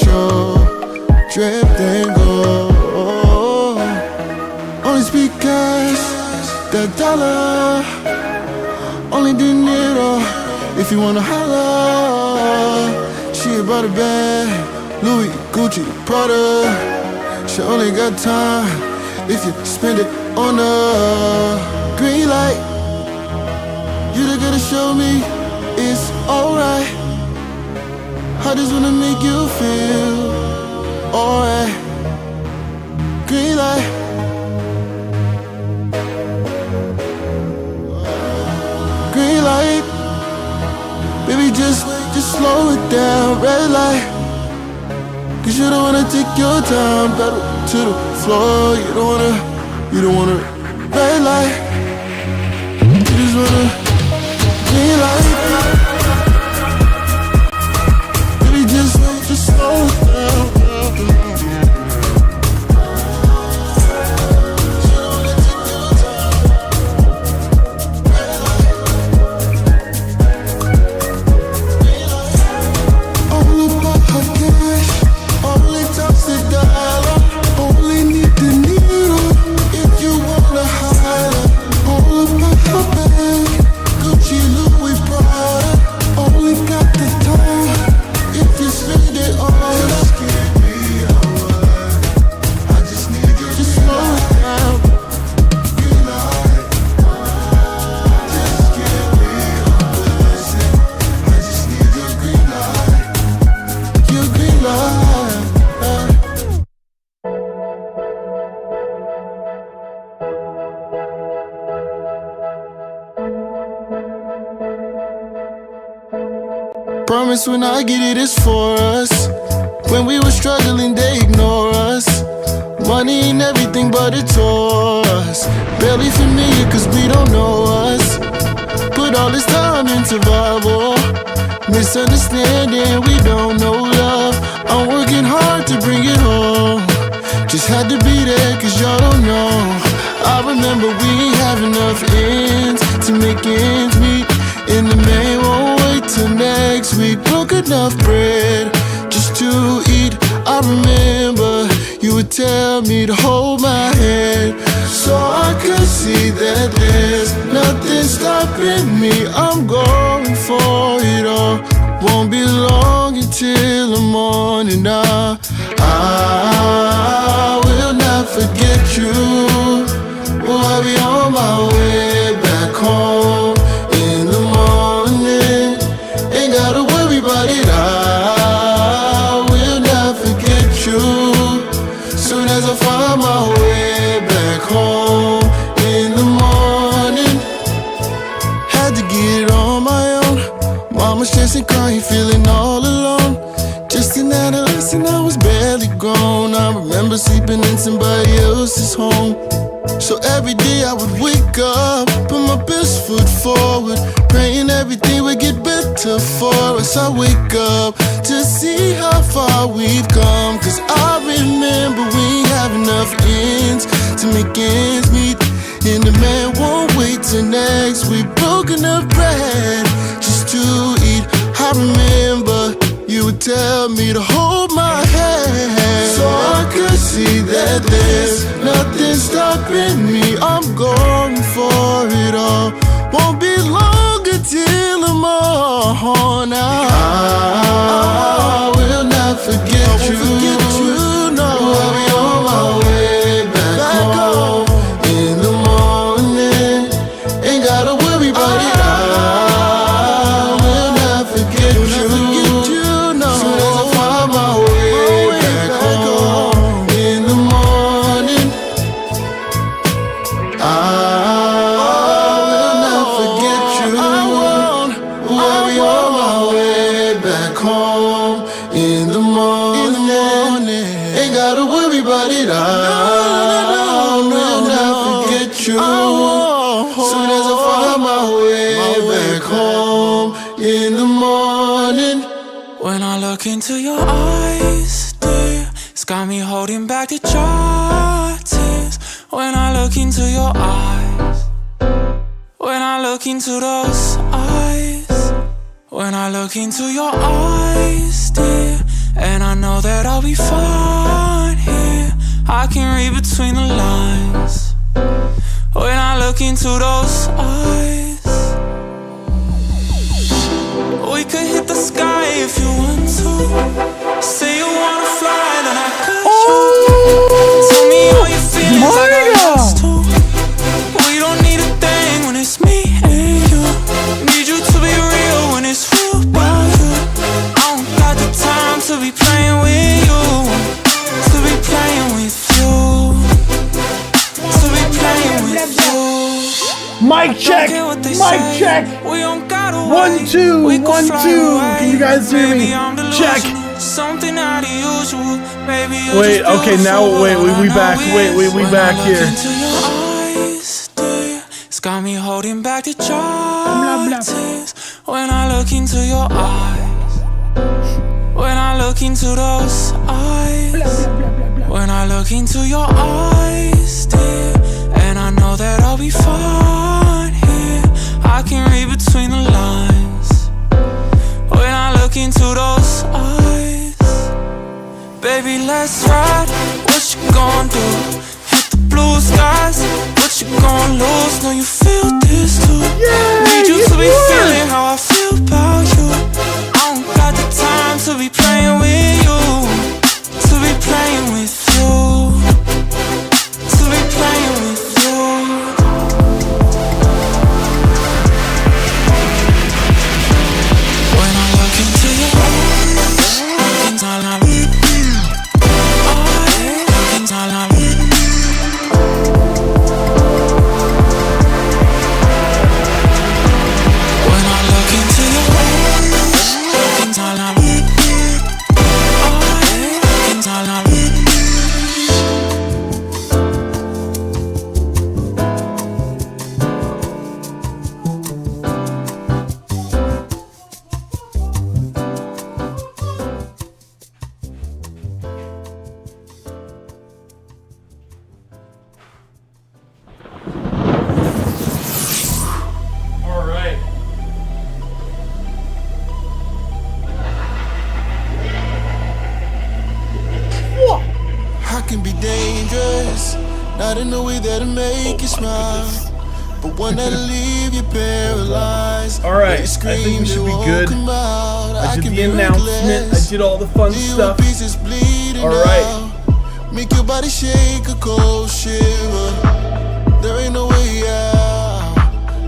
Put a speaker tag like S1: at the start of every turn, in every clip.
S1: show, dripped and gold. Only speak cash, that dollar. Only dinero, if you wanna holla. She about a bag, Louis, Gucci, Prada. She only got time if you spend it on a green light. You just gotta show me it's alright. I just wanna make you feel alright. Green light. Green light. Baby, just slow it down. Red light. Cause you don't wanna take your time. Pedal to the floor. You don't wanna red light. You just wanna green light. Baby, just slow it down. Promise when I get it, it's for us. When we were struggling, they ignore us. Money ain't everything, but it tore us. Barely familiar, cause we don't know us. Put all this time in survival. Misunderstanding, we don't know love. I'm working hard to bring it home. Just had to be there, cause y'all don't know. I remember we ain't have enough ends to make ends meet. And the man won't wait till next week. Broke enough bread just to eat. I remember you would tell me to hold my hand, so I could see that there's nothing stopping me. I'm going for it all. Won't be long until the morning. I will not forget you. Oh, I'll be on my way back home. Stressing, crying, feeling all alone. Just an adolescent, I was barely grown. I remember sleeping in somebody else's home. So every day I would wake up, put my best foot forward, praying everything would get better for us. I wake up to see how far we've come, cause I remember we ain't have enough ends to make ends meet. And the man won't wait till next week. Broke enough bread just to eat. I remember you would tell me to hold my hand, so I could see that there's nothing stopping me. I'm going for it all. Won't be long until the morning. I will not forget you. No, I'll be on my way back home. In the morning, ain't gotta worry about it.
S2: Into your eyes, dear, it's got me holding back the dry tears. When I look into your eyes, when I look into those eyes, when I look into your eyes, dear, and I know that I'll be fine here. I can read between the lines when I look into those eyes. We could hit the sky if you want to. Say you wanna fly, then I got you. Tell me how you feel, I got lost too. We don't need a thing when it's me and you. Need you to be real when it's real about you. I don't got the time to be playing with you. To be playing with you. To be playing with you.
S3: Mic check! Mic check! 1, 2, 1, 2. Can you guys hear me? Check.
S2: Something out of usual, baby.
S3: Wait, okay, now wait, we back. Wait, we back here.
S2: It's got me holding back the tears when I look into your eyes. When I look into those eyes. When I look into your eyes, dear, and I know that I'll be fine here. I can read between the lines when I look into those eyes. Baby, let's ride. What you gon' do? Hit the blue skies. What you gon' lose? Know you feel this too. Need you to be feeling how I feel about you. I don't got the time to be playing with you. To be playing with you. To be playing with you. When I look into your eyes,
S1: Not in a way that'll make you smile, but one that'll leave you paralyzed.
S3: Alright, I think we should be good. I did the announcement, I did all the fun stuff. Alright.
S1: Make your body shake a cold shiver. There ain't no way out.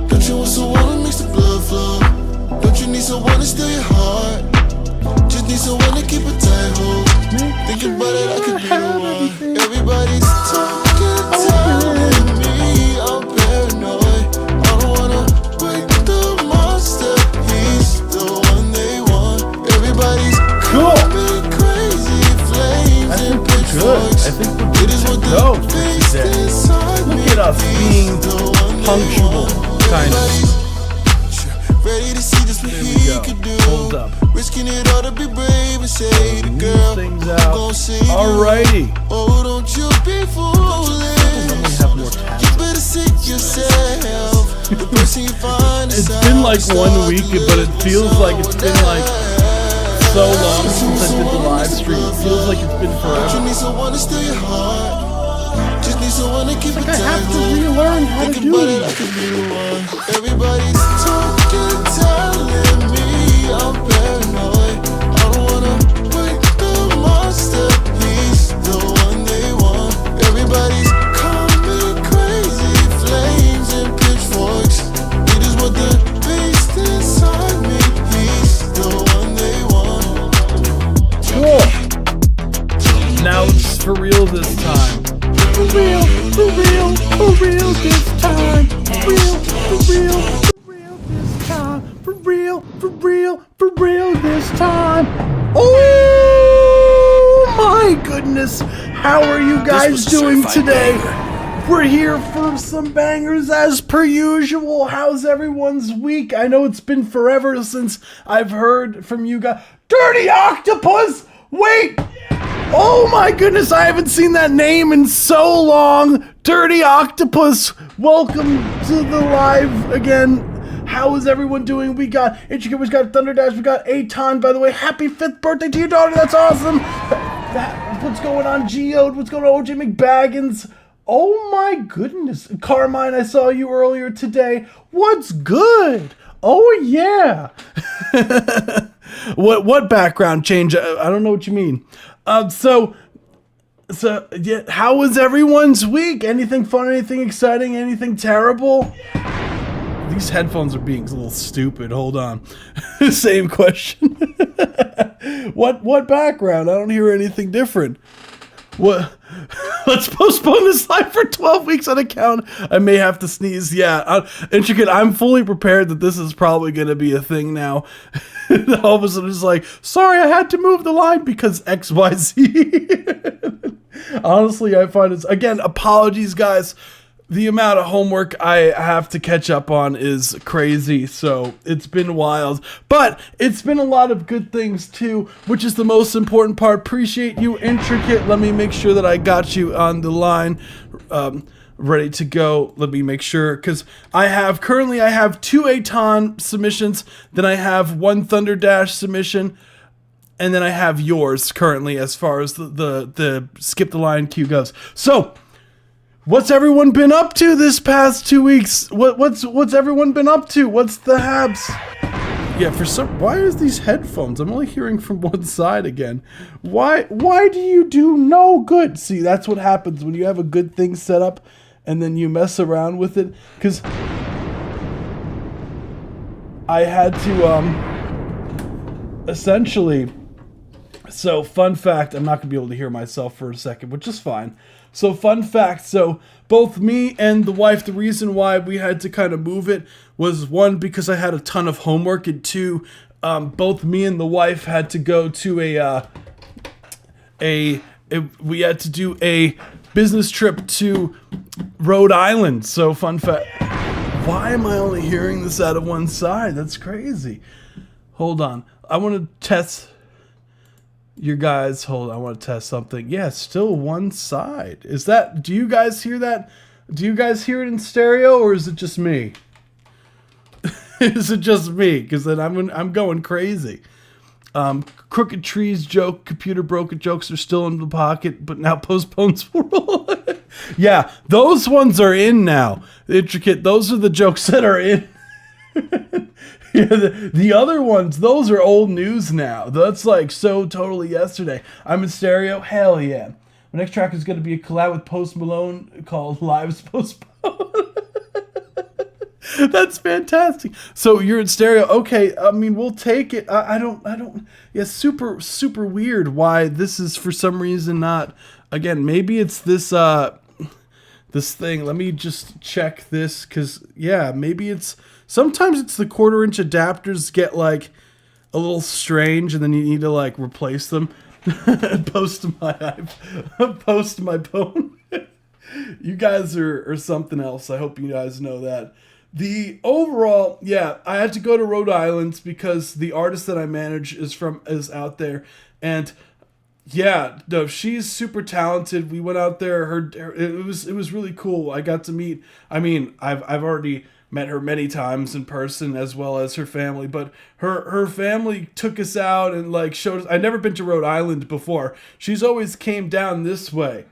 S1: Don't you want someone to mix the blood flow? Don't you need someone to steal your heart? Just need someone to keep a tight hold. Think about it, I could be the one. Everybody's talking, telling me I'm paranoid. I don't wanna break the monster. He's the one they want. Everybody's going crazy, flames and pitchforks.
S3: I think we're good to go for today. Look at us being punctual, kind of.
S1: Ready to see this what he could do.
S3: Hold up.
S1: Risking it all to be brave and say the girl
S3: things out.
S1: Gon' save
S3: Alrighty.
S1: you. Oh, don't you be foolish. You better seek yourself. The person you find
S3: It's been like 1 week, but it feels like it's been like so long since I did the live stream. It feels like it's been
S1: Don't you
S3: forever.
S1: need someone to steal your heart? Just need someone to keep it tight.
S3: I have to relearn how to
S1: Think
S3: do
S1: about it, I
S3: it.
S1: could be the one. Everybody's talking, telling me I'm paranoid. I don't wanna break the monster. He's the one they want. Everybody's coming crazy, flames and pitchforks. It is what the beast inside me. He's the one they want.
S3: Cool. Now it's for real this time. For real, for real, for real this time. For real, for real, for real this time. For real, for real, for real this time. Oh my goodness. How are you guys doing today? We're here for some bangers as per usual. How's everyone's week? I know it's been forever since I've heard from you guys. Dirty Octopus! Wait! Oh my goodness, I haven't seen that name in so long. Dirty Octopus, welcome to the live again. How is everyone doing? We got Intricate, we got Thunderdash, we got Aton. By the way, happy 5th birthday to your daughter. That's awesome. What's going on, Geode? What's going on, OJ McBaggins? Oh my goodness. Carmine, I saw you earlier today. What's good? Oh yeah. What background change? I don't know what you mean. So yeah, how was everyone's week? Anything fun, anything exciting, anything terrible? These headphones are being a little stupid. Hold on. Same question. What background? I don't hear anything different. What? Let's postpone this live for 12 weeks on account. I may have to sneeze. Yeah, Intricate, I'm fully prepared that this is probably going to be a thing now. All of a sudden it's like, sorry, I had to move the line because XYZ. Honestly, I find it's, again, apologies, guys. The amount of homework I have to catch up on is crazy, so it's been wild. But it's been a lot of good things too, which is the most important part. Appreciate you, Intricate. Let me make sure that I got you on the line, ready to go. Let me make sure, because currently I have 2 Aton submissions, then I have 1 Thunderdash submission, and then I have yours currently as far as the skip the line queue goes. So, what's everyone been up to this past 2 weeks? What's everyone been up to? What's the habs? Yeah, why is these headphones? I'm only hearing from one side again. Why do you do no good? See, that's what happens when you have a good thing set up and then you mess around with it. Because I had to, essentially, so fun fact, I'm not going to be able to hear myself for a second, which is fine. So fun fact, so both me and the wife, the reason why we had to kind of move it was 1, because I had a ton of homework, and 2, both me and the wife had to go to we had to do a business trip to Rhode Island. So fun fact, why am I only hearing this out of one side? That's crazy. Hold on, I want to test. You guys, hold on, I want to test something. Yeah, still one side. Do you guys hear that? Do you guys hear it in stereo, or is it just me? Is it just me? Because then I'm going crazy. Crooked Trees joke, computer broken jokes are still in the pocket, but now postpones roll. Yeah, those ones are in now. Intricate, those are the jokes that are in. Yeah, the other ones, those are old news now. That's like so totally yesterday. I'm in stereo. Hell yeah. My next track is going to be a collab with Post Malone called Lives Postponed. That's fantastic. So you're in stereo. Okay, I mean, we'll take it. I don't. Yeah, super, super weird why this is for some reason not. Again, maybe it's this, this thing. Let me just check this, because, yeah, maybe it's. Sometimes it's the 1/4-inch adapters get like a little strange, and then you need to like replace them. Post my phone. You guys are something else. I hope you guys know that. The overall, yeah, I had to go to Rhode Island because the artist that I manage is out there, and yeah, no, she's super talented. We went out there. It was really cool. I got to meet. I mean, I've already met her many times in person, as well as her family, but her family took us out and like showed us. I'd never been to Rhode Island before. She's always came down this way,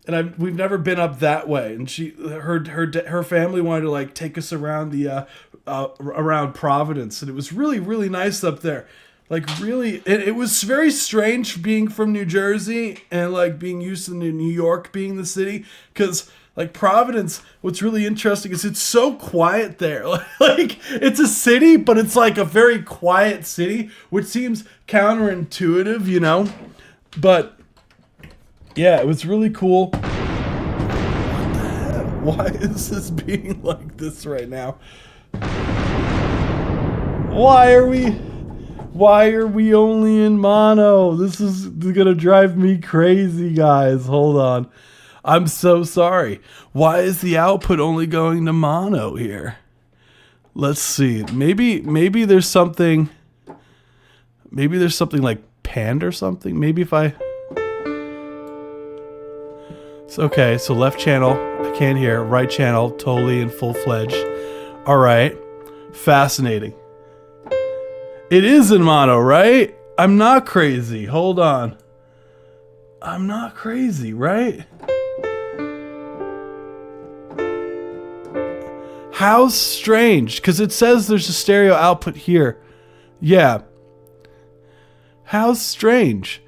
S3: and we've never been up that way. And her family wanted to like take us around around Providence, and it was really, really nice up there. Like really, it was very strange being from New Jersey and like being used to New York being the city, because like Providence, what's really interesting is it's so quiet there. Like it's a city, but it's like a very quiet city, which seems counterintuitive, you know? But yeah, it was really cool. What the hell? Why is this being like this right now? Why are we only in mono? This is gonna drive me crazy, guys. Hold on. I'm so sorry. Why is the output only going to mono here? Let's see. Maybe there's something. Maybe there's something like panned or something. Maybe if I. It's okay. So left channel, I can't hear. Right channel, totally and full-fledged. All right. Fascinating. It is in mono, right? I'm not crazy. Hold on. I'm not crazy, right? How strange, because it says there's a stereo output here. Yeah. How strange.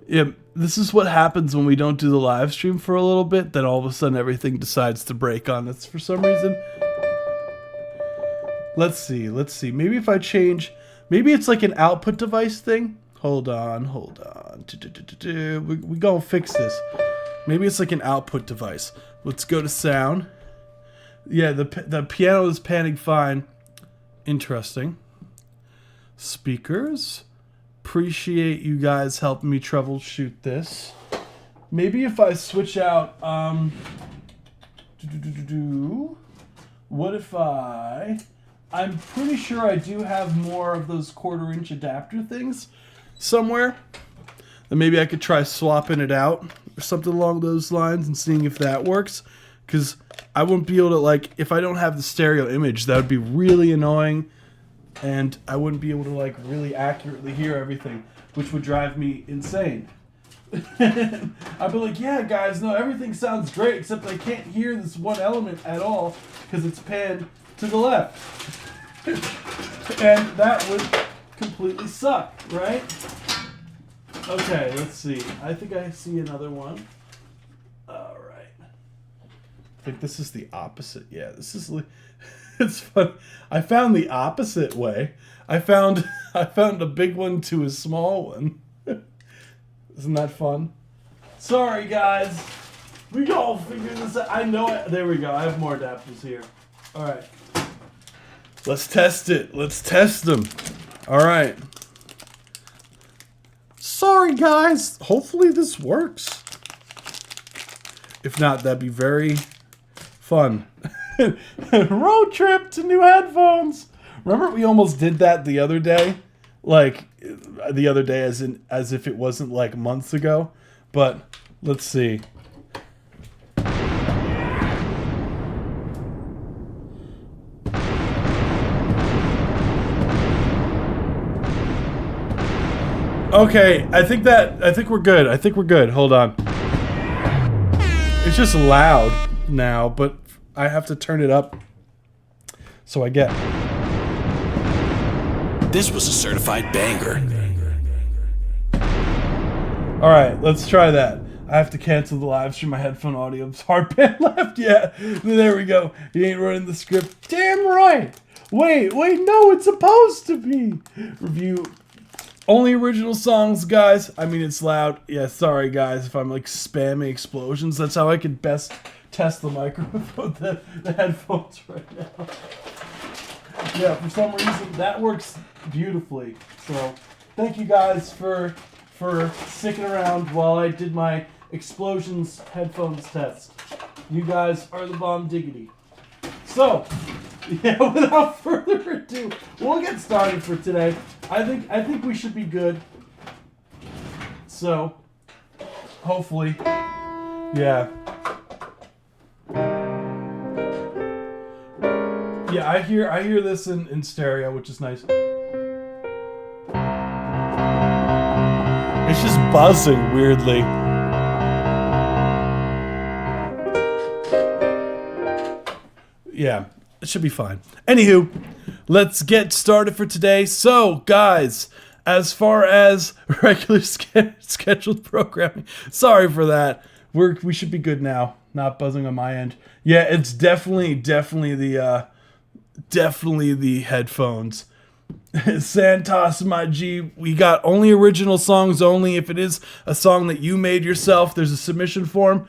S3: Yeah, this is what happens when we don't do the live stream for a little bit, then all of a sudden everything decides to break on us for some reason. Let's see. Maybe if I change, maybe it's like an output device thing. Hold on. We gonna fix this. Maybe it's like an output device. Let's go to sound. Yeah, the piano is panning fine. Interesting. Speakers. Appreciate you guys helping me troubleshoot this. Maybe if I switch out, what if I'm pretty sure I do have more of those 1/4-inch adapter things somewhere. Then maybe I could try swapping it out or something along those lines and seeing if that works. Because I wouldn't be able to, like, if I don't have the stereo image, that would be really annoying. And I wouldn't be able to, like, really accurately hear everything, which would drive me insane. I'd be like, yeah, guys, no, everything sounds great, except I can't hear this one element at all because it's panned to the left. And that would completely suck, right? Okay, let's see. I think I see another one. All right. I think this is the opposite. Yeah, this is... It's fun. I found the opposite way. I found a big one to a small one. Isn't that fun? Sorry, guys. We all figure this out. I know it. There we go. I have more adapters here. All right. Let's test it. Let's test them. All right. Sorry, guys. Hopefully this works. If not, that'd be very fun. Road trip to new headphones. Remember we almost did that the other day? Like the other day as if it wasn't like months ago. But let's see. Okay, I think we're good. I think we're good. Hold on. It's just loud now, but I have to turn it up so I get.
S4: This was a certified banger.
S3: All right, let's try that. I have to cancel the live stream. My headphone audio is hardband left. Yeah, there we go. You ain't running the script. Damn right. Wait, no, it's supposed to be. Review only original songs, guys. I mean, it's loud. Yeah, sorry, guys, if I'm like spamming explosions. That's how I could best test the microphone, the headphones right now. Yeah, for some reason that works beautifully. So thank you guys for sticking around while I did my explosions headphones test. You guys are the bomb diggity. So yeah, without further ado, we'll get started for today. I think we should be good. So hopefully, yeah. Yeah, I hear this in stereo, which is nice. It's just buzzing weirdly. Yeah, it should be fine. Anywho, let's get started for today. So, guys, as far as regular scheduled programming, sorry for that. We should be good now. Not buzzing on my end. Yeah, it's definitely the headphones. Santos, my G, we got only original songs only. If it is a song that you made yourself, there's a submission form.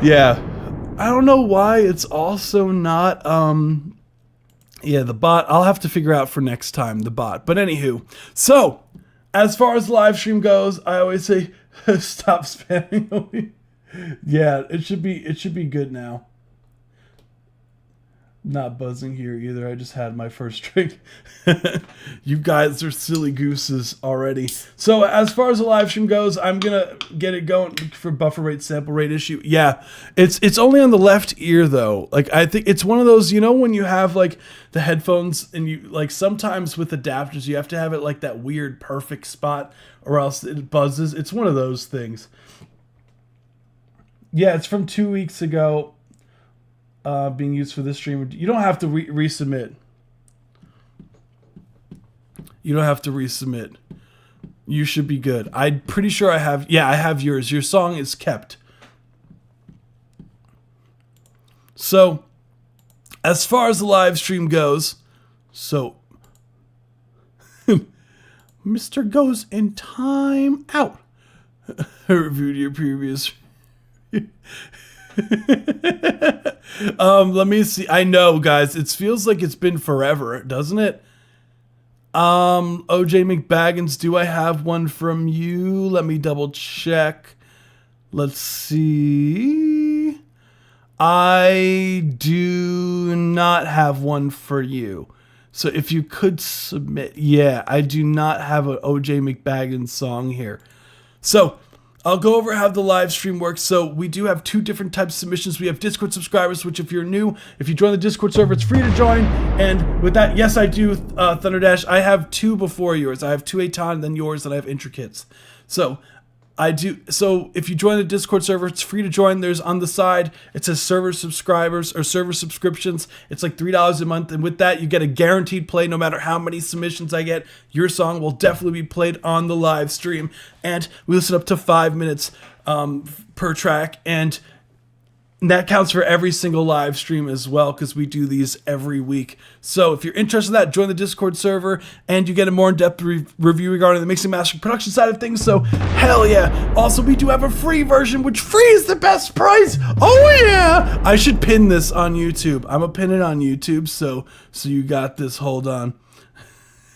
S3: Yeah, I don't know why it's also not, yeah, the bot, I'll have to figure out for next time, the bot. But anywho, so, as far as live stream goes, I always say, stop spamming. Yeah, it should be good now. Not buzzing here either. I just had my first drink. You guys are silly gooses already. So as far as the live stream goes, I'm gonna get it going for buffer rate, sample rate issue. Yeah, it's only on the left ear though. Like I think it's one of those, you know, when you have like the headphones and you like sometimes with adapters you have to have it like that weird perfect spot or else it buzzes. It's one of those things. Yeah, it's from 2 weeks ago. Being used for this stream. You don't have to resubmit. You don't have to resubmit. You should be good. I'm pretty sure I have. Yeah, I have yours. Your song is kept. So, as far as the live stream goes, so Mr. goes in time out. Reviewed your previous. Let me see. I know, guys, it feels like it's been forever, doesn't it? OJ McBaggins, do I have one from you? Let me double check. Let's see. I do not have one for you. So if you could submit, yeah, I do not have an OJ McBaggins song here. So I'll go over how the live stream works. So we do have two different types of submissions. We have Discord subscribers, which if you're new, if you join the Discord server, it's free to join. And with that, yes, I do, Thunderdash. I have two before yours. I have two Aton, then yours, and I have Intricates. So I do. So if you join the Discord server, it's free to join. There's on the side, it says server subscribers or server subscriptions. It's like $3 a month. And with that, you get a guaranteed play no matter how many submissions I get. Your song will definitely be played on the live stream. And we listen up to 5 minutes per track. And that counts for every single live stream as well because we do these every week. So if you're interested in that, join the Discord server and you get a more in-depth review regarding the mixing, mastering, production side of things. So hell yeah. Also, we do have a free version, which free is the best price. Oh yeah. I should pin this on YouTube. I'm gonna pin it on YouTube. So you got this. Hold on.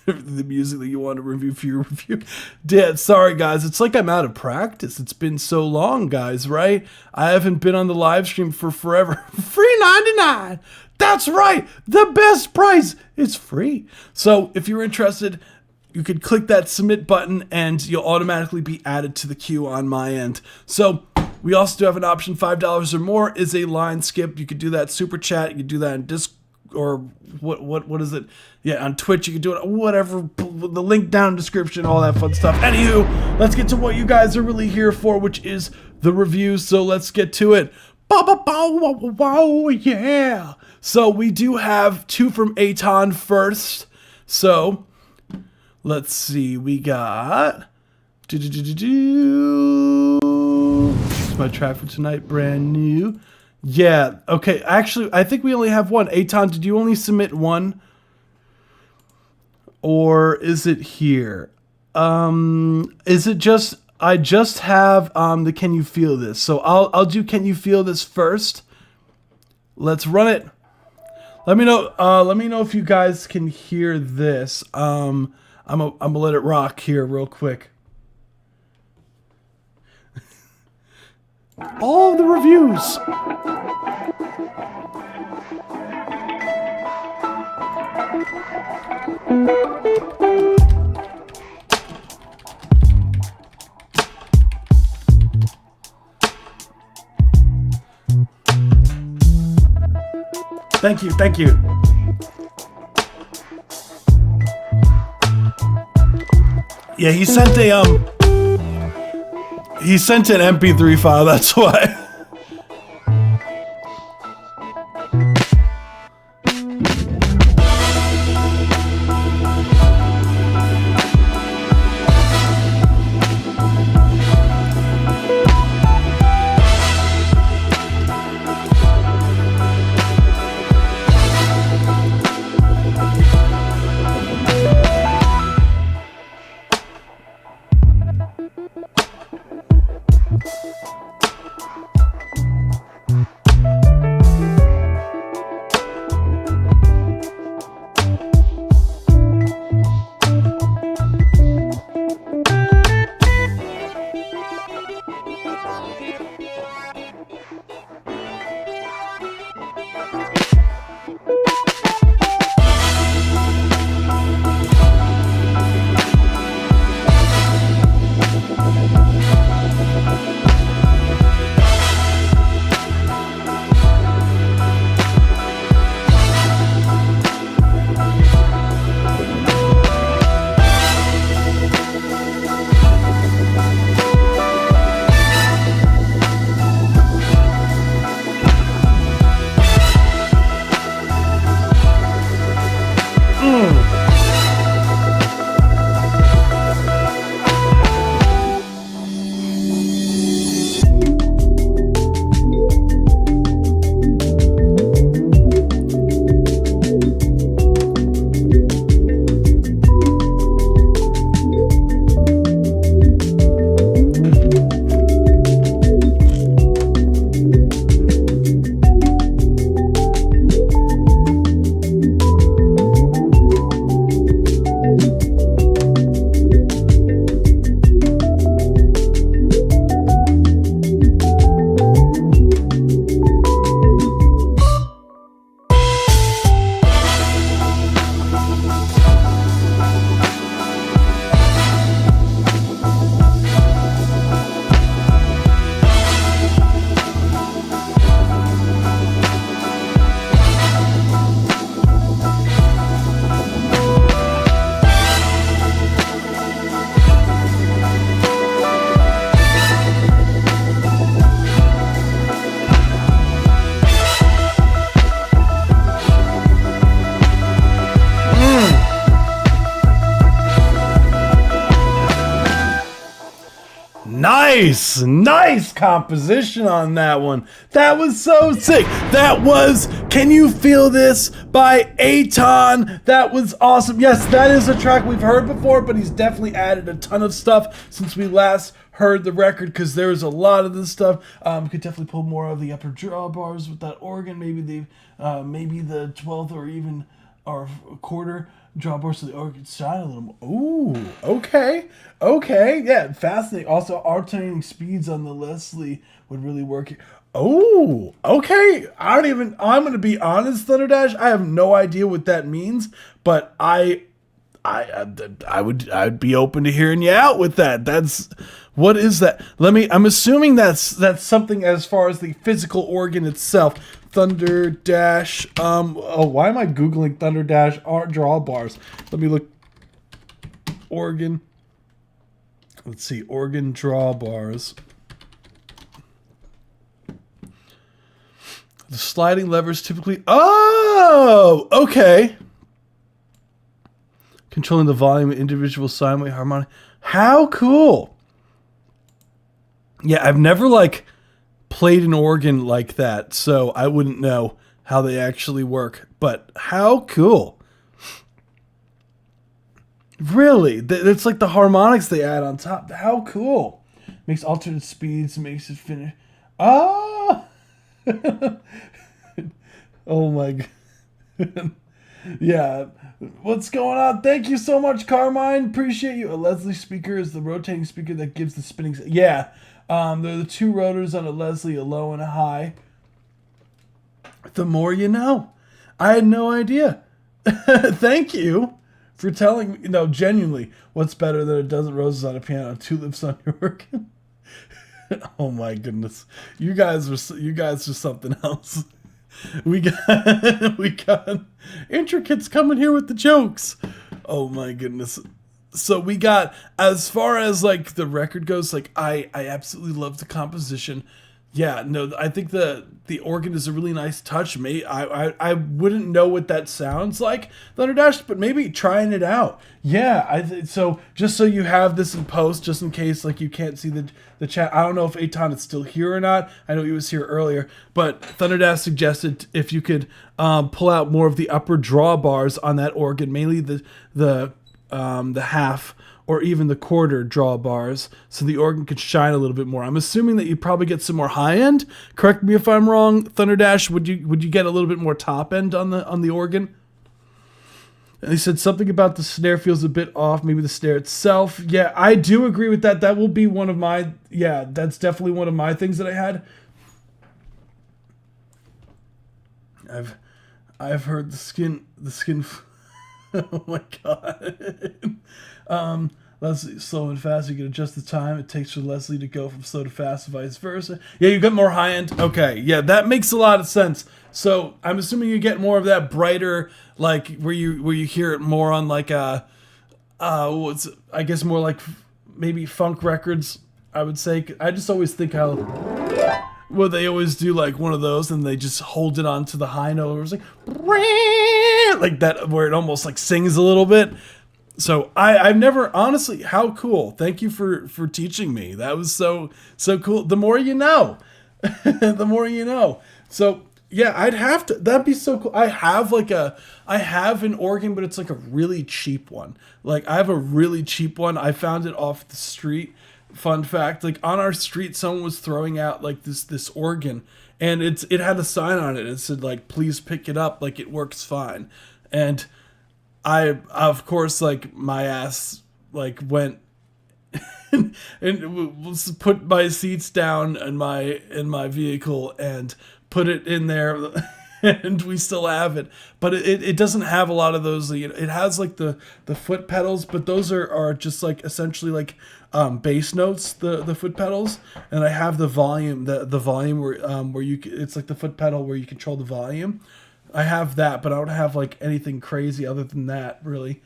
S3: The music that you want to review for your review. Dad, sorry guys, it's like I'm out of practice. It's been so long, guys, right? I haven't been on the live stream for forever. Free $99. That's right. The best price is free. So if you're interested, you could click that submit button and you'll automatically be added to the queue on my end. So we also do have an option. $5 or more is a line skip. You could do that super chat. You could do that in Discord. Or what is it? Yeah, on Twitch you can do it. Whatever, the link down in the description, all that fun stuff. Anywho, let's get to what you guys are really here for, which is the reviews. So let's get to it. Wow, yeah. So we do have two from Aton first. So let's see. We got. This is my track for tonight, brand new. Yeah, okay, actually, I think we only have one. Aton, did you only submit one? Or is it here? Is it just, I just have the Can You Feel This? So I'll do Can You Feel This first. Let's run it. Let me know if you guys can hear this. I'm gonna let it rock here real quick. All the reviews. Thank you, thank you. Yeah, he sent an MP3 file, that's why. Nice composition on that one. That was so sick. That was Can You Feel This by Aton. That was awesome. Yes, that is a track we've heard before, but he's definitely added a ton of stuff since we last heard the record, because there's a lot of this stuff. Could definitely pull more of the upper drawbars with that organ. Maybe the 12th or even or quarter drawbar, so the organ shine a little more. Ooh, okay, yeah, fascinating. Also, alternating speeds on the Leslie would really work here. Oh, okay. I'm gonna be honest, Thunderdash. I have no idea what that means, but I'd be open to hearing you out with that. What is that? I'm assuming that's something as far as the physical organ itself. Thunderdash. Why am I Googling Thunderdash art drawbars? Let me look. Organ. Let's see. Organ drawbars. The sliding levers typically. Oh, okay. Controlling the volume of individual sine wave harmonic. How cool. Yeah, I've never played an organ like that, so I wouldn't know how they actually work. But how cool. Really? It's like the harmonics they add on top. How cool. Makes alternate speeds, makes it finish. Ah! Oh my god. Yeah. What's going on? Thank you so much, Carmine. Appreciate you. A Leslie speaker is the rotating speaker that gives the spinning. Yeah. There are the two rotors on a Leslie, a low and a high. The more you know. I had no idea. Thank you for telling me. No, genuinely, what's better than a dozen roses on a piano and tulips on your organ? Oh my goodness. You guys are something else. We got Intricates coming here with the jokes. Oh my goodness. So we got, as far as the record goes, I absolutely love the composition. Yeah, no, I think the organ is a really nice touch. I wouldn't know what that sounds like, Thunderdash, but maybe trying it out. Yeah, so just so you have this in post, just in case you can't see the chat. I don't know if Aton is still here or not. I know he was here earlier, but Thunderdash suggested if you could pull out more of the upper drawbars on that organ, mainly the half or even the quarter drawbars, so the organ could shine a little bit more. I'm assuming that you probably get some more high end. Correct me if I'm wrong, Thunderdash. Would you get a little bit more top end on the organ? And he said something about the snare feels a bit off, maybe the snare itself. Yeah, I do agree with that. That will be one of my, that's definitely one of my things that I had. I've heard the skin oh my god. Leslie, slow and fast, you can adjust the time it takes for Leslie to go from slow to fast, vice versa. Yeah, you get more high end. Okay, yeah, that makes a lot of sense. So I'm assuming you get more of that brighter, where you hear it more on I guess more maybe funk records. I would say. I just always think how they always do one of those and they just hold it onto the high note. It's like that, where it almost sings a little bit. So I've never, honestly, how cool. Thank you for teaching me. That was so cool. The more you know. The more you know. So yeah, I'd have to, that'd be so cool. I have an organ, but it's a really cheap one. I have a really cheap one. I found it off the street. Fun fact, on our street, someone was throwing out this organ, and it had a sign on it. It said please pick it up. It works fine. And I, of course, my ass, went and put my seats down in my vehicle and put it in there, and we still have it. But it doesn't have a lot of those. It has the foot pedals, but those are just essentially bass notes, the foot pedals. And I have the volume, the volume where you, it's the foot pedal where you control the volume. I have that, but I don't have anything crazy other than that, really.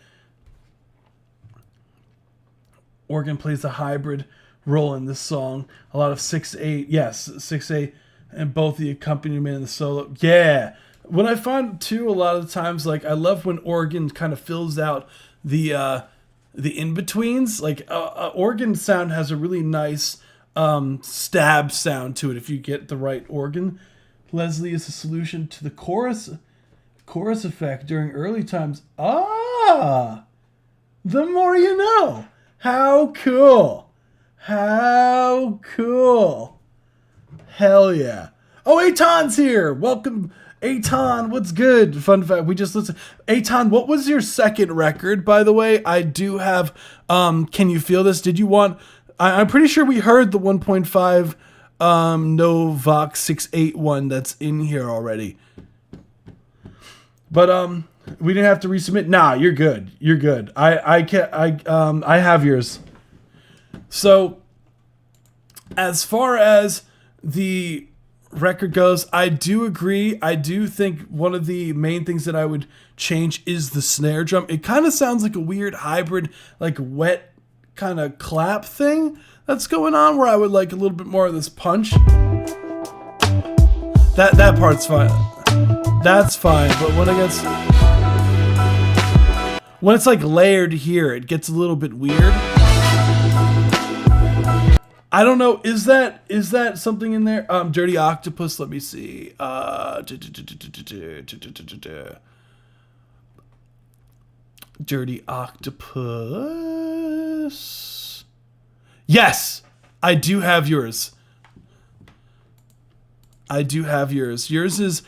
S3: Organ plays a hybrid role in this song. A lot of 6/8, yes, 6/8, and both the accompaniment and the solo. Yeah. What I find too, a lot of the times, I love when organ kind of fills out the the in-betweens. Like organ sound has a really nice stab sound to it if you get the right organ. Leslie is a solution to the chorus effect during early times. The more you know. How cool. How cool. Hell yeah. Oh, Eitan's here. Welcome, Eitan. What's good? Fun fact, we just listened. Eitan, what was your second record, by the way? I do have, Can You Feel This? Did you want, I'm pretty sure we heard the 1.5 Novox 681 that's in here already. But, we didn't have to resubmit. Nah, you're good. You're good. I have yours. So, as far as the record goes, I do agree. I do think one of the main things that I would change is the snare drum. It kind of sounds like a weird hybrid, like wet kind of clap thing that's going on, where I would like a little bit more of this punch. That part's fine. That's fine. But when it's like layered here, it gets a little bit weird. I don't know. Is that something in there? Dirty Octopus. Let me see. Dirty Octopus. Yes, I do have yours. Yours is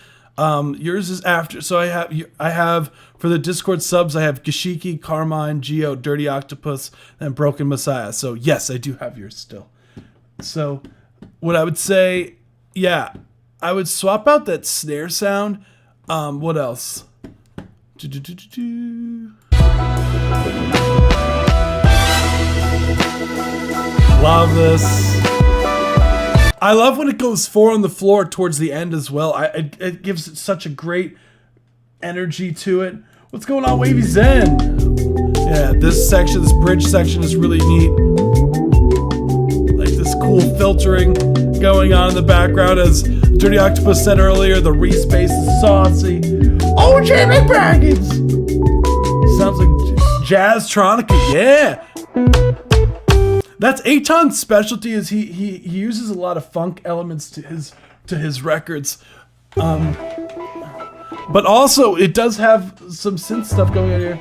S3: after. So I have for the Discord subs. I have Gashiki, Carmine, Geo, Dirty Octopus, and Broken Messiah. So yes, I do have yours still. So what I would say, yeah, I would swap out that snare sound. What else? Love this. I love when it goes 4 on the floor towards the end as well. It gives it such a great energy to it. What's going on, Wavy Zen? Yeah, this bridge section is really neat. Like this cool filtering going on in the background. As Dirty Octopus said earlier, the re-space is saucy. Oh, Jamie Baggins! Sounds like Jazztronica, yeah! That's Eitan's specialty, is he uses a lot of funk elements to his records. But also it does have some synth stuff going on here.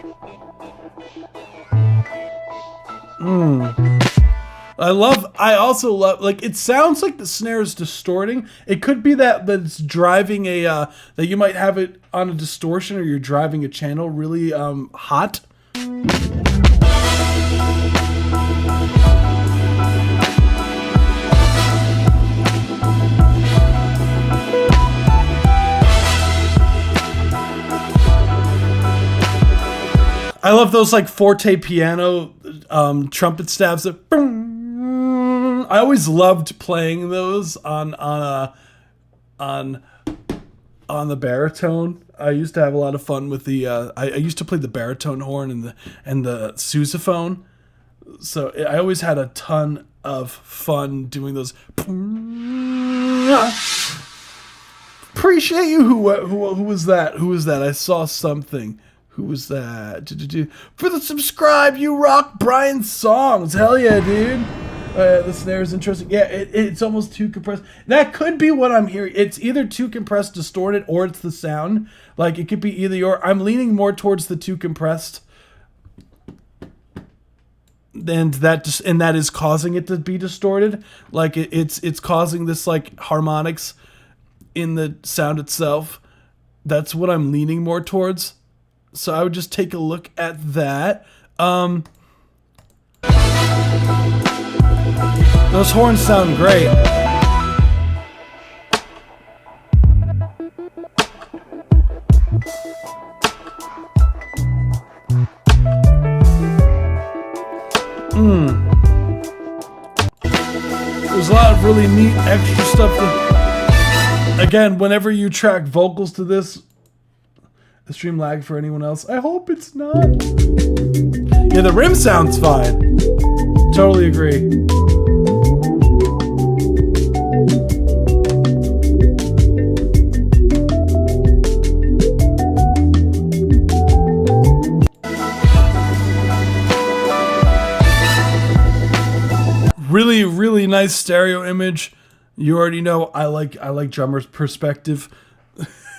S3: I also love, like, it sounds like the snare is distorting. It could be that it's driving that you might have it on a distortion, or you're driving a channel really hot. I love those like forte piano trumpet stabs. I always loved playing those on the baritone. I used to have a lot of fun with the. I used to play the baritone horn and the sousaphone. So I always had a ton of fun doing those. Appreciate you. Who was that? Who was that? I saw something. Who was that? For the subscribe, you rock Brian Songs. Hell yeah, dude. The snare is interesting. Yeah, it's almost too compressed. That could be what I'm hearing. It's either too compressed, distorted, or it's the sound. Like, it could be either or. I'm leaning more towards the too compressed. And that is causing it to be distorted. Like, it's causing this, like, harmonics in the sound itself. That's what I'm leaning more towards. So I would just take a look at that. Those horns sound great. There's a lot of really neat extra stuff. Again, whenever you track vocals to this, the stream lag for anyone else, I hope it's not. Yeah, the rim sounds fine. Totally agree. Really, really nice stereo image. You already know I like drummer's perspective.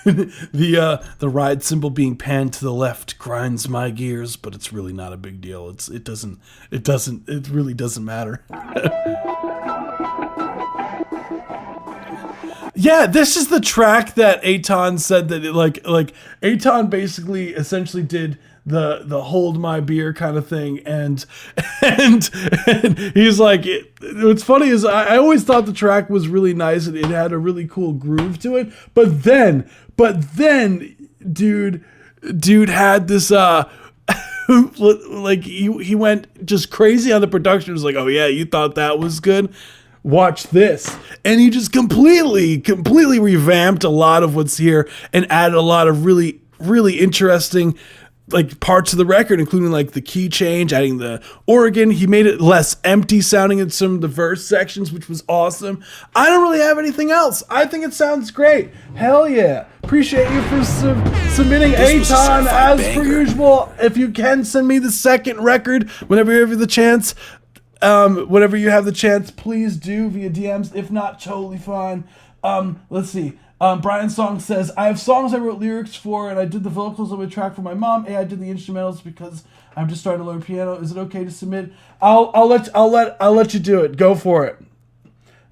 S3: The ride cymbal being panned to the left grinds my gears, but it's really not a big deal. It really doesn't matter. Yeah, this is the track that Aton said that Aton basically essentially did the hold my beer kind of thing, and he's like, what's funny is I always thought the track was really nice and it had a really cool groove to it, but then dude had this like he went just crazy on the production. It was like, oh yeah, you thought that was good? Watch this. And he just completely revamped a lot of what's here and added a lot of really, really interesting like parts of the record, including like the key change, adding the organ. He made it less empty sounding in some of the verse sections, which was awesome. I don't really have anything else. I think it sounds great. Hell yeah. Appreciate you for submitting Aton as per usual. If you can send me the second record whenever you have the chance. Whenever you have the chance, please do via DMs. If not, totally fine. Let's see. Brian Song says, I have songs I wrote lyrics for, and I did the vocals of a track for my mom. I did the instrumentals because I'm just starting to learn piano. Is it okay to submit? I'll let you do it. Go for it.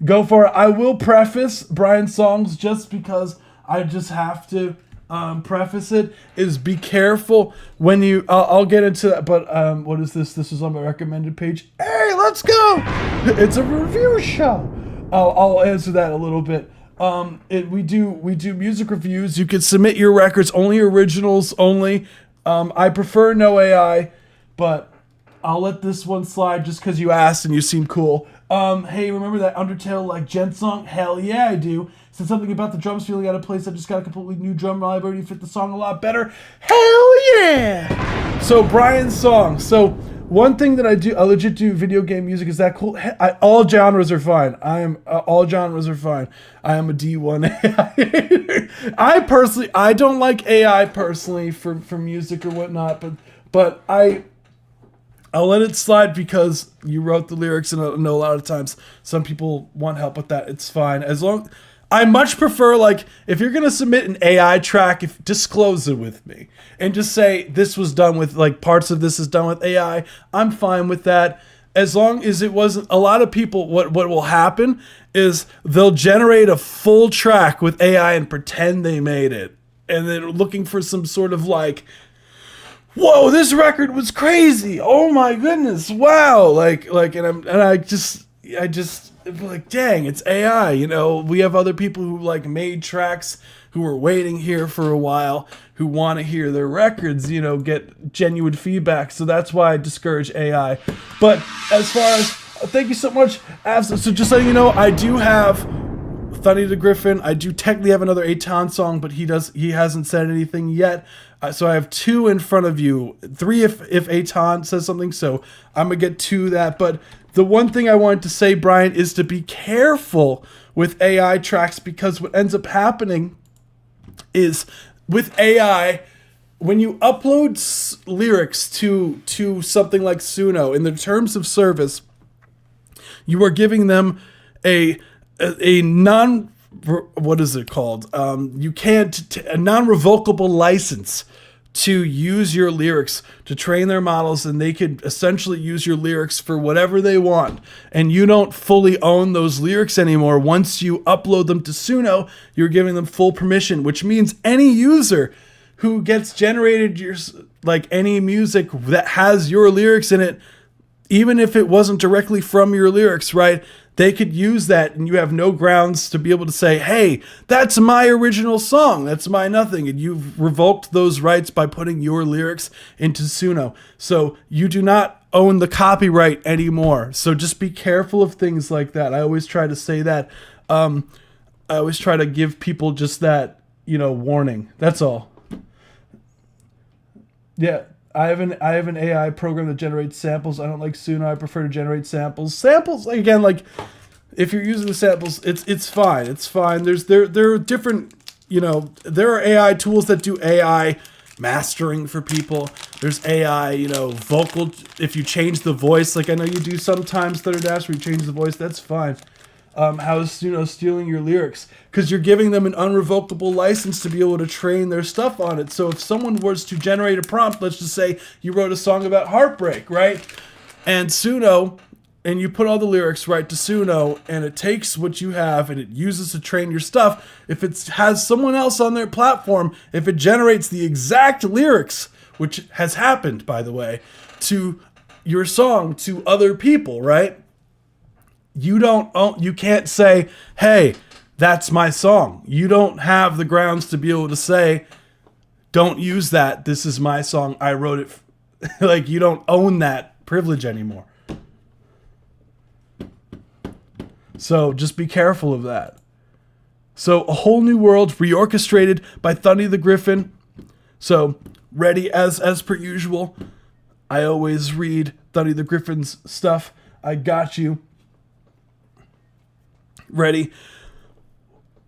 S3: Go for it. I will preface Brian Songs just because I just have to preface it. Is be careful when you. I'll get into that. But what is this? This is on my recommended page. Hey, let's go. It's a review show. I'll answer that a little bit. We do music reviews. You can submit your records, only originals only. I prefer no AI, but I'll let this one slide just because you asked and you seem cool. Hey, remember that Undertale like Gent song? Hell yeah, I do. Said something about the drums feeling out of place. I just got a completely new drum library to fit the song a lot better. Hell yeah! So Brian's song. So one thing that I legit do video game music. Is that cool? All genres are fine. All genres are fine. I am a D1 AI. I don't like AI personally for music or whatnot, but I'll let it slide because you wrote the lyrics, and I know a lot of times some people want help with that. It's fine. I much prefer, like, if you're going to submit an AI track, disclose it with me and just say this was done with, like, parts of this is done with AI. I'm fine with that. As long as it wasn't, a lot of people, what will happen is they'll generate a full track with AI and pretend they made it. And then looking for some sort of like, whoa, this record was crazy. Oh my goodness. Wow. I just like, dang, it's AI. You know, we have other people who like made tracks who were waiting here for a while, who want to hear their records, you know, get genuine feedback. So that's why I discourage AI. But as far as, thank you so much. So just so you know, I do have Thunny the Griffin. I do technically have another Aton song, but he hasn't said anything yet. So I have 2 in front of you, 3 if Aton says something. So I'm gonna get to that. But the one thing I wanted to say, Brian, is to be careful with AI tracks, because what ends up happening is with AI, when you upload lyrics to something like Suno, in the terms of service, you are giving them a non, what is it called? You can't, a non-revocable license to use your lyrics to train their models, and they could essentially use your lyrics for whatever they want. And you don't fully own those lyrics anymore. Once you upload them to Suno, you're giving them full permission, which means any user who gets generated any music that has your lyrics in it, even if it wasn't directly from your lyrics, right? They could use that, and you have no grounds to be able to say, hey, that's my original song, that's my nothing, and you've revoked those rights by putting your lyrics into Suno. So you do not own the copyright anymore. So just be careful of things like that. I always try to say that. I always try to give people just that, warning. That's all. Yeah. I have an AI program that generates samples. I don't like Suno. I prefer to generate samples. Samples, again, like, if you're using the samples, it's fine. It's fine. There are different, there are AI tools that do AI mastering for people. There's AI, vocal. If you change the voice, like I know you do sometimes, Thunder Dash, where you change the voice, that's fine. How's stealing your lyrics? Because you're giving them an unrevocable license to be able to train their stuff on it. So if someone was to generate a prompt, let's just say you wrote a song about heartbreak, right? And Suno, and you put all the lyrics right to Suno, and it takes what you have and it uses to train your stuff. If it has someone else on their platform, if it generates the exact lyrics, which has happened, by the way, to your song to other people, right? You can't say, hey, that's my song. You don't have the grounds to be able to say, don't use that. This is my song. I wrote it. Like, you don't own that privilege anymore. So just be careful of that. So A Whole New World, reorchestrated by Thundy the Griffin. So ready as per usual. I always read Thundy the Griffin's stuff. I got you. Ready?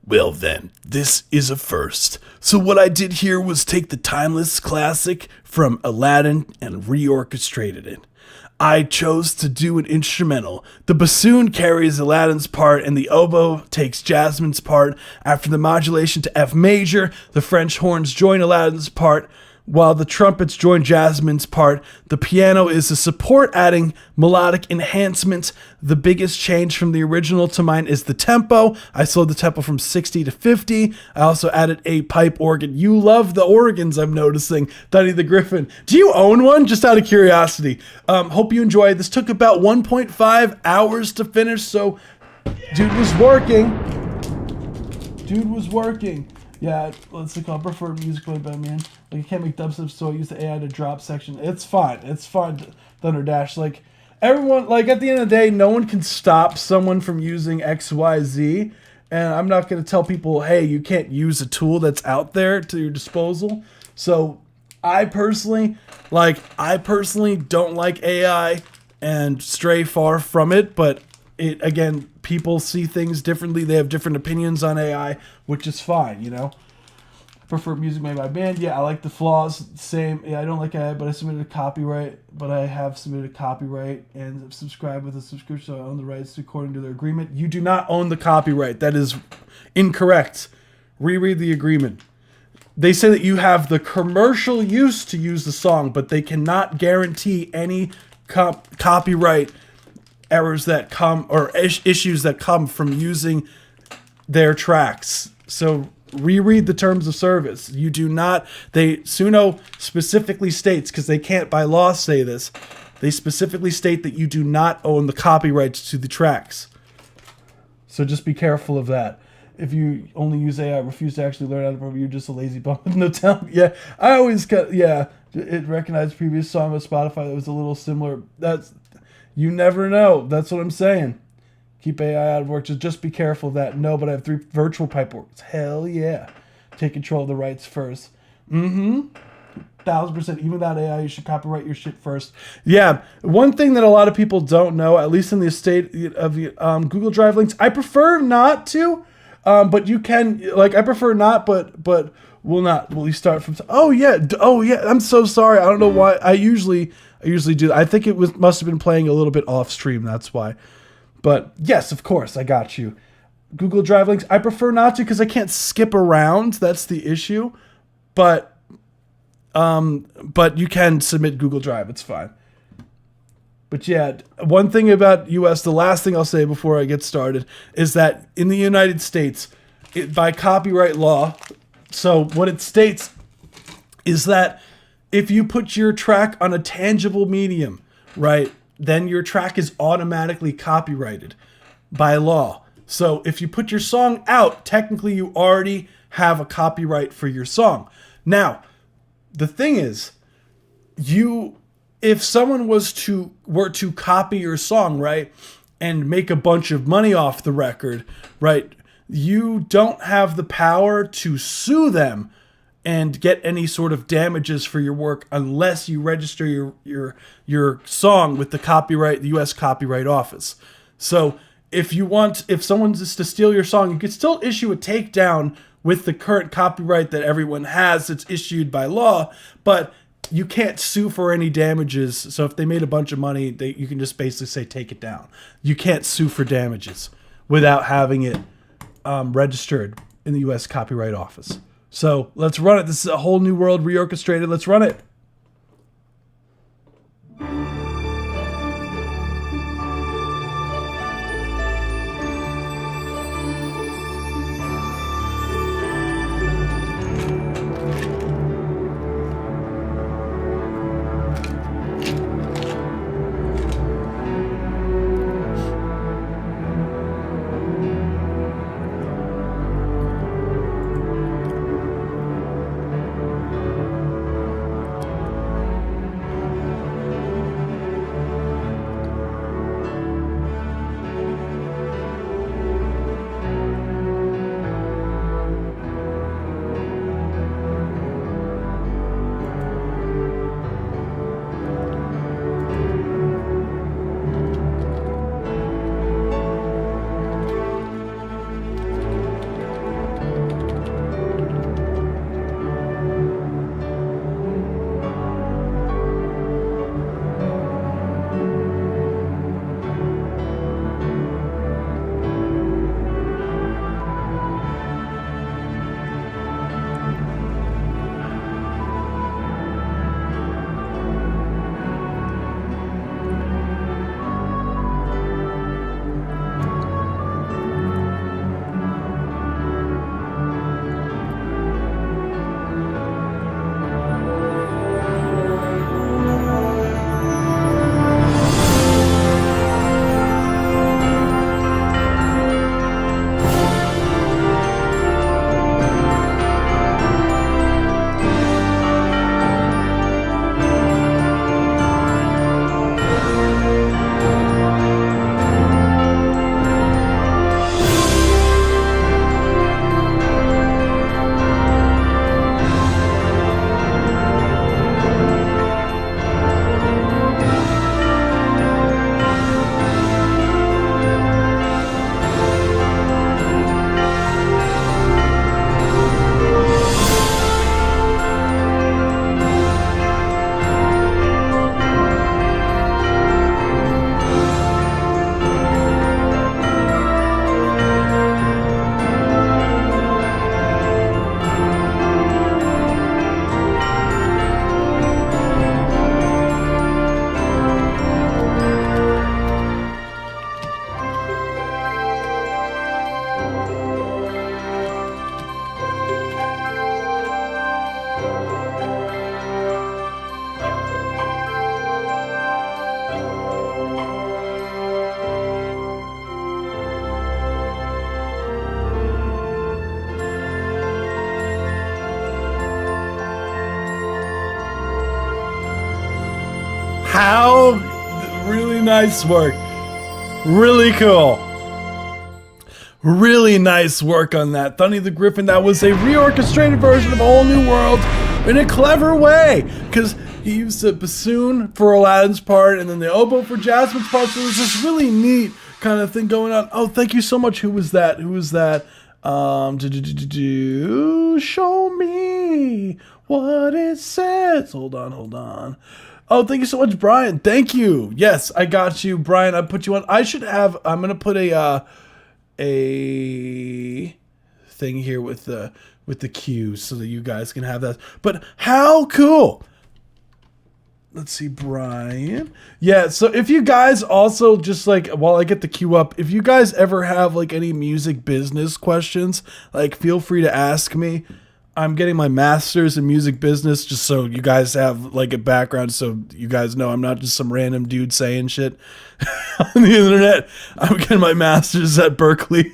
S3: Well then, this is a first. So what I did here was take the timeless classic from Aladdin and reorchestrated it. I chose to do an instrumental. The bassoon carries Aladdin's part and the oboe takes Jasmine's part. After the modulation to F major, the French horns join Aladdin's part, while the trumpets join Jasmine's part. The piano is a support, adding melodic enhancement. The biggest change from the original to mine is the tempo. I slowed the tempo from 60 to 50. I also added a pipe organ. You love the organs, I'm noticing. Thundy the Griffin. Do you own one? Just out of curiosity. Hope you enjoyed. This took about 1.5 hours to finish, so dude was working. Yeah, let's look. I prefer music played by man. Like, I can't make dubstep, so I use the AI to drop section. It's fine, Thunder Dash. Like, everyone, like, at the end of the day, no one can stop someone from using XYZ. And I'm not going to tell people, hey, you can't use a tool that's out there to your disposal. So I personally don't like AI and stray far from it, but again, people see things differently. They have different opinions on AI, which is fine, Prefer music made by band. Yeah, I like the flaws. Same. Yeah, I don't like AI, but I submitted a copyright. But I have submitted a copyright and subscribed with a subscription, so I own the rights according to their agreement. You do not own the copyright. That is incorrect. Reread the agreement. They say that you have the commercial use to use the song, but they cannot guarantee any copyright errors that come, or issues that come from using their tracks. So reread the terms of service. You do not, Suno specifically states, because they can't by law say this, they specifically state that you do not own the copyrights to the tracks. So just be careful of that. If you only use AI, refuse to actually learn how to program, you're just a lazy bum with no talent. Yeah, I always got, it recognized previous song of Spotify that was a little similar. You never know. That's what I'm saying. Keep AI out of work. Just be careful of that. No, but I have 3 virtual pipe organs. Hell yeah. Take control of the rights first. 1000%. Even without AI, you should copyright your shit first. Yeah. One thing that a lot of people don't know, at least in the estate of the Google Drive links, I prefer not to, but you can, I prefer not, but will not. Will you start from, oh yeah. I'm so sorry. I don't know why. I usually do. I think it must have been playing a little bit off stream. That's why. But yes, of course, I got you. Google Drive links, I prefer not to because I can't skip around. That's the issue. But you can submit Google Drive. It's fine. But yeah, one thing about US, the last thing I'll say before I get started, is that in the United States, by copyright law, so what it states is that if you put your track on a tangible medium, right, then your track is automatically copyrighted by law. So if you put your song out, technically you already have a copyright for your song. Now, the thing is, if someone were to copy your song, right, and make a bunch of money off the record, right, you don't have the power to sue them and get any sort of damages for your work unless you register your song with the U.S. Copyright Office. So if someone's just to steal your song, you could still issue a takedown with the current copyright that everyone has. It's issued by law, but you can't sue for any damages. So if they made a bunch of money, you can just basically say take it down. You can't sue for damages without having it registered in the U.S. Copyright Office. So let's run it. This is a whole new world reorchestrated. Let's run it. How really nice work. Really cool. Really nice work on that. Thunny the Griffin, that was a reorchestrated version of A Whole New World in a clever way. Because he used the bassoon for Aladdin's part and then the oboe for Jasmine's part. So there's this really neat kind of thing going on. Oh, thank you so much. Who was that? Show me what it says. Hold on. Oh, thank you so much, Brian. Thank you. Yes, I got you, Brian. I put you on. I'm gonna put a thing here with the cues so that you guys can have that. But how cool! Let's see, Brian. Yeah, so if you guys also just like, while I get the cue up, if you guys ever have like any music business questions, like feel free to ask me. I'm getting my master's in music business just so you guys have like a background so you guys know I'm not just some random dude saying shit on the internet. I'm getting my master's at Berkeley,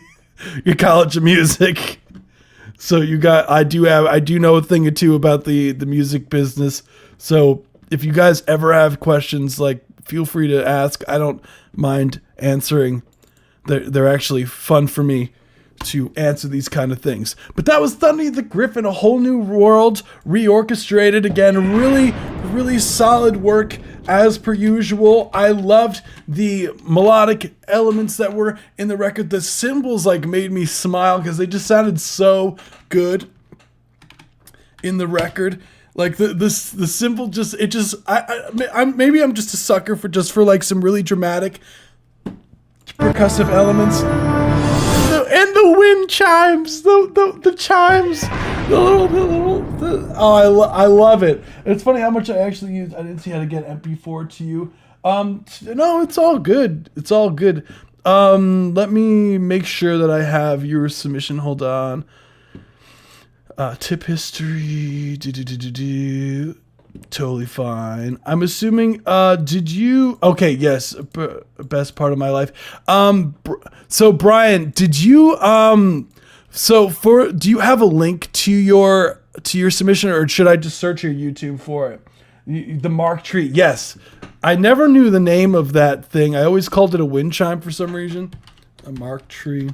S3: your College of Music. So I do know a thing or two about the music business. So if you guys ever have questions, like feel free to ask. I don't mind answering. They're actually fun for me to answer these kind of things. But that was Thunny the Griffin, A Whole New World, reorchestrated again. Really, really solid work as per usual. I loved the melodic elements that were in the record. The cymbals like made me smile because they just sounded so good in the record. Like the simple, just it just I'm maybe I'm just a sucker for like some really dramatic percussive elements. And the wind chimes, the chimes, I love it. It's funny how much I actually used. I didn't see how to get MP4 to you. No, it's all good. It's all good. Let me make sure that I have your submission. Hold on. Tip history. Totally fine. I'm assuming, did you, okay, yes, best part of my life. So Brian, did you, do you have a link to your submission, or should I just search your YouTube for it? The Mark Tree. Yes. I never knew the name of that thing. I always called it a wind chime for some reason. A Mark Tree.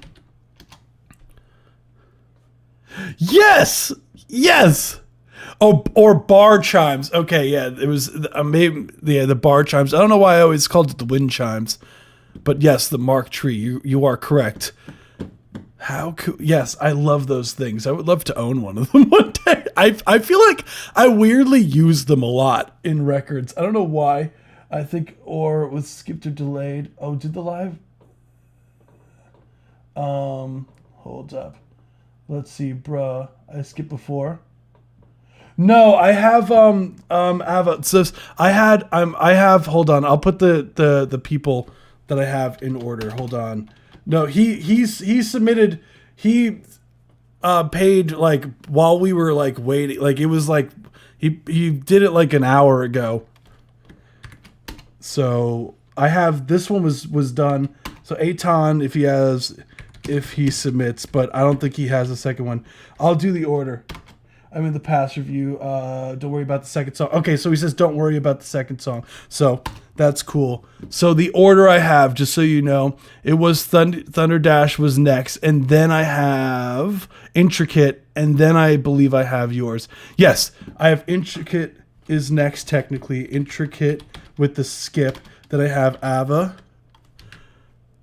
S3: Yes. Yes. Oh, or bar chimes. Okay, yeah, it was maybe the bar chimes. I don't know why I always called it the wind chimes, but yes, the Mark Tree. You are correct. How cool! Yes, I love those things. I would love to own one of them one day. I feel like I weirdly use them a lot in records. I don't know why. I think or it was skipped or delayed. Oh, did the live? Hold up. Let's see, bruh. I skipped before. No, I have so I have hold on, I'll put the people that I have in order. Hold on. No, he submitted, he paid like while we were like waiting, like it was like he did it like an hour ago. So I have this one was done. So Aton if he submits, but I don't think he has a second one. I'll do the order. I'm in the past review. Don't worry about the second song. Okay, so he says don't worry about the second song. So that's cool. So the order I have, just so you know, it was Thunder Dash was next, and then I have Intricate, and then I believe I have yours. Yes, I have Intricate is next technically. Intricate with the skip. Then I have Ava.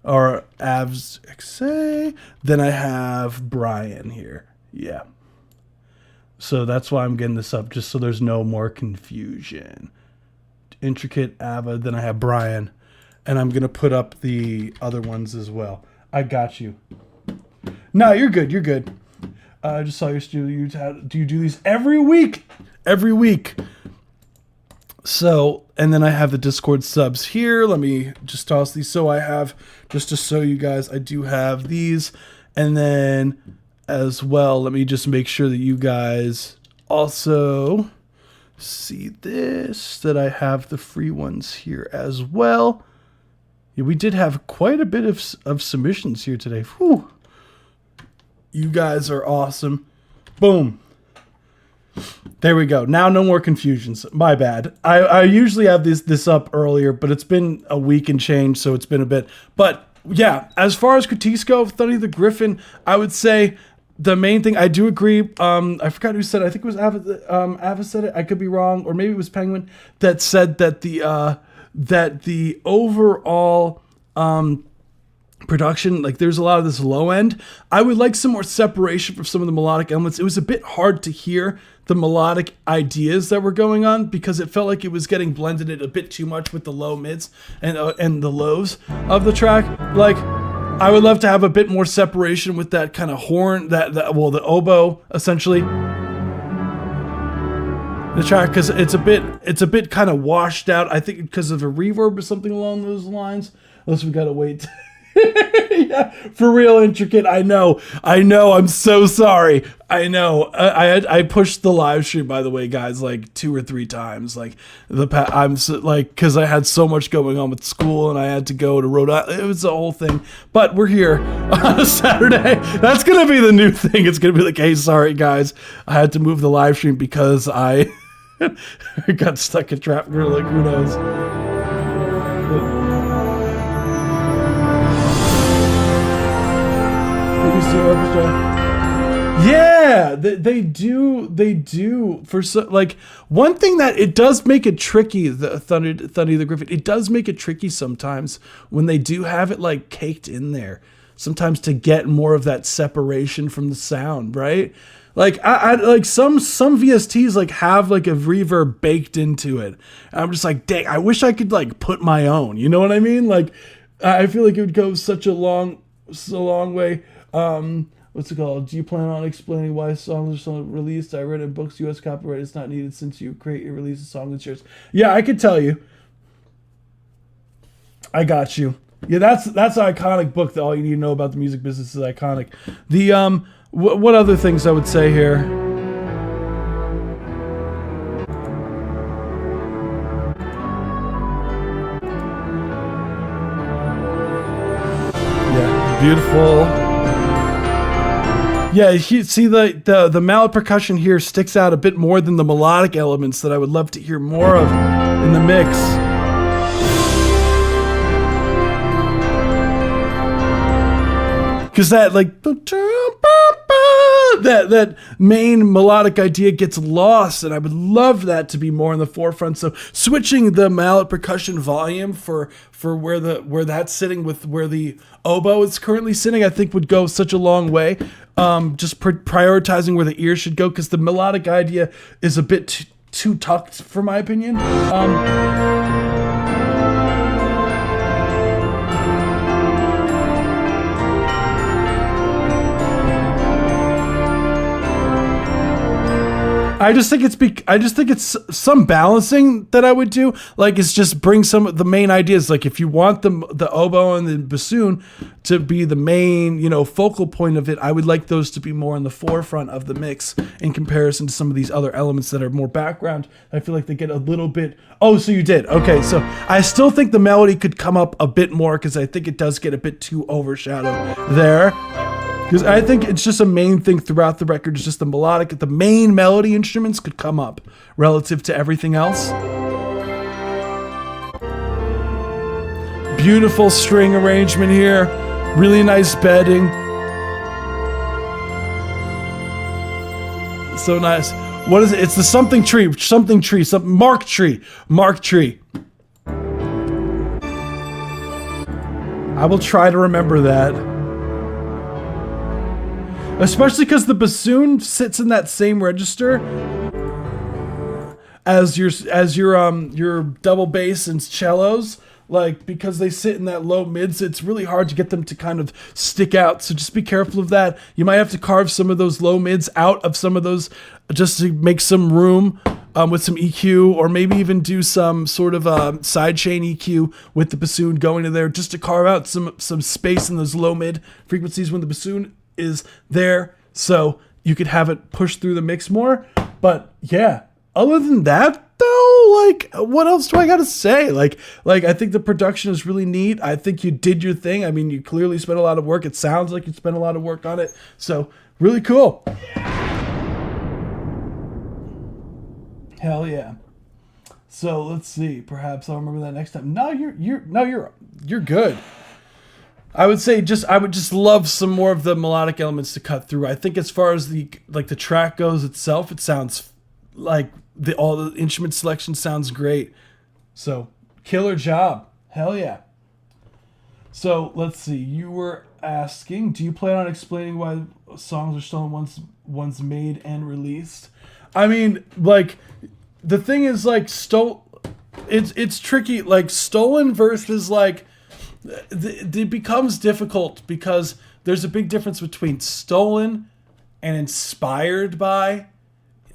S3: Or Avs XA. Then I have Brian here. Yeah. So that's why I'm getting this up, just so there's no more confusion. Intricate, Ava, then I have Brian. And I'm going to put up the other ones as well. I got you. No, you're good. You're good. I just saw your studio. Do you do these every week? Every week. So, and then I have the Discord subs here. Let me just toss these. So I have, just to show you guys, I do have these. And then as well, let me just make sure that you guys also see this, that I have the free ones here as well. Yeah, we did have quite a bit of submissions here today. Whew. You guys are awesome. Boom. There we go. Now no more confusions. My bad. I usually have this up earlier, but it's been a week and change, so it's been a bit. But yeah, as far as critiques go of Thunny the Griffin, I would say the main thing, I do agree. I forgot who said it. I think it was Ava said it. I could be wrong, or maybe it was Penguin that said that the overall production, like there's a lot of this low end. I would like some more separation from some of the melodic elements. It was a bit hard to hear the melodic ideas that were going on because it felt like it was getting blended in a bit too much with the low mids and the lows of the track. Like, I would love to have a bit more separation with that kind of horn, the oboe essentially. The track, because it's a bit kind of washed out. I think because of a reverb or something along those lines. Unless we gotta wait. Yeah, for real, Intricate. I know. I'm so sorry. I know. I pushed the live stream, by the way, guys, like 2 or 3 times. Like because I had so much going on with school and I had to go to Rhode Island. It was a whole thing. But we're here on a Saturday. That's gonna be the new thing. It's gonna be like, hey, sorry guys, I had to move the live stream because I got stuck in traffic. Like, who knows? Yeah, they do for so, like, one thing that it does make it tricky, the Thunny the Griffin, it does make it tricky sometimes when they do have it like caked in there. sometimes to get more of that separation from the sound, right? Like I like some VSTs like have like a reverb baked into it. And I'm just like, dang, I wish I could like put my own. You know what I mean? Like I feel like it would go such a long way. What's it called? Do you plan on explaining why songs are so released? I read in books, U.S. copyright is not needed since you create and release a song that's yours. Yeah, I could tell you. I got you. Yeah, that's an iconic book that all you need to know about the music business is iconic. The what other things I would say here? Yeah, beautiful. Yeah, you see the mallet percussion here sticks out a bit more than the melodic elements that I would love to hear more of in the mix. Because that like that main melodic idea gets lost, and I would love that to be more in the forefront. So switching the mallet percussion volume for where that's sitting with where the oboe is currently sitting, I think would go such a long way. Just prioritizing where the ear should go, because the melodic idea is a bit too tucked, for my opinion. I just think it's some balancing that I would do. Like, it's just bring some of the main ideas. Like, if you want the oboe and the bassoon to be the main, focal point of it, I would like those to be more in the forefront of the mix in comparison to some of these other elements that are more background. I feel like they get a little bit. Oh, so you did. Okay, so I still think the melody could come up a bit more, because I think it does get a bit too overshadowed there. Because I think it's just a main thing throughout the record. It's just the main melody instruments could come up relative to everything else. Beautiful string arrangement here. Really nice bedding. So nice. What is it? It's the something tree, Mark tree. I will try to remember that. Especially because the bassoon sits in that same register as your double bass and cellos, like, because they sit in that low mids, it's really hard to get them to kind of stick out. So just be careful of that. You might have to carve some of those low mids out of some of those just to make some room with some EQ, or maybe even do some sort of sidechain EQ with the bassoon going in there, just to carve out some space in those low mid frequencies when the bassoon is there, so you could have it push through the mix more. But yeah, other than that though, like, what else do I gotta say? Like I think the production is really neat. I think you did your thing. I mean, you clearly spent a lot of work. It sounds like you spent a lot of work on it, so really cool. Hell yeah. So let's see, perhaps I'll remember that next time. No, you're good. I would just love some more of the melodic elements to cut through. I think as far as the track goes itself, it sounds like all the instrument selection sounds great. So, killer job. Hell yeah. So, let's see. You were asking, do you plan on explaining why songs are stolen once made and released? I mean, like, the thing is, like, it's tricky. Like, stolen versus, like, it becomes difficult, because there's a big difference between stolen and inspired by,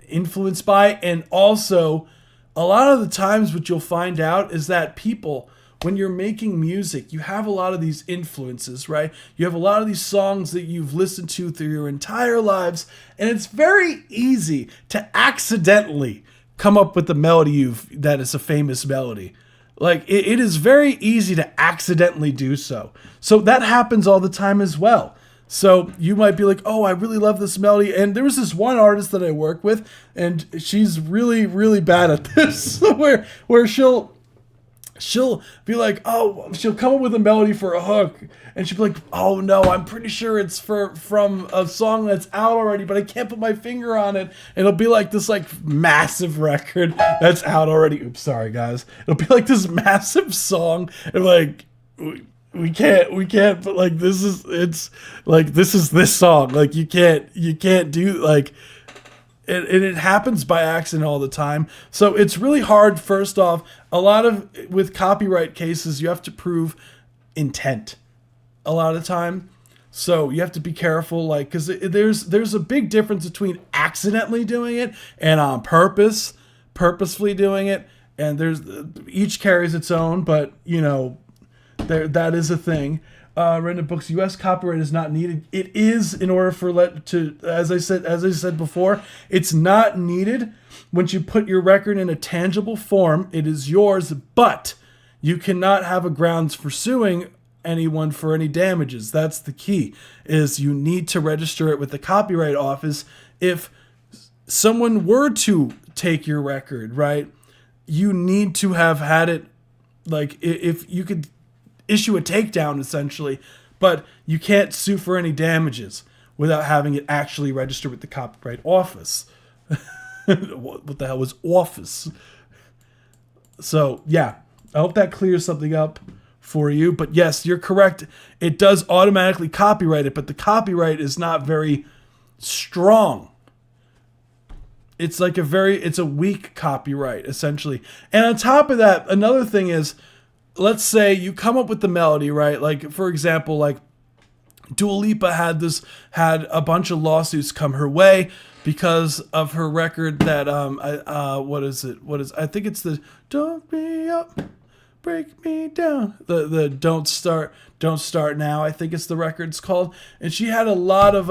S3: influenced by, and also a lot of the times what you'll find out is that people, when you're making music, you have a lot of these influences, right? You have a lot of these songs that you've listened to through your entire lives, and it's very easy to accidentally come up with the melody that is a famous melody. Like, it is very easy to accidentally do so. So that happens all the time as well. So you might be like, oh, I really love this melody. And there was this one artist that I work with, and she's really, really bad at this, where she'll be like, oh, she'll come up with a melody for a hook, and she'll be like, oh no, I'm pretty sure it's from a song that's out already, but I can't put my finger on it. And it'll be like this like massive record that's out already. Oops, sorry guys. It'll be like this massive song, and like, we can't, but like, this is this song. Like, you can't do, like, it happens by accident all the time. So it's really hard. First off, with copyright cases, you have to prove intent a lot of the time. So you have to be careful, like, because there's a big difference between accidentally doing it and on purposefully doing it. And each carries its own, but that is a thing. Written books, U.S. copyright is not needed. It is, in order as I said before, it's not needed. Once you put your record in a tangible form, it is yours, but you cannot have a grounds for suing anyone for any damages. That's the key, is you need to register it with the Copyright Office. If someone were to take your record, right, you need to have had it, like, if you could issue a takedown, essentially, but you can't sue for any damages without having it actually registered with the Copyright Office. What the hell was office? So, yeah, I hope that clears something up for you. But yes, you're correct. It does automatically copyright it, but the copyright is not very strong. It's like it's a weak copyright, essentially. And on top of that, another thing is, let's say you come up with the melody, right? Like, for example, like Dua Lipa had a bunch of lawsuits come her way because of her record that I think it's the Don't Be Up, Break Me Down, the Don't Start Now, I think it's the record's called. And she had a lot of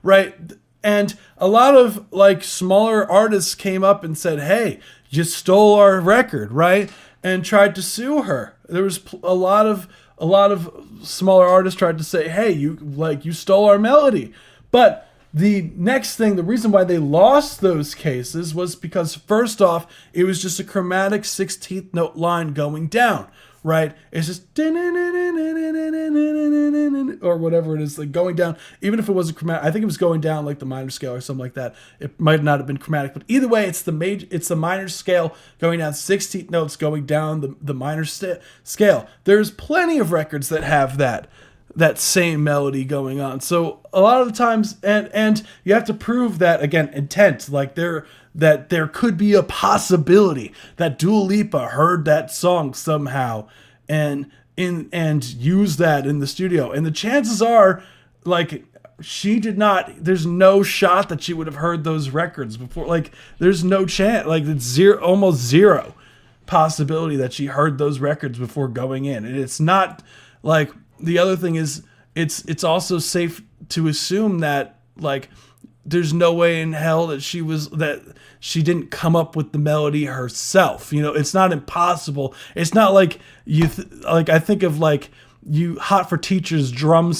S3: right, and a lot of, like, smaller artists came up and said, hey, you stole our record, right, and tried to sue her. There was a lot of smaller artists tried to say, hey, you stole our melody. But the next thing, the reason why they lost those cases was because, first off, it was just a chromatic 16th note line going down, right? It's just or whatever it is, like, going down. Even if it wasn't chromatic, I think it was going down like the minor scale or something like that. It might not have been chromatic, but either way, it's the minor scale going down, 16th notes going down the minor scale. There's plenty of records that have that same melody going on. So a lot of the times, and you have to prove that, again, intent, like that there could be a possibility that Dua Lipa heard that song somehow and used that in the studio. And the chances are, like, she did not, there's no shot that she would have heard those records before. Like, there's no chance, like, it's almost zero possibility that she heard those records before going in. And it's not, like, the other thing is, it's also safe to assume that, like, there's no way in hell that she didn't come up with the melody herself. It's not impossible. It's not like I think of, like, Hot for Teachers drum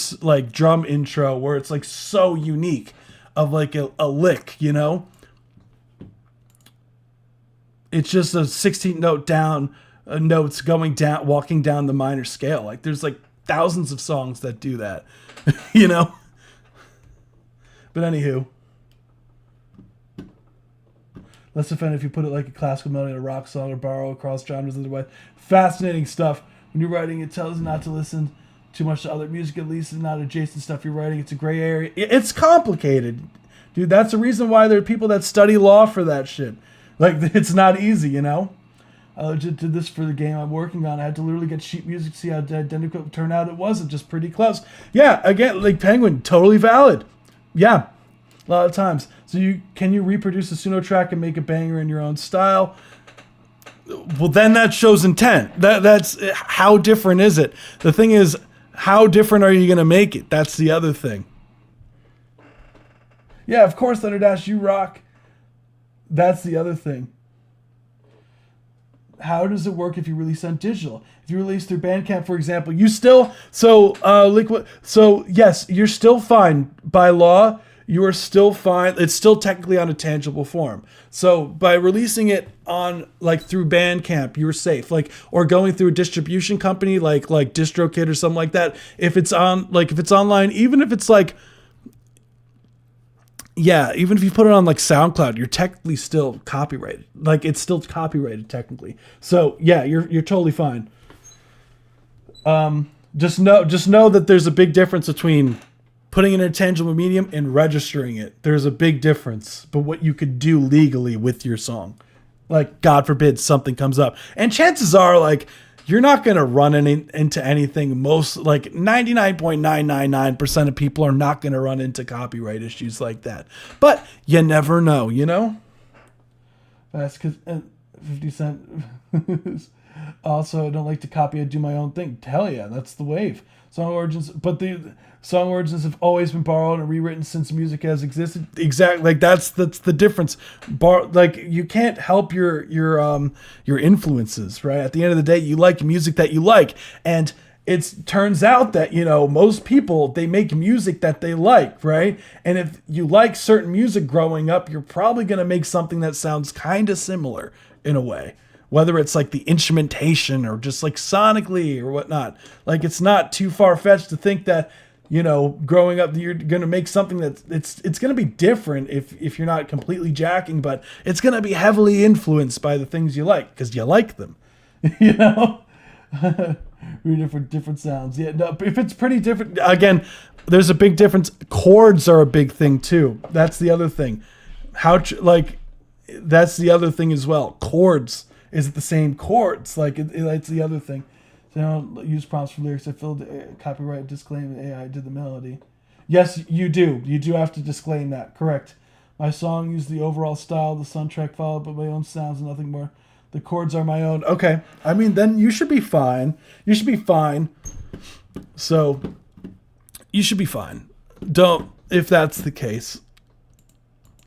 S3: intro, where it's, like, so unique of, like, a lick, It's just a 16th note down, notes going down, walking down the minor scale. Like, there's, like, thousands of songs that do that, But anywho, less offended if you put it like a classical melody in a rock song or borrow across genres otherwise. Fascinating stuff. When you're writing, it tells you not to listen too much to other music, at least it's not adjacent stuff you're writing. It's a gray area. It's complicated, dude. That's the reason why there are people that study law for that shit. Like, it's not easy, I just did this for the game I'm working on. I had to literally get sheet music to see how identical it turned out. It wasn't, just pretty close. Yeah, again, like Penguin, totally valid. Yeah, a lot of times. So can you reproduce a Suno track and make a banger in your own style? Well, then that shows intent. That's how different is it? The thing is, how different are you going to make it? That's the other thing. Yeah, of course, Thunder Dash, you rock. That's the other thing. How does it work if you release on digital? If you release through Bandcamp, for example, you still, yes, you're still fine. By law, you are still fine. It's still technically on a tangible form. So by releasing it on, like, through Bandcamp, you're safe. Like, or going through a distribution company like DistroKid or something like that. If it's online, even if it's like, Yeah, even if you put it on like SoundCloud, you're technically still copyrighted. Like it's still copyrighted technically. So yeah, you're totally fine. Just know that there's a big difference between putting it in a tangible medium and registering it. There's a big difference, but what you could do legally with your song. Like, God forbid something comes up. And chances are, like, you're not going to run into anything. Most, like, 99.999% of people are not going to run into copyright issues like that. But you never know, you know? That's because 50 Cent. Also, I don't like to copy. I do my own thing. Hell yeah, that's the wave. Song origins have always been borrowed and rewritten since music has existed. Exactly, like that's the difference. Like you can't help your influences, right? At the end of the day, you like music that you like, and it turns out that most people, they make music that they like, right? And if you like certain music growing up, you're probably gonna make something that sounds kind of similar in a way. Whether it's like the instrumentation or just like sonically or whatnot. Like it's not too far-fetched to think that, growing up, you're going to make something that it's going to be different if you're not completely jacking, but it's going to be heavily influenced by the things you like because you like them, Read for different sounds. Yeah, no, if it's pretty different, again, there's a big difference. Chords are a big thing too. That's the other thing. That's the other thing as well. Chords. Is it the same chords? Like it's the other thing. So I don't use prompts for lyrics. I filled copyright disclaim AI did the melody. Yes, you do. You do have to disclaim that. Correct. My song used the overall style, the soundtrack followed by my own sounds and nothing more. The chords are my own. Okay. I mean, then you should be fine. You should be fine. So you should be fine. Don't, if that's the case.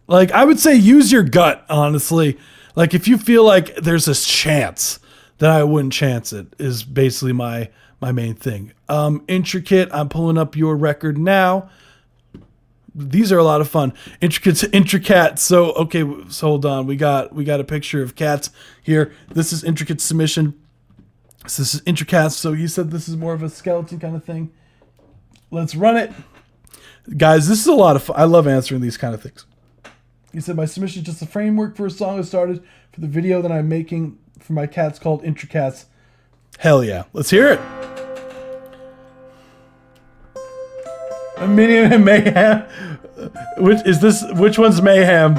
S3: Like, I would say use your gut, honestly. Like, if you feel like there's a chance, then I wouldn't chance it, is basically my main thing. Intricate, I'm pulling up your record now. These are a lot of fun. Intricate. So, okay, so hold on. We got a picture of cats here. This is Intricate submission. So this is Intricate. So you said this is more of a skeleton kind of thing. Let's run it. Guys, this is a lot of fun. I love answering these kind of things. He said, my submission is just a framework for a song I started for the video that I'm making for my cats called Intricats. Hell yeah. Let's hear it. A Minion and Mayhem. Which one's Mayhem?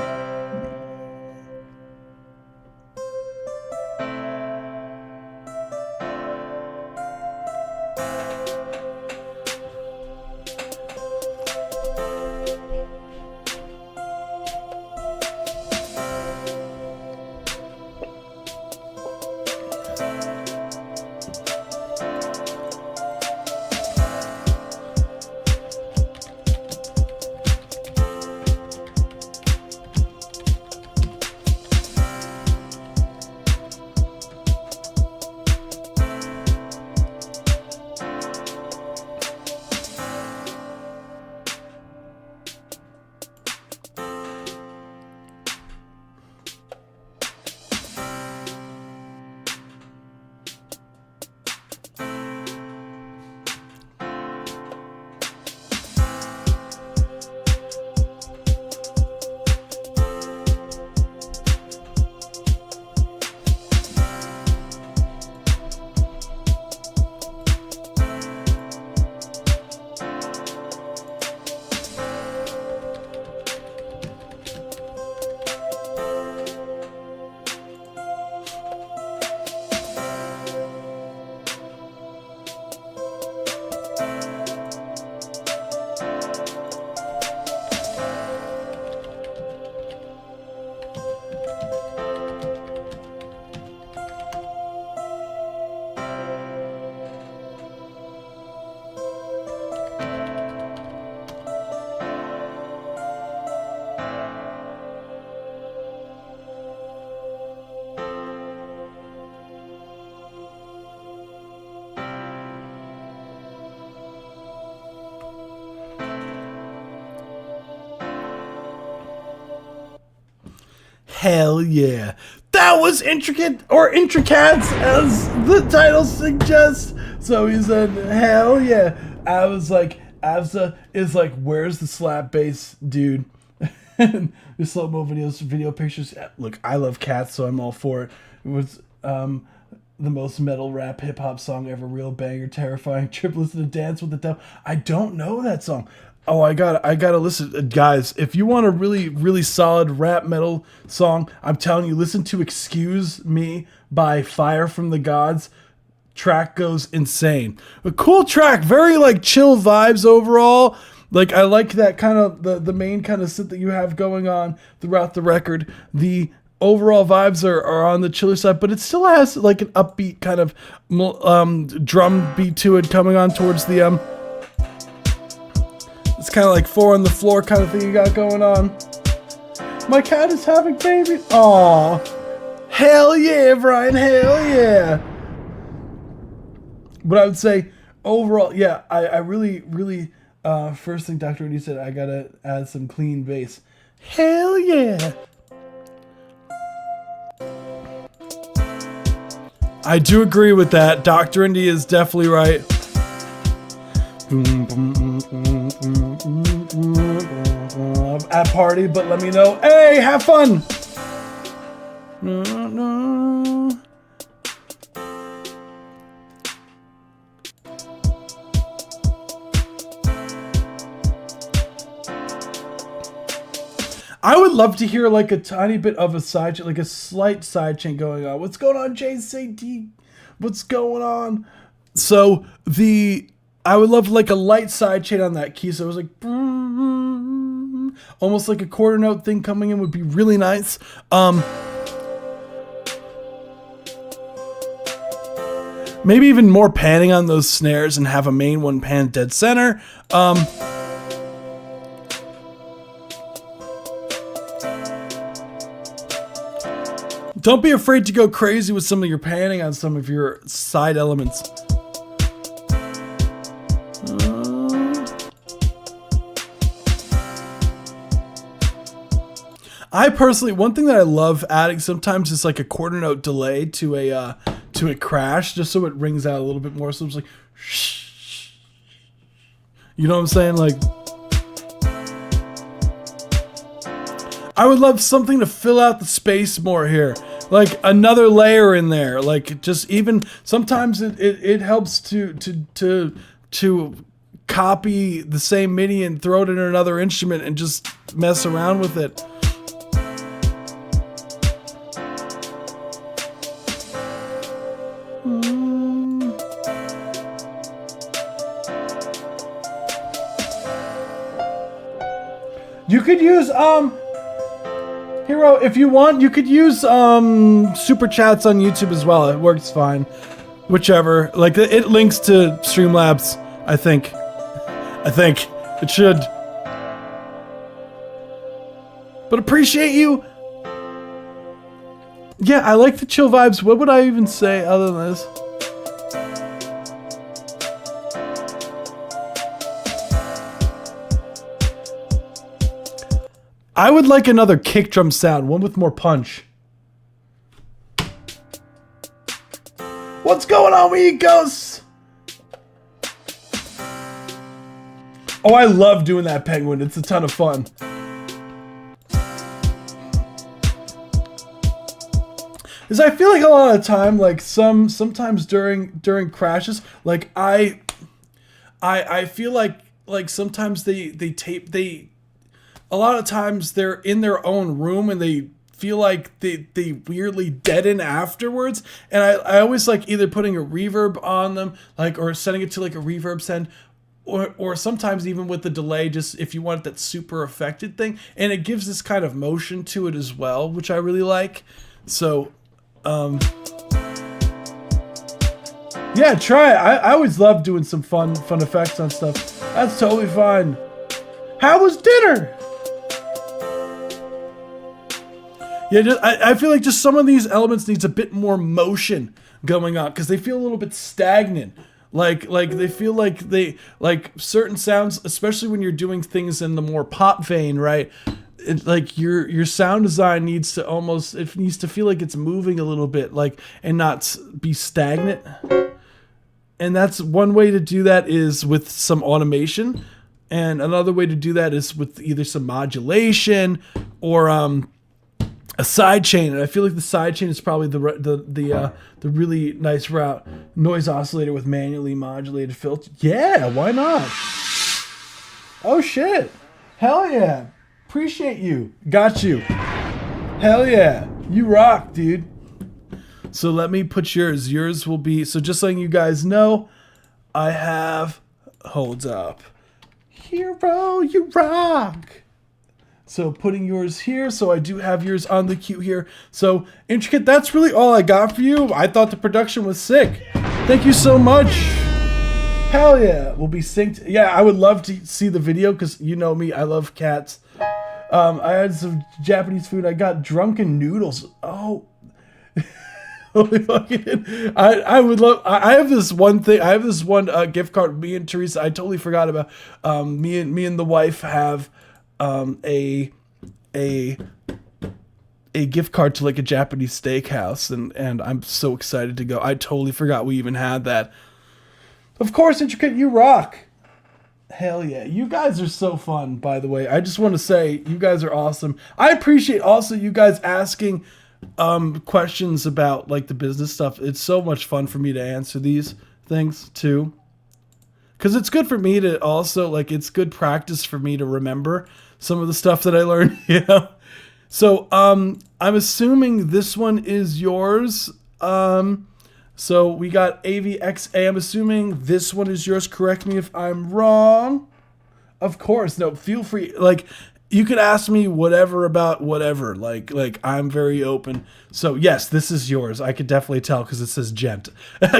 S3: Hell yeah. That was Intricate, or Intricats, as the title suggests. So he said, hell yeah. I was like, Avza is like, where's the slap bass, dude? The slow-mo videos, video pictures. Look, I love cats, so I'm all for it. It was the most metal rap hip-hop song ever. Real banger, terrifying. Triplets to Dance with the Devil. I don't know that song. Oh, I gotta listen. Guys, if you want a really, really solid rap metal song, I'm telling you, listen to Excuse Me by Fire from the Gods. Track goes insane. A cool track, very like chill vibes overall. Like I like that kind of the main kind of synth that you have going on throughout the record. The overall vibes are on the chiller side, but it still has like an upbeat kind of drum beat to it coming on towards the it's kind of like 4 on the floor kind of thing you got going on. My cat is having babies. Aw. Hell yeah, Brian. Hell yeah. But I would say overall, yeah, I really, really, first thing Dr. Indy said, I gotta add some clean bass. Hell yeah. I do agree with that. Dr. Indy is definitely right. At party, but let me know. Hey, have fun. I would love to hear like a tiny bit of a side chain, like a slight side chain going on. What's going on, JCD? What's going on? So I would love like a light side chain on that key. So it was like almost like a quarter note thing coming in would be really nice. Maybe even more panning on those snares and have a main one pan dead center. Don't be afraid to go crazy with some of your panning on some of your side elements. I personally, one thing that I love adding sometimes is like a quarter note delay to a crash, just so it rings out a little bit more. So it's like, shh. You know what I'm saying? Like, I would love something to fill out the space more here. Like another layer in there. Like just even sometimes it helps to copy the same MIDI and throw it in another instrument and just mess around with it. You could use Hero, if you want, you could use super chats on YouTube as well. It works fine. Whichever. Like it links to Streamlabs, I think. It should. But appreciate you. Yeah, I like the chill vibes. What would I even say other than this? I would like another kick drum sound, one with more punch. What's going on, we ghosts? Oh, I love doing that penguin. It's a ton of fun. Because I feel like a lot of the time, like sometimes during crashes, like I feel like sometimes they a lot of times they're in their own room and they feel like they weirdly deaden afterwards. And I always like either putting a reverb on them, like, or setting it to like a reverb send, or sometimes even with the delay, just if you want that super affected thing. And it gives this kind of motion to it as well, which I really like. So, yeah, try it. I always love doing some fun effects on stuff. That's totally fine. How was dinner? Yeah, I feel like just some of these elements needs a bit more motion going on because they feel a little bit stagnant. Like they feel like like certain sounds, especially when you're doing things in the more pop vein, right? Like your sound design needs to feel like it's moving a little bit, like, and not be stagnant. And that's one way to do that is with some automation. And another way to do that is with either some modulation or a side chain. And I feel like the side chain is probably the really nice route. Noise oscillator with manually modulated filter. Yeah, why not? Oh shit. Hell yeah. Appreciate you. Got you. Hell yeah. You rock, dude. So let me put yours. Yours will be, so just letting you guys know, I have, hold up. Hero, you rock. So putting yours here. So I do have yours on the queue here. So Intricate, that's really all I got for you. I thought the production was sick. Thank you so much. Hell yeah. We'll be synced. Yeah, I would love to see the video because you know me. I love cats. I had some Japanese food. I got drunken noodles. Oh. Holy fucking! I would love. I have this one thing. I have this one gift card. Me and Teresa. I totally forgot about. Me and the wife have a gift card to like a Japanese steakhouse, and I'm so excited to go. I totally forgot we even had that. Of course, Intricate, you rock. Hell yeah. You guys are so fun, by the way. I just want to say you guys are awesome. I appreciate also you guys asking questions about like the business stuff. It's so much fun for me to answer these things too. Cause it's good for me to also like, it's good practice for me to remember some of the stuff that I learned, you know? So, I'm assuming this one is yours. So we got AVXA. I'm assuming this one is yours. Correct me if I'm wrong. Of course. No, feel free. Like, you could ask me whatever about whatever. Like I'm very open. So yes, this is yours. I could definitely tell because it says Gent.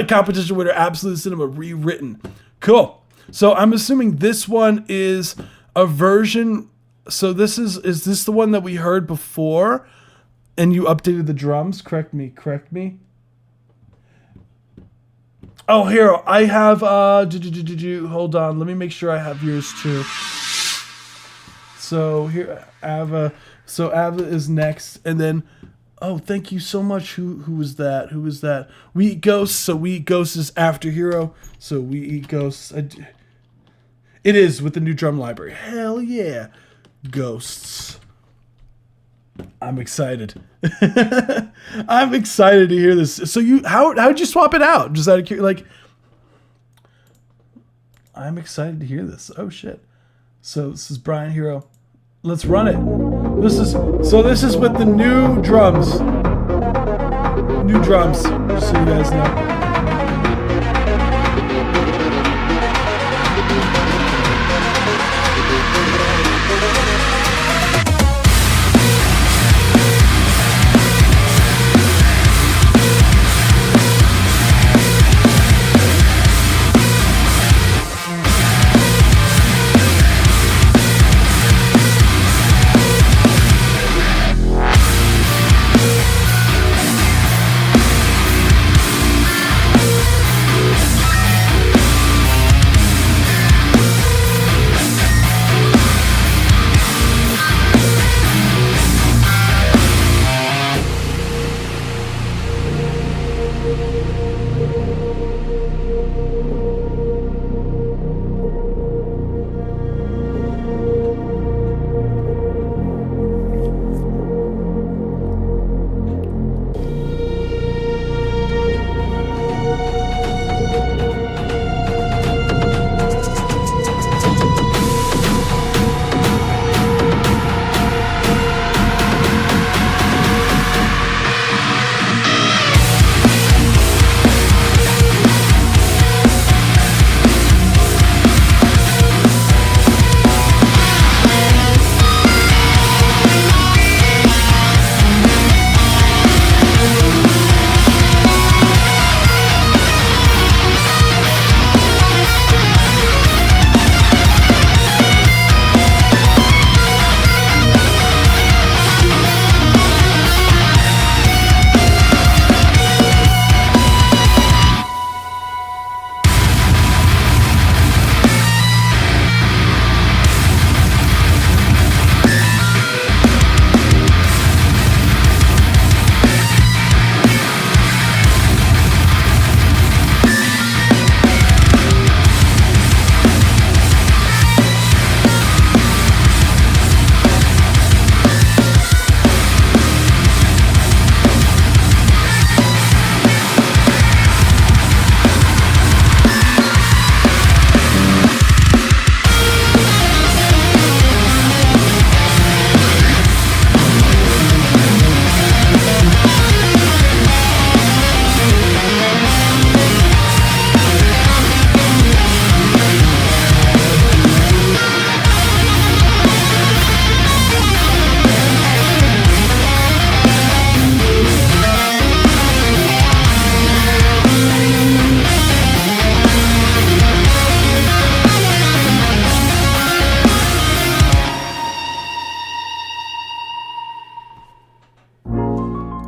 S3: Competition winner, Absolute Cinema rewritten. Cool. So I'm assuming this one is a version. So this is this the one that we heard before? And you updated the drums? Correct me. Oh, Hero, I have, hold on, let me make sure I have yours too. So here, Ava is next, and then, oh, thank you so much. Who was that? We Eat Ghosts. So We Eat Ghosts is after Hero. So We Eat Ghosts. It is with the new drum library. Hell yeah, Ghosts. I'm excited. I'm excited to hear this. So how'd you swap it out? Just out of curiosity, like, I'm excited to hear this. Oh shit. So this is Brian Hero. Let's run it. This is with the new drums. Just so you guys know.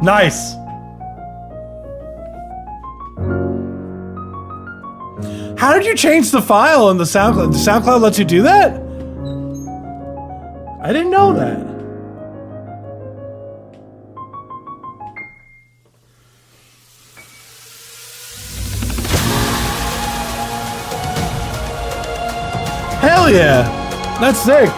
S3: Nice. How did you change the file in the SoundCloud? The SoundCloud lets you do that? I didn't know that. Hell yeah. That's sick.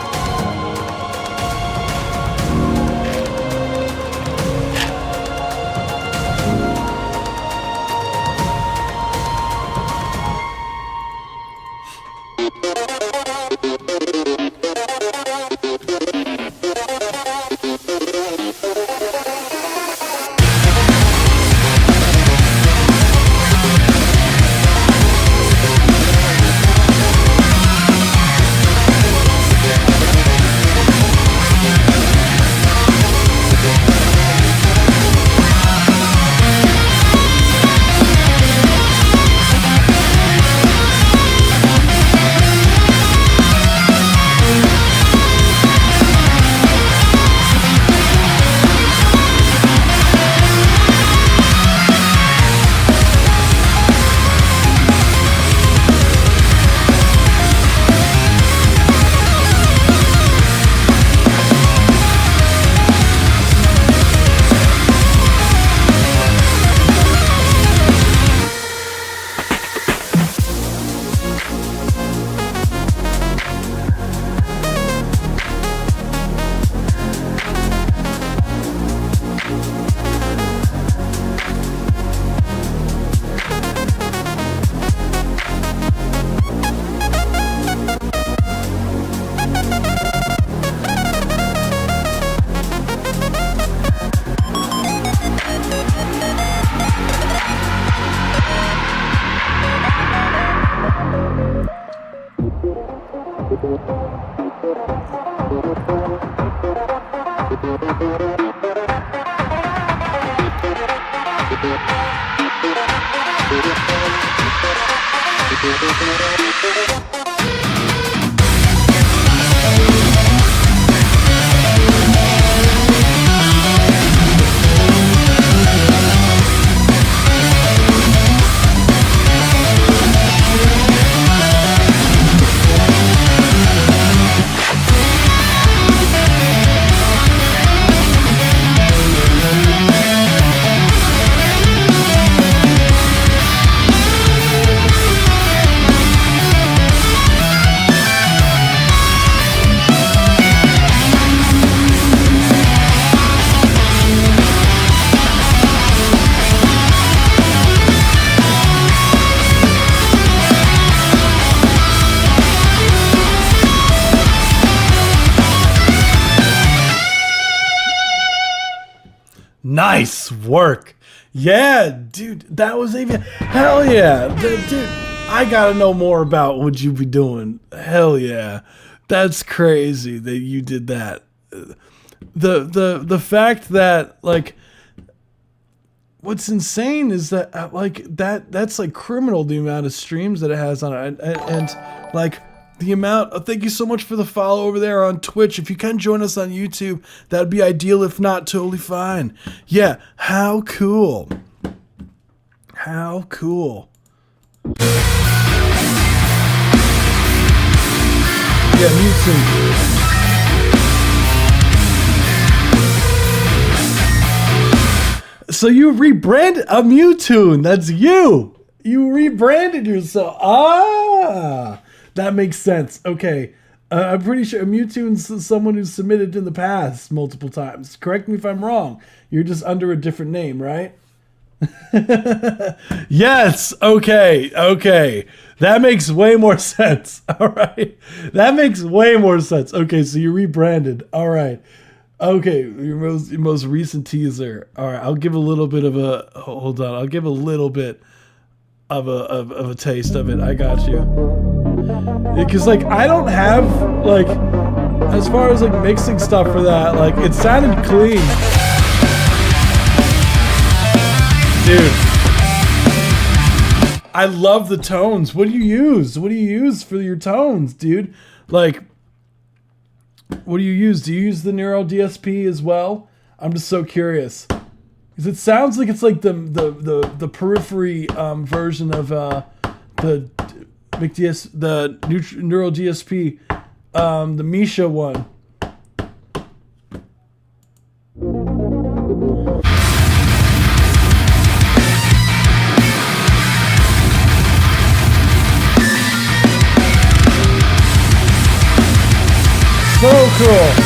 S3: Nice work. Yeah, dude, that was even hell yeah. Dude, I gotta know more about what you be doing. Hell yeah. That's crazy that you did that. The fact that like what's insane is that like that's like criminal, the amount of streams that it has on it, and like the amount. Thank you so much for the follow over there on Twitch. If you can join us on YouTube, that'd be ideal. If not, totally fine. Yeah, how cool. How cool. Yeah, Mewtwo. So you rebranded a Mewtwo. That's you. You rebranded yourself. Ah, that makes sense. Okay. I'm pretty sure Mewtwo's someone who's submitted in the past multiple times. Correct me if I'm wrong. You're just under a different name, right? Yes. Okay. Okay. That makes way more sense. All right. That makes way more sense. Okay. So you rebranded. All right. Okay. Your most recent teaser. All right. I'll give a little bit of a, hold on. I'll give a little bit of a taste of it. I got you. Because like, I don't have like, as far as like mixing stuff for that, like it sounded clean. Dude, I love the tones. What do you use? What do you use for your tones, dude? Like, what do you use? Do you use the Neuro DSP as well? I'm just so curious. Because it sounds like it's like the periphery version of the McDS, the Neural DSP, the Misha one. So cool.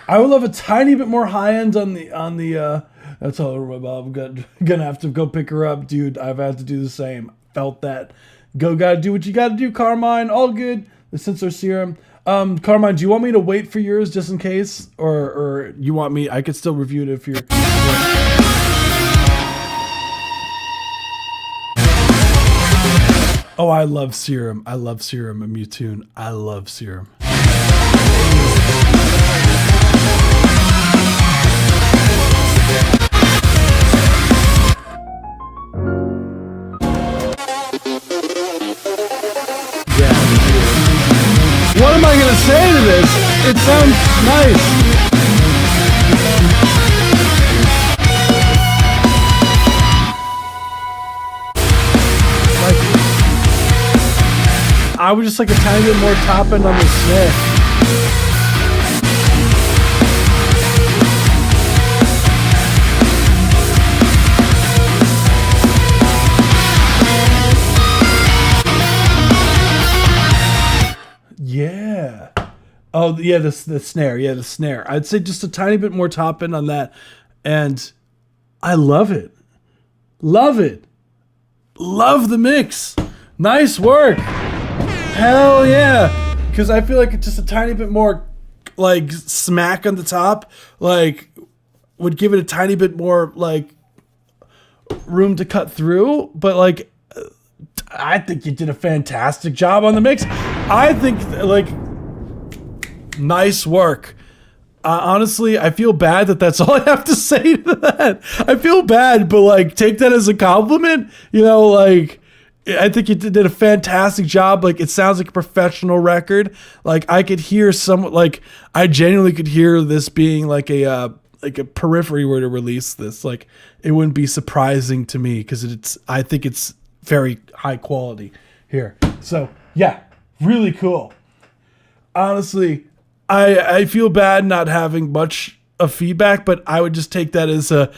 S3: I would love a tiny bit more high end on the that's all my mom gonna have to go pick her up, dude. I've had to do the same. Felt that. Gotta do what you gotta do, Carmine. All good. The sensor serum. Carmine, do you want me to wait for yours just in case? Or you want me, I could still review it if you're Oh, I love Serum. I love Serum and Mutune. I love Serum. What am I gonna say to this? It sounds nice. I would just like a tiny bit more top end on the snare. Yeah. Oh, yeah, the snare. Yeah, the snare. I'd say just a tiny bit more top end on that. And I love it. Love it. Love the mix. Nice work. Hell yeah. Because I feel like it's just a tiny bit more like smack on the top. Like would give it a tiny bit more like room to cut through. But like I think you did a fantastic job on the mix. I think like nice work. Honestly, I feel bad that that's all I have to say to that. I feel bad, but like take that as a compliment. You know, like I think you did a fantastic job. Like it sounds like a professional record. Like I could hear like I genuinely could hear this being like a Periphery were to release this. Like it wouldn't be surprising to me because I think it's very high quality here. So yeah, really cool. Honestly, I feel bad not having much of feedback, but I would just take that as a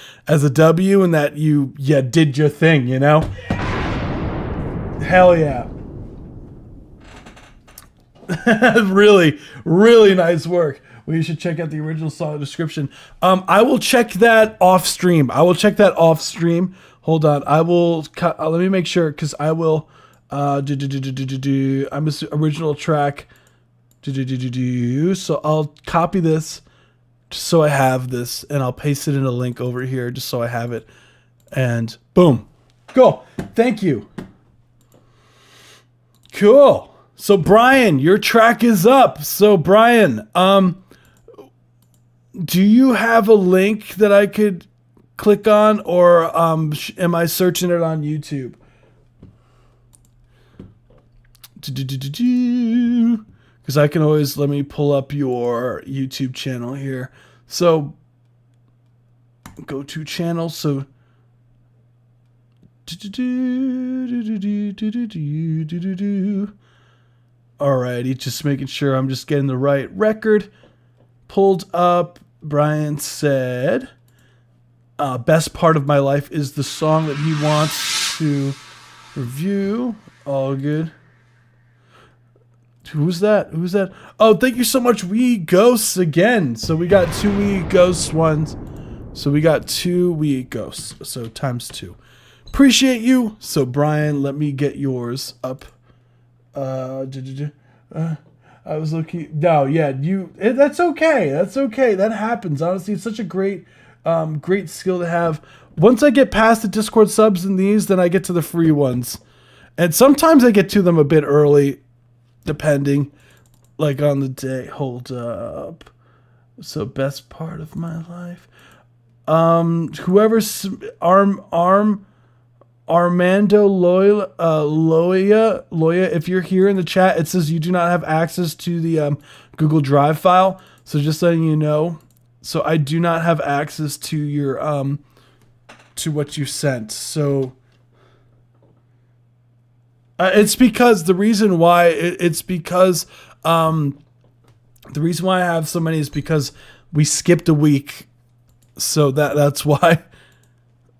S3: W and that you did your thing, you know? Hell yeah. Really, really nice work. Well, you should check out the original song description. I will check that off stream. Hold on. I will cut. Let me make sure because I will. I'm original track. So I'll copy this just so I have this, and I'll paste it in a link over here just so I have it. And boom, go. Thank you. Cool. So Brian, your track is up. So Brian, do you have a link that I could click on, or am I searching it on YouTube? Because I can always, let me pull up your YouTube channel here. So go to channel. So alrighty, just making sure I'm just getting the right record pulled up. Brian said best part of my life is the song that he wants to review. All good. Who's that? Oh, thank you so much, We Ghosts again. So we got 2 We Ghosts ones. So we got 2 We Ghosts. So times 2. Appreciate you. So Brian, let me get yours up. I was looking. No, yeah, that's okay. That's okay. That happens. Honestly, it's such a great skill to have. Once I get past the Discord subs in these, then I get to the free ones. And sometimes I get to them a bit early, depending, like on the day. Hold up. So best part of my life. Whoever's Armando Loya, if you're here in the chat, it says you do not have access to the Google Drive file. So just letting you know So I do not have access to your to what you sent. So it's because the reason why the reason why I have so many is because we skipped a week. So that's why.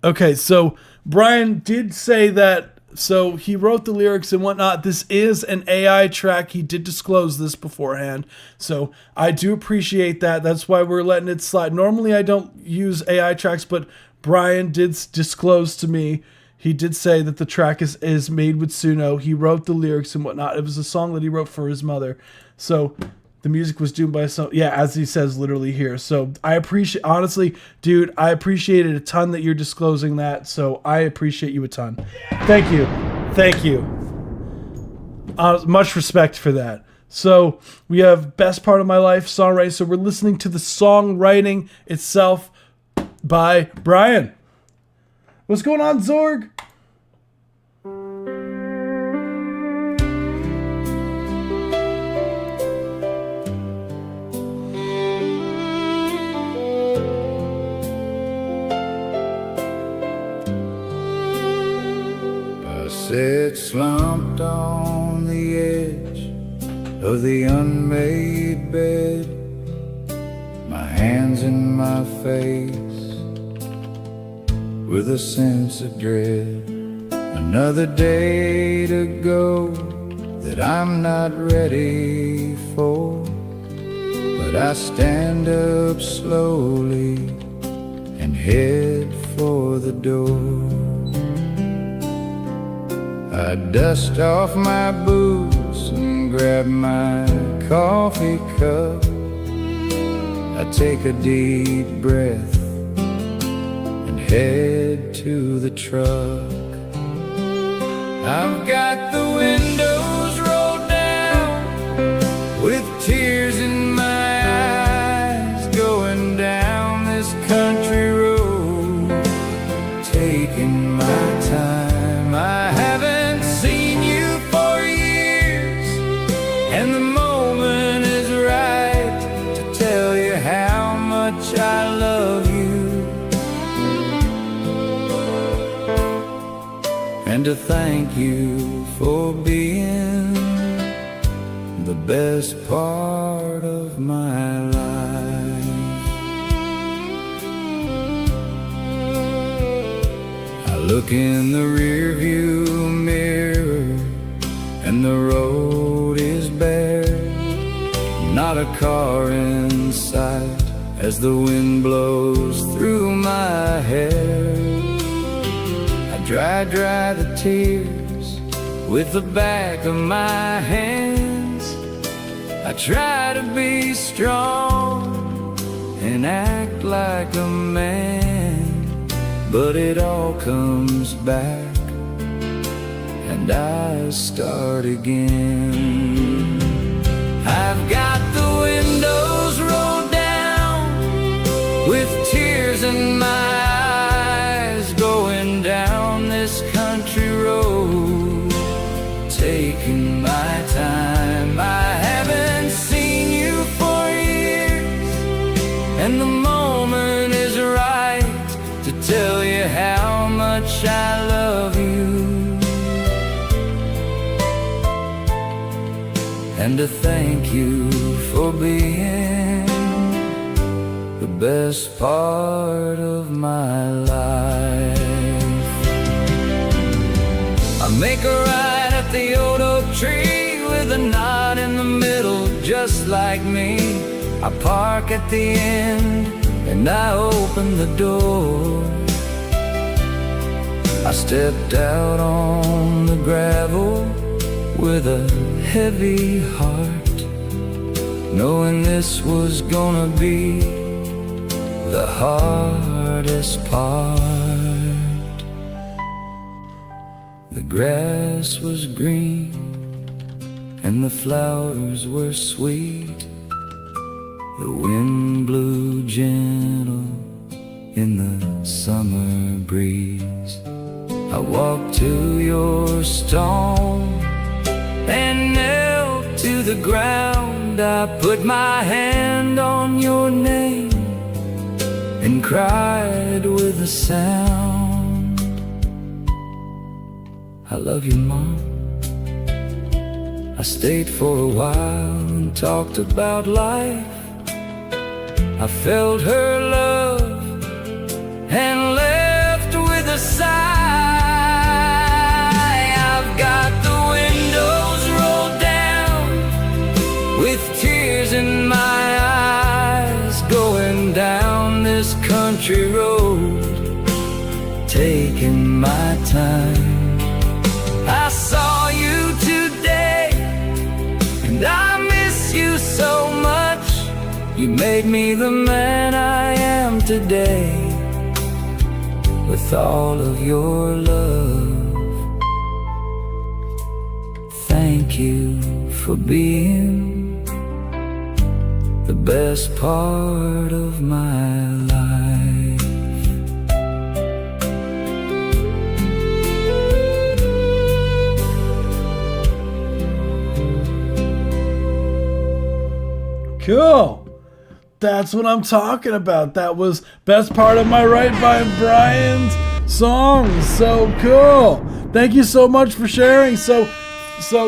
S3: Okay, so Brian did say that. So he wrote the lyrics and whatnot. This is an AI track. He did disclose this beforehand. So I do appreciate that. That's why we're letting it slide. Normally I don't use AI tracks, but Brian did disclose to me. He did say that the track is made with Suno. He wrote the lyrics and whatnot. It was a song that he wrote for his mother. So the music was done by as he says literally here. So I appreciate, honestly, dude, I appreciate it a ton that you're disclosing that. So I appreciate you a ton. Thank you. Thank you. Much respect for that. So we have Best Part of My Life songwriting. So we're listening to the songwriting itself by Brian. What's going on, Zorg?
S5: Sit slumped on the edge of the unmade bed, my hands in my face with a sense of dread. Another day to go that I'm not ready for, but I stand up slowly and head for the door. I dust off my boots and grab my coffee cup. I take a deep breath and head to the truck. I've got the windows rolled down with tears in my eyes, going down this country road, taking my time. I haven't seen you for years, and the moment is right to tell you how much I love you, and to thank you for being the best part of my life. I look in the rearview mirror and the road is bare, not a car in sight as the wind blows through my hair. I dry the tears with the back of my hands. I try to be strong and act like a man, but it all comes back and I start again. I've got the windows rolled down with tears in my eyes, going down this country road, taking my time. I haven't seen you for years, and the moment is right to tell you how much I love you, and to thank you for being the best part of my life. I make a ride at the old oak tree with a knot in the middle just like me. I park at the end and I open the door. I stepped out on the gravel with a heavy heart, knowing this was gonna be the hardest part. The grass was green and the flowers were sweet. The wind blew gentle in the summer breeze. I walked to your stone and knelt to the ground. I put my hand on your name and cried with a sound. I love you, Mom. I stayed for a while and talked about life. I felt her love and left with a sigh. I've got the windows rolled down with tears in my eyes, going down this country road, taking my time. I saw you today and I miss you so much. You made me the man I am today, with all of your love. Thank you for being the best part of my life.
S3: Cool. That's what I'm talking about. That was Best Part of My Right by Brian's song. So cool. Thank you so much for sharing. So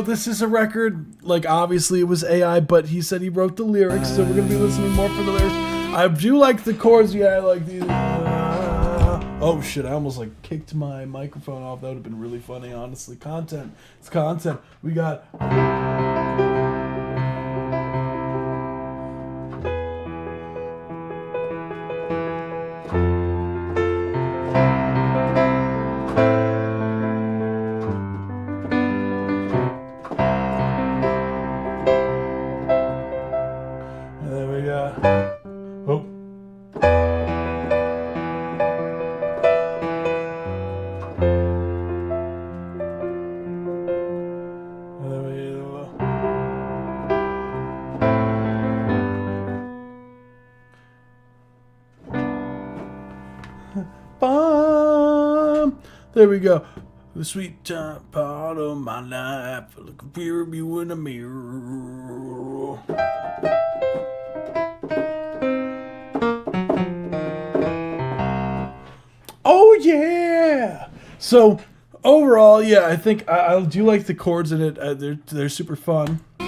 S3: this is a record, like obviously it was AI, but he said he wrote the lyrics, so we're going to be listening more for the lyrics. I do like the chords. Yeah, I like these. Oh shit, I almost like kicked my microphone off. That would have been really funny, honestly. Content. It's content. We got... There we go. The sweet part of my life. Look at you in the mirror. Oh yeah. So overall, yeah, I think I do like the chords in it. They're super fun.
S5: I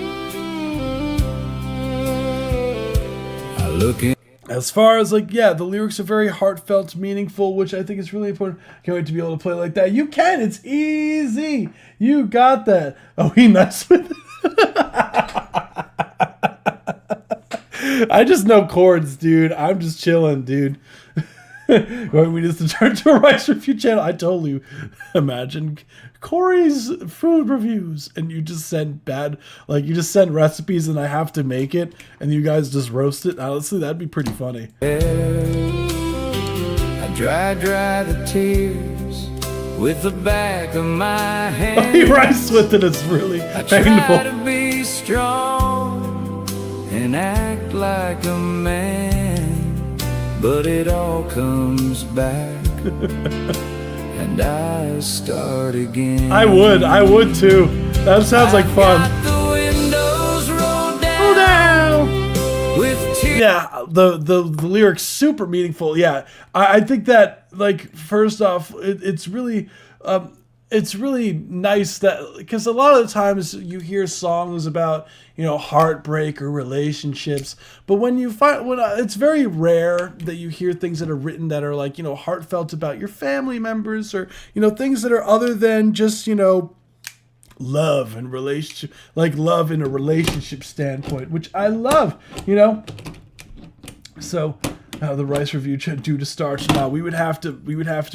S5: look in.
S3: As far as like, yeah, the lyrics are very heartfelt, meaningful, which I think is really important. Can't wait to be able to play like that. You can, it's easy. You got that. Oh, he messed with it. I just know chords, dude. I'm just chilling, dude. Want me just to turn to a Rice Review channel? I totally imagine Corey's food reviews, and you just send you just send recipes and I have to make it, and you guys just roast it. Honestly, that'd be pretty funny.
S5: I dry the tears with the back of my hand.
S3: Oh, he rice with it. It's really
S5: Try
S3: painful.
S5: to be strong and act like a man, but it all comes back and I start again.
S3: I would too. That sounds like fun.
S5: Got the windows rolled
S3: Oh,
S5: down
S3: no.
S5: with tears.
S3: Yeah, the lyrics super meaningful. Yeah, I think that, like, first off, it's really nice that, because a lot of the times you hear songs about, you know, heartbreak or relationships, but when it's very rare that you hear things that are written that are, like, you know, heartfelt about your family members, or, you know, things that are other than just, you know, love and relationship, like love in a relationship standpoint, which I love, you know. So the Rice Review due to start. So now we would have to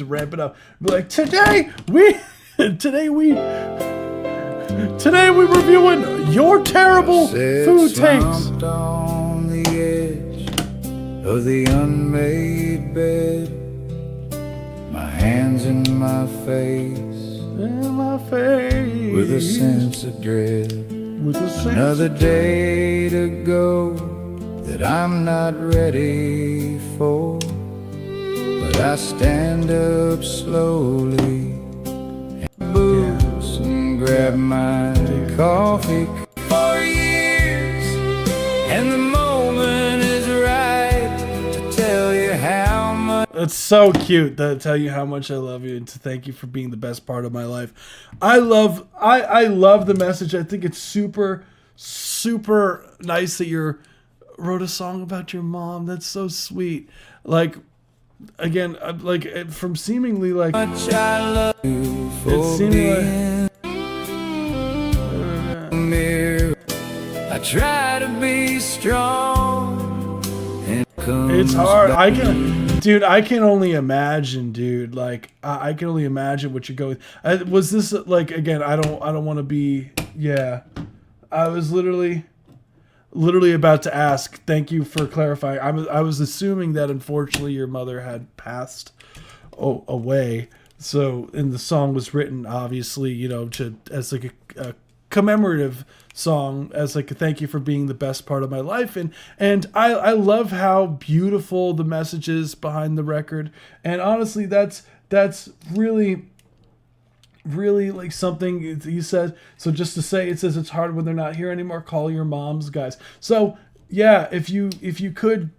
S3: ramp it up. Be like, today we're reviewing your terrible food takes.
S5: Slumped on the edge of the unmade bed, my hands in my face, with a sense of dread. Another day to go that I'm not ready for, but I stand up slowly and boots and grab my coffee. For years, and the moment is right to tell you how
S3: It's so cute to tell you how much I love you and to thank you for being the best part of my life. I love the message. I think it's super, super nice that you wrote a song about your mom. That's so sweet. Like, again, like from seemingly like
S5: Much I love you
S3: it
S5: for
S3: seemed
S5: being a mirror. I try to be strong and
S3: it's hard. I can only imagine, dude. Like I can only imagine what you're going. Was this like again? I don't want to be. Yeah, I was literally about to ask. Thank you for clarifying. I was assuming that unfortunately your mother had passed away. So, and the song was written, obviously, you know, as like a commemorative song, as like a thank you for being the best part of my life. And I love how beautiful the message is behind the record. And honestly, that's really like something you said. So just to say, it says it's hard when they're not here anymore. Call your moms, guys. So yeah, if you could,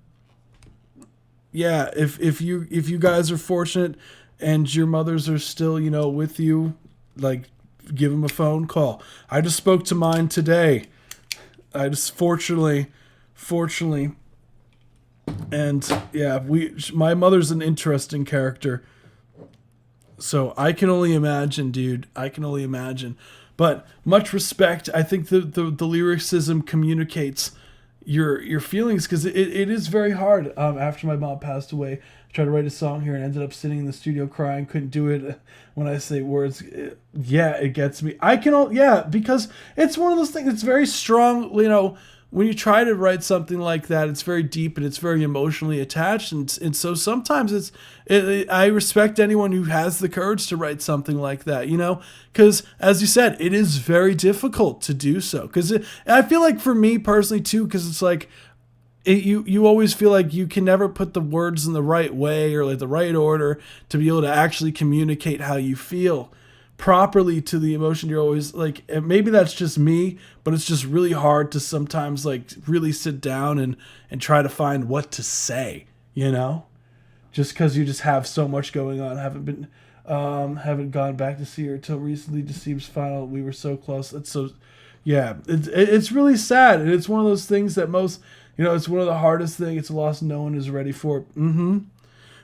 S3: yeah, if you guys are fortunate and your mothers are still, you know, with you, like give them a phone call. I just spoke to mine today. I just fortunately, and yeah, my mother's an interesting character. So I can only imagine, dude. I can only imagine. But much respect. I think the lyricism communicates your feelings, because it is very hard. After my mom passed away, I tried to write a song here and ended up sitting in the studio crying. Couldn't do it. When I say words, it gets me. Because it's one of those things. It's very strong. You know, when you try to write something like that, it's very deep and it's very emotionally attached. And so sometimes I respect anyone who has the courage to write something like that, you know, because as you said, it is very difficult to do so. Because I feel like for me personally too, because it's like, you always feel like you can never put the words in the right way or like the right order to be able to actually communicate how you feel properly to the emotion. You're always like, and maybe that's just me, but it's just really hard to sometimes like really sit down and try to find what to say, you know, just because you just have so much going on. Haven't gone back to see her till recently. Just seems final. We were so close. It's so, yeah, it's really sad. And it's one of those things that most, you know, it's one of the hardest things. It's a loss no one is ready for.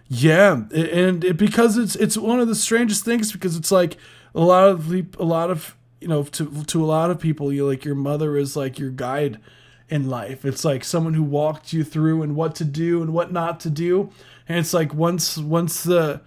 S3: Yeah, because it's one of the strangest things, because it's like a lot of you know, to a lot of people, you like your mother is like your guide in life. It's like someone who walked you through and what to do and what not to do. And it's like once the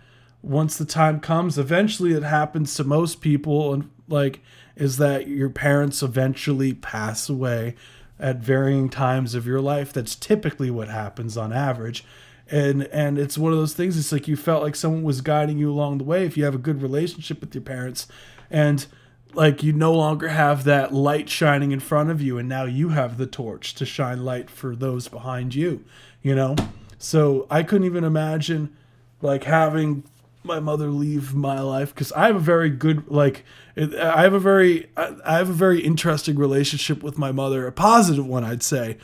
S3: time comes, eventually it happens to most people, and like is that your parents eventually pass away at varying times of your life. That's typically what happens on average. And it's one of those things. It's like you felt like someone was guiding you along the way. If you have a good relationship with your parents, and like you no longer have that light shining in front of you, and now you have the torch to shine light for those behind you, you know? So I couldn't even imagine like having my mother leave my life, because I have a very good, like, I have a very interesting relationship with my mother, a positive one, I'd say.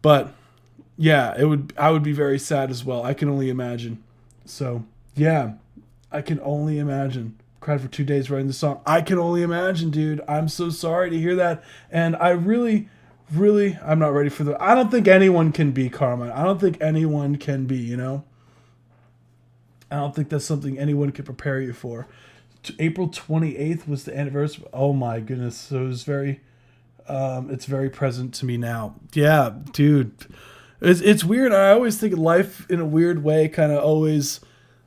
S3: But yeah, I would be very sad as well. I can only imagine. So yeah, I can only imagine. Cried for 2 days writing the song. I can only imagine, dude. I'm so sorry to hear that. And I really, I'm not ready for I don't think anyone can be Carmine. I don't think anyone can be, you know? I don't think that's something anyone could prepare you for. April 28th was the anniversary. Oh my goodness. So it was it's very present to me now. Yeah, dude. It's weird. I always think life in a weird way kind of always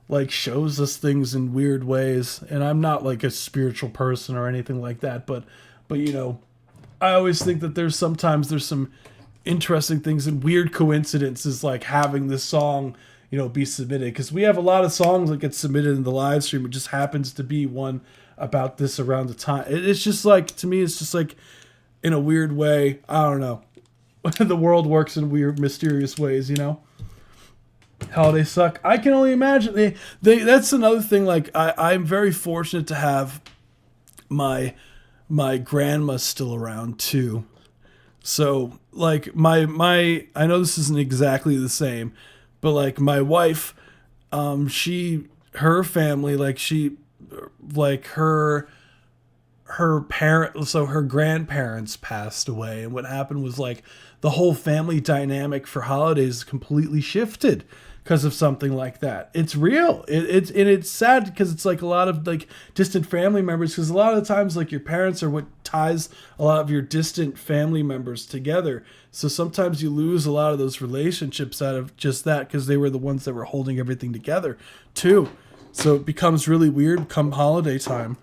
S3: like shows us things in weird ways. And I'm not like a spiritual person or anything like that, but you know, I always think that there's some interesting things and weird coincidences, like having this song, you know, be submitted, because we have a lot of songs that get submitted in the live stream. It just happens to be one about this around the time. It's just like, to me, it's just like in a weird way. I don't know. The world works in weird, mysterious ways, you know? Holidays suck. I can only imagine. That's another thing. Like, I'm very fortunate to have my grandma still around too. So like my I know this isn't exactly the same, But like my wife, her family, her parent, so her grandparents passed away, and what happened was like the whole family dynamic for holidays completely shifted because of something like that. It's real. It's sad because it's like a lot of like distant family members, because a lot of the times like your parents are what ties a lot of your distant family members together. So sometimes you lose a lot of those relationships out of just that, because they were the ones that were holding everything together too. So it becomes really weird come holiday time.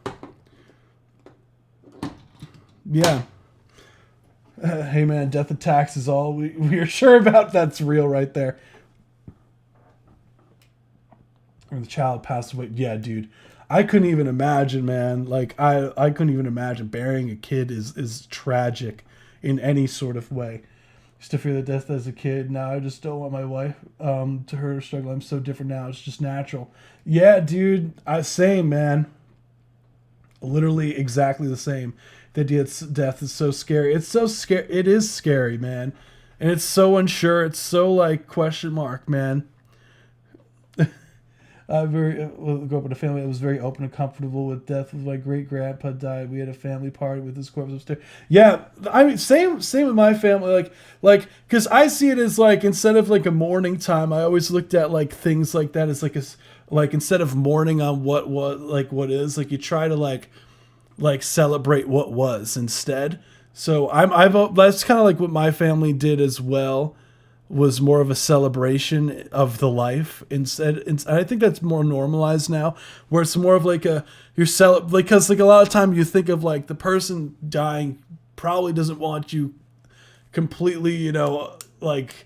S3: Yeah. Hey man, death attacks is all we are sure about. That's real right there. When the child passed away. Yeah, dude. I couldn't even imagine, man. Like I couldn't even imagine burying a kid is tragic in any sort of way. Used to fear the death as a kid. Now I just don't want my wife to her struggle. I'm so different now. It's just natural. Yeah, dude. Same, man. Literally exactly the same. The idea of death is so scary. It's so scary. It is scary, man. And it's so unsure. It's so like question mark, man. I grew up in a family that was very open and comfortable with death. My great grandpa died. We had a family party with his corpse upstairs. Yeah, I mean, same with my family. Like, because I see it as like, instead of like a mourning time, I always looked at like things like that as like instead of mourning on what is, like you try to like celebrate what was instead. So that's kind of like what my family did as well. Was more of a celebration of the life instead. And I think that's more normalized now, where it's more of like because like a lot of time you think of like the person dying probably doesn't want you completely, you know, like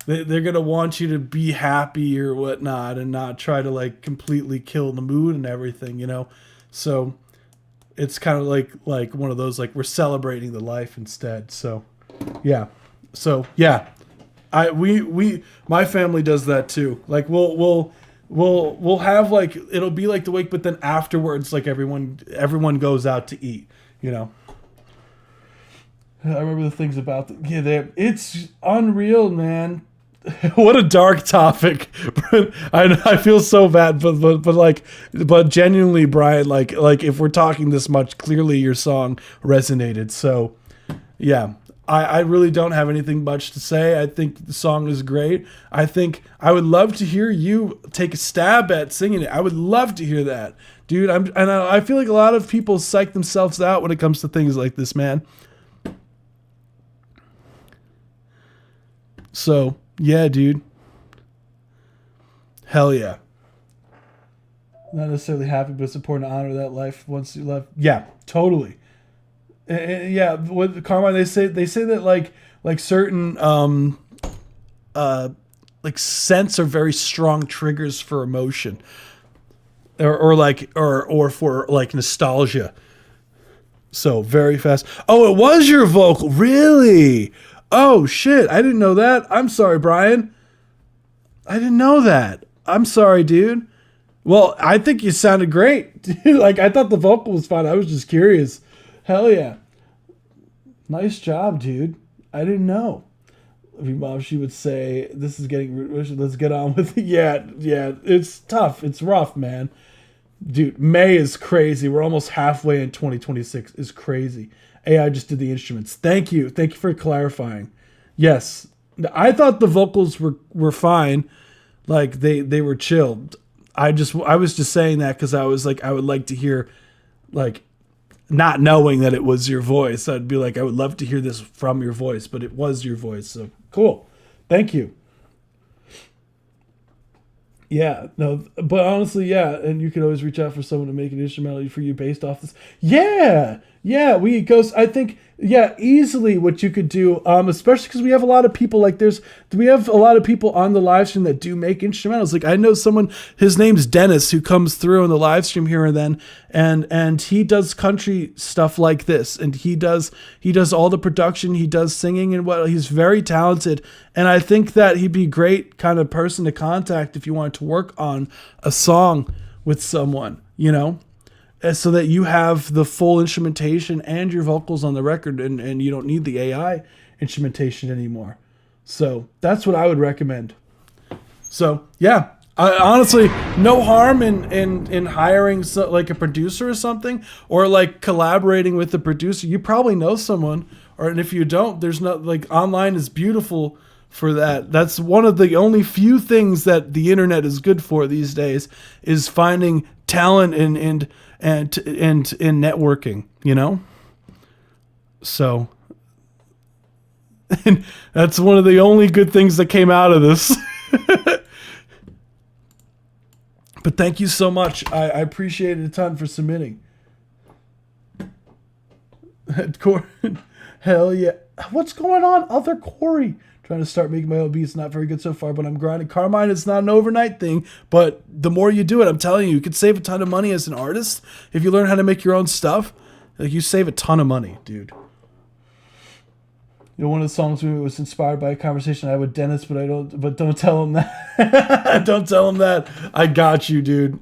S3: they're going to want you to be happy or whatnot and not try to like completely kill the mood and everything, you know? So it's kind of like one of those, like we're celebrating the life instead. So yeah. My family does that too. Like we'll have like, it'll be like the wake, but then afterwards, like everyone goes out to eat, you know. I remember the things about it's unreal, man. What a dark topic. I feel so bad, but genuinely, Brian, like if we're talking this much, clearly your song resonated. So yeah. I really don't have anything much to say. I think the song is great. I think I would love to hear you take a stab at singing it. I would love to hear that, dude. I feel like a lot of people psych themselves out when it comes to things like this, man. So yeah, dude. Hell yeah. Not necessarily happy, but it's important to honor that life once you left. Yeah, totally. Yeah, with Carmine, they say that like certain like scents are very strong triggers for emotion, or for like nostalgia. So very fast. Oh, it was your vocal, really? Oh shit, I didn't know that. I'm sorry, Brian. I didn't know that. I'm sorry, dude. Well, I think you sounded great. Like I thought the vocal was fine. I was just curious. Hell yeah. Nice job, dude. I didn't know. Your mom, she would say, this is getting rude. Let's get on with it. Yeah. It's tough. It's rough, man. Dude, May is crazy. We're almost halfway in 2026. It's crazy. AI just did the instruments. Thank you. Thank you for clarifying. Yes. I thought the vocals were fine. Like they were chilled. I was just saying that because I was like, I would like to hear, like, not knowing that it was your voice. I'd be like, I would love to hear this from your voice, but it was your voice. So cool. Thank you. Yeah, no, but honestly, yeah, and you can always reach out for someone to make an instrumental for you based off this. Yeah, I think, yeah, easily what you could do, especially because we have a lot of people, like we have a lot of people on the live stream that do make instrumentals. Like I know someone, his name's Dennis, who comes through on the live stream here and then, and he does country stuff like this, and he does all the production, he does singing and what, he's very talented, and I think that he'd be a great kind of person to contact if you wanted to work on a song with someone, you know? So that you have the full instrumentation and your vocals on the record, and you don't need the AI instrumentation anymore. So that's what I would recommend. So yeah, honestly, no harm in hiring like a producer or something, or like collaborating with the producer. You probably know someone, and if you don't, there's no, like, online is beautiful for that. That's one of the only few things that the internet is good for these days, is finding talent and networking, you know? So, and that's one of the only good things that came out of this. But thank you so much. I appreciate it a ton for submitting. Hell yeah. What's going on, other Corey? Trying to start making my own beats. Not very good so far, but I'm grinding. Carmine, it's not an overnight thing, but the more you do it, I'm telling you, you could save a ton of money as an artist. If you learn how to make your own stuff, like, you save a ton of money, dude. You know, one of the songs was inspired by a conversation I had with Dennis, but don't tell him that. Don't tell him that. I got you, dude.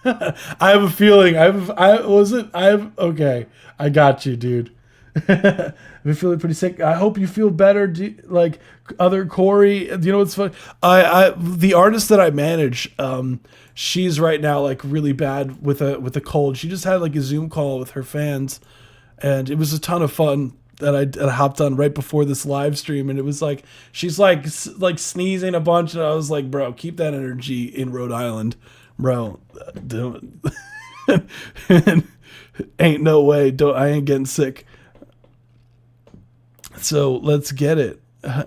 S3: I have a feeling. Okay. I got you, dude. I've been feeling pretty sick. I hope you feel better. Like, other Corey, you know what's funny? The artist that I manage, she's right now, like, really bad with a cold. She just had, like, a Zoom call with her fans, and it was a ton of fun that I hopped on right before this live stream, and it was like, she's like sneezing a bunch, and I was like, bro, keep that energy in Rhode Island, bro. Ain't no way. I ain't getting sick. So let's get it. I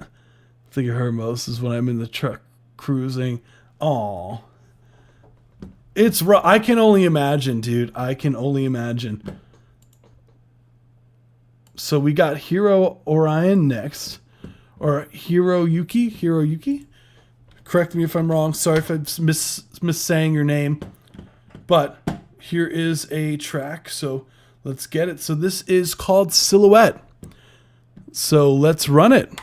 S3: think of her most is when I'm in the truck cruising. Aw. It's rough. I can only imagine, dude. I can only imagine. So we got Hero Orion next. Or Hiroyuki? Correct me if I'm wrong. Sorry if I'm missaying your name. But here is a track. So let's get it. So this is called Silhouette. So let's run it.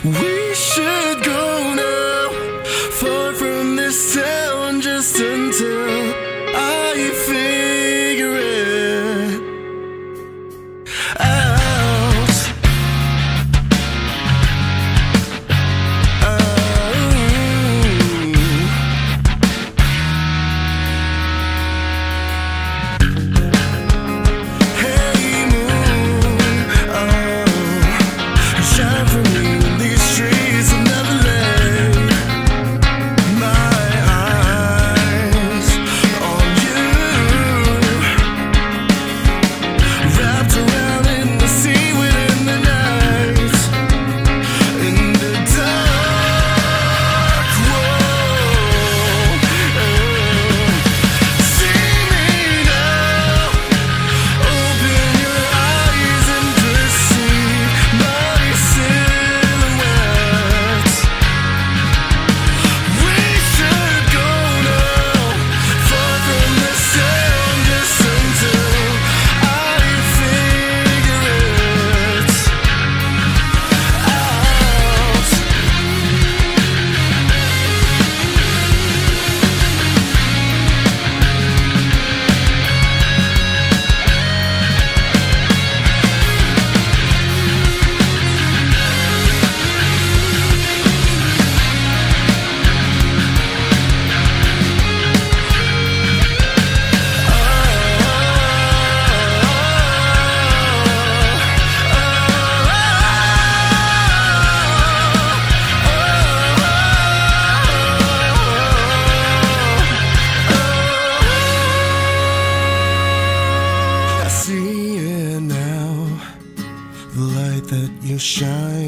S1: We should go now, far from this town, just until I figure it out. Hey moon, shine for me in these streets of Neverland.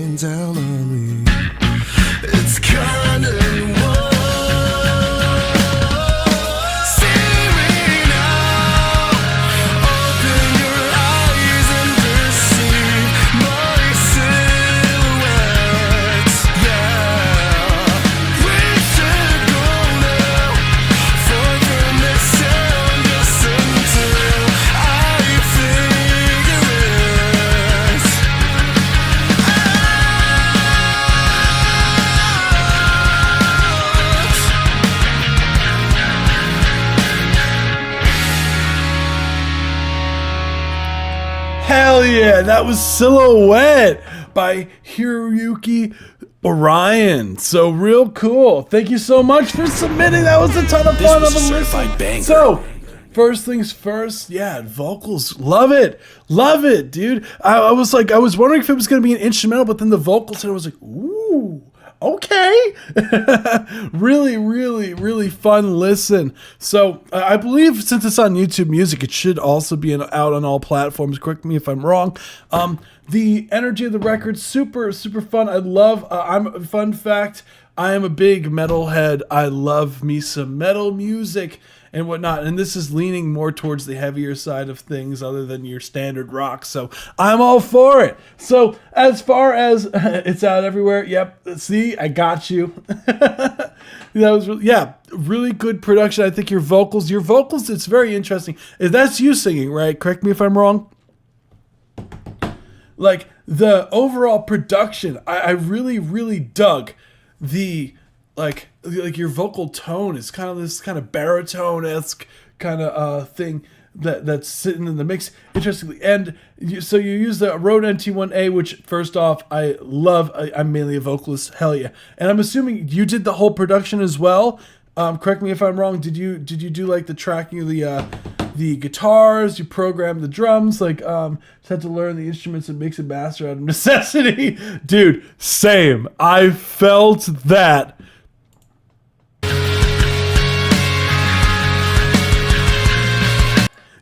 S1: going down on me. It's kinda whoa. See me now. Open your eyes and perceive my silhouette. Yeah, we should go now. Far from the sound, just until I figure it
S3: Hell yeah, that was Silhouette by Hiroyuki Orion. So real cool. Thank you so much for submitting. That was a ton of fun.
S4: was a
S3: of
S4: certified
S3: listen.
S4: banger.
S3: So, first things first, yeah, vocals, love it, dude. I was wondering if it was gonna be an instrumental, but then the vocals, and I was like, ooh. Okay. Really, really, really fun listen. So I believe since it's on YouTube Music, it should also be out on all platforms. Correct me if I'm wrong. The energy of the record, super, super fun. I love, fun fact, I am a big metalhead. I love me some metal music and whatnot. And this is leaning more towards the heavier side of things other than your standard rock. So I'm all for it. So as far as it's out everywhere. Yep. See, I got you. That was really good production. I think your vocals, it's very interesting. That's you singing, right? Correct me if I'm wrong. Like the overall production, I really, really dug the, like your vocal tone is kind of this kind of baritone-esque kind of thing that's sitting in the mix. Interestingly, and so you use the Rode NT1A, which first off I love. I'm mainly a vocalist, hell yeah. And I'm assuming you did the whole production as well. Correct me if I'm wrong. Did you do like the tracking of the guitars? You programmed the drums? Like just had to learn the instruments and mix and master out of necessity, dude. Same. I felt that.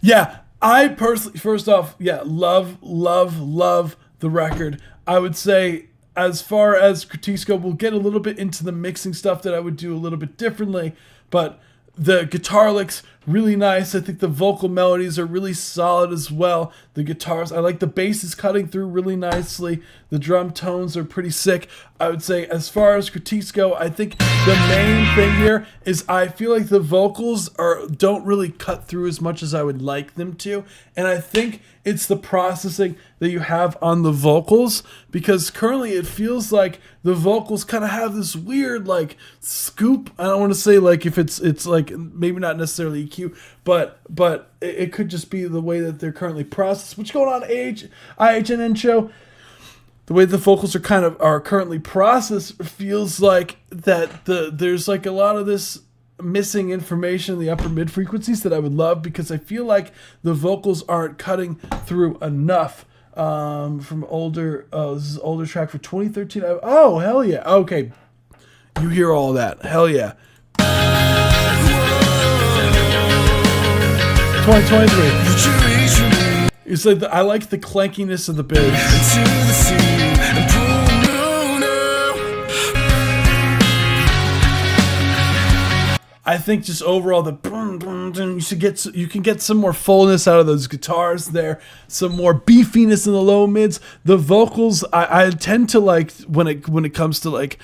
S3: Yeah, I personally, first off, yeah, love the record. I would say, as far as critiques go, we'll get a little bit into the mixing stuff that I would do a little bit differently, but the guitar licks, really nice. I think the vocal melodies are really solid as well. The guitars, I like the bass is cutting through really nicely. The drum tones are pretty sick. I would say as far as critiques go, I think the main thing here is I feel like the vocals don't really cut through as much as I would like them to. And I think it's the processing that you have on the vocals, because currently it feels like the vocals kind of have this weird like scoop. I don't want to say like if it's like maybe not necessarily EQ, but it could just be the way that they're currently processed. What's going on, IHNN show? The way the vocals are currently processed feels like that there's like a lot of this missing information in the upper mid frequencies that I would love, because I feel like the vocals aren't cutting through enough. From older, this is older track for 2013. Oh hell yeah! Okay, you hear all that? Hell yeah! 2023. It's like I like the clankiness of the bass. I think just overall you can get some more fullness out of those guitars there, some more beefiness in the low mids. The vocals, I tend to like when it comes to like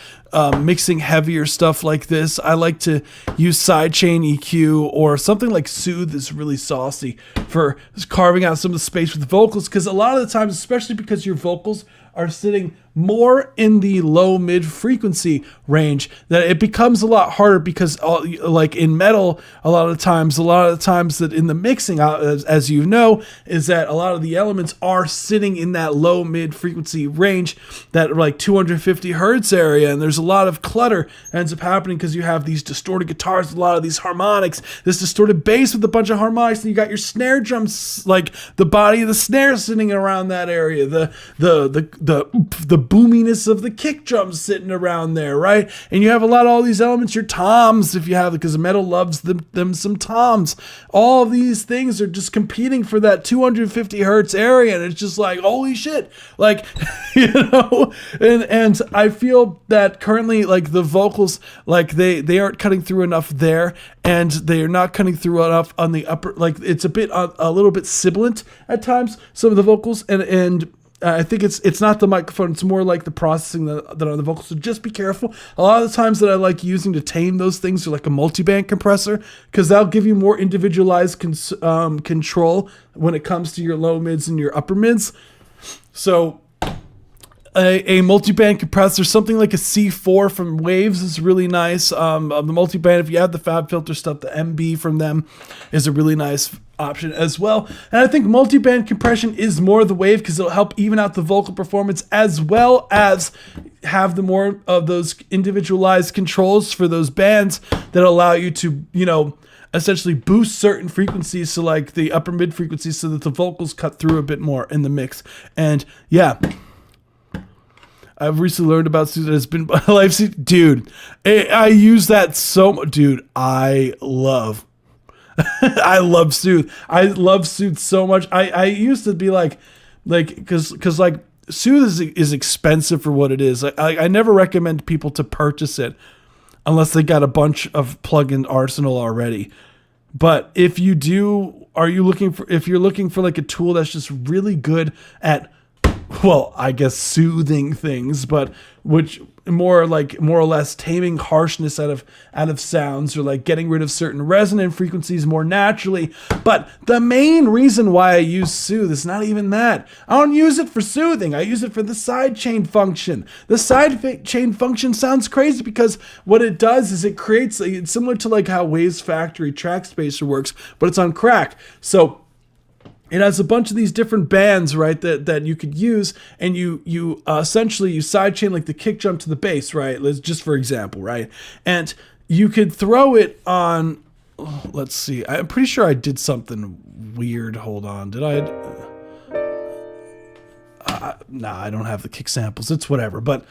S3: mixing heavier stuff like this. I like to use sidechain EQ or something like Soothe is really saucy for carving out some of the space with the vocals, because a lot of the times, especially because your vocals are sitting more in the low mid frequency range, that it becomes a lot harder, because like in metal, a lot of the times that in the mixing, as you know, is that a lot of the elements are sitting in that low mid frequency range, that like 250 hertz area, and there's a lot of clutter that ends up happening because you have these distorted guitars, a lot of these harmonics, this distorted bass with a bunch of harmonics, and you got your snare drums, like the body of the snare sitting around that area, the boominess of the kick drums sitting around there, right? And you have a lot of all these elements, your toms, if you have it, because metal loves them some toms. All of these things are just competing for that 250 hertz area, and it's just like, holy shit. Like, you know, and I feel that currently, like, the vocals, like, they aren't cutting through enough there, and they are not cutting through enough on the upper, like, it's a little bit sibilant at times, some of the vocals, and I think it's not the microphone, it's more like the processing that on the vocals, so just be careful. A lot of the times that I like using to tame those things are like a multiband compressor, because that'll give you more individualized control when it comes to your low mids and your upper mids. So a multiband compressor, something like a C4 from Waves is really nice. The multiband, if you have the FabFilter stuff, the MB from them is a really nice option as well. And I think multiband compression is more the wave, because it'll help even out the vocal performance, as well as have the more of those individualized controls for those bands that allow you to, you know, essentially boost certain frequencies, so like the upper mid frequencies, so that the vocals cut through a bit more in the mix. And yeah, I've recently learned about Soothe. It's been my life. Dude, I use that so much. Dude, I love Soothe. I love Soothe so much. I used to be like, cause like Soothe is expensive for what it is. I never recommend people to purchase it unless they got a bunch of plugin arsenal already. But if you do, if you're looking for like a tool that's just really good at, well, I guess soothing things, but which more or less taming harshness out of sounds, or like getting rid of certain resonant frequencies more naturally. But the main reason why I use Soothe is not even that. I don't use it for soothing. I use it for the sidechain function. The sidechain function sounds crazy because what it does is it creates, it's similar to like how Waves Factory Track Spacer works, but it's on crack. So it has a bunch of these different bands, right, that you could use, and you essentially you sidechain like the kick drum to the bass, right? Let's just for example, right? And you could throw it on. Let's see. I'm pretty sure I did something weird. Hold on. Did I? Nah, I don't have the kick samples. It's whatever. But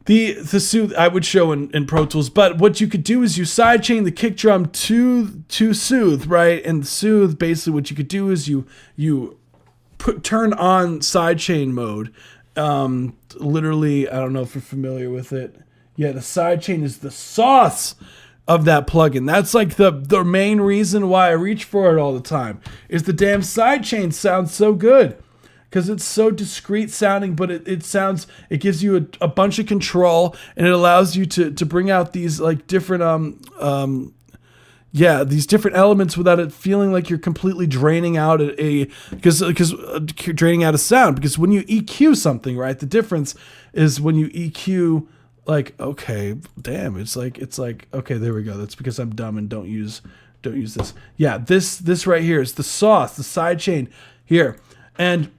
S3: the Soothe I would show in Pro Tools, but what you could do is you sidechain the kick drum to Soothe, right? And Soothe, basically what you could do is you turn on sidechain mode. Literally, I don't know if you're familiar with it. Yeah, the sidechain is the sauce of that plugin. That's like the main reason why I reach for it all the time, is the damn sidechain sounds so good. Because it's so discreet sounding, but it gives you a bunch of control, and it allows you to bring out these like different these different elements without it feeling like you're completely draining out draining out a sound. Because when you EQ something, right, the difference is when you EQ, like, okay, damn, it's like okay, there we go. That's because I'm dumb and don't use this. Yeah, this right here is the sauce, the sidechain here, and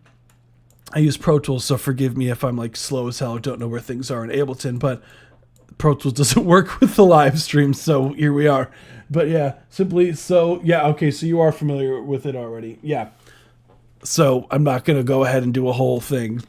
S3: I use Pro Tools, so forgive me if I'm like slow as hell or don't know where things are in Ableton, but Pro Tools doesn't work with the live stream, so here we are. But yeah, okay, so you are familiar with it already. Yeah. So I'm not going to go ahead and do a whole thing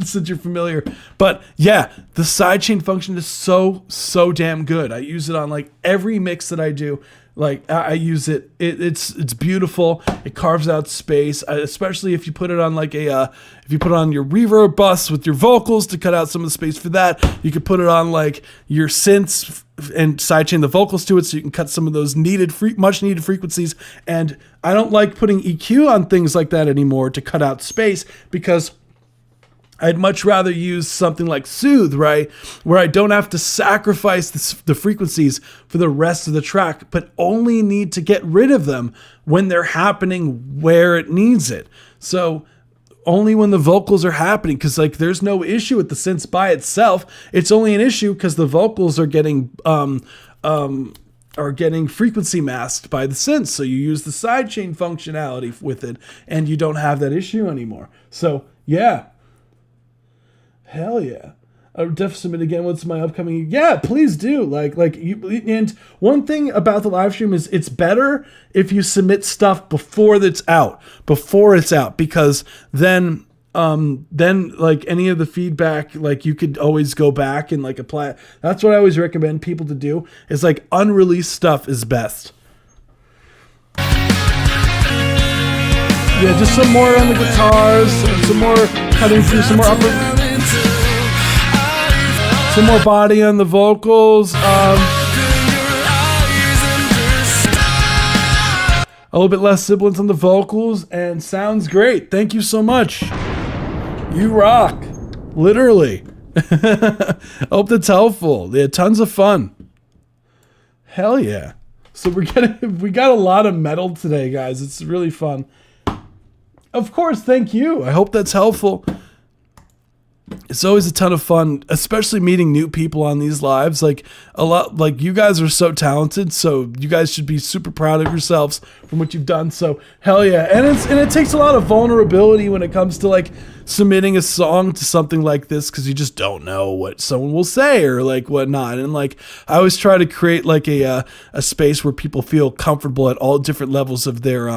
S3: since you're familiar. But yeah, the sidechain function is so damn good. I use it on like every mix that I do. Like I use it. It's beautiful. It carves out space, especially if you put it on like if you put it on your reverb bus with your vocals to cut out some of the space for that. You could put it on like your synths and sidechain the vocals to it, so you can cut some of those much needed frequencies. And I don't like putting EQ on things like that anymore to cut out space, because I'd much rather use something like Soothe, right, where I don't have to sacrifice the frequencies for the rest of the track, but only need to get rid of them when they're happening where it needs it. So only when the vocals are happening, because like there's no issue with the synths by itself. It's only an issue because the vocals are getting frequency masked by the synths. So you use the sidechain functionality with it, and you don't have that issue anymore. So yeah. Hell yeah. I would definitely submit again. What's my upcoming? Yeah, please do. And one thing about the live stream is it's better if you submit stuff before it's out, because then then like any of the feedback, like you could always go back and like apply it. That's what I always recommend people to do, is like unreleased stuff is best. Yeah, just some more on the guitars, and some more cutting through, some more some more body on the vocals. A little bit less sibilance on the vocals, and sounds great. Thank you so much. You rock. Literally. I hope that's helpful. They had tons of fun. Hell yeah. So we got a lot of metal today, guys. It's really fun. Of course, thank you. I hope that's helpful. It's always a ton of fun, especially meeting new people on these lives. Like you guys are so talented, so you guys should be super proud of yourselves from what you've done. So hell yeah. And it takes a lot of vulnerability when it comes to like submitting a song to something like this, because you just don't know what someone will say or like whatnot. And like I always try to create like a space where people feel comfortable at all different levels of their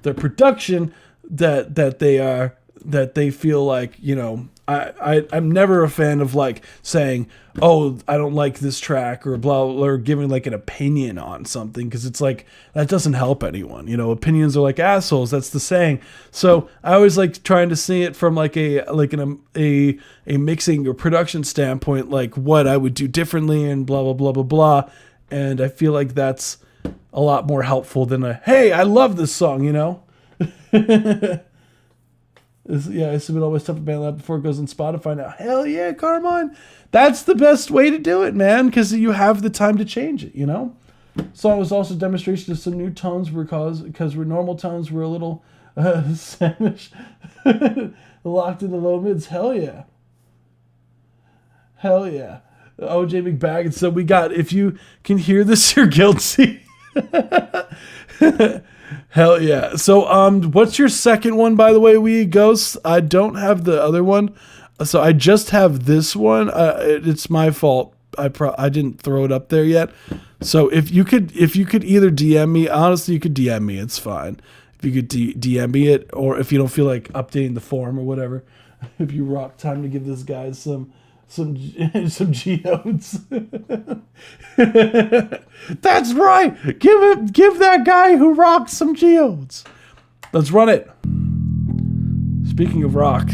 S3: production, that they feel like, you know, I'm never a fan of like saying, oh, I don't like this track or blah, or giving like an opinion on something, because it's like that doesn't help anyone. You know, opinions are like assholes. That's the saying. So I always like trying to see it from like a mixing or production standpoint, like what I would do differently and blah blah blah blah blah. And I feel like that's a lot more helpful than a hey, I love this song. You know. Yeah, I submit all my stuff to BandLab before it goes on Spotify now. Hell yeah, Carmine. That's the best way to do it, man, because you have the time to change it, you know? Song was also a demonstration of some new tones because we're normal tones. We're a little Samish. Locked in the low mids. Hell yeah. Hell yeah. OJ McBaggins. So we got, if you can hear this, you're guilty. Hell yeah. So what's your second one, by the way, Wee Ghosts? I don't have the other one, so I just have this one. It's my fault. I didn't throw it up there yet. So if you could either DM me, honestly, you could DM me. It's fine. If you could DM me it, or if you don't feel like updating the form or whatever, if you rock, time to give this guy some geodes. That's right. Give that guy who rocks some geodes. Let's run it. Speaking of rock.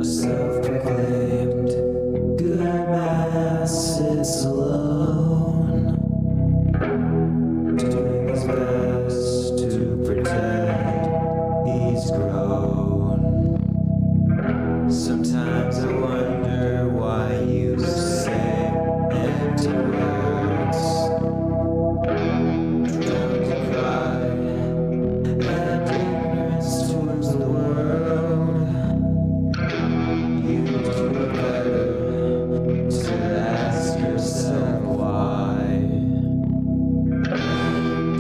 S6: Self-proclaimed good mass is alone, doing his best to pretend he's grown. Sometimes I wonder why you say empty words, drowned in pride and ignorance towards the world. You do better to ask yourself why.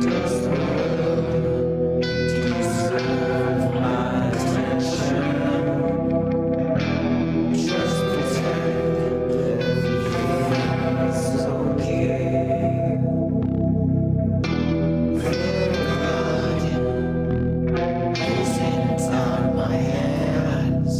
S6: Does the world deserve my attention? Just pretend everything's okay. Blood isn't on my hands.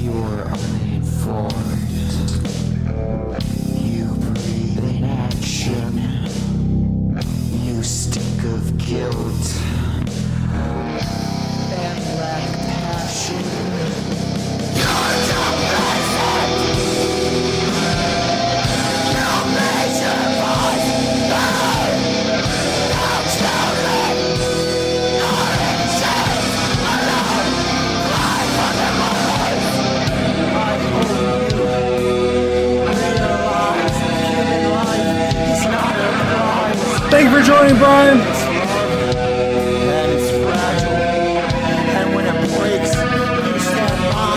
S6: You're uninformed. You breathe in action. You stink of guilt and lack passion.
S3: Thank you for joining, Brian.
S6: And it's fragile, and when it breaks, you stand by.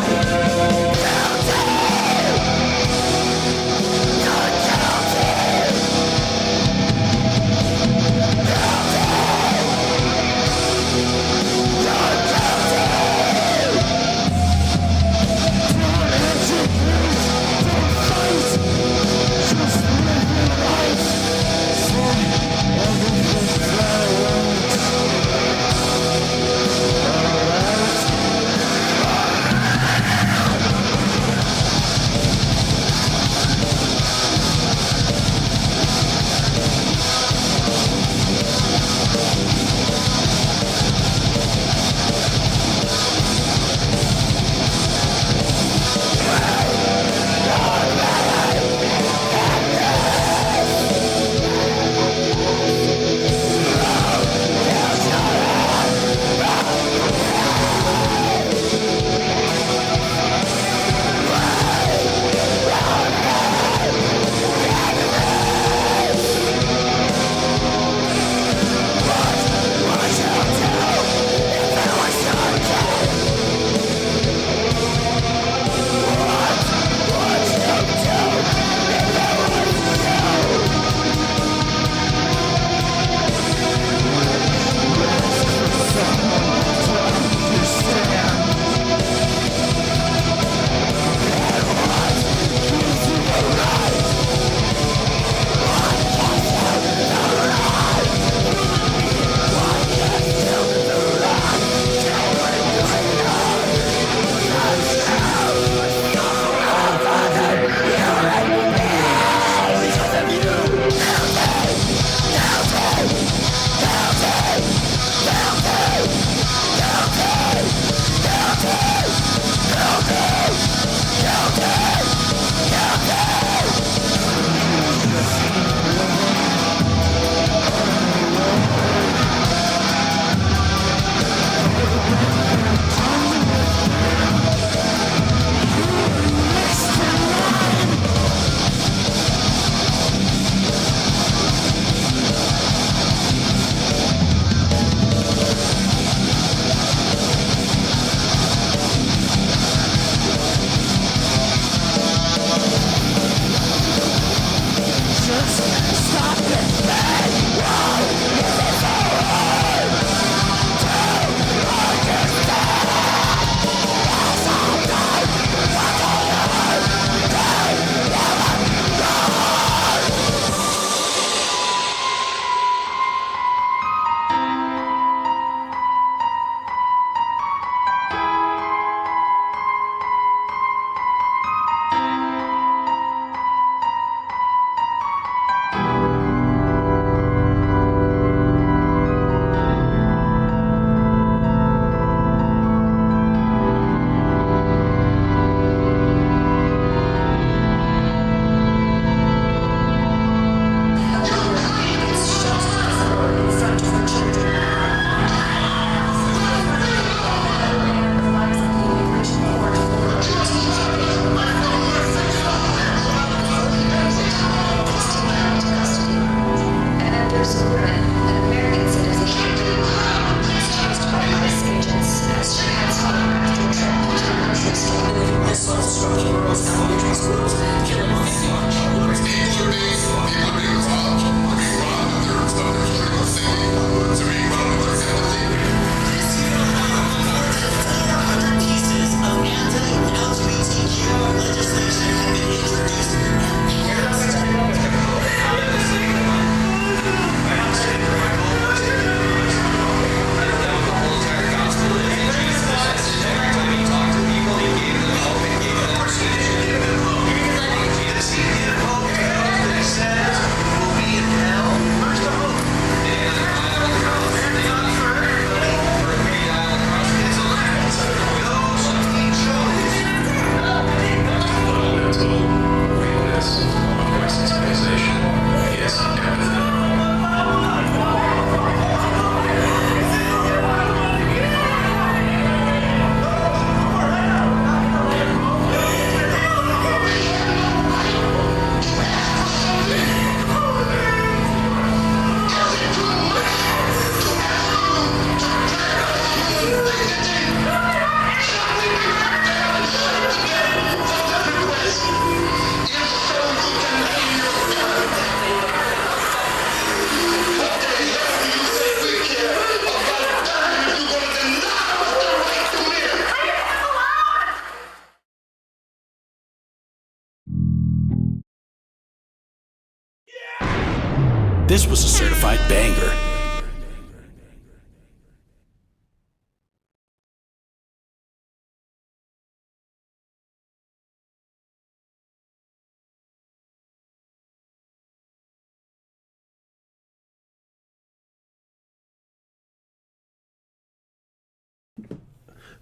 S4: This was a certified banger.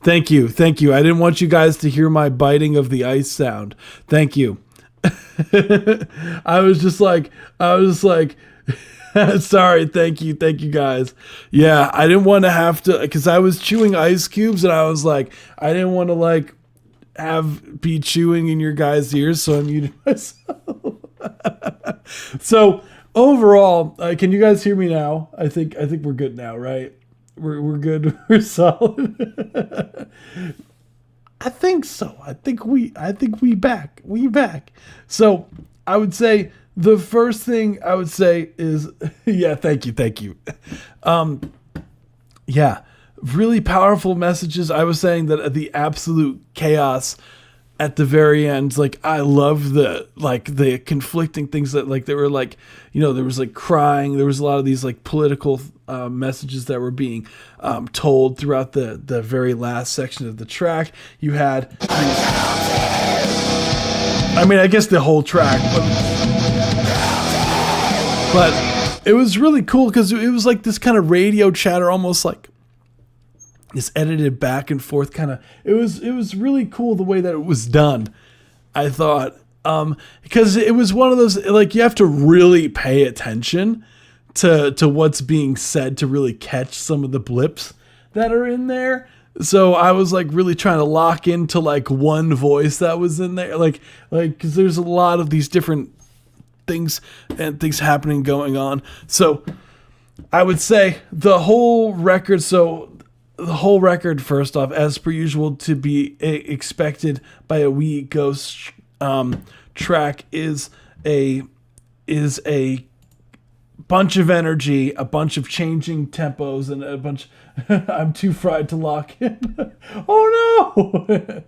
S3: Thank you. Thank you. I didn't want you guys to hear my biting of the ice sound. Thank you. I was just like, sorry. Thank you. Thank you guys. Yeah. I didn't want to have to, cause I was chewing ice cubes and I was like, I didn't want to like be chewing in your guys' ears. So I muted myself. So overall, can you guys hear me now? I think we're good now, right? We're good. We're solid. I think so. I think we back. We back. So I would say the first thing I would say is yeah, thank you. Yeah, really powerful messages. I was saying that the absolute chaos at the very end, like I love the conflicting things that like they were like, you know, there was like crying, there was a lot of these like political messages that were being told throughout the very last section of the track. You had, I mean, I guess the whole track, but it was really cool because it was like this kind of radio chatter, almost like this edited back and forth kind of. It was really cool the way that it was done, I thought, because it was one of those, like, you have to really pay attention to what's being said to really catch some of the blips that are in there. So I was like really trying to lock into like one voice that was in there, like because there's a lot of these different things and things happening going on. So I would say the whole record. So the whole record, first off, as per usual, to be expected by a We Ghost track, is a bunch of energy, a bunch of changing tempos, and a bunch. I'm too fried to lock in. Oh no!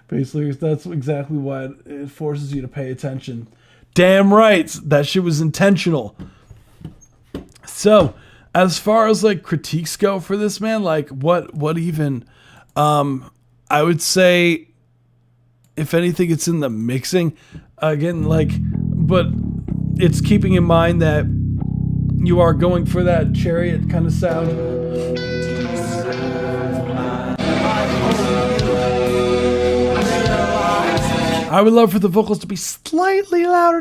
S3: Basically, that's exactly why it forces you to pay attention. Damn right, that shit was intentional. So, as far as like critiques go for this, man, like what even, I would say, if anything, it's in the mixing again, like, but it's keeping in mind that you are going for that chariot kind of sound. I would love for the vocals to be slightly louder.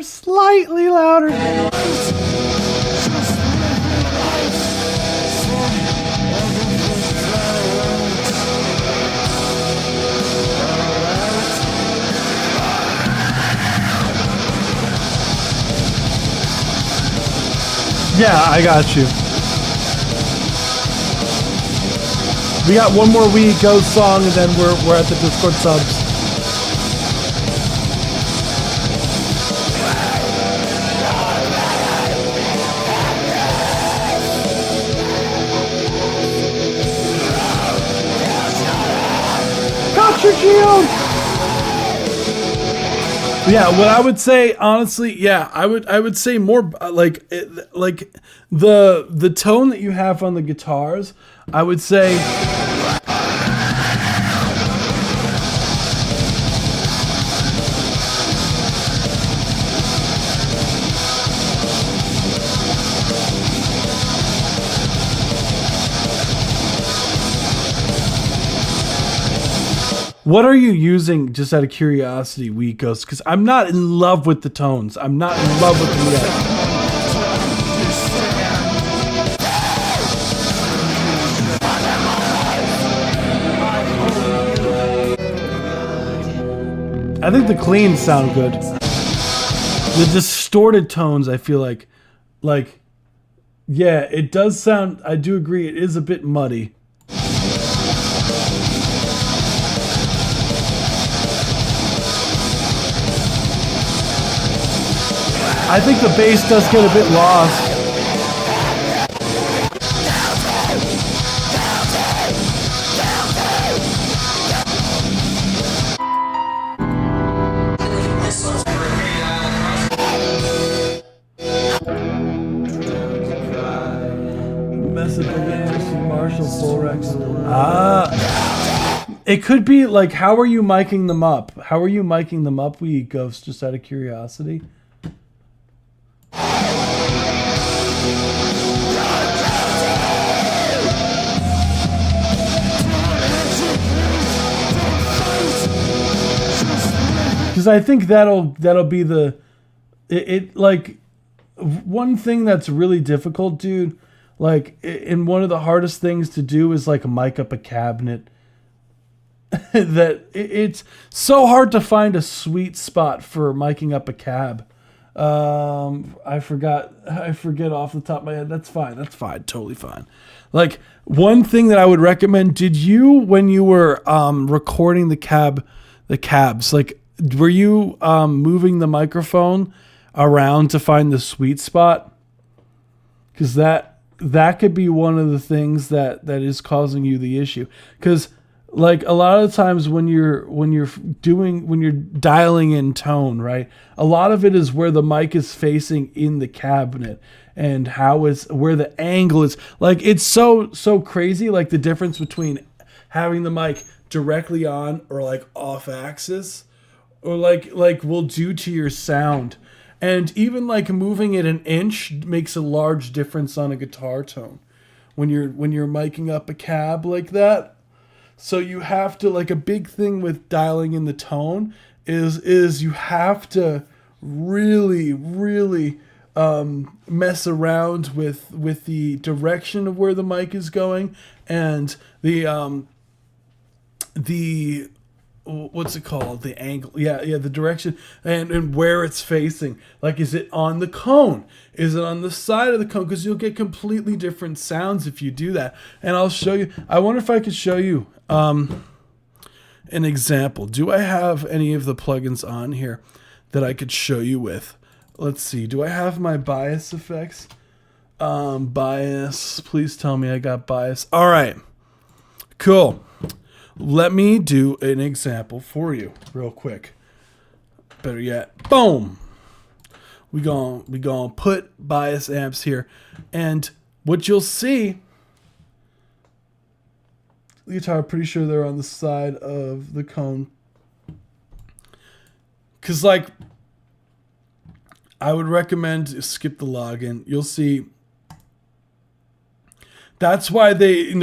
S3: Yeah, I got you. We got one more We Ghost song and then we're at the Discord subs. Got your shield! Yeah, what I would say, honestly, yeah, I would say more like the tone that you have on the guitars. I would say, what are you using, just out of curiosity, We Ghost? Because I'm not in love with the tones. I'm not in love with them yet. I think the cleans sound good. The distorted tones, I feel like, yeah, it does sound, I do agree, it is a bit muddy. I think the bass does get a bit lost. Classic again, Marshall Forex. It could be like, how are you miking them up? How are you miking them up, We Eat Ghosts, just out of curiosity? Because I think that'll be the it like one thing that's really difficult, dude. Like, and one of the hardest things to do is like mic up a cabinet. It's so hard to find a sweet spot for miking up a cab. I forget off the top of my head. That's fine, totally fine. Like, one thing that I would recommend, did you, when you were recording the cabs, like, were you moving the microphone around to find the sweet spot? Because that could be one of the things that is causing you the issue. Because like a lot of the times when you're dialing in tone, right? A lot of it is where the mic is facing in the cabinet and where the angle is. Like, it's so crazy. Like, the difference between having the mic directly on or like off axis, or like will do to your sound. And even like moving it an inch makes a large difference on a guitar tone when you're miking up a cab like that. So you have to, like, a big thing with dialing in the tone is you have to really mess around with the direction of where the mic is going and the what's it called? The angle. Yeah, the direction and where it's facing. Like, is it on the cone? Is it on the side of the cone? Because you'll get completely different sounds if you do that. And I'll show you. I wonder if I could show you an example. Do I have any of the plugins on here that I could show you with? Let's see. Do I have my bias effects? Bias. Please tell me I got bias. All right. Cool. Let me do an example for you real quick. Better yet, boom. We gonna put bias amps here, and what you'll see, the guitar, pretty sure they're on the side of the cone. Cause like, I would recommend skip the login. You'll see. That's why they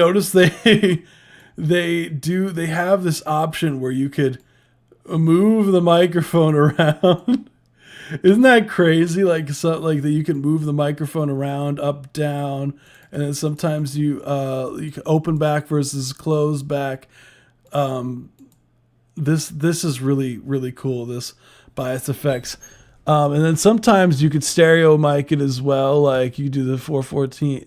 S3: they have this option where you could move the microphone around. Isn't that crazy? Like, so, like that you can move the microphone around, up, down, and then sometimes you can open back versus close back. This is really cool. This bias effects, and then sometimes you could stereo mic it as well. Like, you do the 414.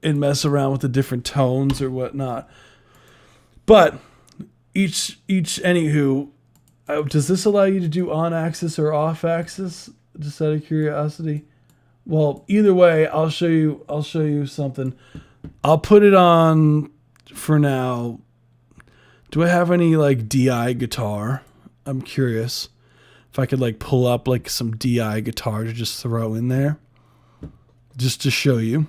S3: And mess around with the different tones or whatnot. But anywho, does this allow you to do on axis or off axis? Just out of curiosity. Well, either way, I'll show you something. I'll put it on for now. Do I have any like DI guitar? I'm curious if I could like pull up like some DI guitar to just throw in there, just to show you.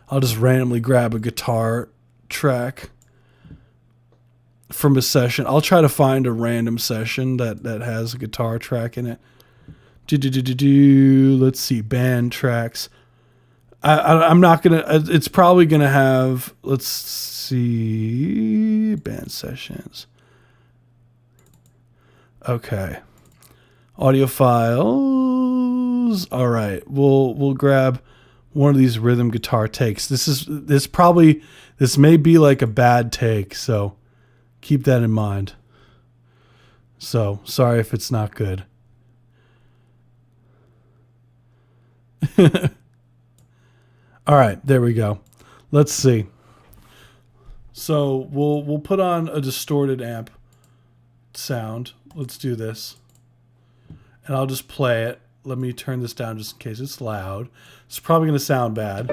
S3: I'll just randomly grab a guitar track from a session. I'll try to find a random session that has a guitar track in it. Let's see, band tracks. I'm not gonna. It's probably gonna have. Let's see, band sessions. Okay, audio files. All right, we'll grab one of these rhythm guitar takes. This may be like a bad take, so keep that in mind. So sorry if it's not good. All right, there we go. Let's see. So we'll put on a distorted amp sound. Let's do this. And I'll just play it. Let me turn this down just in case it's loud. It's probably going to sound bad.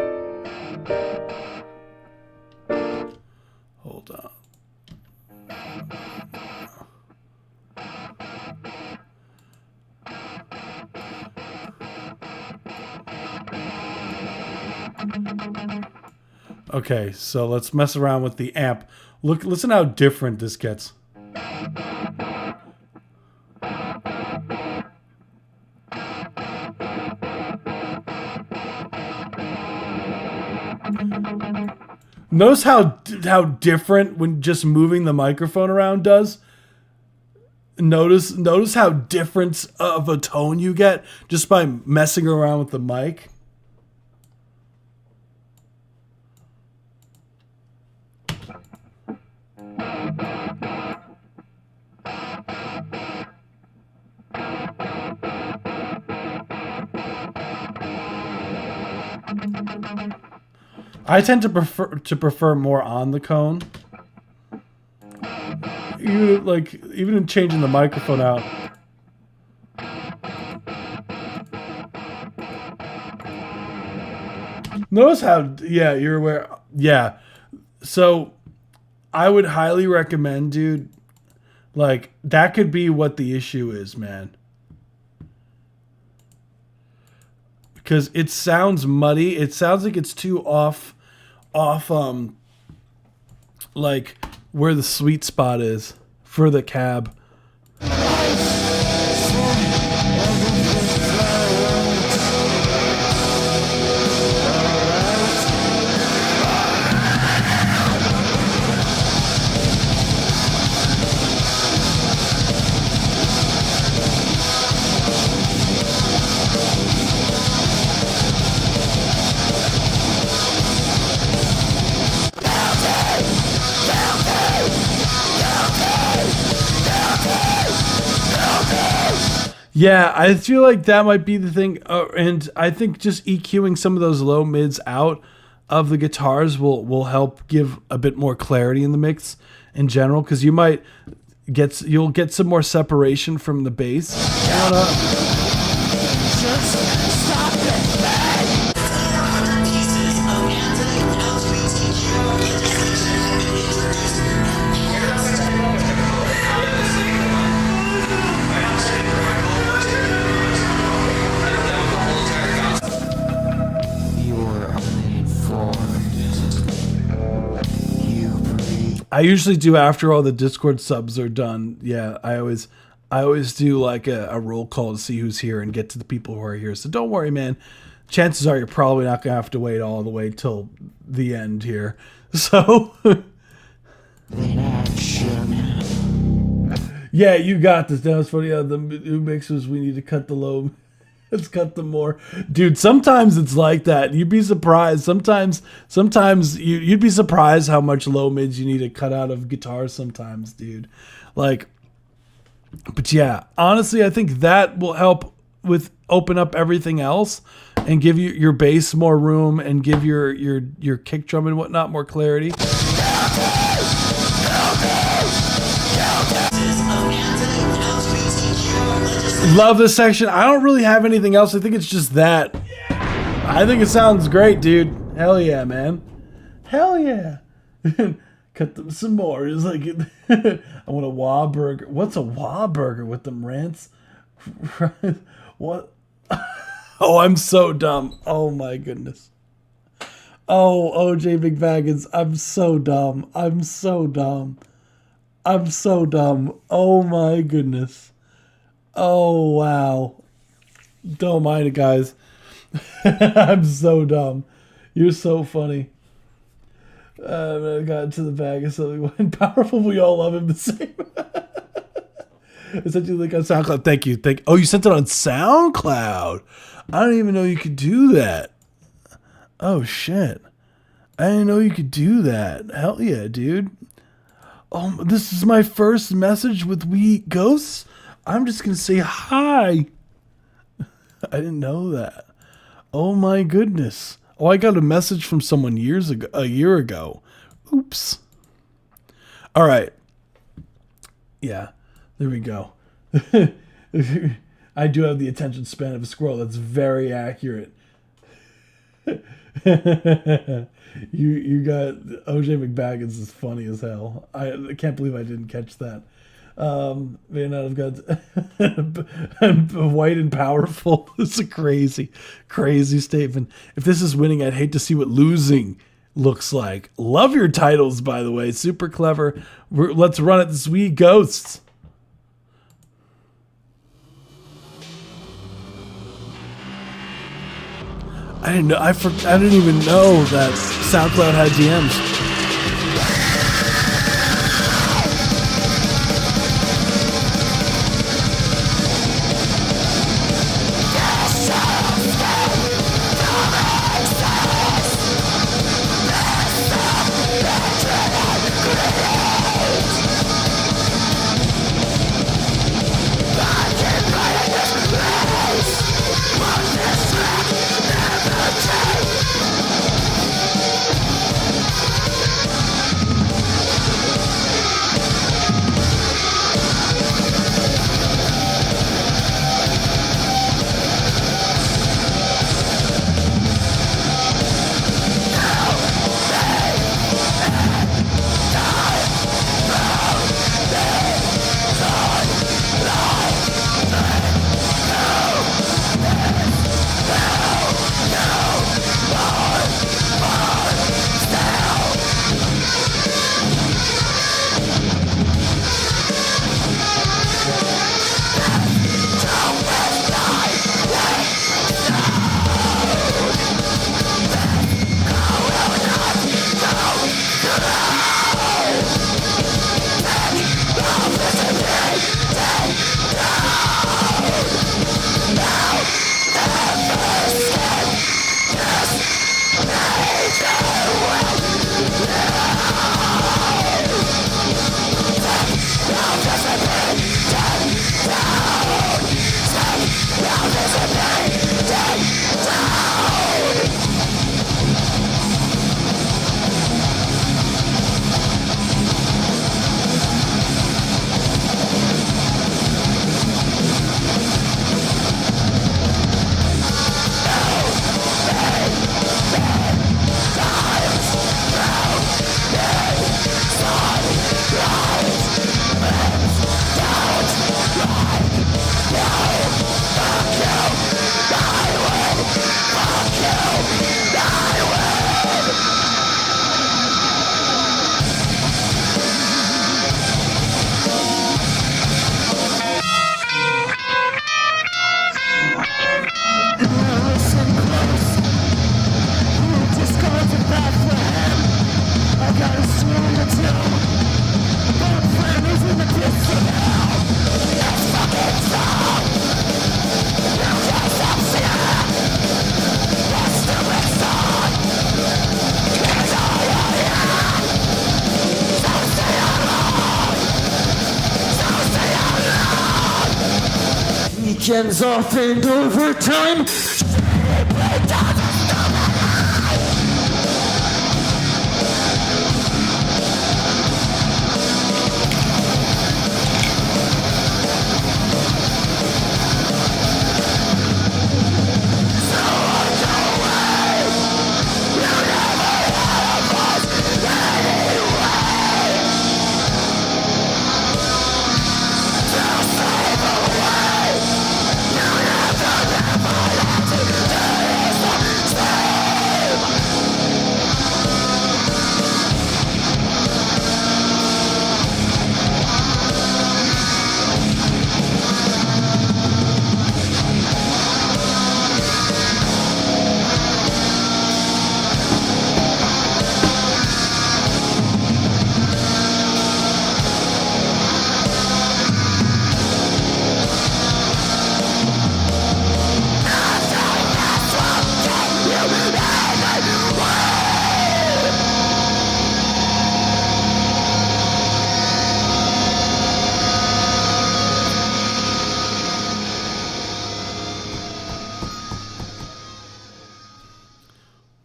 S3: Hold on. Okay, so let's mess around with the amp. Look, listen how different this gets. Notice how different when just moving the microphone around does. Notice how different of a tone you get just by messing around with the mic. I tend to prefer more on the cone. Even in changing the microphone out. Notice how you're aware. Yeah. So I would highly recommend, dude, like that could be what the issue is, man. Because it sounds muddy. It sounds like it's too off, like where the sweet spot is for the cab. Yeah, I feel like that might be the thing, and I think just EQing some of those low mids out of the guitars will help give a bit more clarity in the mix in general, because you'll get some more separation from the bass. I usually do after all the Discord subs are done. Yeah, I always do like a roll call to see who's here and get to the people who are here. So don't worry, man. Chances are you're probably not gonna have to wait all the way till the end here. So yeah, you got this. That was funny. The new mixers, we need to cut the low. Let's cut them more, dude. Sometimes it's like that. You'd be surprised. Sometimes you'd be surprised how much low mids you need to cut out of guitars. Sometimes, dude. Like, but yeah, honestly, I think that will help with open up everything else and give you your bass more room and give your kick drum and whatnot more clarity. Love this section. I don't really have anything else. I think it's just that. I think it sounds great, dude. Hell yeah, man. Hell yeah. Cut them some more. It's like, I want a Wah burger. What's a Wah burger with them rants? What? Oh, I'm so dumb. Oh my goodness. Oh, OJ McBaggins. I'm so dumb. I'm so dumb. I'm so dumb. Oh my goodness. Oh, wow. Don't mind it, guys. I'm so dumb. You're so funny. I got into the bag of something when powerful. We all love him the same. I sent you a link on SoundCloud. Thank you. Oh, you sent it on SoundCloud. I didn't even know you could do that. Oh, shit. I didn't know you could do that. Hell yeah, dude. Oh, this is my first message with We Eat Ghosts. I'm just going to say hi. I didn't know that. Oh my goodness. Oh, I got a message from someone a year ago. Oops. All right. Yeah, there we go. I do have the attention span of a squirrel. That's very accurate. You got OJ McBaggins is funny as hell. I can't believe I didn't catch that. Man, I've got white and powerful. It's a crazy statement. If this is winning, I'd hate to see what losing looks like. Love your titles, by the way. Super clever. Let's run it this week. Ghosts. I didn't know. I didn't even know that SoundCloud had DMs.
S6: Weekends off and overtime.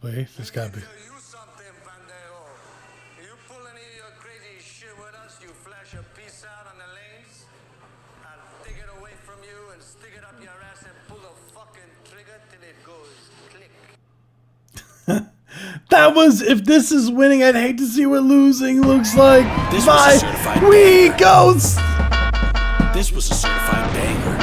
S3: Wait, there's gotta be.
S7: You something, Pandeo. You pull any of your crazy shit with us, you flash a piece out on the lanes, I'll take it away from you and stick it up your ass and pull the fucking trigger till it goes click.
S3: That was, if this is winning, I'd hate to see what losing looks like.
S4: This was
S3: Bye.
S4: a certified
S3: We
S4: banger.
S3: Ghosts.
S4: This was a certified banger.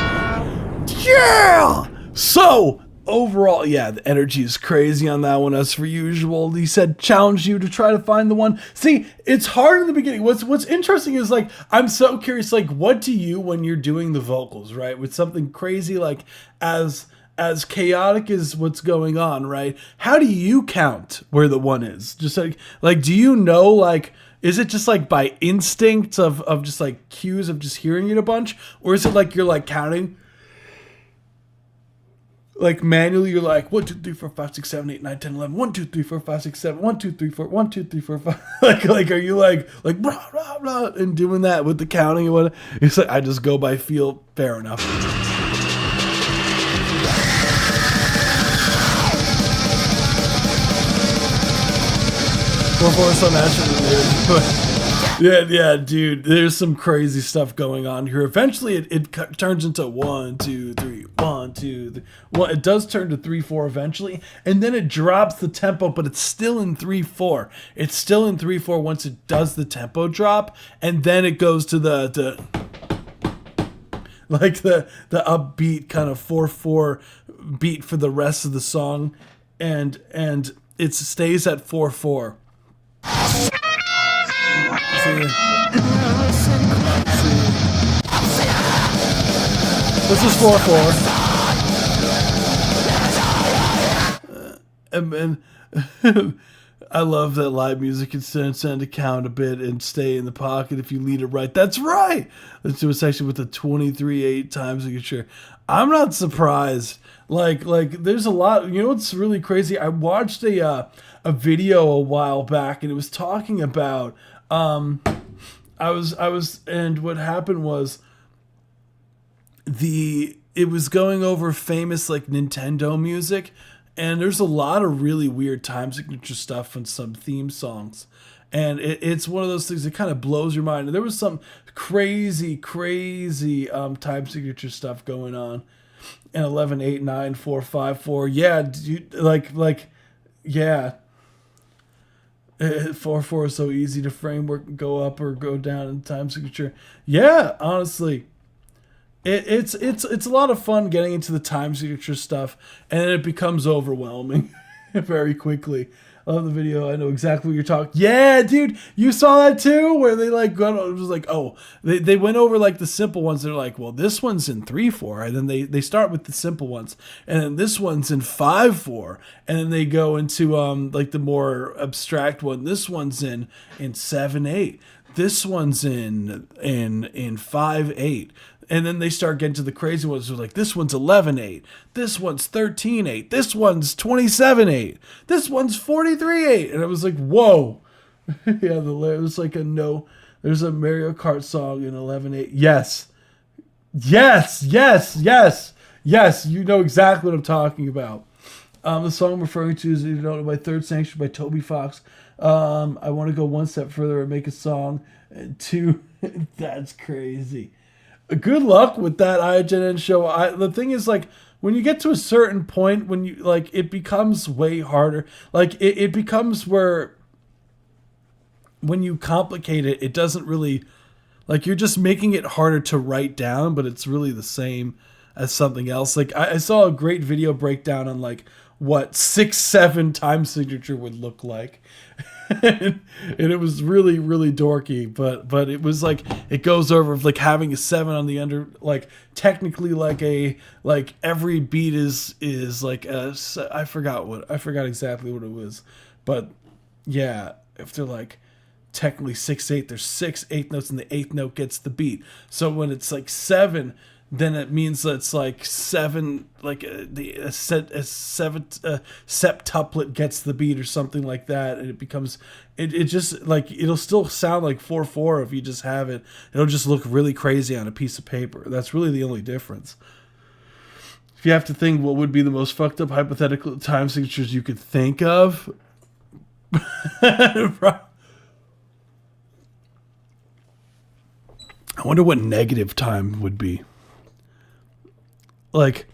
S3: Yeah. So overall, yeah, the energy is crazy on that one as per usual. He said challenge you to try to find the one. See, it's hard in the beginning. What's interesting is like I'm so curious, like what do you when you're doing the vocals, right? With something crazy like as chaotic as what's going on, right? How do you count where the one is? Just like do you know, like is it just like by instinct of just like cues of just hearing it a bunch? Or is it like you're like counting? Like manually, you're like 1, 2, 3, 4, 5, 6, 7, 8, 9, 10, 11. 1, 2, 3, 4, 5, 6, 7. 1, 2, 3, 4. 1, 2, 3, 4, 5. Like are you like blah blah blah and doing that with the counting and what? It's like I just go by feel. Fair enough. So yeah, dude. There's some crazy stuff going on here. Eventually, it turns into 1, 2, 3, 1, 2, 3. Well, it does turn to 3, 4 eventually, and then it drops the tempo, but it's still in 3, 4. It's still in 3, 4 once it does the tempo drop, and then it goes to the upbeat kind of 4, 4 beat for the rest of the song, and it stays at 4, 4. This is 4, 4. And I love that live music can tend to count a bit and stay in the pocket if you lead it right. That's right. Let's do a section with the 23/8 time signature. I'm not surprised. Like there's a lot. You know what's really crazy? I watched a video a while back, and it was talking about and what happened was it was going over famous like Nintendo music, and there's a lot of really weird time signature stuff and some theme songs, and it's one of those things that kind of blows your mind. And there was some crazy time signature stuff going on, and 11, 8, 9, 4, 5, 4. Yeah, dude, like yeah. 4, 4 is so easy to framework, go up or go down in time signature. Yeah, honestly, it's a lot of fun getting into the time signature stuff, and then it becomes overwhelming very quickly. I love the video. I know exactly what you're talking. Yeah, dude, you saw that too, where they like got, it was like, oh, they went over like the simple ones. They're like, well, this one's in 3, 4, and then they start with the simple ones, and then this one's in 5, 4, and then they go into like the more abstract one. This one's in 7, 8. This one's in 5, 8. And then they start getting to the crazy ones. They're like, this one's 11, 8. This one's 13, 8. This one's 27, 8. This one's 43, 8. And I was like, whoa. Yeah, there's like there's a Mario Kart song in 11, 8. Yes. Yes. You know exactly what I'm talking about. The song I'm referring to is, you know, my Third Sanction by Toby Fox. I want to go one step further and make a song. 2, that's crazy. Good luck with that IGN show. The thing is, like, when you get to a certain point, when you like, it becomes way harder. Like, it becomes where when you complicate it, it doesn't really, like, you're just making it harder to write down, but it's really the same as something else. Like, I saw a great video breakdown on like what 6, 7 time signature would look like. And it was really dorky, but it was like, it goes over like having a 7 on the under, like technically like every beat is like I forgot exactly what it was, but yeah, if they're like technically 6, 8, there's 6 8 notes and the 8th note gets the beat. So when it's like 7, then it means that it's like 7, like a septuplet gets the beat or something like that, and it becomes it just like, it'll still sound like 4, 4 if you just have it. It'll just look really crazy on a piece of paper. That's really the only difference. If you have to think what would be the most fucked up hypothetical time signatures you could think of, I wonder what negative time would be. Like,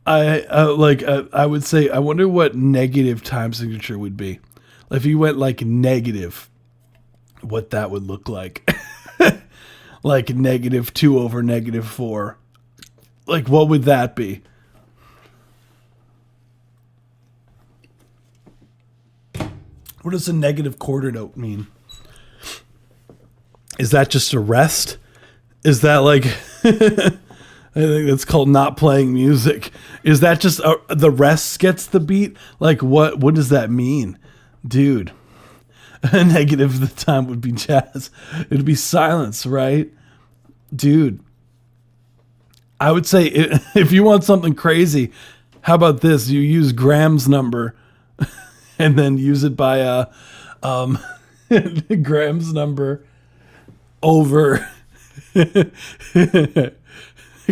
S3: I would say, I wonder what negative time signature would be. If you went like negative, what that would look like. Like -2 over -4. Like, what would that be? What does a negative quarter note mean? Is that just a rest? Is that like, I think that's called not playing music. Is that just the rest gets the beat? Like what does that mean? Dude, a negative the time would be jazz. It'd be silence, right? Dude, I would say if you want something crazy, how about this? You use Graham's number and then use it by Graham's number over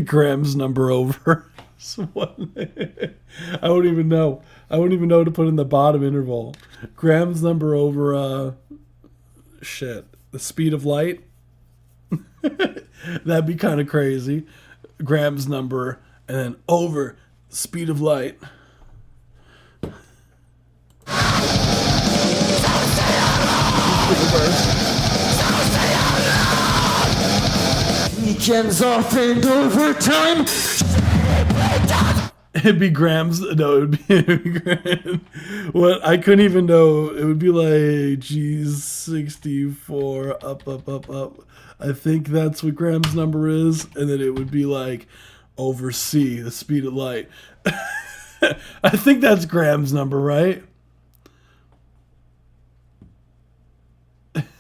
S3: Graham's number over. So what? I wouldn't even know. I wouldn't even know to put in the bottom interval. Graham's number over the speed of light. That'd be kind of crazy. Graham's number and then over speed of light.
S6: Weekends off and overtime.
S3: It'd be Graham's. No, it'd be Graham. What I couldn't even know. It would be like G64 up. I think that's what Graham's number is, and then it would be like over C, the speed of light. I think that's Graham's number, right?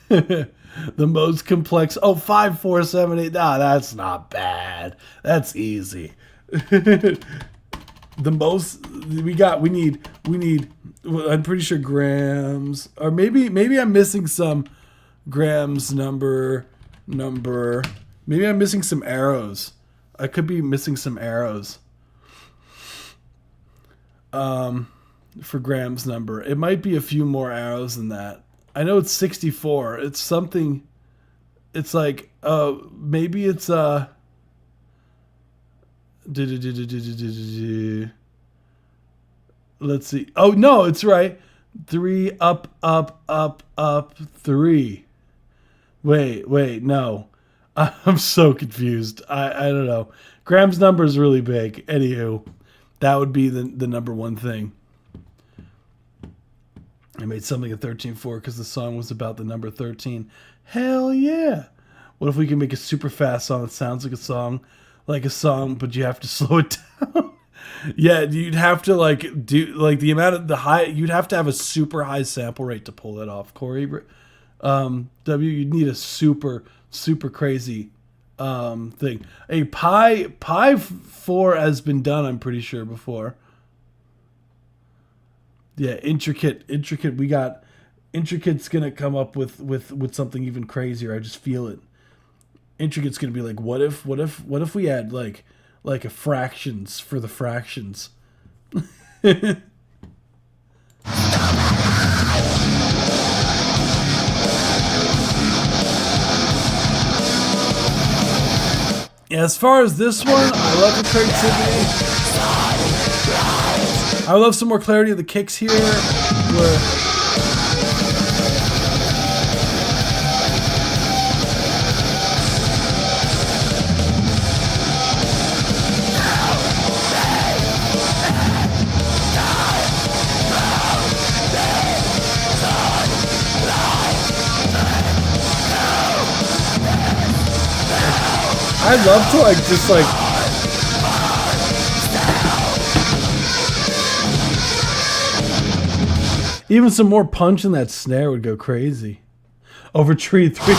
S3: The most complex. 5, 4, 7, 8. Nah, that's not bad. That's easy. The most we need. I'm pretty sure Graham's, or maybe I'm missing some Graham's number. Maybe I'm missing some arrows. I could be missing some arrows. For Graham's number, it might be a few more arrows than that. I know it's 64. It's something. It's like maybe it's let's see. Oh no, it's right. 3 up 3. Wait, no. I'm so confused. I don't know. Graham's number is really big. Anywho, that would be the number one thing. I made something at 13.4 because the song was about the number 13. Hell yeah. What if we can make a super fast song that sounds like a song, but you have to slow it down? Yeah, you'd have to do the amount of the high. You'd have to have a super high sample rate to pull that off, Corey. You'd need a super crazy thing. A Pi 4 has been done, I'm pretty sure, before. Yeah, intricate. We got Intricate's gonna come up with something even crazier. I just feel it. Intricate's gonna be like, what if we had like a fractions for the fractions? Yeah, as far as this one, I love the creativity. I would love some more clarity of the kicks here. I'd love to even some more punch in that snare would go crazy. Over tree 3.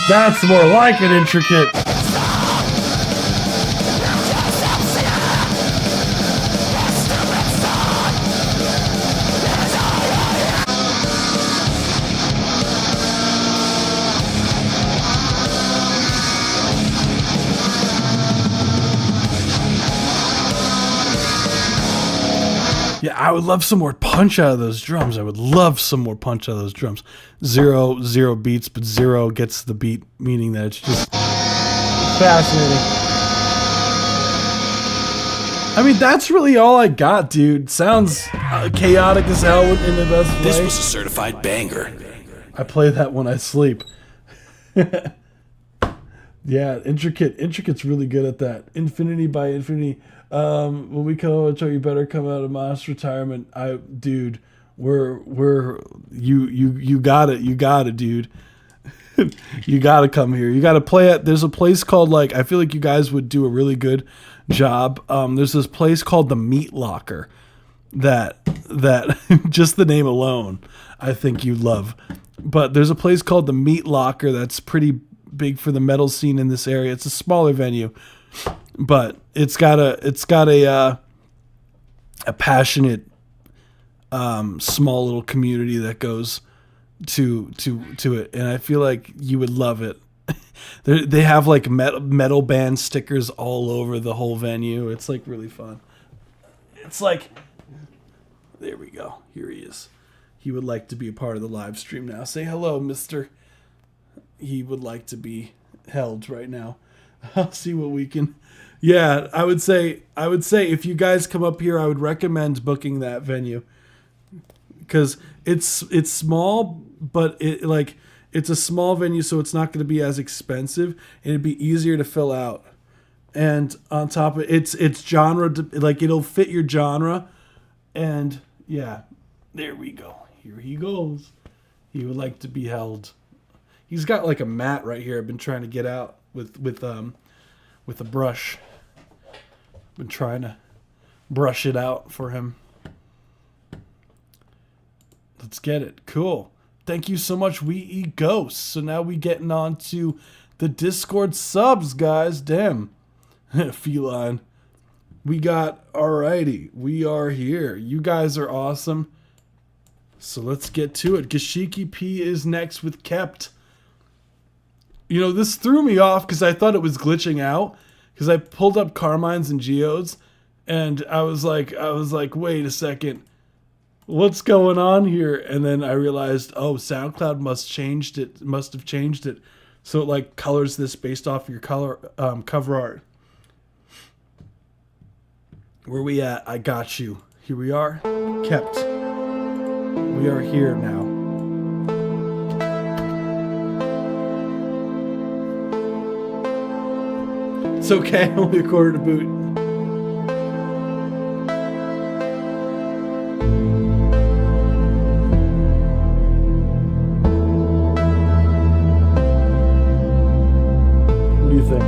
S3: That's more like an intricate. Yeah, I would love some more punch out of those drums. Zero beats, but 0 gets the beat, meaning that it's just fascinating. I mean, that's really all I got, dude. Sounds chaotic as hell in the best way.
S4: This was a certified banger.
S3: I play that when I sleep. Yeah, Intricate's really good at that. Infinity by Infinity. When we come out, you better come out of mass retirement. Dude, you got it, dude. You got to come here. You got to play at. There's a place called, like, I feel like you guys would do a really good job. There's this place called the Meat Locker that just the name alone, I think you'd love. But there's a place called the Meat Locker that's pretty big for the metal scene in this area. It's a smaller venue, but it's got a passionate small little community that goes to it, and I feel like you would love it. They have like metal band stickers all over the whole venue. It's like really fun. It's like, there we go. Here he is. He would like to be a part of the live stream now. Say hello, mister. He would like to be held right now. I'll see what we can. Yeah, I would say if you guys come up here, I would recommend booking that venue, because it's small, but it's a small venue, so it's not going to be as expensive, and it'd be easier to fill out. And on top of it, it's genre, like it'll fit your genre. And yeah, there we go. Here he goes. He would like to be held. He's got like a mat right here. I've been trying to get out with a brush. Been trying to brush it out for him. Let's get it. Cool. Thank you so much, We Eat Ghosts. So now we getting on to the Discord subs, guys. Damn. Feline. We got, alrighty. We are here. You guys are awesome. So let's get to it. Gashiki P is next with Kept. You know, this threw me off because I thought it was glitching out, because I pulled up Carmines and Geodes, and I was like, wait a second, what's going on here? And then I realized, oh, SoundCloud must have changed it, so it like colors this based off your color cover art. Where we at? I got you. Here we are. Kept. We are here now. It's okay, only a quarter to boot. What do you think?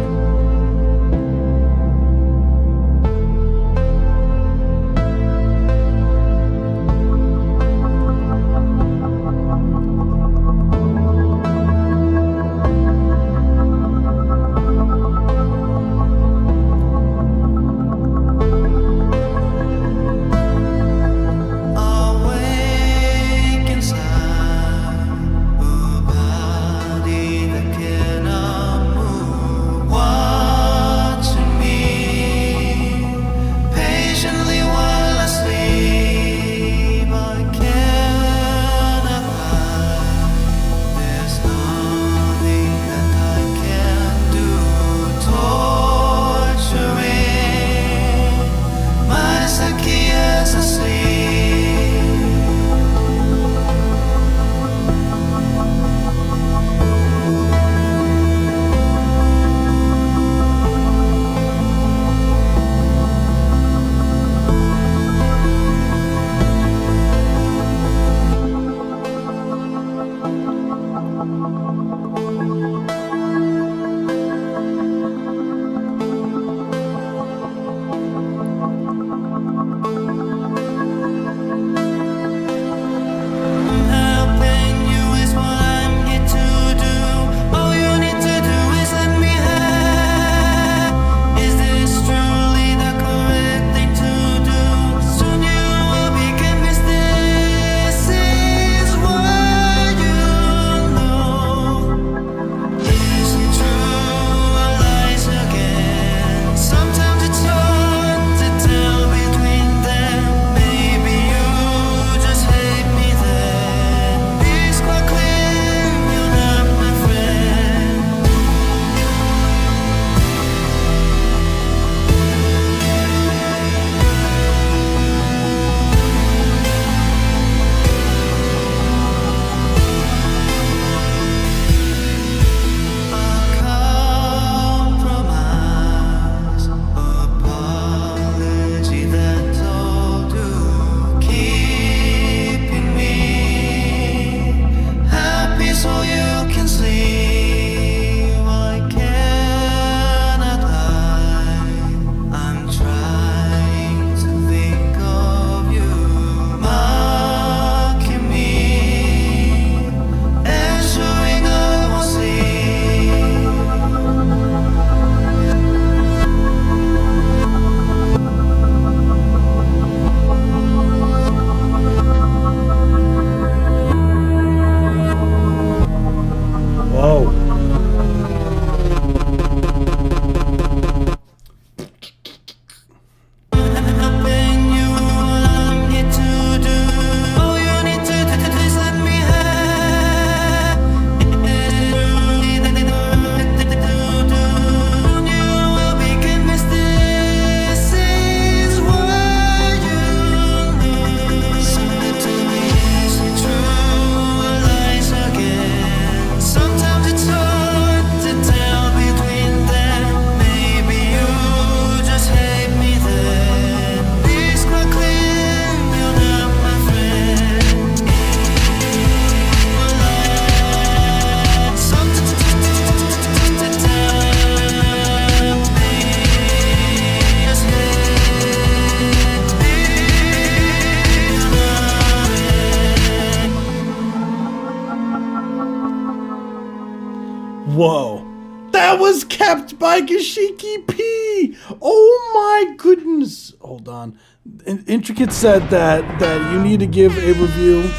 S3: Whoa. That was kept by Gashiki P. Oh my goodness. Hold on. Intricate said that you need to give a review.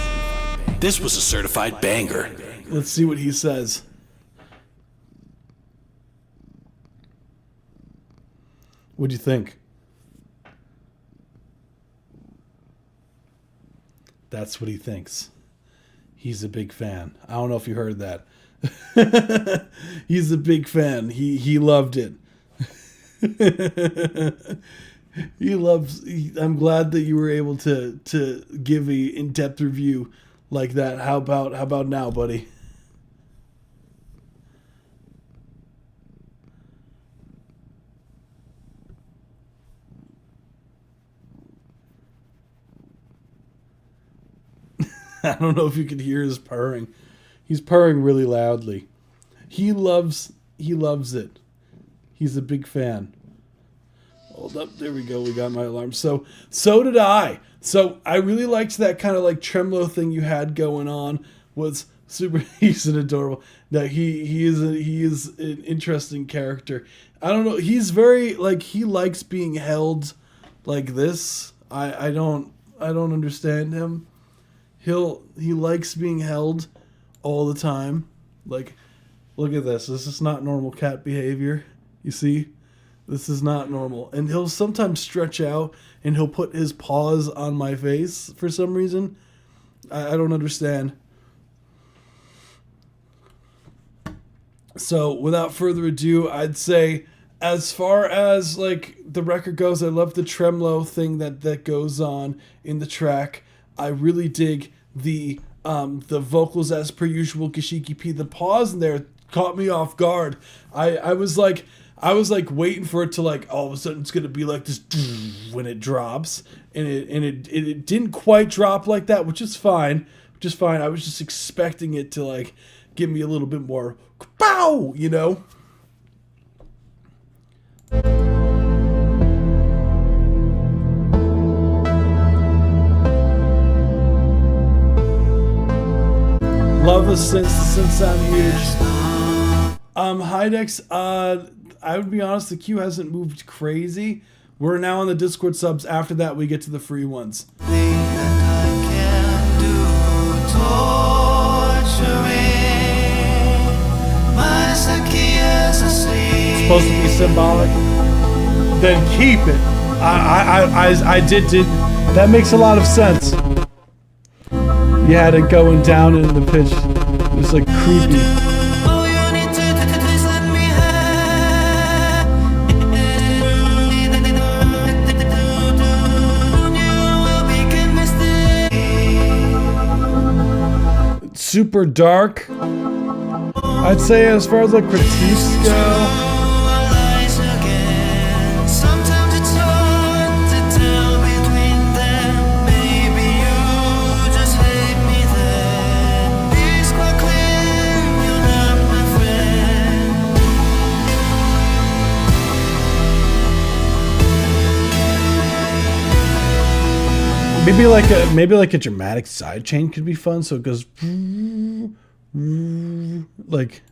S4: This was a certified banger.
S3: Let's see what he says. What do you think? That's what he thinks. He's a big fan. I don't know if you heard that. He's a big fan. He loved it. I'm glad that you were able to give a in-depth review like that. How about now, buddy? I don't know if you could hear his purring. He's purring really loudly. He loves it. He's a big fan. Hold up, there we go. We got my alarm. So did I. So I really liked that kind of like tremolo thing you had going on. Was super. He's an adorable. That he is an interesting character. I don't know. He's very like he likes being held like this. I don't understand him. He likes being held all the time. Like, look at this. This is not normal cat behavior. You see? This is not normal. And he'll sometimes stretch out and he'll put his paws on my face for some reason. I don't understand. So, without further ado, I'd say as far as like the record goes, I love the tremolo thing that goes on in the track. I really dig the vocals as per usual. Gashiki P. The pause in there caught me off guard. I was like waiting for it to like all of a sudden it's gonna be like this when it drops, and it didn't quite drop like that, which is fine. I was just expecting it to like give me a little bit more pow, you know. Love the synth sound huge. Hydex, I would be honest, the queue hasn't moved crazy. We're now on the Discord subs. After that, we get to the free ones. It's supposed to be symbolic. Then keep it. I did. That makes a lot of sense. You had it going down in the pitch. It was like creepy. Super dark. I'd say as far as like critiques go. Maybe like a dramatic sidechain could be fun. So it goes like.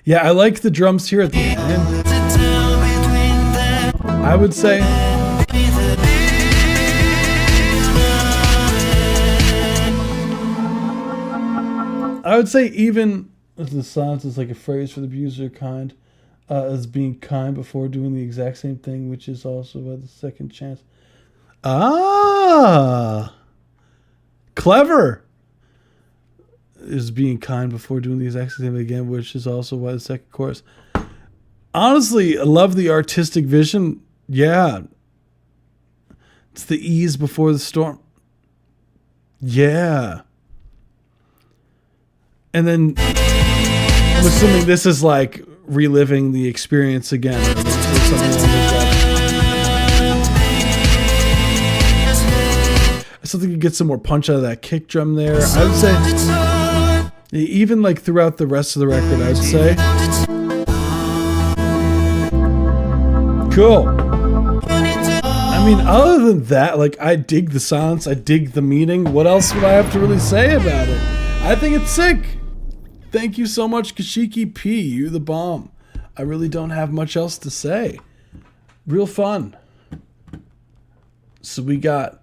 S3: Yeah, I like the drums here at the end. I would say. Even as the silence is like a phrase for the abuser kind, as being kind before doing the exact same thing, which is also by the second chance. Ah, clever. Is being kind before doing the exact same thing again, which is also why the second chorus. Honestly, I love the artistic vision. Yeah. It's the ease before the storm. Yeah. And then I'm assuming this is like reliving the experience again. Or something like that. I still think you get some more punch out of that kick drum there. I would say, even like throughout the rest of the record, I'd say. Cool. I mean, other than that, like, I dig the silence, I dig the meaning. What else would I have to really say about it? I think it's sick. Thank you so much, Kashiki P. You the bomb. I really don't have much else to say. Real fun. So we got,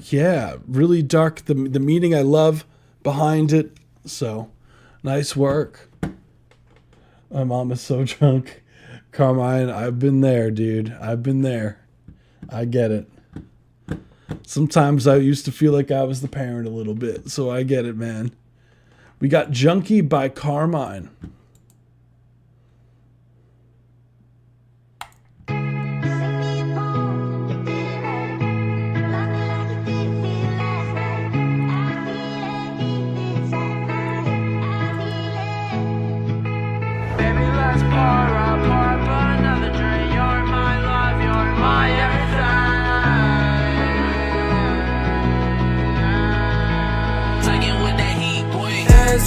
S3: yeah, really dark. The meaning I love behind it. So, nice work. My mom is so drunk. Carmine, I've been there, dude. I've been there. I get it. Sometimes I used to feel like I was the parent a little bit, so I get it, man. We got Junkie by Carmine.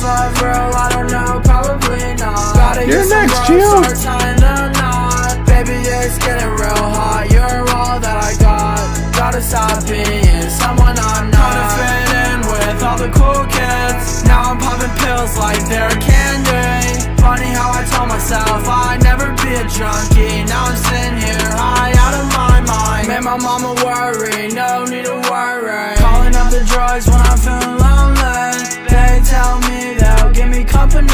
S5: Love real, I don't know, probably not. Gotta
S3: You're
S5: get
S3: next,
S5: some
S3: Gio.
S5: rose, not. Baby, it's getting real hot. You're all that I got. Gotta stop being someone I'm not. Trying to fit in with all the cool kids. Now I'm popping pills like they're candy. Funny how I told myself I'd never be a junkie. Now I'm sitting here high out of my mind. Made my mama worry, no need to worry. Calling up the drugs when I'm feeling lonely. They tell me they'll give me company.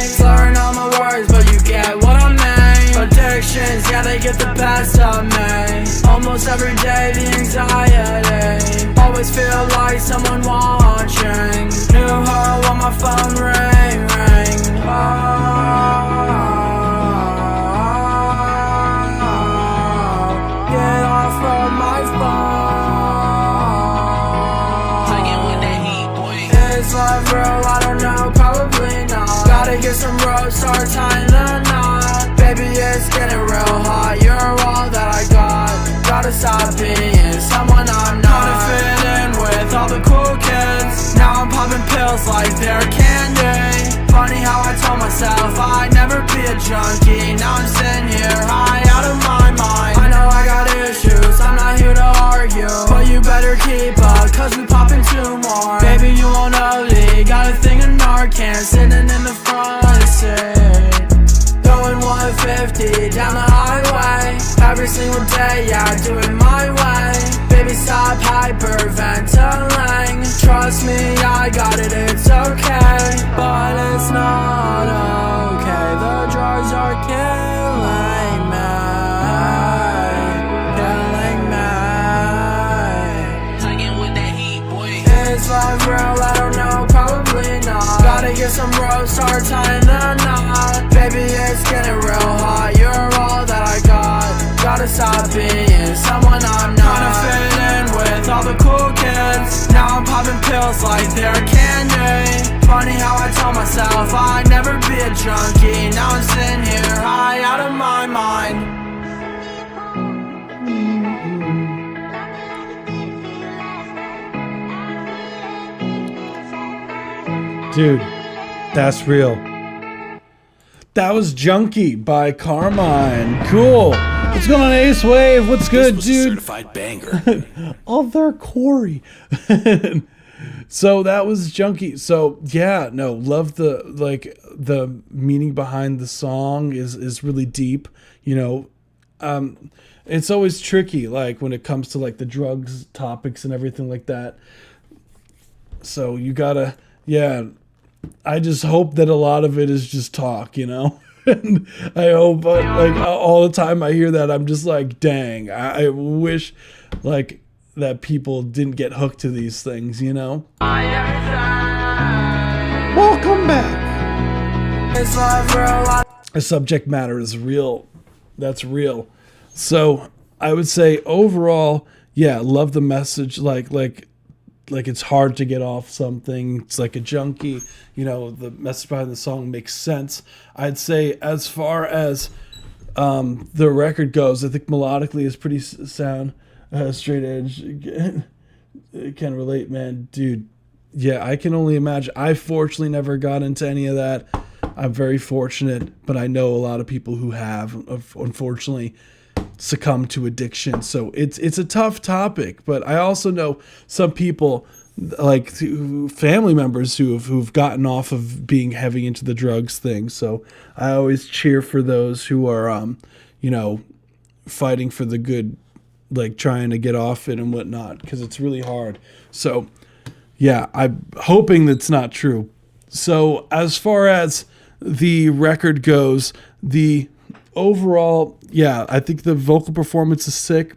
S5: Slurring all my words, but you get what I mean. Addictions, yeah, they get the best of me. Almost every day, the anxiety. Always feel like someone watching. New hoe on my phone, ring, ring. Get off of my phone. Is love real? I don't know, probably not. Gotta get some rope, start tying the knot. Baby, it's getting real hot. You're all that I got. Gotta stop being someone I'm not. Trying to fit in with all the cool kids. Now I'm popping pills like they're candy. Funny how I told myself I'd never be a junkie. Now I'm sitting here high out of my mind. I know I got issues, I'm not here to argue, but you better keep up, cause we popping two more. Baby, you won't OD, got a thing of Narcan sitting in the front seat. Going 150 down the highway. Every single day, yeah, I do it my way. Baby, stop hyperventilating. Trust me, I got it, it's okay. But it's not okay. The drugs are killing me. Killing me. Taking with that heat, boy. Is love real? I don't know, probably not. Gotta get some rope, start tying the knot. Baby, it's getting real hot. You're all that I got. Gotta stop being someone I'm not. Trying to fit in with all the cool kids. Now I'm popping pills like they're candy. Funny how I told myself I'd never be a junkie. Now I'm sitting here high out of my mind.
S3: Dude, that's real. That was Junkie by Carmine. Cool. What's going on, Ace Wave? What's good,
S4: This was a
S3: dude?
S4: certified banger.
S3: Other Corey. So that was Junkie. So yeah, no, love the meaning behind the song is really deep. You know, it's always tricky, like when it comes to like the drugs topics and everything like that. So you gotta, yeah. I just hope that a lot of it is just talk, you know. And I hope, like, all the time I hear that, I'm just like, dang, I wish, like, that people didn't get hooked to these things, you know? Welcome back. The subject matter is real. That's real. So I would say overall, yeah, love the message. Like like it's hard to get off something. It's like a junkie. You know, the message behind the song makes sense. I'd say as far as the record goes, I think melodically is pretty sound. Straight edge. Can relate, man. Dude, yeah, I can only imagine. I fortunately never got into any of that. I'm very fortunate, but I know a lot of people who have, unfortunately, succumbed to addiction. So it's a tough topic, but I also know some people, like family members who've gotten off of being heavy into the drugs thing. So I always cheer for those who are, fighting for the good, like trying to get off it and whatnot, because it's really hard. So yeah, I'm hoping that's not true. So as far as the record goes, the overall, yeah, I think the vocal performance is sick.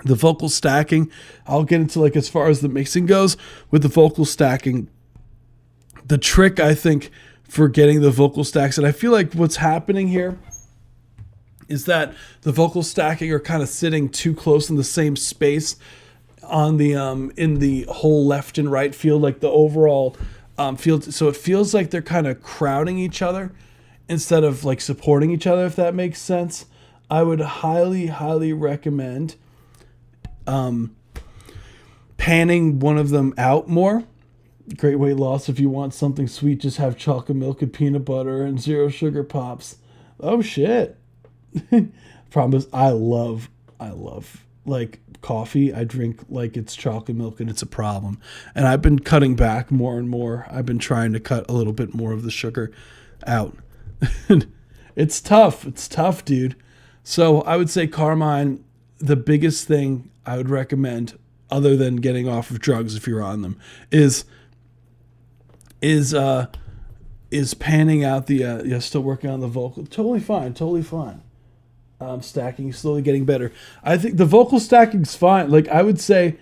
S3: The vocal stacking, I'll get into like as far as the mixing goes with the vocal stacking. The trick, I think, for getting the vocal stacks, and I feel like what's happening here is that the vocal stacking are kind of sitting too close in the same space on the in the whole left and right field, like the overall field. So it feels like they're kind of crowding each other instead of like supporting each other, if that makes sense. I would highly recommend panning one of them out more. Great weight loss. If you want something sweet, just have chocolate milk and peanut butter and 0 sugar pops. Oh shit. Problem is, I love like coffee. I drink like it's chocolate milk, and it's a problem. And I've been cutting back more and more. I've been trying to cut a little bit more of the sugar out. It's tough. It's tough, dude. So I would say Carmine, the biggest thing I would recommend, other than getting off of drugs if you're on them, is panning out the still working on the vocal. Totally fine. Stacking, slowly getting better. I think the vocal stacking's fine. Like I would say,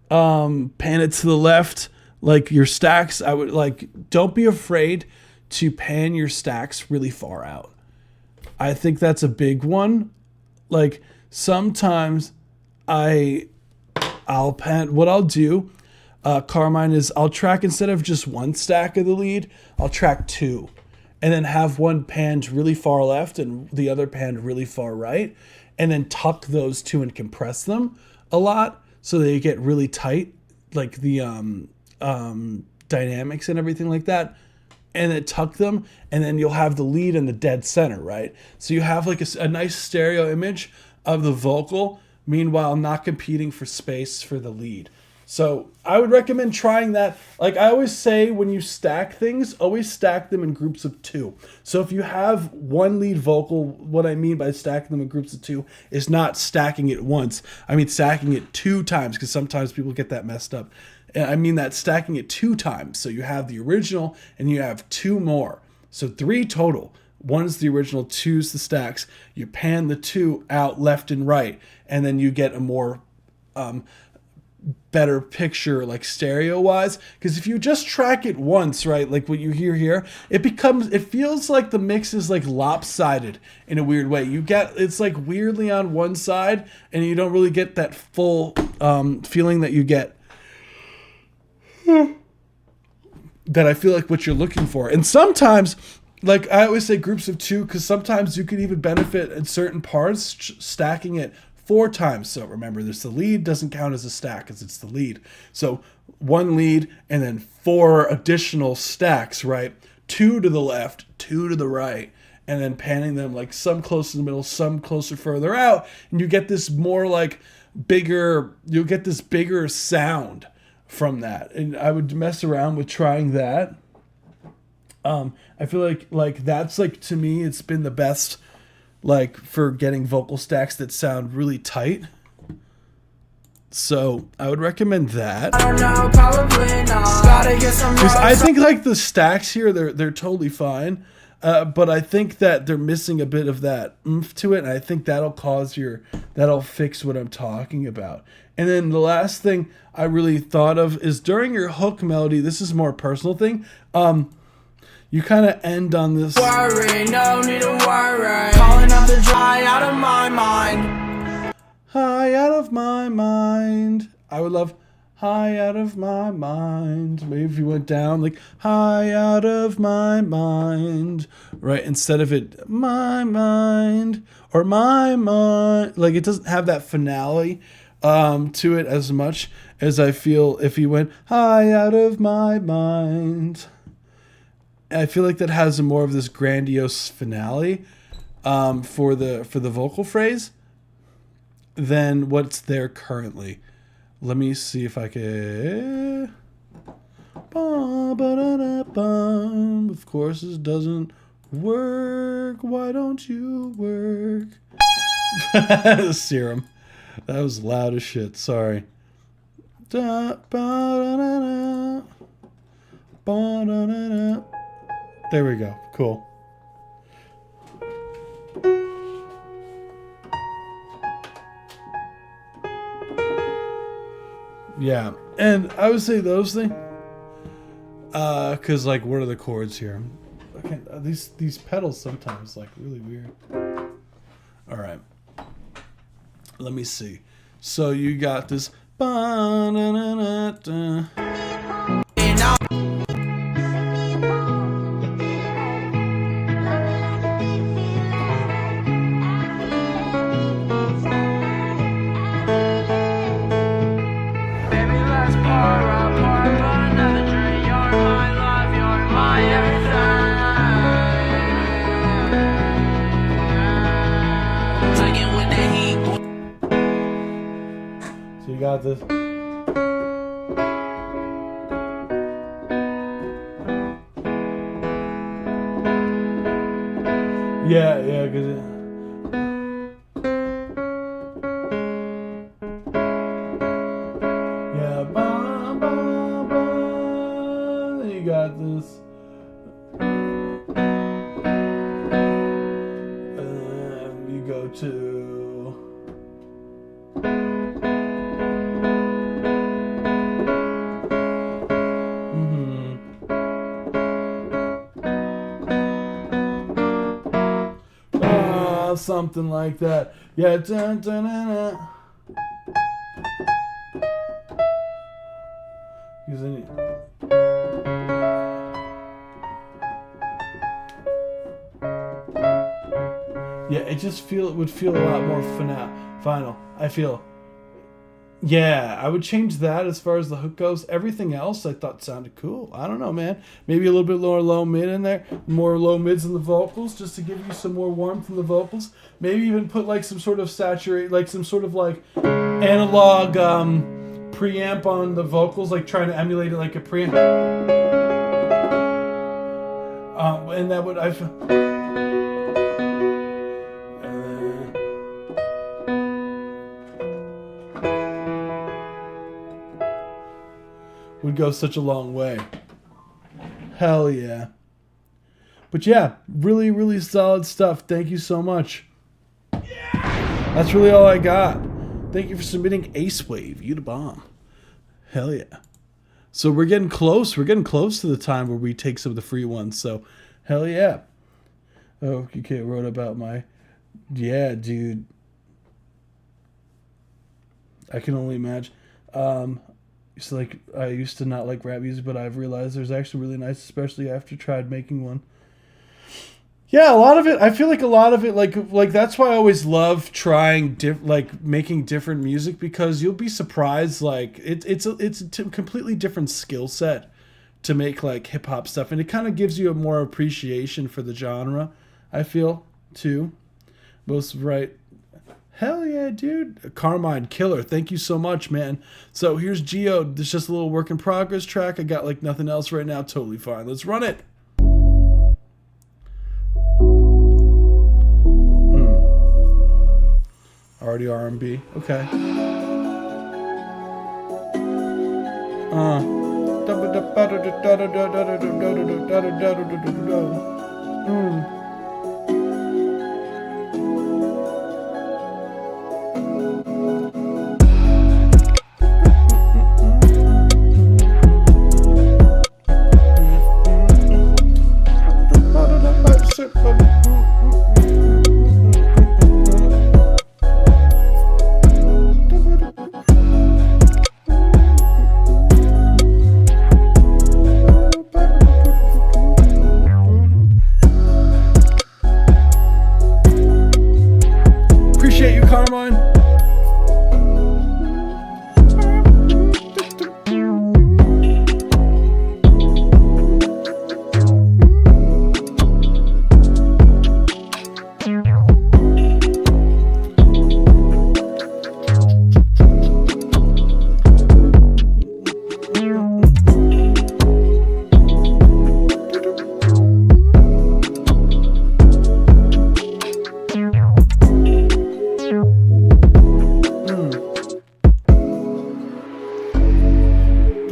S3: pan it to the left, like your stacks. I would don't be afraid to pan your stacks really far out. I think that's a big one. Like sometimes I'll pan. What I'll do, Carmine, is I'll track, instead of just one stack of the lead, I'll track 2. And then have one panned really far left and the other panned really far right. And then tuck those 2 and compress them a lot so they get really tight, like the dynamics and everything like that. And then tuck them, and then you'll have the lead in the dead center, right? So you have like a nice stereo image of the vocal, meanwhile not competing for space for the lead. So I would recommend trying that. Like I always say, when you stack things, always stack them in groups of 2. So if you have one lead vocal, what I mean by stacking them in groups of 2 is not stacking it once. I mean stacking it 2 times, because sometimes people get that messed up. I mean that stacking it 2 times. So you have the original and you have 2 more. So 3 total. 1 is the original, 2 is the stacks. You pan the 2 out left and right, and then you get a more better picture, like stereo wise. Because if you just track it once, right, like what you hear here, it feels like the mix is like lopsided in a weird way. It's like weirdly on one side, and you don't really get that full feeling that you get, that I feel like what you're looking for. And sometimes, like I always say, groups of 2, because sometimes you could even benefit in certain parts stacking it 4 times. So remember, there's the lead doesn't count as a stack because it's the lead. So 1 lead and then 4 additional stacks, right? 2 to the left, 2 to the right, and then panning them, like some close in the middle, some closer further out, and you get this more like you'll get this bigger sound from that. And I would mess around with trying that. I feel like that's like, to me, it's been the best, like for getting vocal stacks that sound really tight. So I would recommend that.
S8: I don't know, probably not. Gotta get some.
S3: Because I think like the stacks here, they're totally fine. But I think that they're missing a bit of that oomph to it, and I think that'll fix what I'm talking about. And then the last thing I really thought of is during your hook melody, this is a more personal thing. You kind of end on this.
S8: Worry, no need to worry. Calling up the dry out of my mind.
S3: High out of my mind. I would love high out of my mind. Maybe if you went down, like, high out of my mind, right? Instead of it, my mind, or my mind. Like, it doesn't have that finale to it as much as I feel if you went, high out of my mind. I feel like that has more of this grandiose finale for the vocal phrase than what's there currently. Let me see if I can. Of course, this doesn't work. Why don't you work? Serum. That was loud as shit. Sorry. There we go. Cool. Yeah, and I would say those things, cause like, what are the chords here? Okay, these pedals sometimes like really weird. All right, let me see. So you got this. So you got this. Yeah, cause yeah, then you got this. You go to. Something like that. Yeah. Dun, dun, dun, dun. Yeah, it would feel a lot more final. I feel. Yeah, I would change that as far as the hook goes. Everything else I thought sounded cool. I don't know, man. Maybe a little bit more low mid in there. More low mids in the vocals just to give you some more warmth in the vocals. Maybe even put like some sort of saturate, like some sort of like analog preamp on the vocals, like trying to emulate it like a preamp. And that would, I feel. Would go such a long way. Hell yeah. But yeah, really, really solid stuff. Thank you so much. Yeah! That's really all I got. Thank you for submitting Ace Wave. You the bomb. Hell yeah. So we're getting close. We're getting close to the time where we take some of the free ones. So hell yeah. Oh, okay, wrote about my... Yeah, dude. I can only imagine. It's like, I used to not like rap music, but I've realized there's actually really nice, especially after tried making one. Yeah, a lot of it, I feel like a lot of it, like that's why I always love trying, making different music, because you'll be surprised, like, it's a completely different skill set to make, like, hip-hop stuff, and it kind of gives you a more appreciation for the genre, I feel, too. Most right. Hell yeah, dude. Carmine, killer. Thank you so much, man. So here's Geode. This is just a little work in progress track. I got like nothing else right now. Totally fine. Let's run it. Already R&B. Okay.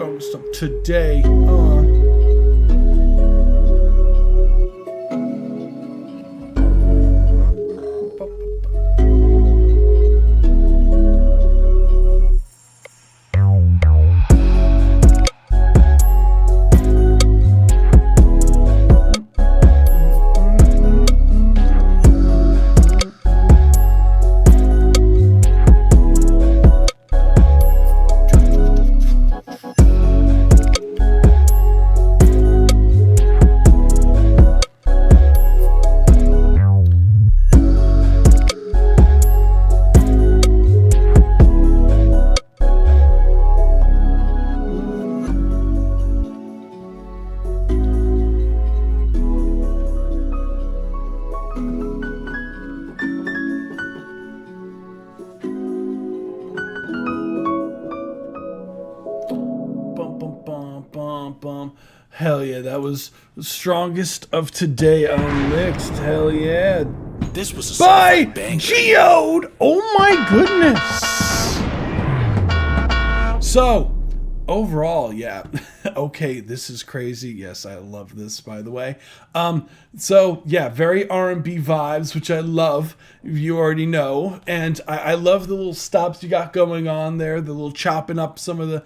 S3: strongest of today. Hell yeah, that was the strongest of today on Mixed. Hell yeah.
S4: This was a
S3: By
S4: certified banger.
S3: Geode! Oh my goodness! So, overall, yeah. Okay, this is crazy. Yes, I love this, by the way. So, yeah, very R&B vibes, which I love. You already know. And I love the little stops you got going on there. The little chopping up some of the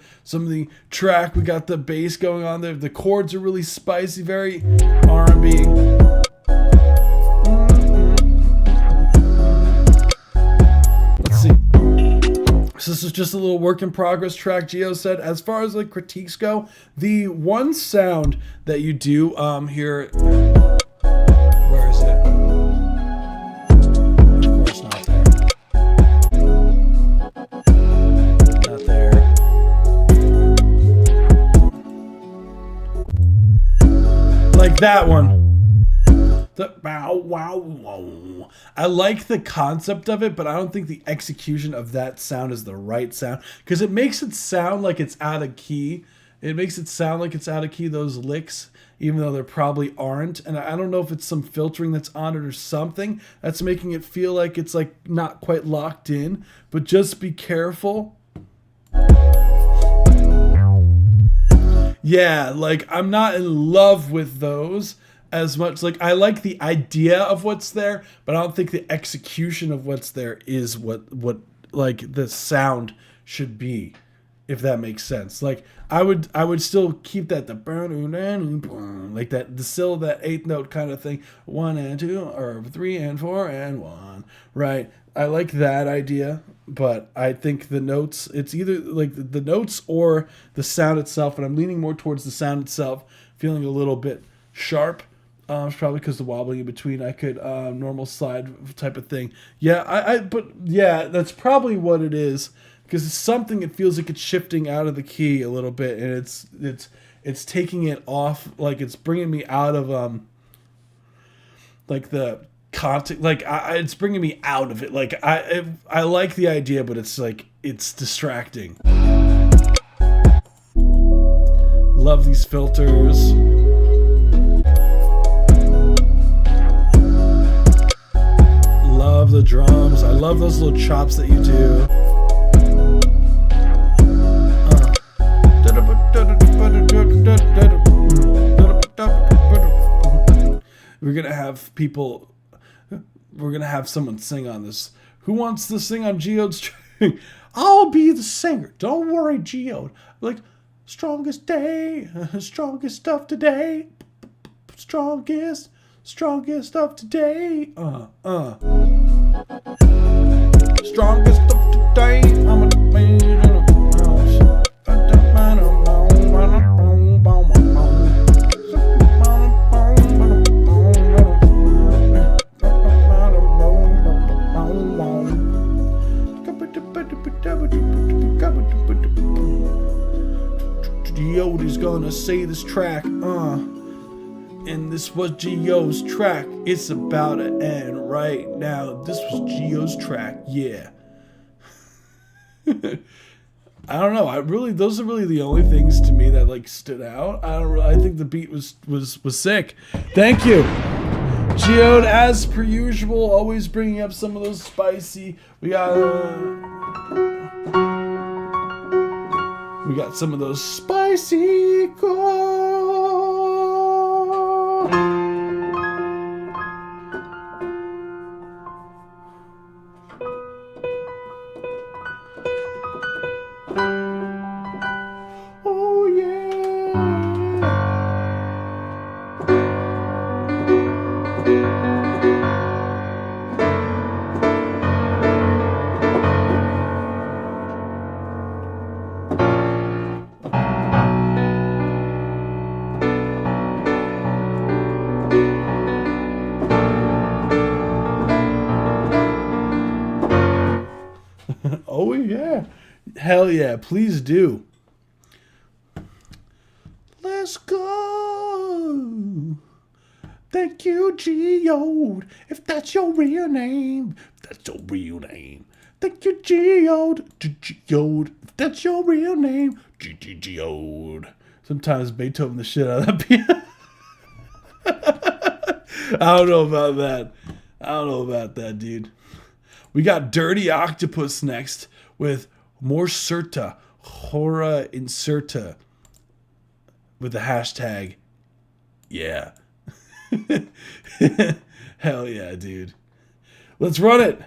S3: track. We got the bass going on there. The chords are really spicy, very R&B. So this is just a little work in progress track. Geo said, as far as like critiques go, the one sound that you do here, where is it? Of course not there. Not there. Like that one. The bow wow wow. I like the concept of it, but I don't think the execution of that sound is the right sound, because it makes it sound like it's out of key. It makes it sound like it's out of key, those licks, even though they probably aren't. And I don't know if it's some filtering that's on it or something that's making it feel like it's like not quite locked in, but just be careful. Yeah, like I'm not in love with those as much. Like I like the idea of what's there, but I don't think the execution of what's there is what like the sound should be, if that makes sense. Like I would still keep that the like that, the still that eighth note kind of thing, 1 and 2 or 3 and 4 and 1, right? I like that idea, but I think the notes, it's either like the notes or the sound itself, and I'm leaning more towards the sound itself, feeling a little bit sharp. It's probably because the wobbling in between. I could normal slide type of thing. Yeah, but yeah, that's probably what it is, because it's something. It feels like it's shifting out of the key a little bit, and it's taking it off. Like it's bringing me out of like the content. Like it's bringing me out of it. Like I like the idea, but it's like it's distracting. Love these filters. Love the drums. I love those little chops that you do. We're gonna have people. We're gonna have someone sing on this. Who wants to sing on Geode's track? I'll be the singer. Don't worry, Geode. Like strongest day, strongest of today, strongest of today. Strongest of today. I'm a man in a mouse. Geode is gonna say this track, and this was Geo's track. It's about to end right now. This was Geo's track, yeah. I don't know. Those are really the only things to me that like stood out. I think the beat was sick. Thank you, Geode, as per usual, always bringing up some of those spicy. We got some of those spicy Mexico. Oh yeah. Oh yeah. Hell yeah, please do. Let's go. Thank you, Geode. If that's your real name. If that's your real name. Thank you, Geode. Geode. If that's your real name. Geode. Sometimes Beethoven the shit out of that piano. I don't know about that. I don't know about that, dude. We got Dirty Octopus next with More Certa, Hora Incerta, with the hashtag, yeah. Hell yeah, dude. Let's run it.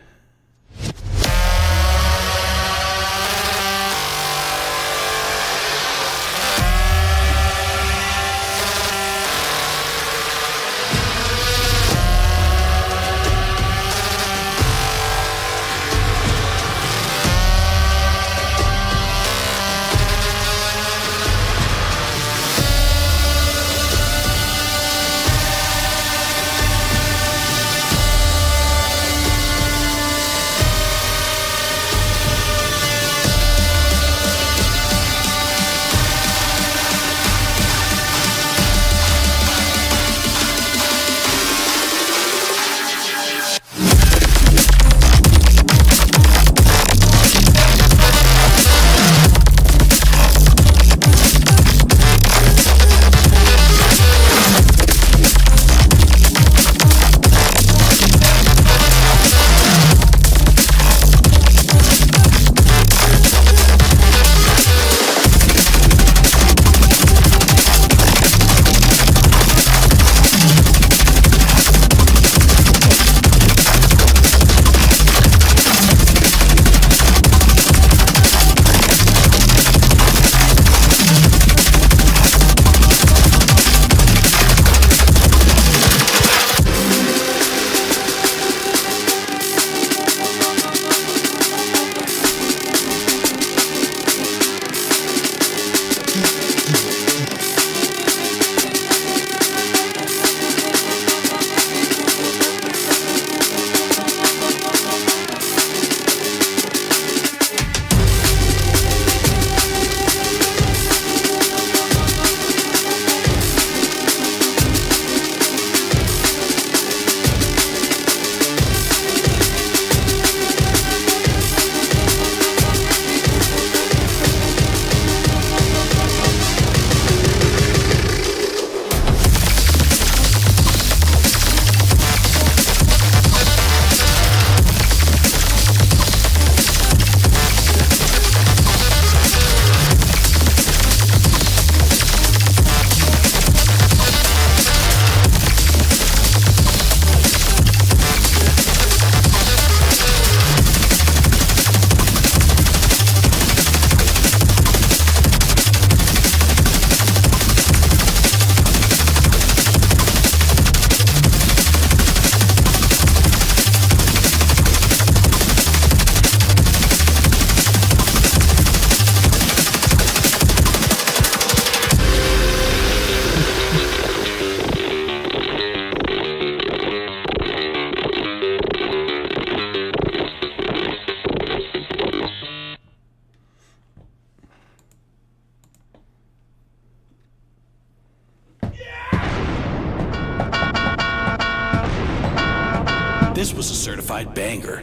S4: This was a certified banger.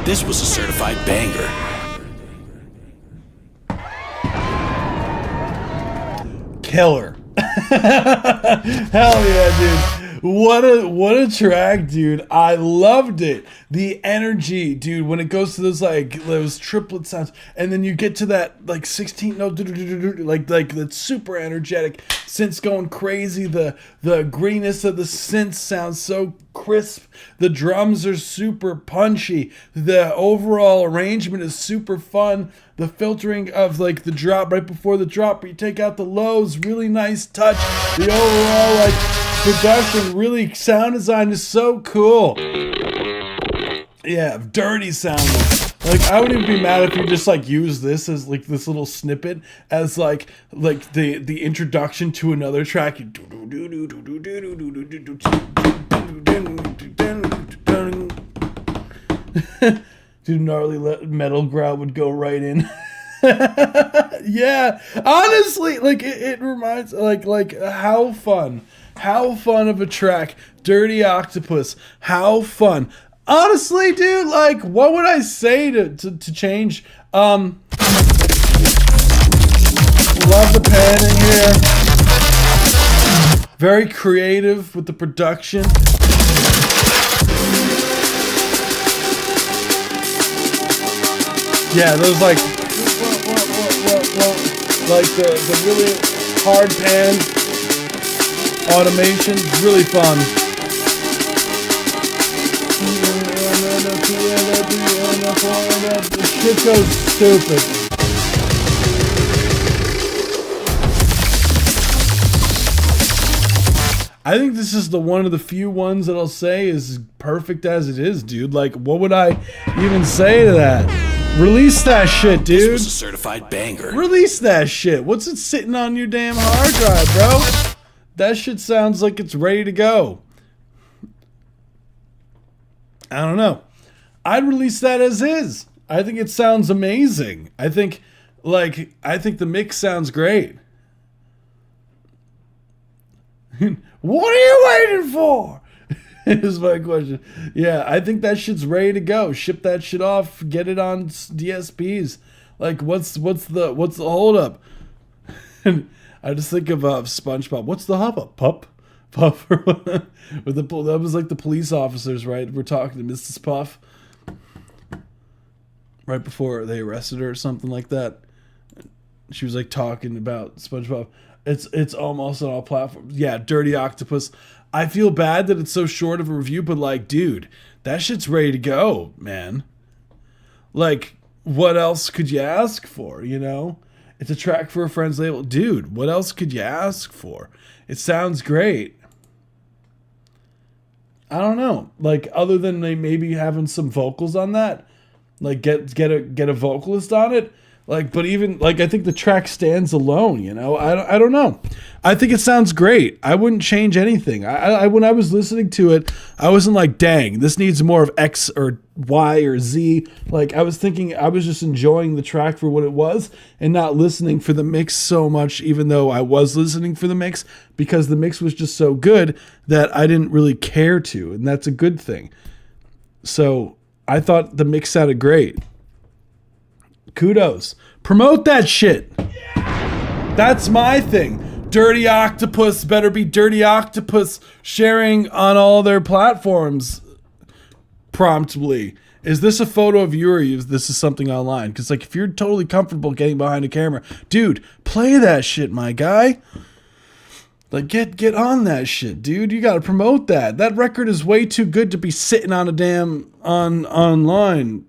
S4: This was a certified banger.
S3: killer. Hell yeah, dude. What a track, dude. I loved it. The energy, dude, when it goes to those triplet sounds, and then you get to that like 16 note, like that's super energetic. Synths going crazy. The grittiness of the synth sounds so crisp. The drums are super punchy. The overall arrangement is super fun. The filtering of like the drop right before the drop, where you take out the lows, really nice touch. The overall like production, really sound design is so cool. Yeah, dirty sounding. Like I wouldn't even be mad if you just like use this as like this little snippet as like the introduction to another track. Dude, gnarly metal growl would go right in. Yeah, honestly, like it reminds like how fun of a track. Dirty Octopus, how fun. Honestly, dude, like what would I say to change? Love the panning here. Very creative with the production. Yeah, those like the really hard pan automation, really fun. The shit goes stupid. I think this is one of the few ones that I'll say is perfect as it is, dude. Like, what would I even say to that? Release that shit, dude.
S4: This was a certified banger.
S3: Release that shit. What's it sitting on your damn hard drive, bro? That shit sounds like it's ready to go. I don't know. I'd release that as is. I think it sounds amazing. I think the mix sounds great. What are you waiting for? Is my question. Yeah, I think that shit's ready to go. Ship that shit off. Get it on DSPs. Like, what's the holdup? And I just think of SpongeBob. What's the hop up? Pup. With that was like the police officers, right? We're talking to Mrs. Puff right before they arrested her or something like that. She was like talking about SpongeBob. It's almost on all platforms. Yeah, Dirty Octopus. I feel bad that it's so short of a review, but like, dude, that shit's ready to go, man. Like, what else could you ask for, you know? It's a track for a friend's label. Dude, what else could you ask for? It sounds great. I don't know. Like, other than they maybe having some vocals on that, like get a vocalist on it. Like, but even like I think the track stands alone, you know. I don't know. I think it sounds great. I wouldn't change anything. I when I was listening to it, I wasn't like, dang, this needs more of X or Y or Z. Like I was thinking, I was just enjoying the track for what it was and not listening for the mix so much, even though I was listening for the mix, because the mix was just so good that I didn't really care to, and that's a good thing. So I thought the mix sounded great. Kudos. Promote that shit. That's my thing. Dirty Octopus better be Dirty Octopus sharing on all their platforms promptly. Is this a photo of you or is this is something online? Because like if you're totally comfortable getting behind a camera, dude, play that shit, my guy. Like get on that shit, dude. You gotta promote that. That record is way too good to be sitting on a damn online.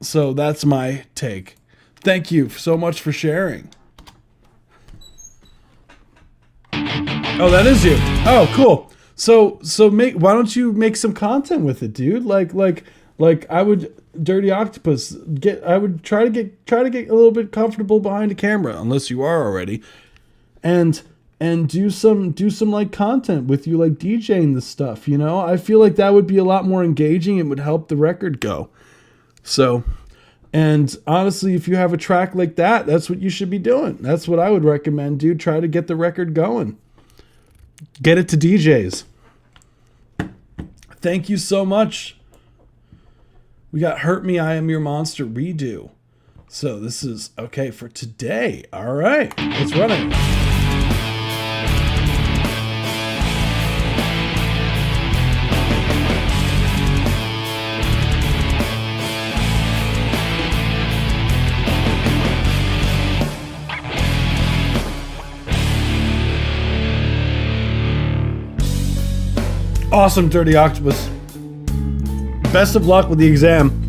S3: So that's my take. Thank you so much for sharing. Oh, that is you. Oh, cool. So why don't you make some content with it, dude? Like I would Dirty Octopus I would try to get a little bit comfortable behind a camera, unless you are already. And do some like content with you, like DJing the stuff, you know? I feel like that would be a lot more engaging and would help the record go. So, and honestly, if you have a track like that, that's what you should be doing. That's what I would recommend, dude. Try to get the record going. Get it to DJs. Thank you so much. We got Hurt Me, I Am Your Monster redo. So this is okay for today. All right, let's run it. Awesome, Dirty Octopus. Best of luck with the exam.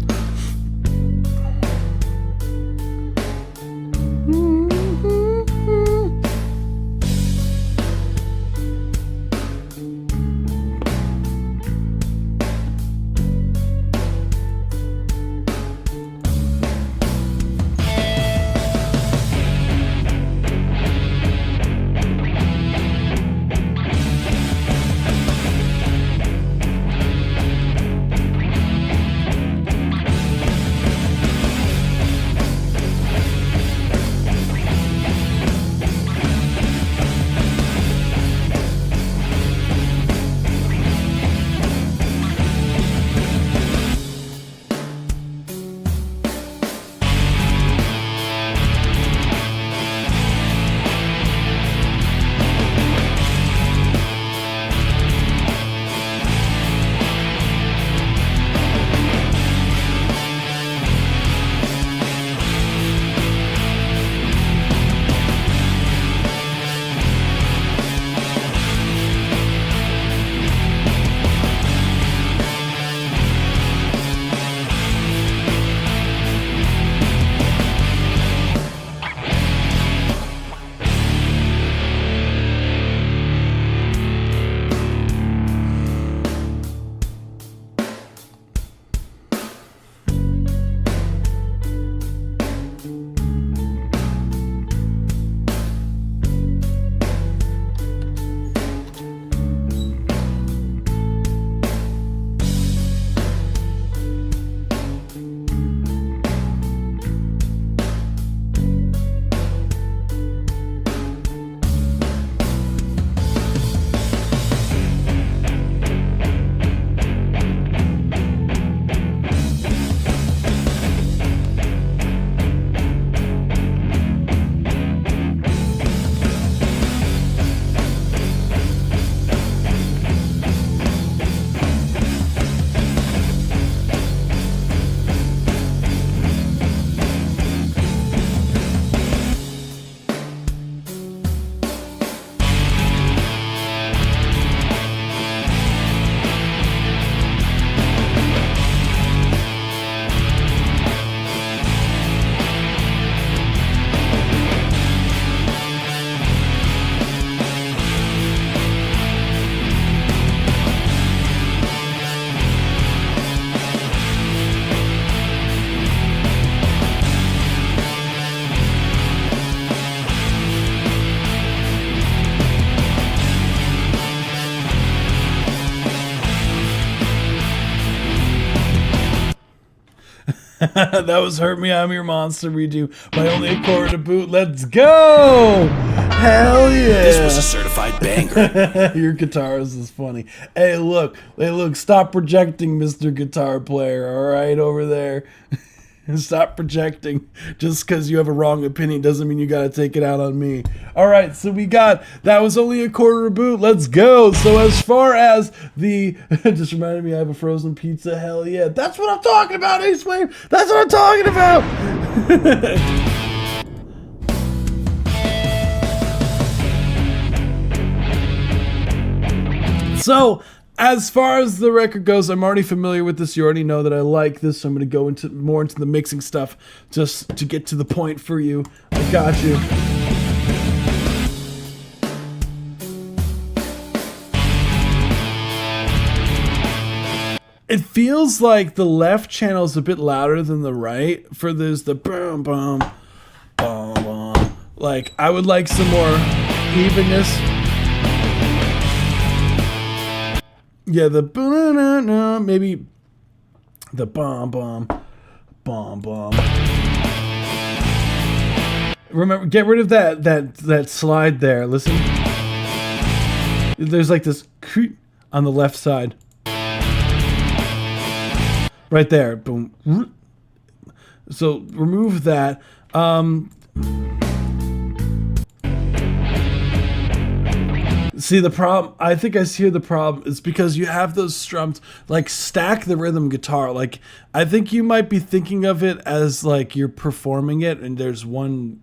S3: That was Hurt Me, I'm Your Monster redo by Only a Quarter to Boot. Let's go! Hell yeah!
S4: This was a certified banger.
S3: Your guitars is funny. Hey, look. Stop projecting, Mr. Guitar Player, all right, over there. Stop projecting. Just because you have a wrong opinion doesn't mean you got to take it out on me. All right, so that was Only a Quarter to Boot. Let's go. So as far as the, just reminded me I have a frozen pizza. Hell yeah. That's what I'm talking about, Ace Wave. That's what I'm talking about. So, as far as the record goes, I'm already familiar with this. You already know that I like this, so I'm going to go more into the mixing stuff just to get to the point for you. I got you. It feels like the left channel is a bit louder than the right. For there's the boom, boom, boom, boom. Like, I would like some more evenness. Yeah, the ba-na-na-na, maybe the bomb. Remember, get rid of that slide there. Listen. There's like this creep on the left side. Right there. Boom. So remove that. See, the problem, I think I hear the problem is because you have those strums, like stack the rhythm guitar. Like, I think you might be thinking of it as like you're performing it and there's one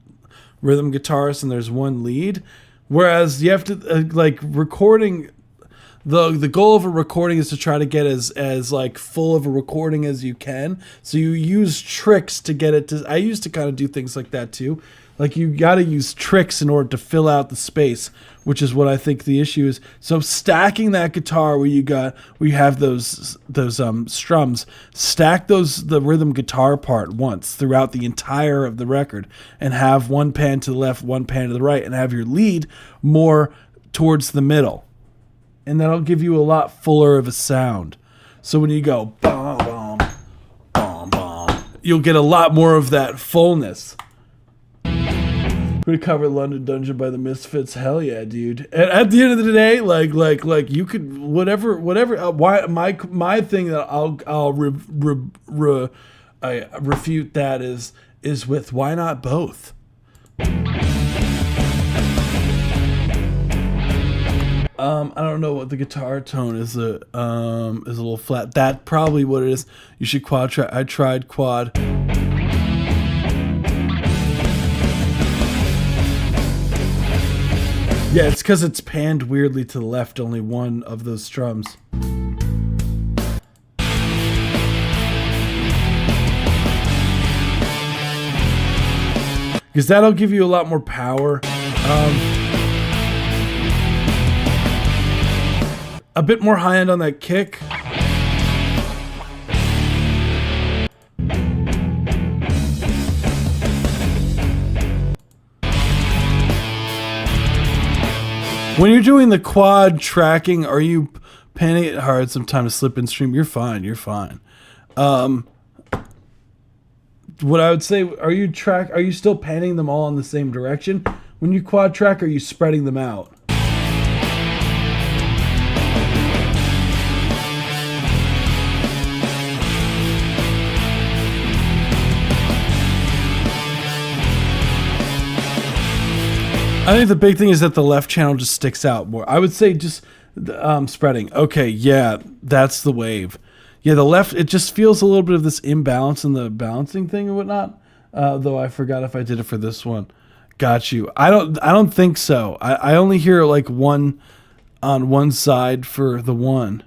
S3: rhythm guitarist and there's one lead. Whereas you have to, like, recording, the goal of a recording is to try to get as like full of a recording as you can. So you use tricks to get it to, I used to kind of do things like that too. Like, you got to use tricks in order to fill out the space, which is what I think the issue is. So stacking that guitar where you have those strums, stack the rhythm guitar part once throughout the entire of the record, and have one pan to the left, one pan to the right, and have your lead more towards the middle, and that'll give you a lot fuller of a sound. So when you go bom bom bom bom, you'll get a lot more of that fullness. We cover London Dungeon by the Misfits. Hell yeah, dude! And at the end of the day, like you could whatever. Why my thing that I'll refute that is with why not both? I don't know what the guitar tone is. Is a little flat. That probably what it is. You should quad track. I tried quad. Yeah, it's because it's panned weirdly to the left, only one of those strums. Because that'll give you a lot more power. A bit more high end on that kick. When you're doing the quad tracking, are you panning it hard sometimes to slip in stream? You're fine. You're fine. What I would say, are you still panning them all in the same direction? When you quad track, are you spreading them out? I think the big thing is that the left channel just sticks out more. I would say just spreading. Okay, yeah, that's the wave. Yeah, the left, it just feels a little bit of this imbalance in the balancing thing and whatnot. Though I forgot if I did it for this one. Got you. I don't think so. I only hear like one on one side for the one.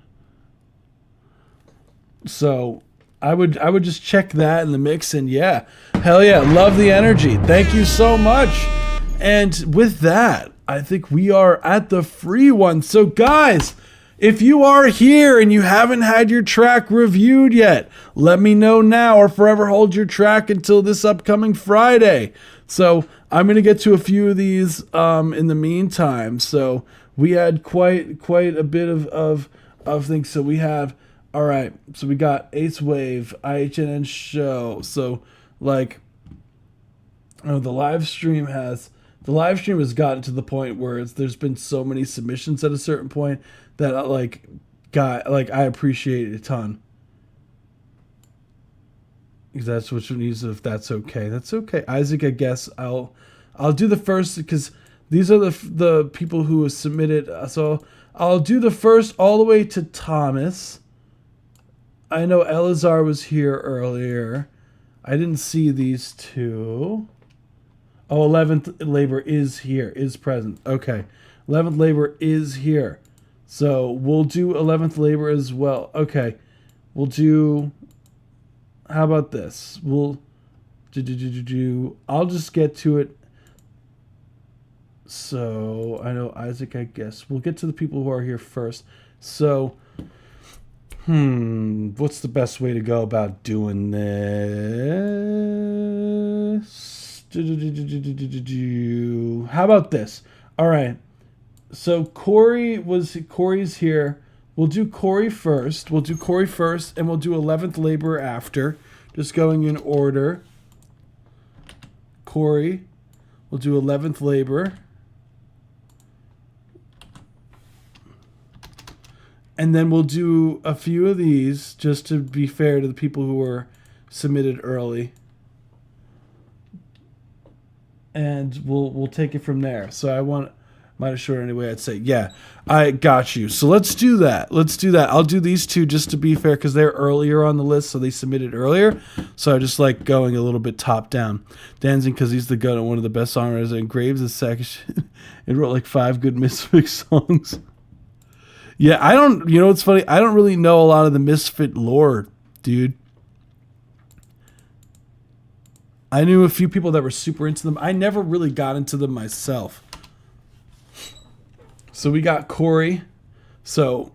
S3: So I would just check that in the mix, and yeah, hell yeah, love the energy. Thank you so much. And with that, I think we are at the free one. So guys, if you are here and you haven't had your track reviewed yet, let me know now or forever hold your track until this upcoming Friday. So I'm going to get to a few of these in the meantime. So we had quite a bit of things. So we have, all right, so we got Ace Wave, IHNN show. So like, oh, the live stream has gotten to the point where there's been so many submissions at a certain point that I appreciate it a ton. Because that's what it needs. If that's okay, that's okay. Isaac, I guess I'll do the first because these are the people who have submitted. So I'll do the first all the way to Thomas. I know Elazar was here earlier. I didn't see these two. Oh, 11th Labor is here, is present. Okay. 11th Labor is here. So we'll do 11th Labor as well. Okay. We'll do, how about this? We'll I'll just get to it. So I know Isaac, I guess. We'll get to the people who are here first. So, what's the best way to go about doing this? How about this? All right. So Corey's here. We'll do Corey first. And we'll do 11th Labor after. Just going in order. Corey. We'll do 11th Labor. And then we'll do a few of these just to be fair to the people who were submitted early. and we'll take it from there. So I might have showed anyway. I'd say, yeah, I got you. So let's do that. I'll do these two just to be fair because they're earlier on the list, so they submitted earlier. So I just like going a little bit top down. Danzig because he's the goat and one of the best songwriters. And Graves is section. It wrote like 5 good Misfit songs. Yeah, I don't. You know what's funny? I don't really know a lot of the Misfit lore, dude. I knew a few people that were super into them. I never really got into them myself. So we got Corey. So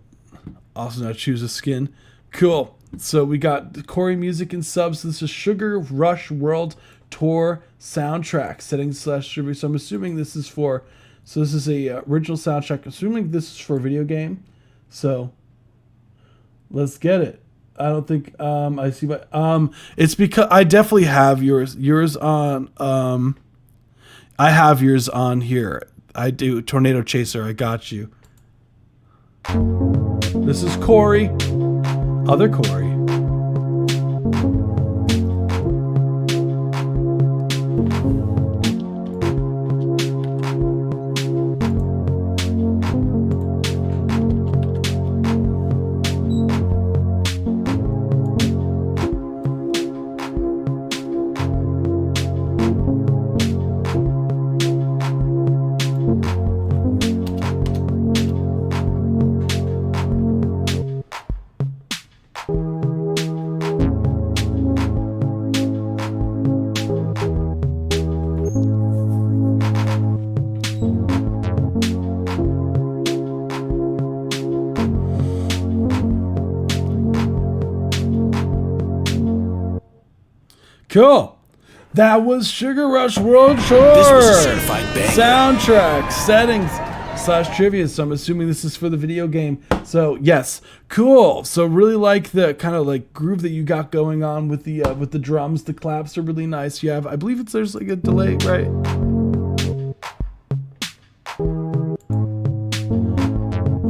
S3: also now choose a skin. Cool. So we got Corey music and subs. This is Sugar Rush World Tour soundtrack settings / tribute. So I'm assuming this is for. So this is a original soundtrack. Assuming this is for a video game. So let's get it. I don't think I see my it's because I definitely have yours on I have yours on here. I do. Tornado Chaser, I got you. This is Corey. Other Corey. Cool. That was Sugar Rush World Tour.
S4: This was a certified banger.
S3: Soundtrack settings / trivia. So I'm assuming this is for the video game. So yes, cool. So really like the kind of like groove that you got going on with the drums. The claps are really nice. You have, I believe there's like a delay, right? Or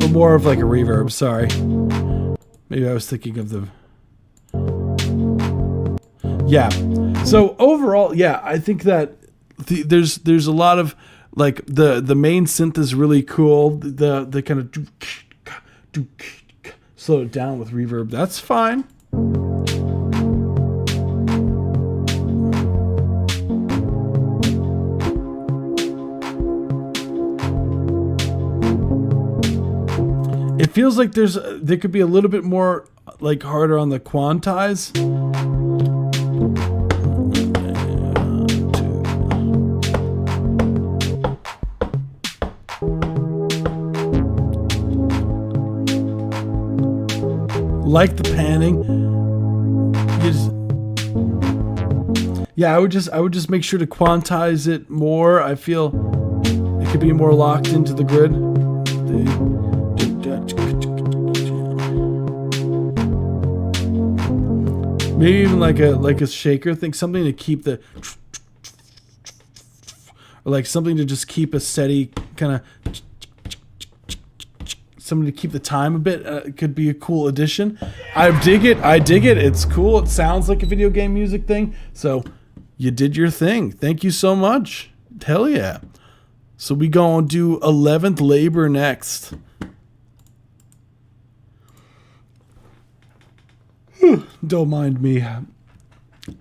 S3: more of like a reverb. Sorry. Maybe I was thinking of the. Yeah. So overall, yeah, I think that there's a lot of like the main synth is really cool. The kind of slow it down with reverb. That's fine. It feels like there could be a little bit more like harder on the quantize. Like the panning. Yeah, I would just make sure to quantize it more. I feel it could be more locked into the grid. Maybe even like a shaker thing, something to keep the, or like something to just keep a steady kind of. Something to keep the time a bit. It could be a cool addition. I dig it. It's cool. It sounds like a video game music thing. So you did your thing. Thank you so much. Hell yeah. So we gonna do 11th Labor next. Don't mind me.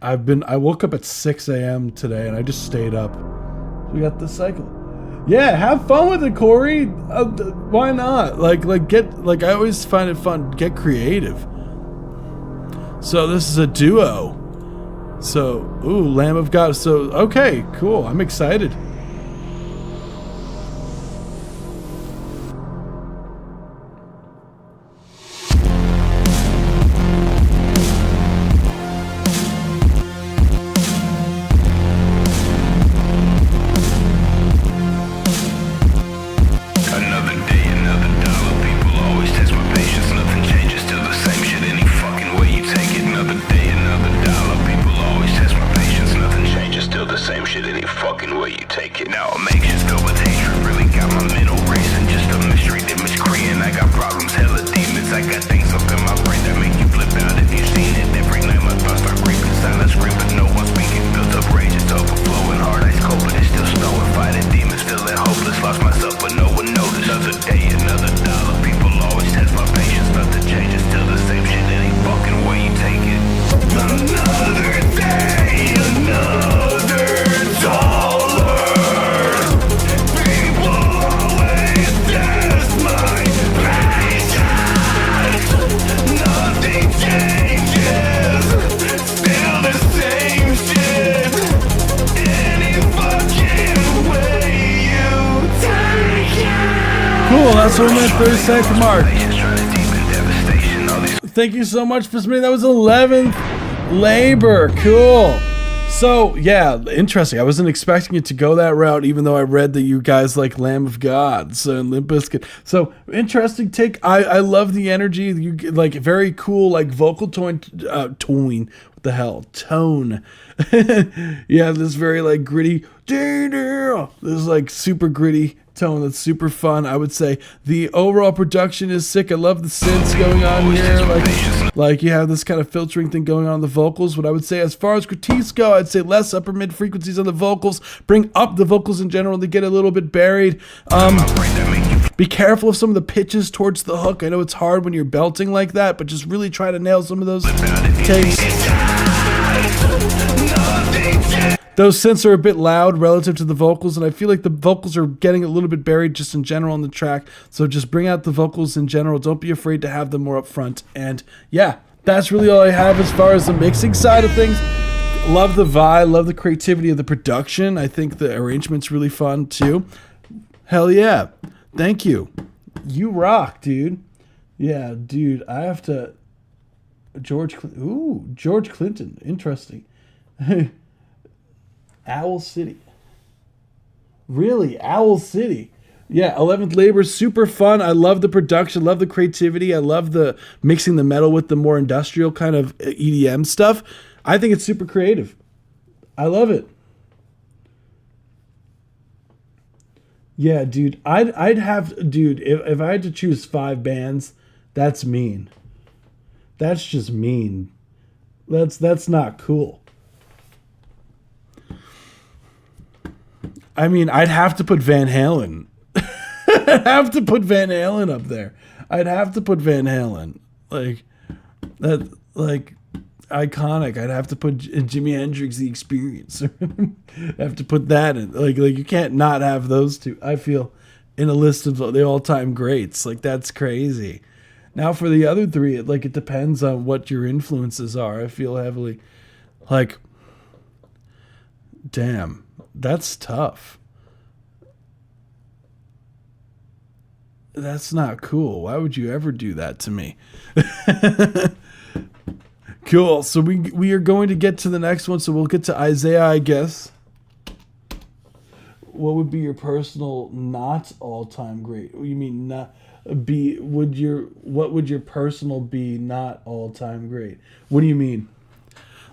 S3: I woke up at 6 a.m. today and I just stayed up. We got the cycle. Yeah, have fun with it, Corey. Why not? I always find it fun. Get creative. So this is a duo. So, Lamb of God. So, okay, cool. I'm excited.
S5: But no one's speaking, built up rage, it's overflowing hard, ice cold, but it's still
S3: That's what we meant, 30-second mark. Thank you so much for submitting. That was 11th labor. Cool. So, yeah, interesting. I wasn't expecting it to go that route, even though I read that you guys like Lamb of God, so Limp Bizkit. So, interesting take. I love the energy. You like very cool, like vocal tone. What the hell? Tone. Yeah, this very like gritty. This is like super gritty tone that's super fun. I would say the overall production is sick. I love the synths going on here. Like you have this kind of filtering thing going on the vocals. What I would say as far as critiques go, I'd say less upper mid frequencies on the vocals. Bring up the vocals in general. They get a little bit buried. Be careful of some of the pitches towards the hook. I know it's hard when you're belting like that, but just really try to nail some of those takes. Those synths are a bit loud relative to the vocals, and I feel like the vocals are getting a little bit buried just in general on the track. So just bring out the vocals in general. Don't be afraid to have them more up front. And yeah, that's really all I have as far as the mixing side of things. Love the vibe, love the creativity of the production. I think the arrangement's really fun too. Hell yeah. Thank you. You rock, dude. Yeah, dude, I have to... George Clinton. Interesting. Owl City. Really? Owl City. Yeah, 11th Labor, super fun. I love the production, love the creativity. I love the mixing the metal with the more industrial kind of EDM stuff. I think it's super creative. I love it. Yeah, dude. I'd have... Dude, if I had to choose 5 bands, that's mean. That's just mean. That's not cool. I mean, I'd have to put Van Halen. I'd have to put Van Halen up there. I'd have to put Van Halen. Like, that, like, iconic. I'd have to put Jimi Hendrix, The Experience. I have to put that in. Like, you can't not have those two, I feel, in a list of the all-time greats. Like, that's crazy. Now, for the other 3, it depends on what your influences are. I feel heavily, like, damn. That's tough. That's not cool. Why would you ever do that to me? Cool. So we are going to get to the next one. So we'll get to Isaiah, I guess. What would be your personal not all-time great? You mean not be? What would your personal be not all-time great? What do you mean?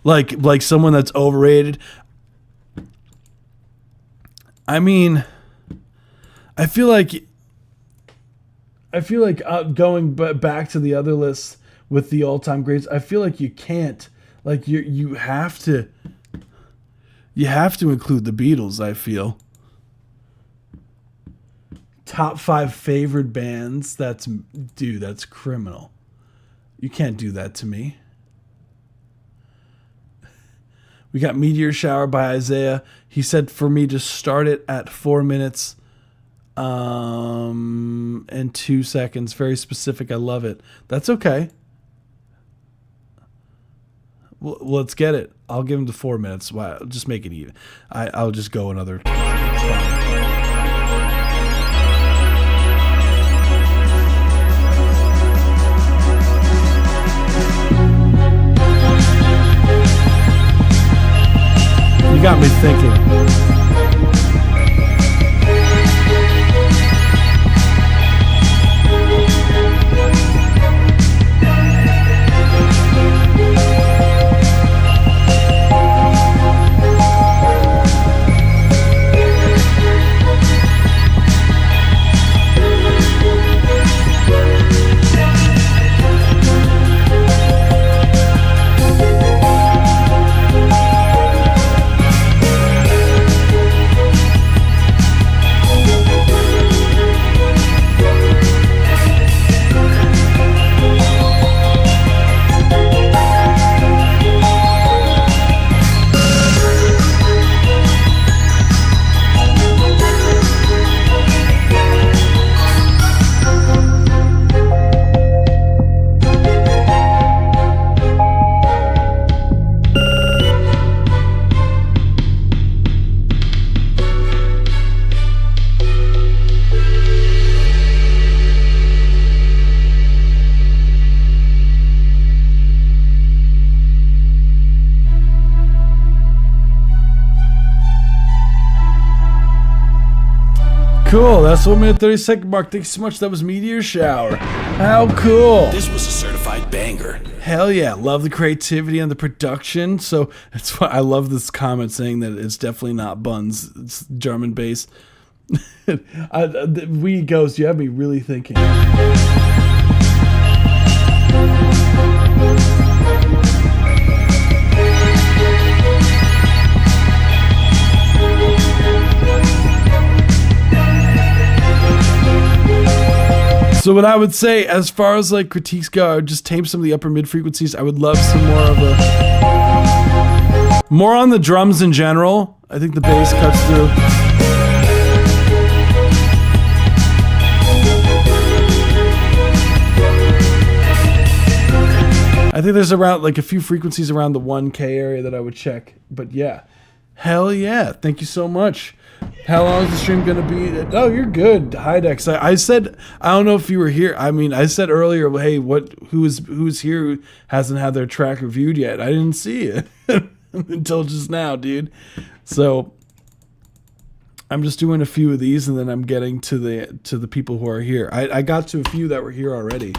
S3: Like someone that's overrated? I mean, I feel like going back to the other lists with the all-time greats. I feel like you can't, like you have to include the Beatles. I feel top 5 favorite bands. That's criminal. You can't do that to me. We got Meteor Shower by Isaiah. He said for me to start it at 4 minutes and 2 seconds. Very specific. I love it. That's okay. Well, let's get it. I'll give him the 4 minutes. Wow, just make it even. I'll just go another. You got me thinking. Cool. That's the 1 minute 30-second mark. Thanks so much. That was Meteor Shower. How cool.
S4: This was a certified banger.
S3: Hell yeah. Love the creativity and the production. So that's why I love this comment saying that it's definitely not Buns. It's German bass. We Ghost, you have me really thinking. So what I would say, as far as like critiques go, I would just tame some of the upper mid frequencies. I would love some more on the drums in general. I think the bass cuts through. I think there's around like a few frequencies around the 1K area that I would check. But yeah, hell yeah. Thank you so much. How long is the stream going to be? Oh, you're good, Hydex. I said, I don't know if you were here. I mean, I said earlier, hey, who's here who hasn't had their track reviewed yet? I didn't see it until just now, dude. So I'm just doing a few of these, and then I'm getting to the people who are here. I got to a few that were here already.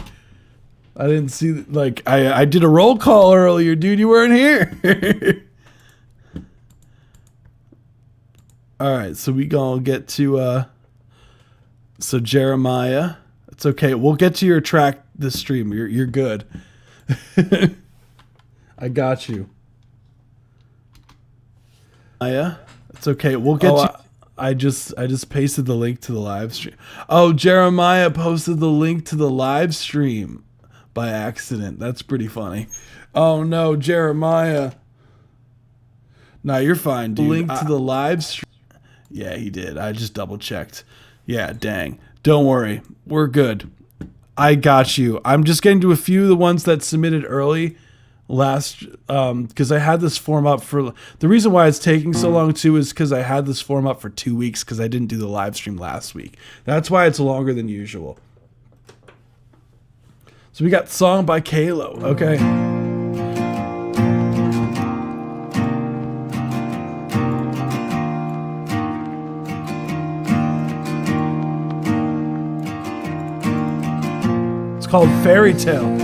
S3: I didn't see, like, I did a roll call earlier, dude. You weren't here. All right, so we gonna get to, so Jeremiah. It's okay. We'll get to your track this stream. You're good. I got you. Yeah, it's okay. We'll get to. I just pasted the link to the live stream. Oh, Jeremiah posted the link to the live stream by accident. That's pretty funny. Oh no, Jeremiah. Nah, you're fine, dude. Link to the live stream. Yeah, he did. I just double checked. Yeah, dang. Don't worry. We're good. I got you. I'm just getting to a few of the ones that submitted early last, because I had this form up for, the reason why it's taking so long too is because I had this form up for 2 weeks because I didn't do the live stream last week. That's why it's longer than usual. So we got Song by Kalo. Okay. It's called Fairy Tale.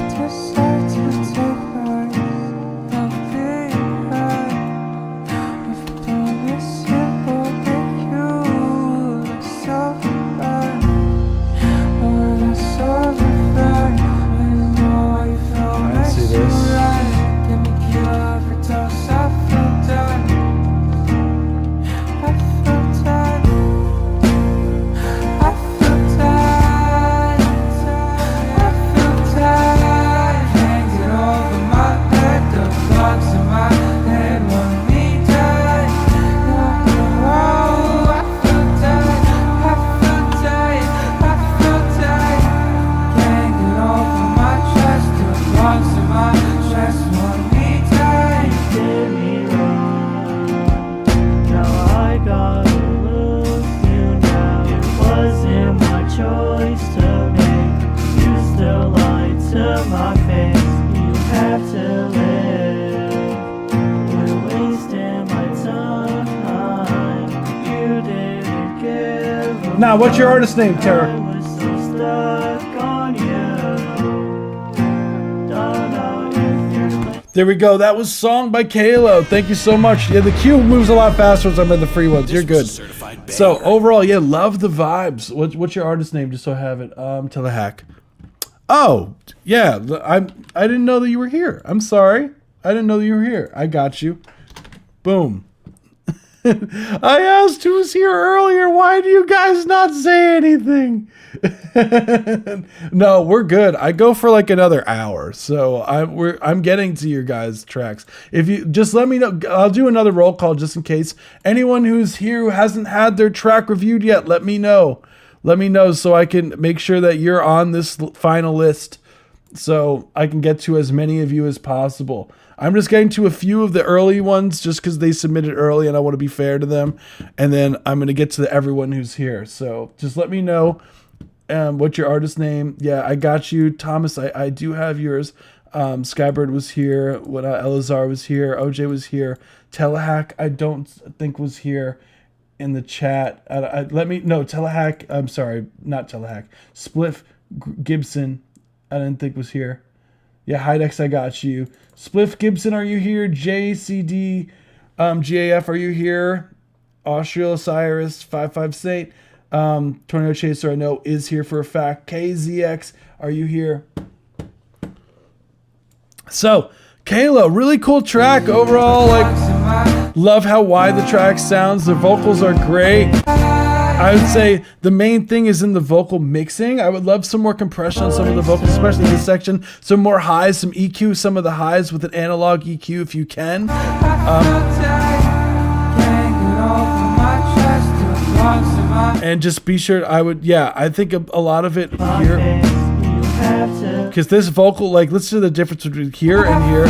S3: Now, what's your artist name, Tara? There we go. That was Song by Kalo. Thank you so much. Yeah, the queue moves a lot faster as I'm in the free ones. You're good. So overall, yeah, love the vibes. What's your artist name? Just so I have it. Telehack. Oh, yeah. I didn't know that you were here. I'm sorry. I didn't know that you were here. I got you. Boom. I asked who was here earlier. Why do you guys not say anything? No, we're good. I go for like another hour, so I'm getting to your guys' tracks. If you just let me know, I'll do another roll call just in case. Anyone who's here who hasn't had their track reviewed yet, let me know. Let me know so I can make sure that you're on this final list, so I can get to as many of you as possible. I'm just getting to a few of the early ones just because they submitted early and I want to be fair to them. And then I'm going to get to everyone who's here. So just let me know what's your artist name. Yeah, I got you. Thomas, I do have yours. Skybird was here. Elazar was here. OJ was here. Telehack, I don't think was here. in the chat. Let me no Telehack. I'm sorry, not Telehack. Spliff Gibson. I didn't think was here. Yeah, Hydex, I got you. Spliff Gibson, are you here? JCD, GAF, are you here? Austral Osiris, 55 Saint. Tornado Chaser, I know, is here for a fact. KZX, are you here? So, Kayla, really cool track overall. Like, love how wide the track sounds. The vocals are great. I would say the main thing is in the vocal mixing. I would love some more compression on some of the vocals, especially this section. Some more highs, some EQ, some of the highs with an analog EQ if you can. And just be sure, I think a lot of it here. Because this vocal, like, listen to the difference between here and here.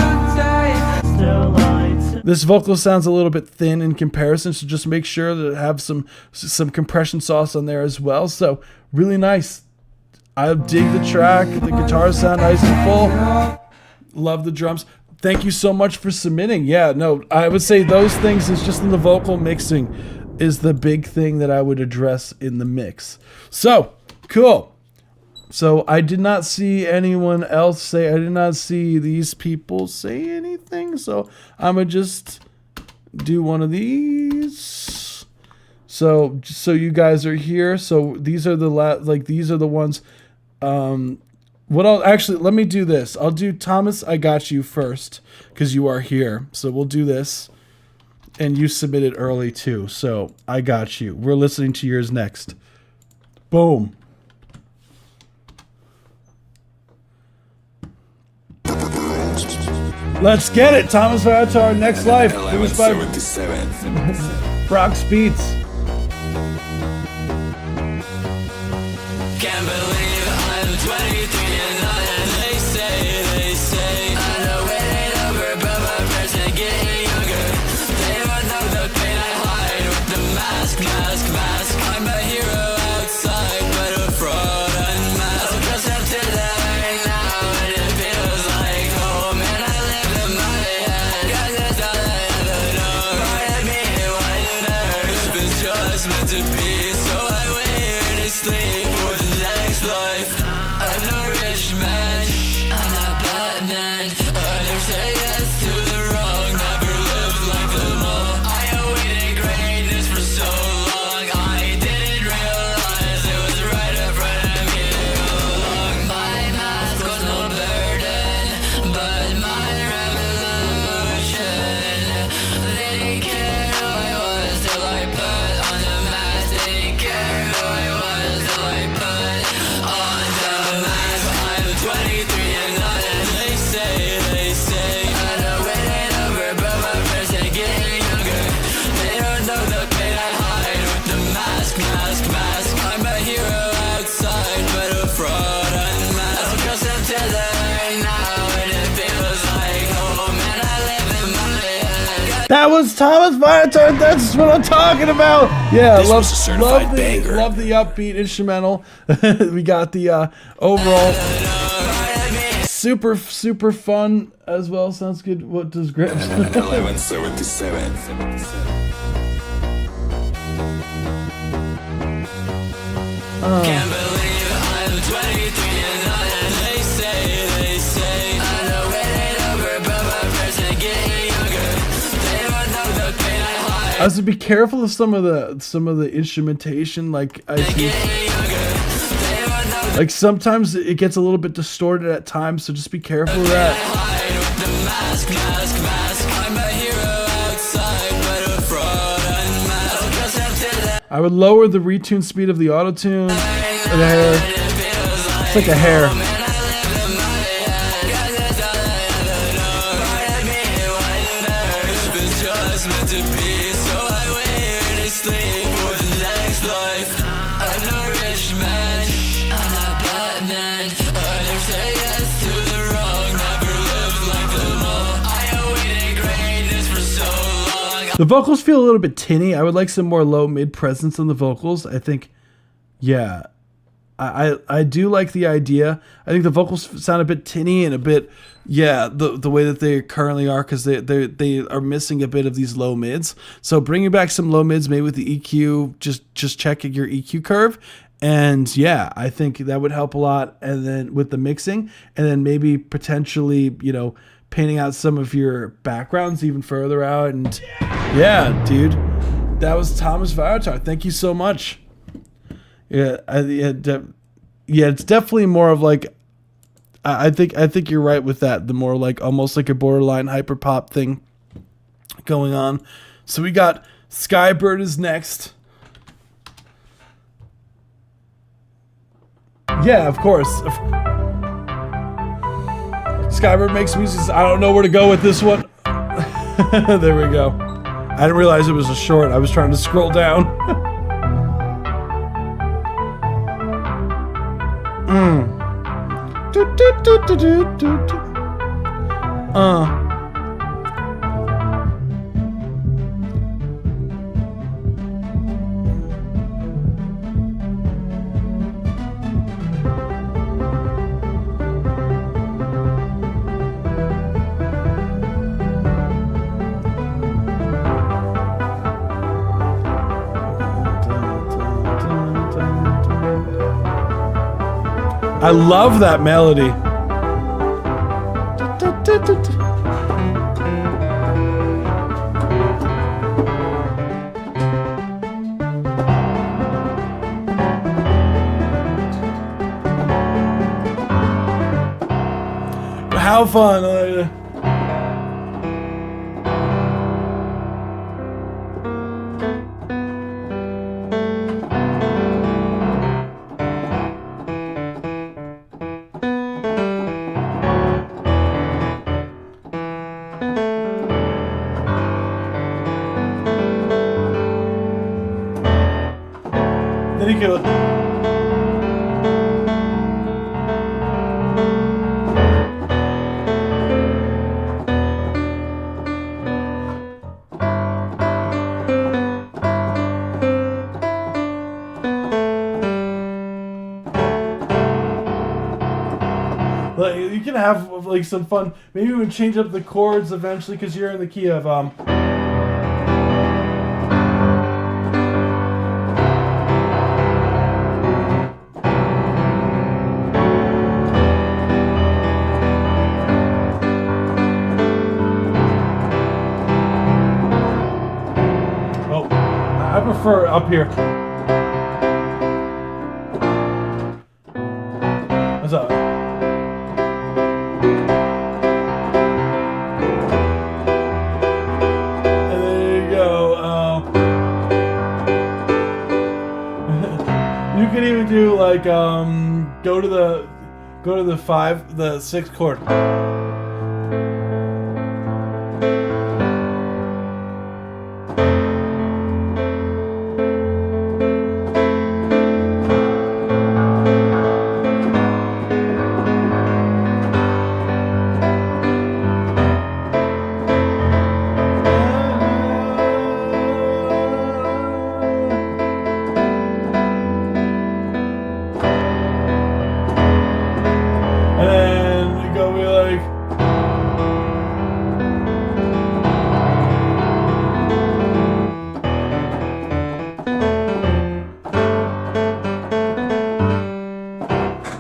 S3: This vocal sounds a little bit thin in comparison, so just make sure to have some compression sauce on there as well. So really nice. I dig the track. The guitars sound nice and full. Love the drums. Thank you so much for submitting. Yeah, no, I would say those things is just in the vocal mixing is the big thing that I would address in the mix. So cool. So I did not see anyone else say, I did not see these people say anything. So I'm going to just do one of these. So you guys are here. So these are the these are the ones. Let me do this. I'll do Thomas, I got you first because you are here. So we'll do this. And you submitted early too. So I got you. We're listening to yours next. Boom. Let's get it, Thomas Viator, Next Life. Produced by Brock's Beats.
S2: Can't believe I'm 23 and they say I know it ain't over, but my friends are getting younger. They don't know the pain I hide with the mask. I'm a hero outside, but a fraud unmasked. I'm just up to that right now, and it feels like home. And I live in my head, 'cause it's all I ever know. Part of me wonders if it's just meant to be, so I wait to sleep for the next life. I'm no rich man, I'm not Batman. Others say yes to the wrong, never lived like them all. I awaited greatness for so long, I didn't realize it was right in front of me all along. My mask was no burden, but my revolution. They didn't care who I was till I put on the mask. They didn't care who I was till I put on the mask. I'm 23 and they say I know it ain't over, but my friends are getting younger. They don't know the pain I hide with the mask. I'm a hero outside, but a fraud unmasked. I'm close up to the right now, and it feels like home. And I live in my head.
S3: That was Thomas Viator. That's what I'm talking about. Yeah,
S4: This was a certified banger.
S3: love the upbeat instrumental. We got the overall super fun as well. Sounds good. What does Grips?
S4: 1177.
S2: Can't believe I'm 23 and they say I know it ain't over, but my friends are getting younger. They don't know the pain I hide.
S3: I have to be careful of some of the instrumentation. Like I see, like sometimes it gets a little bit distorted at times. So just be careful of that.
S2: I'm a hero outside, but a fraud unmasked.
S3: I would lower the retune speed of the auto-tune. The hair. It's like a hair. The vocals feel a little bit tinny. I would like some more low mid presence on the vocals. I think, yeah. I do like the idea. I think the vocals sound a bit tinny and a bit, the way that they currently are, because they are missing a bit of these low mids. So bringing back some low mids, maybe with the EQ, just checking your EQ curve. And I think that would help a lot. And then with the mixing, and then maybe potentially, painting out some of your backgrounds even further out. And dude, that was Thomas Viatar. Thank you so much. It's definitely more of like, I think you're right with that. The more like almost like a borderline hyper pop thing going on. So we got Skybird is next. Yeah, of course. Skybird makes music. I don't know where to go with this one. There we go. I didn't realize it was a short. I was trying to scroll down. I love that melody. How fun. Then he could. Like, you can have like some fun. Maybe we would change up the chords eventually because you're in the key of I prefer up here. What's up? And there you go. You can even do like go to the 6th chord.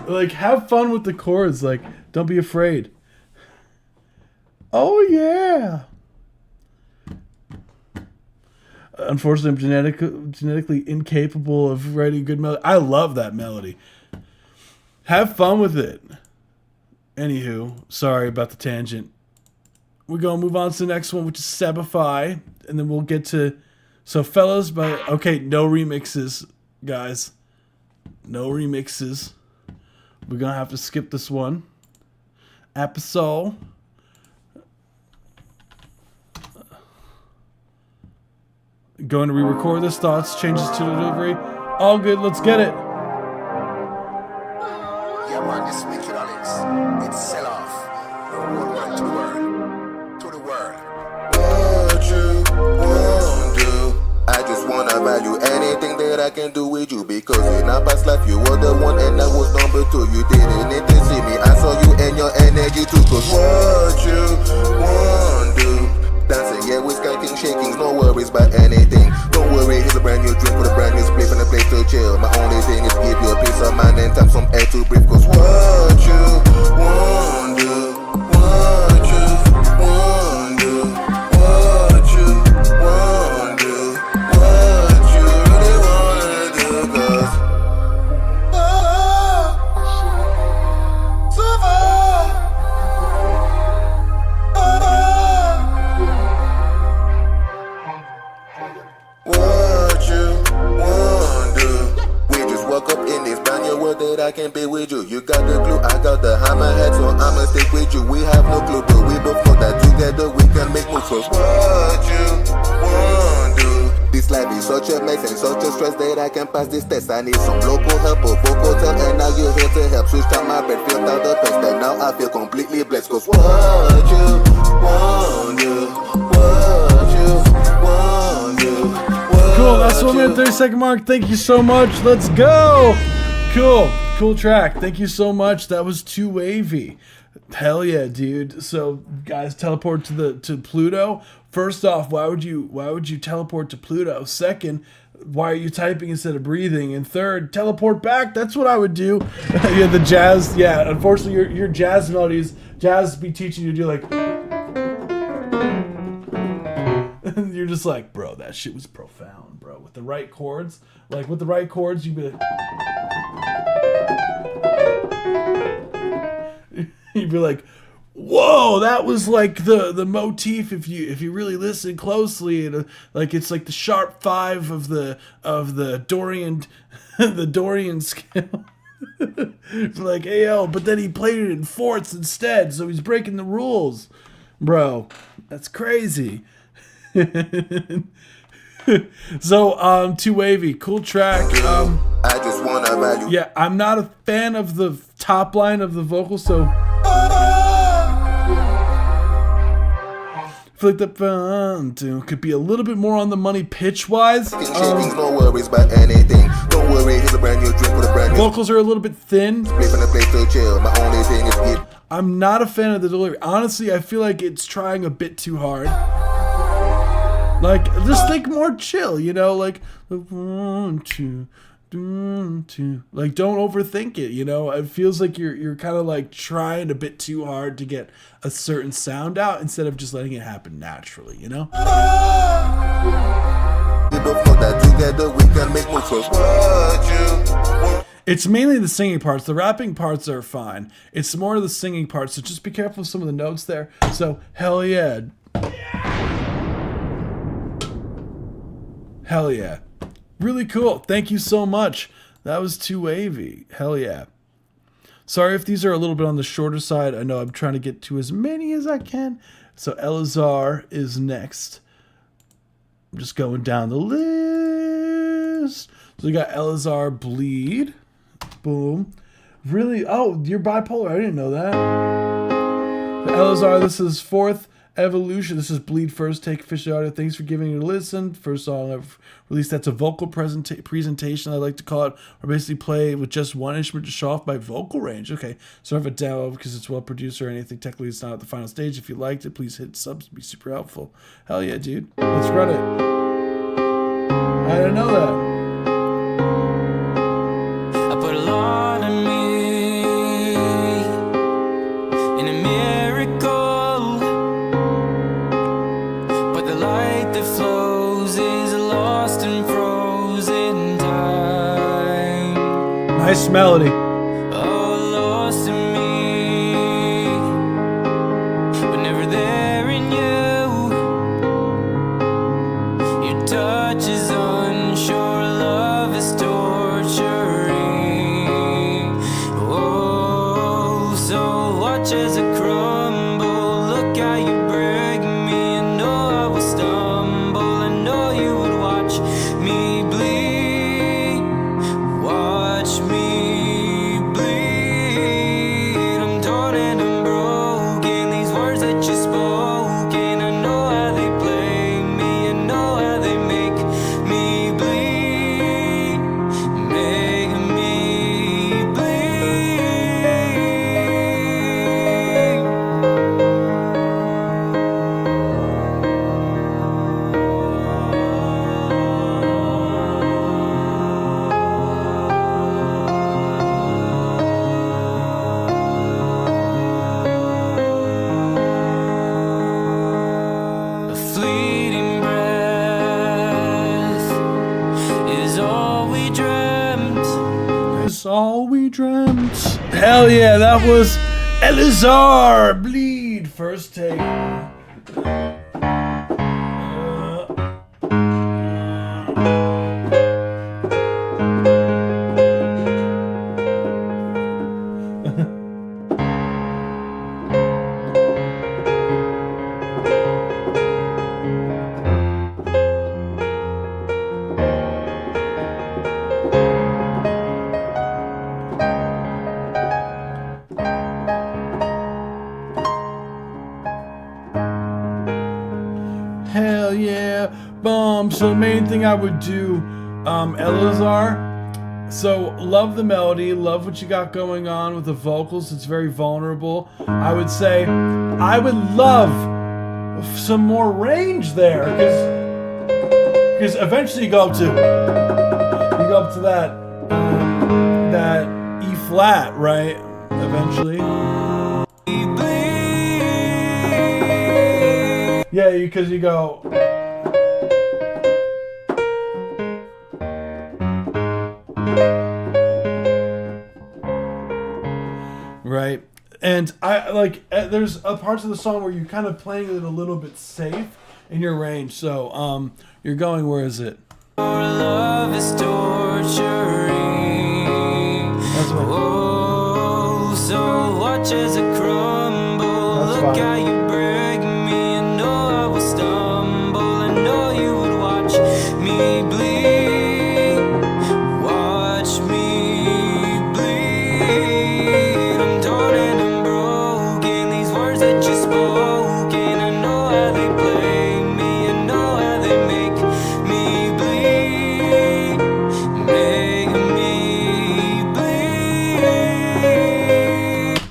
S3: Like, have fun with the chords. Like, don't be afraid. Oh, yeah. Unfortunately, I'm genetically incapable of writing good melody. I love that melody. Have fun with it. Anywho, sorry about the tangent. We're going to move on to the next one, which is Sebify. And then we'll get to... So, fellas, but... Okay, no remixes, guys. No remixes. We're going to have to skip this one. Episode. Going to re-record this. Thoughts, changes to delivery. All good. Let's get it.
S9: Yeah, man, this is Wicked Alex. It's Sell Off. Worldwide to the world. To the world. What you won't do, I just wanna value anything that I can do with you, because in our past life you were the one and I was number two. You didn't need to see me, I saw you and your energy too. Cause what you want do, dancing, yeah, with skanking, shakings, no worries about anything. Don't worry, here's a brand new drink with a brand new split and a place to chill. My only thing is give you a peace of mind and time, some air to breathe. Cause what you want do, what you want do, what you want do, what you really wanna do. Cause so far, what you want do. We just woke up in this brand new world that I can be with you. You got the glue, I got the hammerhead, so I'ma stick with you. We have no clue, but we both know that together we can make moves. So what you want do. This life is such a mess and such a stress that I can pass this test. I need some local help or vocal tell, and now you're here to help. Switch down my bread, feel out the best, and now I feel completely blessed. Cause what you want do, what you want do.
S3: Cool, that's 1 minute 30-second mark. Thank you so much. Let's go. Cool track. Thank you so much. That was Too Wavy. Hell yeah, dude. So guys, teleport to Pluto. First off, why would you teleport to Pluto? Second, why are you typing instead of breathing? And third, teleport back. That's what I would do. Yeah, the jazz. Yeah, unfortunately, your jazz melodies, jazz be teaching you to do like. And you're just like, bro, that shit was profound, bro. With the right chords, you'd be like, you'd be like, whoa, that was like the motif if you really listen closely, and like it's like the sharp 5 of the Dorian the Dorian scale. It's like, hey yo, but then he played it in fourths instead, so he's breaking the rules, bro. That's crazy. So Too Wavy, cool track.
S9: I just wanna value.
S3: Yeah, I'm not a fan of the top line of the vocal, so I feel like the could be a little bit more on the money pitch wise.
S9: No worries about anything. Don't worry, here's a brand new drink with a brand new.
S3: Vocals are a little bit thin.
S9: Place in a place to chill. My only thing is give.
S3: I'm not a fan of the delivery. Honestly, I feel like it's trying a bit too hard. Like, just think more chill, you know, like 1, 2, 2. Like, don't overthink it, you know. It feels like you're kind of like trying a bit too hard to get a certain sound out instead of just letting it happen naturally, you know. It's mainly the singing parts. The rapping parts are fine. It's more of the singing parts, so just be careful with some of the notes there. So, hell yeah. Hell yeah. Really cool. Thank you so much. That was Too Wavy. Hell yeah. Sorry if these are a little bit on the shorter side. I know I'm trying to get to as many as I can. So Elazar is next. I'm just going down the list. So we got Elazar, Bleed. Boom. Really? Oh, you're bipolar. I didn't know that. So Elazar, this is 4th Evolution. This is Bleed First Take Official Audio. Thanks for giving it a listen. First song I've released that's a vocal presentation, I like to call it, or basically play with just one instrument to show off my vocal range. Okay, so I have a demo because it's well produced or anything. Technically, it's not at the final stage. If you liked it, please hit subs. It'd be super helpful. Hell yeah, dude. Let's run it. I didn't know that.
S2: I put a lot of me in a miracle. That flows is lost in frozen time.
S3: Nice melody.
S2: Oh, lost in me, but never there in you. Your touch is unsure, love is torturing. Oh, so watch as I crumble. Look how you break me. I know I will stumble. I know you would watch me bleed. Watch me we dreamt.
S3: It's all we dreamt. Hell yeah, that was Elizar Bleed. First take. Hell yeah, boom. So the main thing I would do, Elazar. So love the melody, love what you got going on with the vocals. It's very vulnerable. I would say I would love some more range there, because eventually you go up to that E flat, right? Eventually. Yeah, because you go. Right, and I like. There's parts of the song where you're kind of playing it a little bit safe in your range. So, you're going. Where is it?
S2: Our love is torturing.
S3: That's what.
S2: Oh, so watch as it crumble.
S3: That's
S2: Look
S3: fine.
S2: how you break me. I know I will stumble. I know you would watch me bleed. Watch me bleed. I'm torn and I'm broken. These words that you spoken, I know how they play me. I know how they make me bleed. Make me bleed.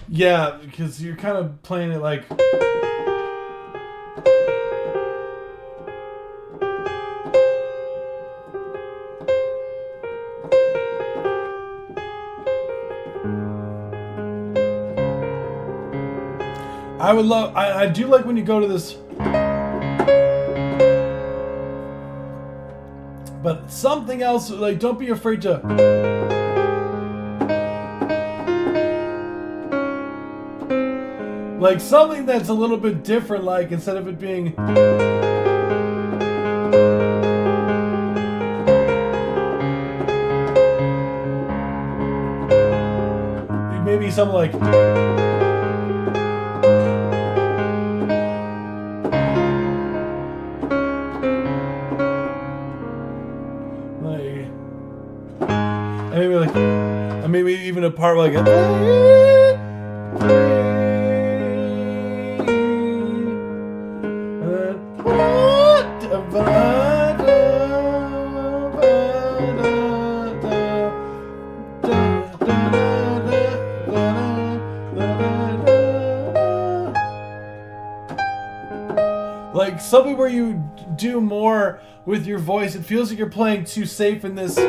S3: Yeah, because you're kind of playing it like. I do like when you go to this. But something else, like, don't be afraid to. Like, something that's a little bit different, like, instead of it being. Maybe something like. And maybe even a part like it. Like something where you do more with your voice. It feels like you're playing too safe in this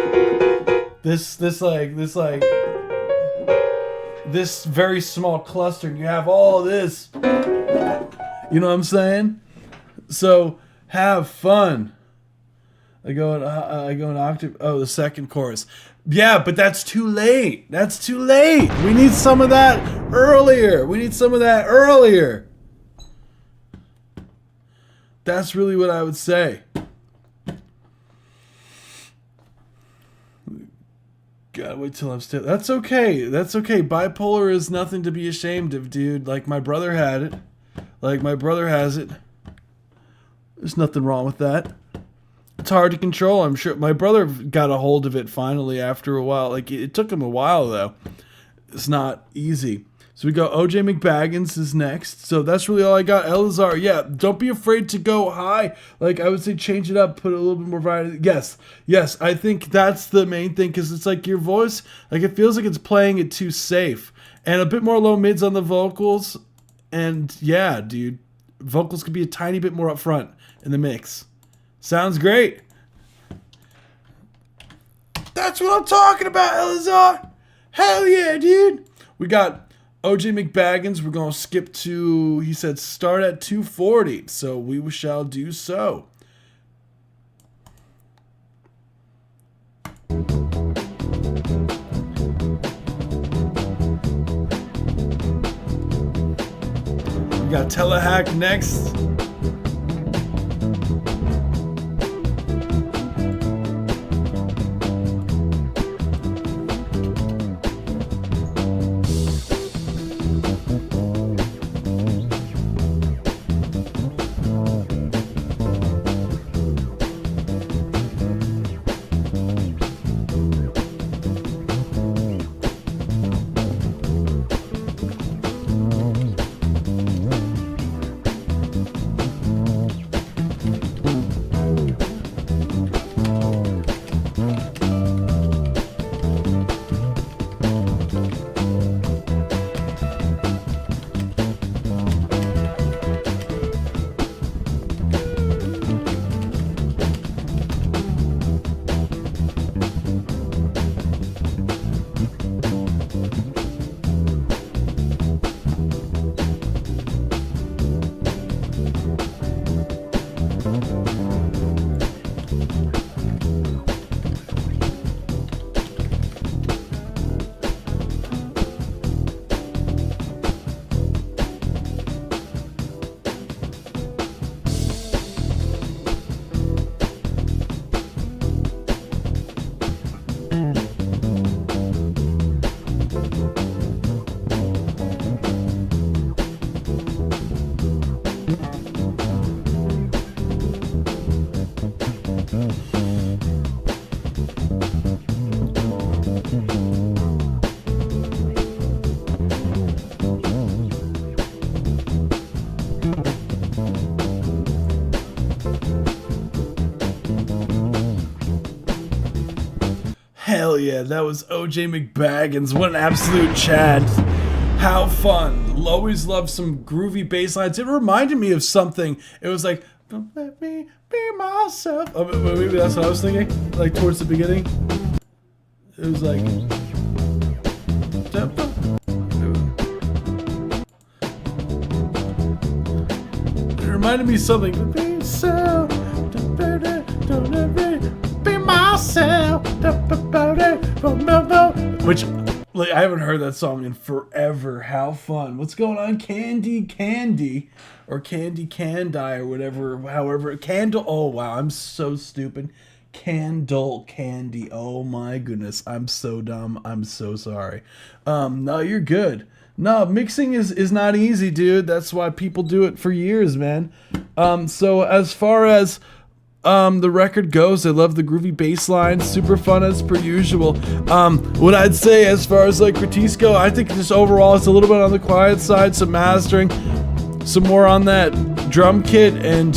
S3: very small cluster, and you have all this. You know what I'm saying? So have fun. I go an octave. Oh, the second chorus. Yeah, but that's too late. That's too late. We need some of that earlier. That's really what I would say. Gotta wait till I'm still. That's okay. Bipolar is nothing to be ashamed of, dude. Like my brother had it. Like my brother has it. There's nothing wrong with that. It's hard to control, I'm sure. My brother got a hold of it finally after a while. Like it took him a while though. It's not easy. So we go OJ McBaggins is next. So that's really all I got. Elazar, yeah, don't be afraid to go high. Like I would say change it up, put a little bit more variety. Yes, I think that's the main thing because it's like your voice, like it feels like it's playing it too safe. And a bit more low mids on the vocals. And yeah, dude, vocals could be a tiny bit more up front in the mix. Sounds great. That's what I'm talking about, Elazar. Hell yeah, dude. We got OJ McBaggins, we're going to skip to, he said, start at 240. So we shall do so. got Telehack next. Hell yeah, that was OJ McBaggins. What an absolute Chad. How fun. Always love some groovy bass lines. It reminded me of something. It was like, don't let me be myself. Oh, maybe that's what I was thinking. Like towards the beginning. It was like. It reminded me of something. Be myself. Don't let me be myself. Which, like, I haven't heard that song in forever. How fun. What's going on? Candy or Candy Candy or whatever, however. Candle. Oh, wow. I'm so stupid. Candle Candy. Oh, my goodness. I'm so dumb. I'm so sorry. No, you're good. No, mixing is not easy, dude. That's why people do it for years, man. So as far as the record goes, I love the groovy bass line, super fun as per usual. What I'd say as far as like critiques go, I think just overall it's a little bit on the quiet side, some mastering, some more on that drum kit, and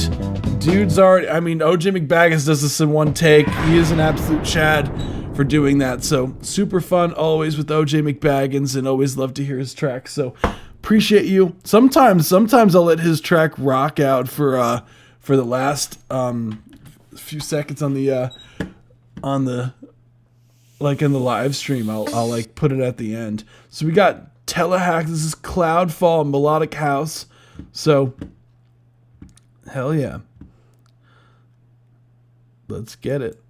S3: dude's already, I mean, OJ McBaggins does this in one take. He is an absolute Chad for doing that, so super fun always with OJ McBaggins, and always love to hear his tracks, so appreciate you. Sometimes I'll let his track rock out for the last few seconds on the like in the live stream. I'll like put it at the end. So we got Telehack. This is Cloudfall Melodic House. So hell yeah. Let's get it.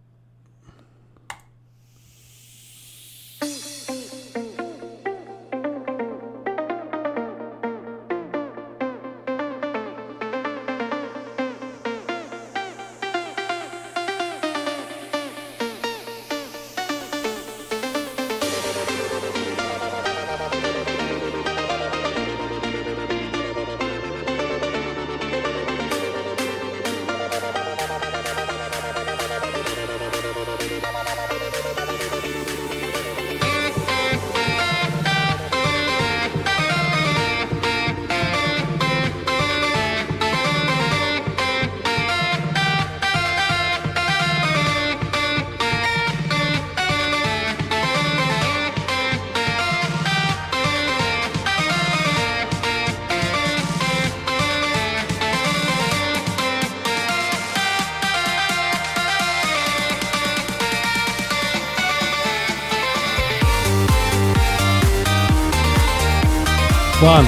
S3: Fun.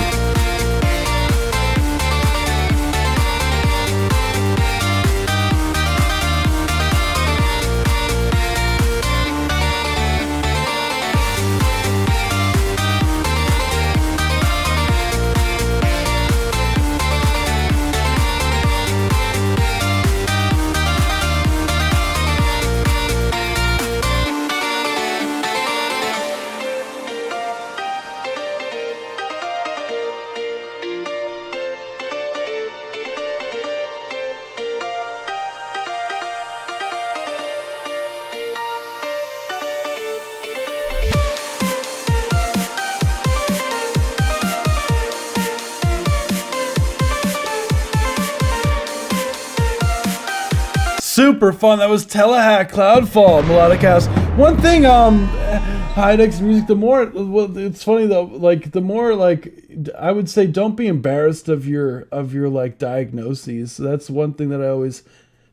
S3: Super fun. That was Telehack Cloudfall, Melodic House. One thing, Heidex music, the more, well, it's funny though, like, the more, like, I would say don't be embarrassed of your like, diagnoses. So that's one thing that I always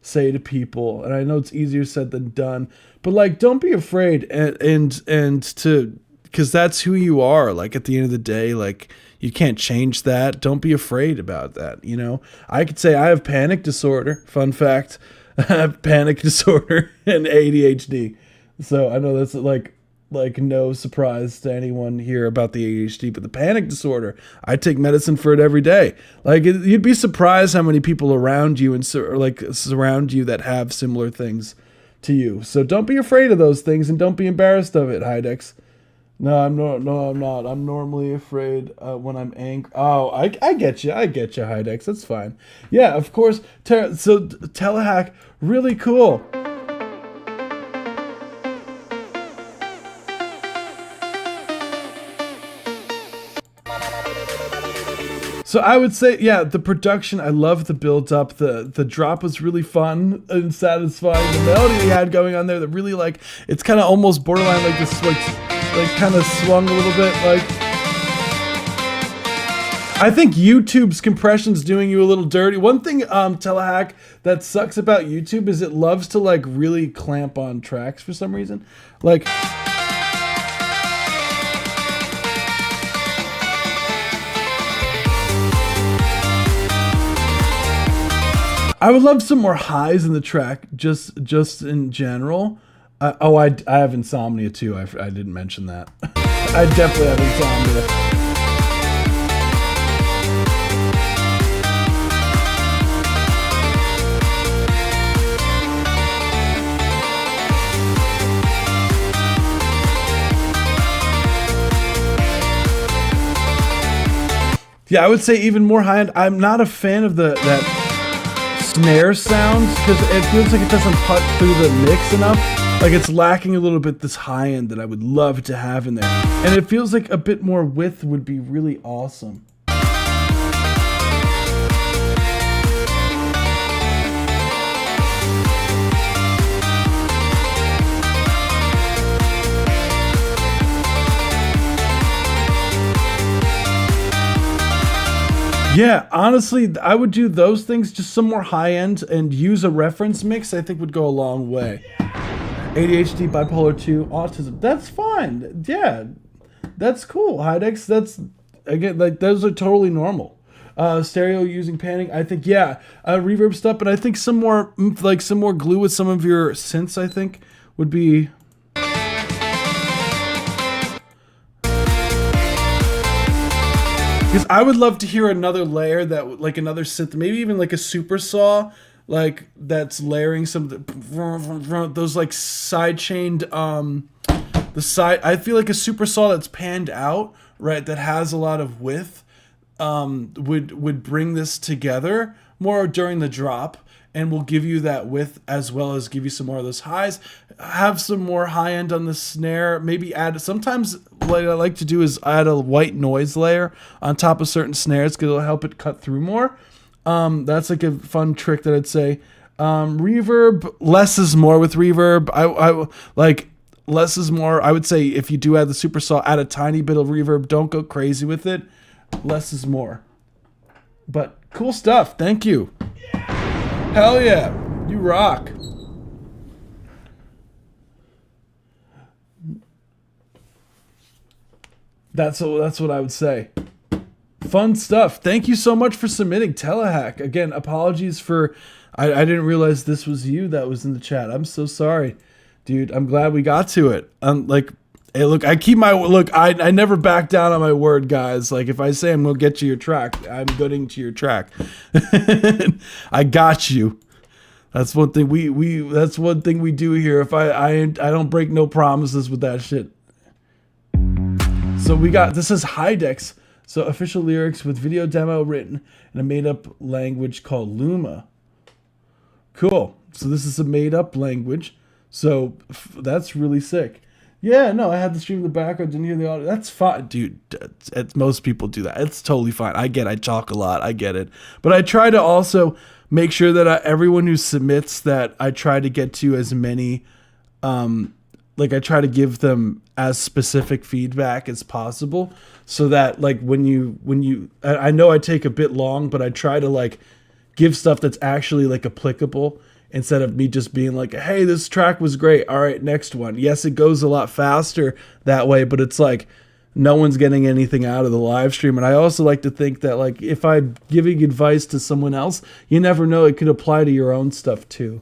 S3: say to people, and I know it's easier said than done, but, like, don't be afraid, and to, because that's who you are, like, at the end of the day, like, you can't change that. Don't be afraid about that, you know? I could say I have panic disorder, fun fact. I have panic disorder and ADHD. So I know that's like no surprise to anyone here about the ADHD, but the panic disorder, I take medicine for it every day. Like, you'd be surprised how many people around you and surround you that have similar things to you. So don't be afraid of those things, and don't be embarrassed of it, Heidex. No, I'm not. I'm normally afraid when I'm angry. Oh, I get you, Heidex. That's fine. Yeah, of course. So Telehack, really cool. So I would say, yeah, the production, I love the build up. The drop was really fun and satisfying. The melody he had going on there that really, like, it's kind of almost borderline like this, like kind of swung a little bit. Like, I think YouTube's compression's doing you a little dirty. One thing, Telehack, that sucks about YouTube is it loves to, like, really clamp on tracks for some reason. Like, I would love some more highs in the track, just in general. I have insomnia too. I didn't mention that. I definitely have insomnia. Yeah, I would say even more high end. I'm not a fan of that snare sounds because it feels like it doesn't cut through the mix enough. Like, it's lacking a little bit this high end that I would love to have in there. And it feels like a bit more width would be really awesome. Yeah, honestly, I would do those things, just some more high end, and use a reference mix, I think would go a long way. ADHD, bipolar 2, autism. That's fine. Yeah, that's cool. Heidex, that's, again, like, those are totally normal. Stereo using panning, I think, yeah. Reverb stuff, but I think some more glue with some of your synths, I think, would be... Because I would love to hear another layer that, like, another synth, maybe even like a super saw, like, that's layering some those, like, side chained I feel like a super saw that's panned out, right, that has a lot of width, would bring this together more during the drop, and will give you that width as well as give you some more of those highs. Have some more high end on the snare, maybe add, sometimes what I like to do is add a white noise layer on top of certain snares because it'll help it cut through more. That's like a fun trick that I'd say. Reverb, less is more with reverb. I like, less is more. I would say if you do add the super saw, add a tiny bit of reverb. Don't go crazy with it. Less is more. But cool stuff. Thank you. Hell yeah. You rock. That's what I would say. Fun stuff. Thank you so much for submitting, Telehack. Again, apologies for... I didn't realize this was you that was in the chat. I'm so sorry, dude. I'm glad we got to it. Like, hey, look, I keep my... Look, I never back down on my word, guys. Like, if I say I'm going to get you your track, I'm getting to your track. I got you. That's one thing that's one thing we do here. If I don't break no promises with that shit. So we got, this is Heidex. So official lyrics with video demo written in a made-up language called Luma. Cool. So this is a made-up language. So that's really sick. Yeah, no, I had the stream in the background, didn't hear the audio. That's fine, dude. Most people do that. It's totally fine. I talk a lot. I get it. But I try to also make sure that everyone who submits, that I try to get to as many, like I try to give them as specific feedback as possible, so that like when you I know I take a bit long, but I try to like give stuff that's actually like applicable, instead of me just being like, hey, this track was great, all right, next one. Yes, it goes a lot faster that way, but it's like no one's getting anything out of the live stream. And I also like to think that like if I'm giving advice to someone else, you never know, it could apply to your own stuff too.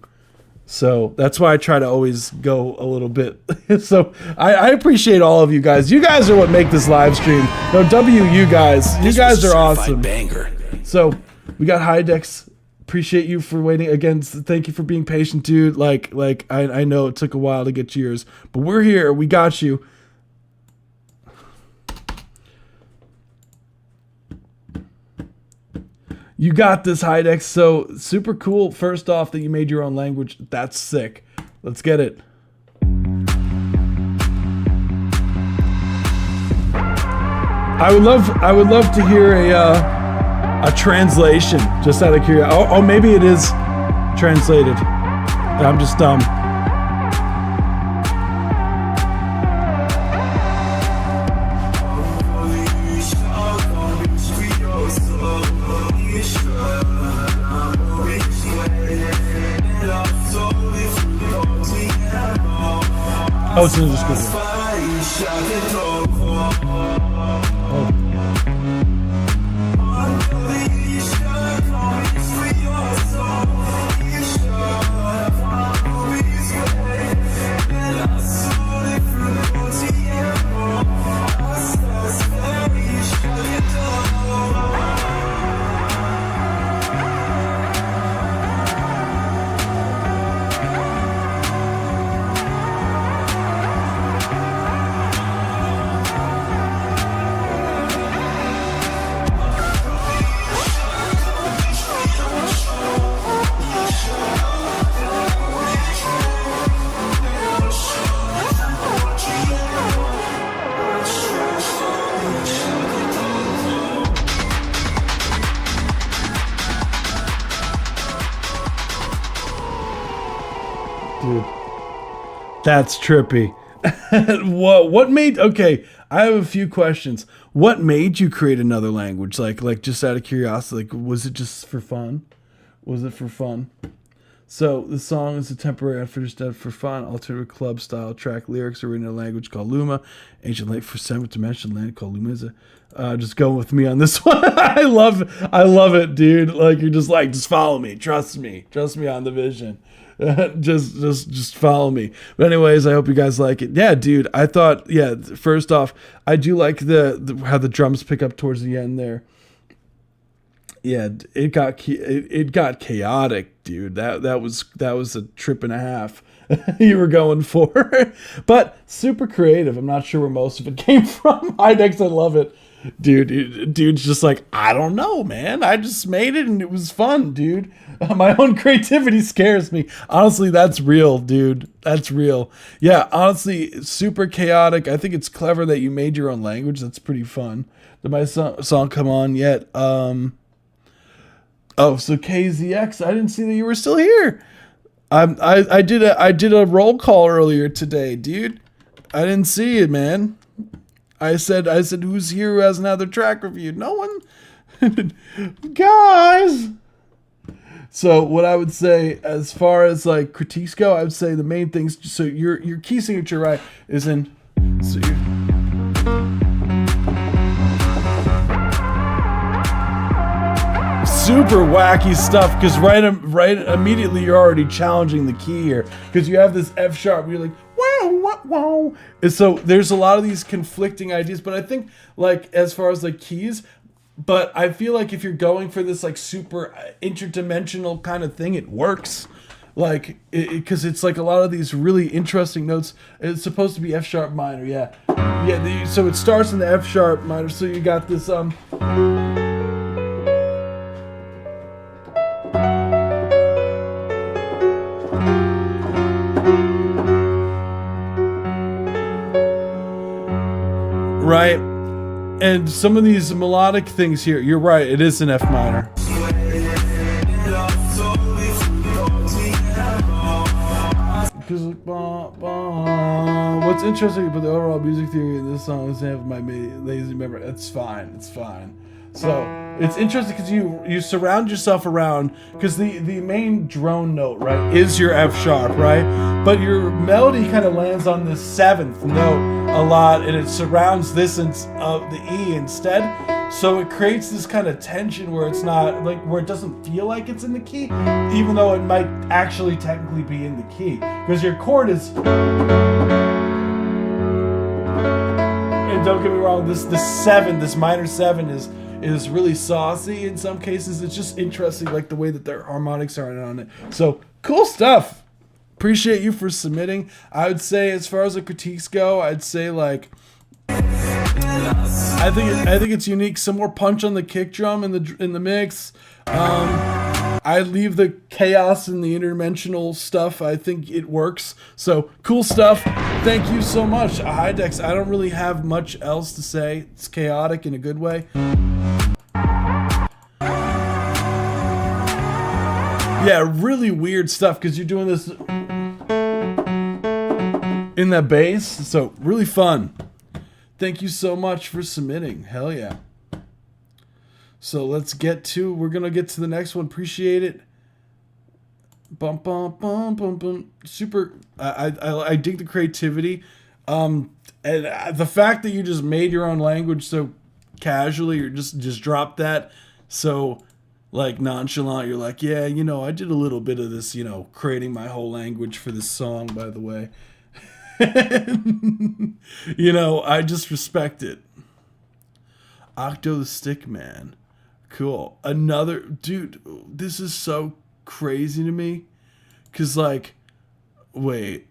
S3: So that's why I try to always go a little bit. So I appreciate all of you guys. You guys are what make this live stream. No, you guys. You guys are awesome.
S4: Banger.
S3: So we got Hydex. Appreciate you for waiting. Again, thank you for being patient, dude. Like I know it took a while to get yours, but we're here. We got you. You got this, Hydex. So super cool. First off, that you made your own language. That's sick. Let's get it. I would love to hear a translation, just out of curiosity. Oh, maybe it is translated. I'm just dumb. Oh, it's in the description. Dude, that's trippy. What made, okay, I have a few questions. What made you create another language? Like just out of curiosity, like was it just for fun? Was it for fun? So the song is a temporary unfinished dead for fun, alternative club style track. Lyrics are written in a language called Luma, ancient lake for seventh dimension land called Lumiza. Just go with me on this one. I love it, dude. Like you're just follow me, trust me on the vision. just follow me. But anyways, I hope you guys like it. Yeah, dude. I thought, first off, I do like the how the drums pick up towards the end there. Yeah, it got chaotic, dude. That was a trip and a half you were going for. But super creative. I'm not sure where most of it came from. Hydex, I love it. Dude's just like, I don't know, man. I just made it and it was fun, dude. My own creativity scares me. Honestly, that's real, dude. That's real. Yeah, honestly, super chaotic. I think it's clever that you made your own language. That's pretty fun. Did my song come on yet? Oh, so KZX, I didn't see that you were still here. I did a roll call earlier today, dude. I didn't see it, man. I said, who's here who has another track review? No one. Guys. So what I would say, as far as like critiques go, I would say the main things. So your key signature, right, is in. So super wacky stuff, because right immediately you're already challenging the key here, because you have this F sharp. You're like, wow. And so there's a lot of these conflicting ideas, but I think like as far as like keys, but I feel like if you're going for this like super interdimensional kind of thing, it works. Like, because it's like a lot of these really interesting notes. It's supposed to be F sharp minor, yeah. So it starts in the F sharp minor. So you got this right, and some of these melodic things here, you're right, it is an F minor. What's interesting about the overall music theory in this song is have my lazy memory. It's fine. It's fine. So it's interesting because you surround yourself around, because the main drone note, right, is your F sharp, right? But your melody kind of lands on the seventh note a lot, and it surrounds this the E instead. So it creates this kind of tension where it's not like, where it doesn't feel like it's in the key, even though it might actually technically be in the key, because your chord is. And don't get me wrong, this minor seven is really saucy in some cases. It's just interesting, like the way that their harmonics are on it. So cool stuff. Appreciate you for submitting. I would say, as far as the critiques go, I'd say like, I think it's unique. Some more punch on the kick drum in the mix. I leave the chaos and the interdimensional stuff. I think it works. So cool stuff. Thank you so much, Hydex. I don't really have much else to say. It's chaotic in a good way. Yeah, really weird stuff because you're doing this in that bass. So really fun. Thank you so much for submitting. Hell yeah. So we're going to get to the next one. Appreciate it. Bum, bum, bum, bum, bum. Super. I dig the creativity. And the fact that you just made your own language so casually, or just dropped that so like nonchalant. You're like, yeah, I did a little bit of this, creating my whole language for this song, by the way. I just respect it. Octo the Stick Man. Cool. Another dude, this is so crazy to me. Cause we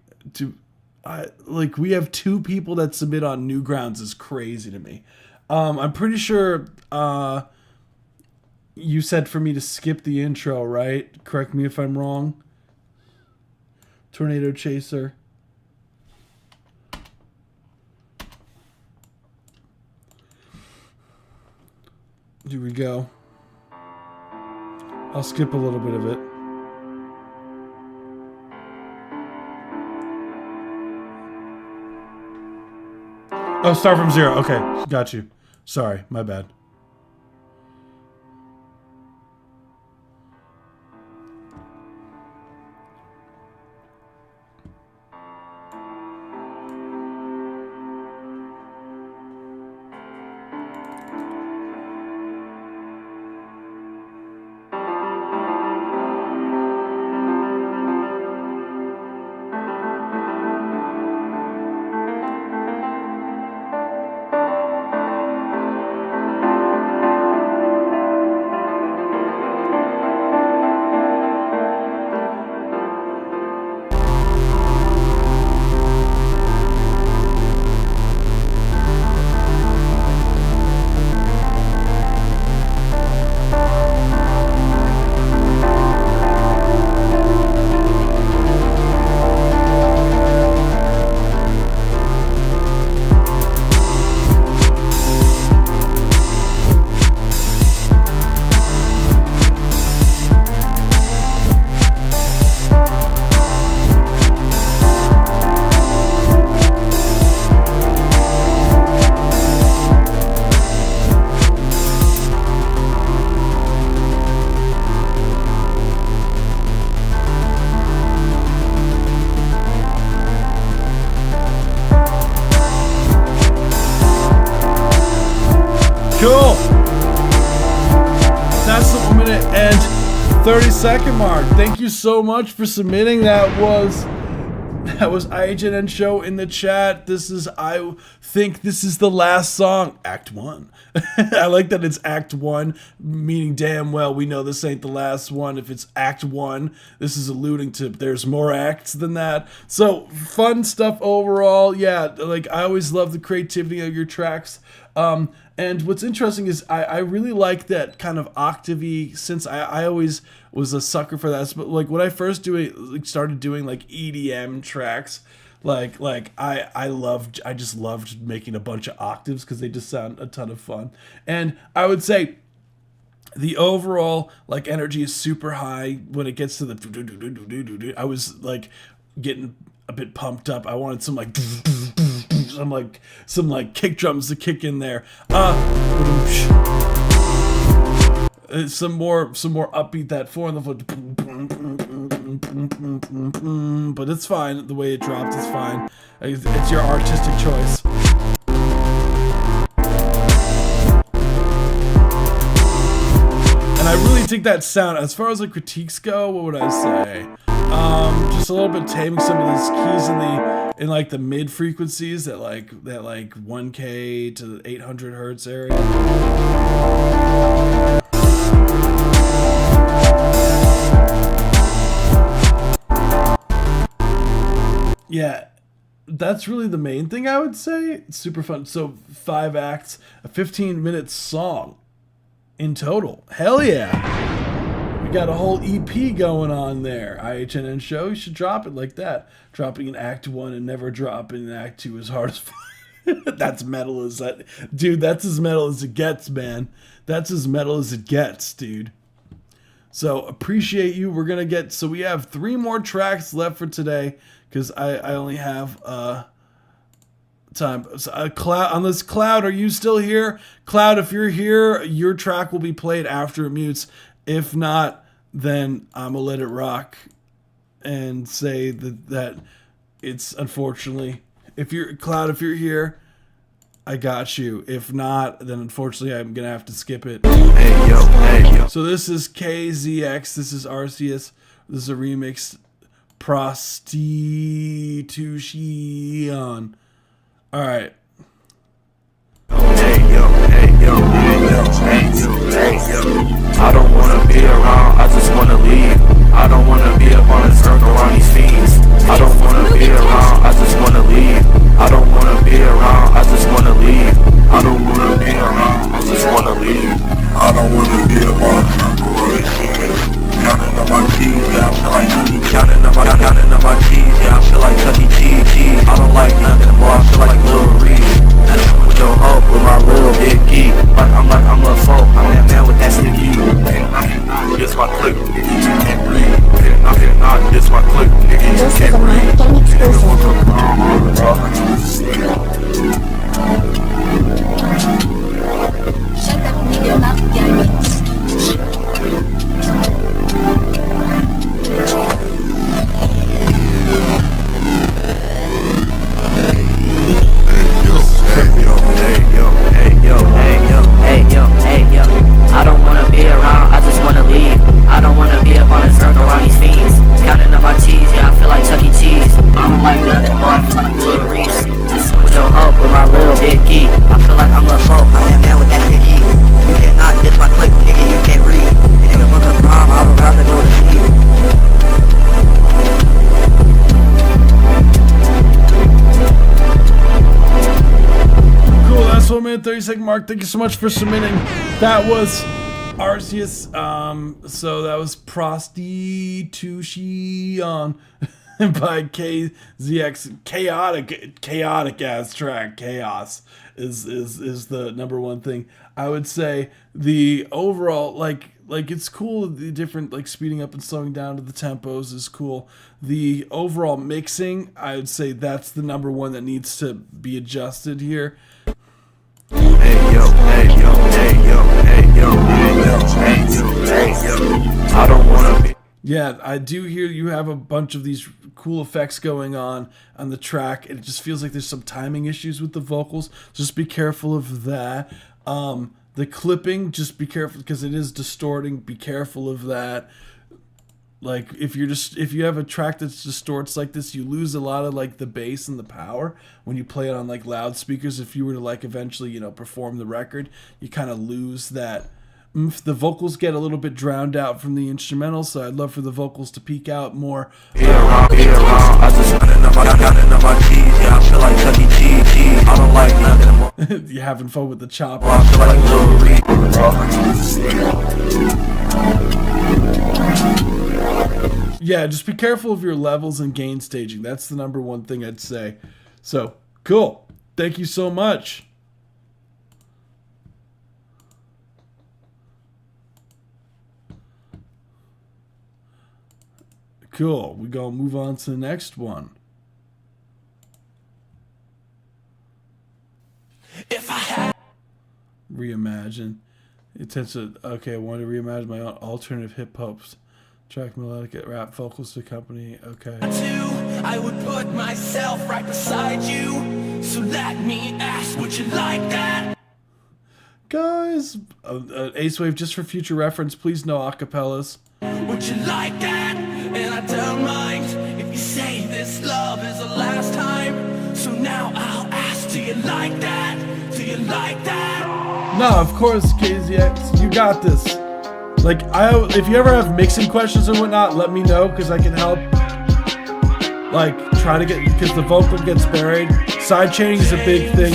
S3: have two people that submit on Newgrounds is crazy to me. I'm pretty sure you said for me to skip the intro, right? Correct me if I'm wrong. Tornado Chaser. Here we go. I'll skip a little bit of it. Oh, start from zero. Okay, got you. Sorry, my bad. Cool. That's the 1 minute and 30-second mark. Thank you so much for submitting. That was IHNN Show in the chat. I think this is the last song. Act 1. I like that it's Act 1, meaning damn well we know this ain't the last one. If it's Act 1, this is alluding to there's more acts than that. So fun stuff overall. Yeah, I always love the creativity of your tracks. And what's interesting is I really like that kind of octave-y, since I always was a sucker for that. But when I first started doing EDM tracks, I just loved making a bunch of octaves because they just sound a ton of fun. And I would say the overall energy is super high when it gets to the I was getting a bit pumped up. I wanted some like some kick drums to kick in there. Some more upbeat, that 4 on the foot. But it's fine. The way it dropped is fine. It's your artistic choice. And I really dig that sound. As far as like critiques go, what would I say? Just a little bit taming some of these keys in like the mid frequencies that like 1K to 800 hertz area. Yeah, that's really the main thing I would say. It's super fun. So 5 acts, a 15-minute song in total. Hell yeah. We got a whole EP going on there. IHNN show, you should drop it like that. Dropping in Act 1 and never dropping in Act 2 is hard as fuck. That's metal as that. Dude, that's as metal as it gets, man. That's as metal as it gets, dude. So appreciate you. We're going to get, so we have 3 more tracks left for today because I only have time. So, Cloud, on this Cloud, are you still here? Cloud, if you're here, your track will be played after it mutes. If not, then I'm going to let it rock and say that it's unfortunately, if you're Cloud, if you're here, I got you. If not, then unfortunately I'm going to have to skip it.
S5: Hey yo, hey yo.
S3: So this is KZX, this is Arceus, this is a remix, Prostitution. Alright.
S5: Hey yo, hey yo, hey yo, hey yo, hey yo. I don't wanna be around, I just wanna leave. I don't wanna be up on the circle around these fiends. I don't wanna be around, I just wanna leave. I don't wanna be around, I just wanna leave. I don't wanna be around, I just wanna leave. I don't wanna be up on the circle around these fiends. Counting up my keys, yeah, I feel like Chucky. Counting up my keys, yeah, I feel like Chucky Cheese. I don't like nothing more, I feel like Lil Reed. With your hope, with my little big geek. I'm a folk, I'm that man with that sticky. This my click, nigga, you can't read. I cannot, this my click, nigga, you can't read.
S10: Shut up, nigga, not gaming. I don't wanna be around, I just wanna leave. I don't wanna be up on the circle around these fiends. Counting up my cheese, yeah, I feel like Chuck E. Cheese. I don't like nothing more, I feel like Lil Reese. With your hope, with my little big geek. I feel like I'm a folk, I'm that man with that big geek. You cannot diss my click, nigga, you can't read. Nigga, look up prom, I would rather go to sleep.
S3: Cool, that's 1 minute 30-second mark. Thank you so much for submitting. That was Arceus. So that was Prostitution by KZX. Chaotic ass track. Chaos is the number one thing. I would say the overall like it's cool. The different like speeding up and slowing down to the tempos is cool. The overall mixing, I would say that's the number one that needs to be adjusted here.
S5: Hey yo, hey yo, hey yo, hey yo, hey yo, hey yo, hey yo. I don't wanna be.
S3: Yeah, I do hear you have a bunch of these cool effects going on the track. It just feels like there's some timing issues with the vocals. Just be careful of that. The clipping, just be careful because it is distorting. Be careful of that. Like if you have a track that distorts like this, you lose a lot of like the bass and the power when you play it on like loudspeakers. If you were to like eventually, perform the record, you kind of lose that. The vocals get a little bit drowned out from the instrumental, so I'd love for the vocals to peek out more.
S5: Be around, I just counting up my cheese, yeah, I feel like Chuck E. Cheese. I don't like nothing more.
S3: You're having fun with the chopper.
S5: I feel like Lil Reed.
S3: Yeah, just be careful of your levels and gain staging. That's the number one thing I'd say. So, cool. Thank you so much. Cool. We're going to move on to the next one. reimagine. Okay, I want to reimagine my own alternative hip hop track, melodic rap vocals to accompany. Okay.
S8: I would put myself right beside you. So let me ask, would you like that?
S3: Guys, Ace Wave, just for future reference, please no acapellas.
S8: Would you like that? And I don't mind if you say this love is the last time. So now I'll ask, do you like that? Do you like that?
S3: No, of course, KZX, you got this. Like, if you ever have mixing questions or whatnot, let me know, because I can help. Like, try to get, because the vocal gets buried. Sidechaining is a big thing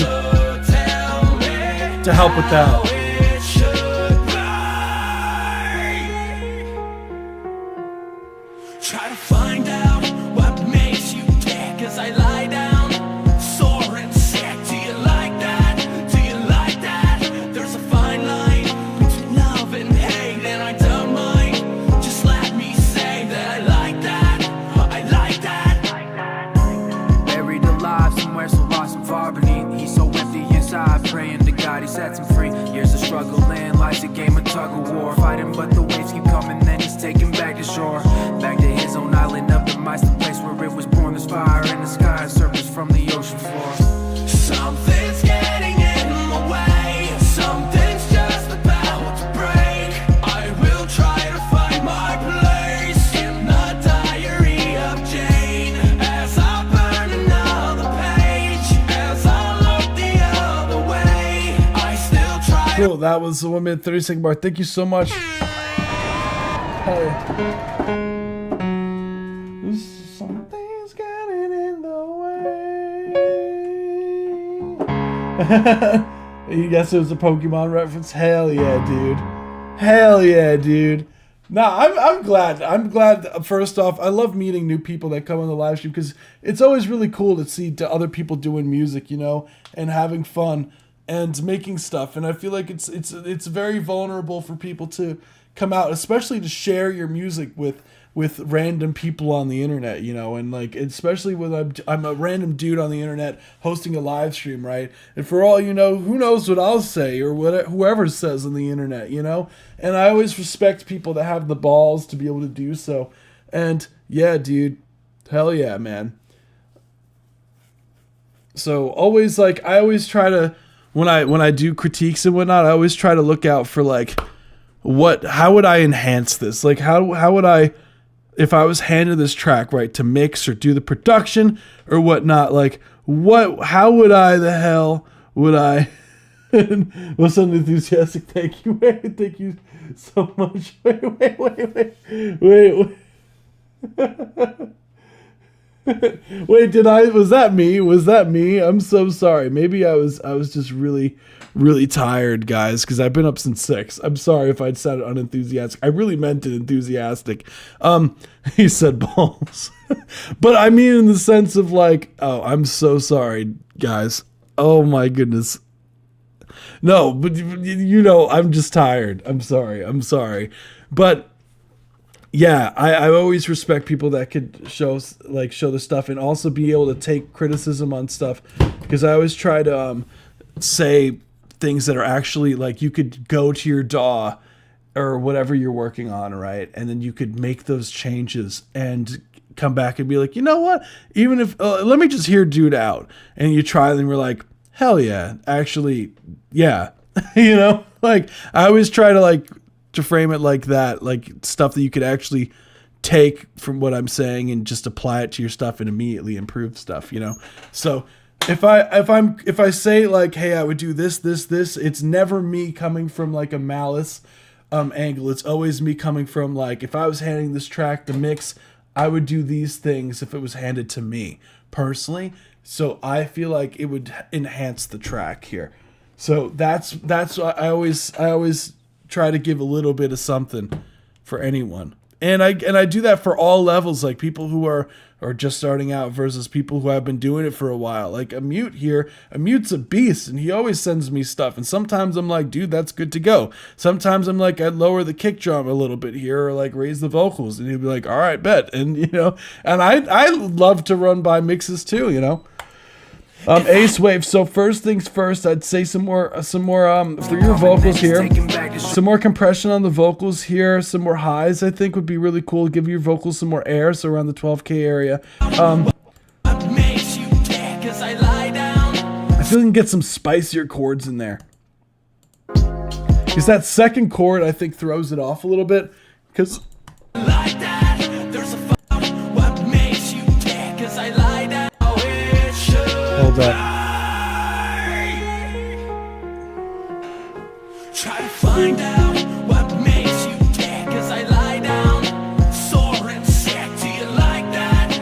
S3: to help with that.
S8: Try to find out what makes you tick as I lie down, sore and sick. Do you like that? Do you like that? There's a fine line between love and hate, and I don't mind. Just let me say that I like that. I like that.
S5: Buried alive somewhere, so lost and far beneath. He's so empty inside, praying to God he sets him free. Years of struggle and life's a game of tug of war. Fighting but the waves keep coming, then he's taken back to shore. Back to his own island of the mice, the place where it was born. There's fire in the sky, surface from the ocean floor.
S8: Something's getting in my way. Something's just about to break. I will try to find my place in the diary of Jane. As I burn another page, as I look the other way, I still try.
S3: Cool, that was the 1 minute 30 second bar. Thank you so much. Hey. Something's getting in the way. You guess it was a Pokemon reference? Hell yeah, dude. Hell yeah, dude. Nah, I'm glad. I'm glad. First off, I love meeting new people that come on the live stream, because it's always really cool to see other people doing music, you know, and having fun and making stuff. And I feel like it's very vulnerable for people to come out, especially to share your music with random people on the internet, you know, and like, especially when I'm a random dude on the internet hosting a live stream, right? And for all you know, who knows what I'll say or what whoever says on the internet, you know? And I always respect people that have the balls to be able to do so. And yeah, dude, hell yeah, man. So always, like, I always try to, when I do critiques and whatnot, I always try to look out for like, how would I enhance this? Like, how would I, if I was handed this track, right, to mix or do the production or whatnot, like, how would I, the hell would I, what's so enthusiastic? Thank you, wait, thank you so much. Wait. Wait, was that me? I'm so sorry. Maybe I was just really tired, guys, because I've been up since 6. I'm sorry if I'd sounded unenthusiastic. I really meant it enthusiastic. He said balls. But I mean in the sense of like, oh, I'm so sorry, guys. Oh my goodness. No, but you know, I'm just tired. I'm sorry. But yeah, I always respect people that could show the stuff and also be able to take criticism on stuff, because I always try to say things that are actually, like, you could go to your DAW or whatever you're working on, right? And then you could make those changes and come back and be like, you know what? Even if, let me just hear Dude out. And you try and we're like, hell yeah, actually, yeah. You know, like, I always try to frame it like that, like stuff that you could actually take from what I'm saying and just apply it to your stuff and immediately improve stuff, you know? So if I say like, hey, I would do this, it's never me coming from like a malice angle. It's always me coming from like, if I was handing this track to mix, I would do these things if it was handed to me personally. So I feel like it would enhance the track here. So that's why I always try to give a little bit of something for anyone. And I do that for all levels, like people who are just starting out versus people who have been doing it for a while. Like Mute's a beast, and he always sends me stuff. And sometimes I'm like, dude, that's good to go. Sometimes I'm like, I'd lower the kick drum a little bit here, or like raise the vocals, and he'd be like, all right, bet. And you know, and I love to run by mixes too, you know. Ace Wave. So first things first, I'd say some more for your vocals here. Some more compression on the vocals here. Some more highs, I think, would be really cool. Give your vocals some more air, so around the 12K area. I feel you can get some spicier chords in there. Because that second chord, I think, throws it off a little bit. Because hold that.
S8: Try to find out what makes you care, 'cause I lie down, sore and sick. Do you like that?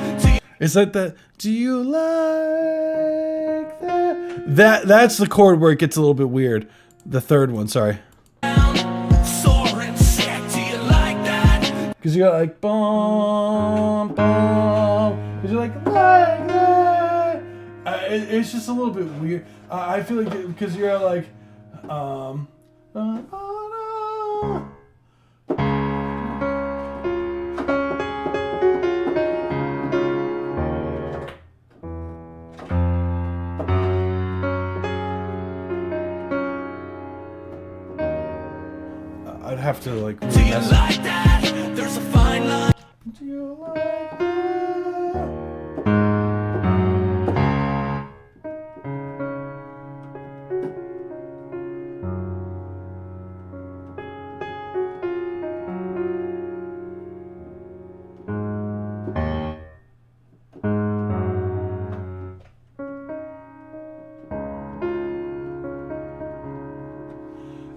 S3: It's like that. Do you like that? That's the chord where it gets a little bit weird. The third one, sorry.
S8: Sore and sick. Do you like that?
S3: Because you got like bum bum. Because you're like that. It's just a little bit weird. I feel like because you're like I'd have to like.
S8: Do you like that? There's a fine line.
S3: Do you like that?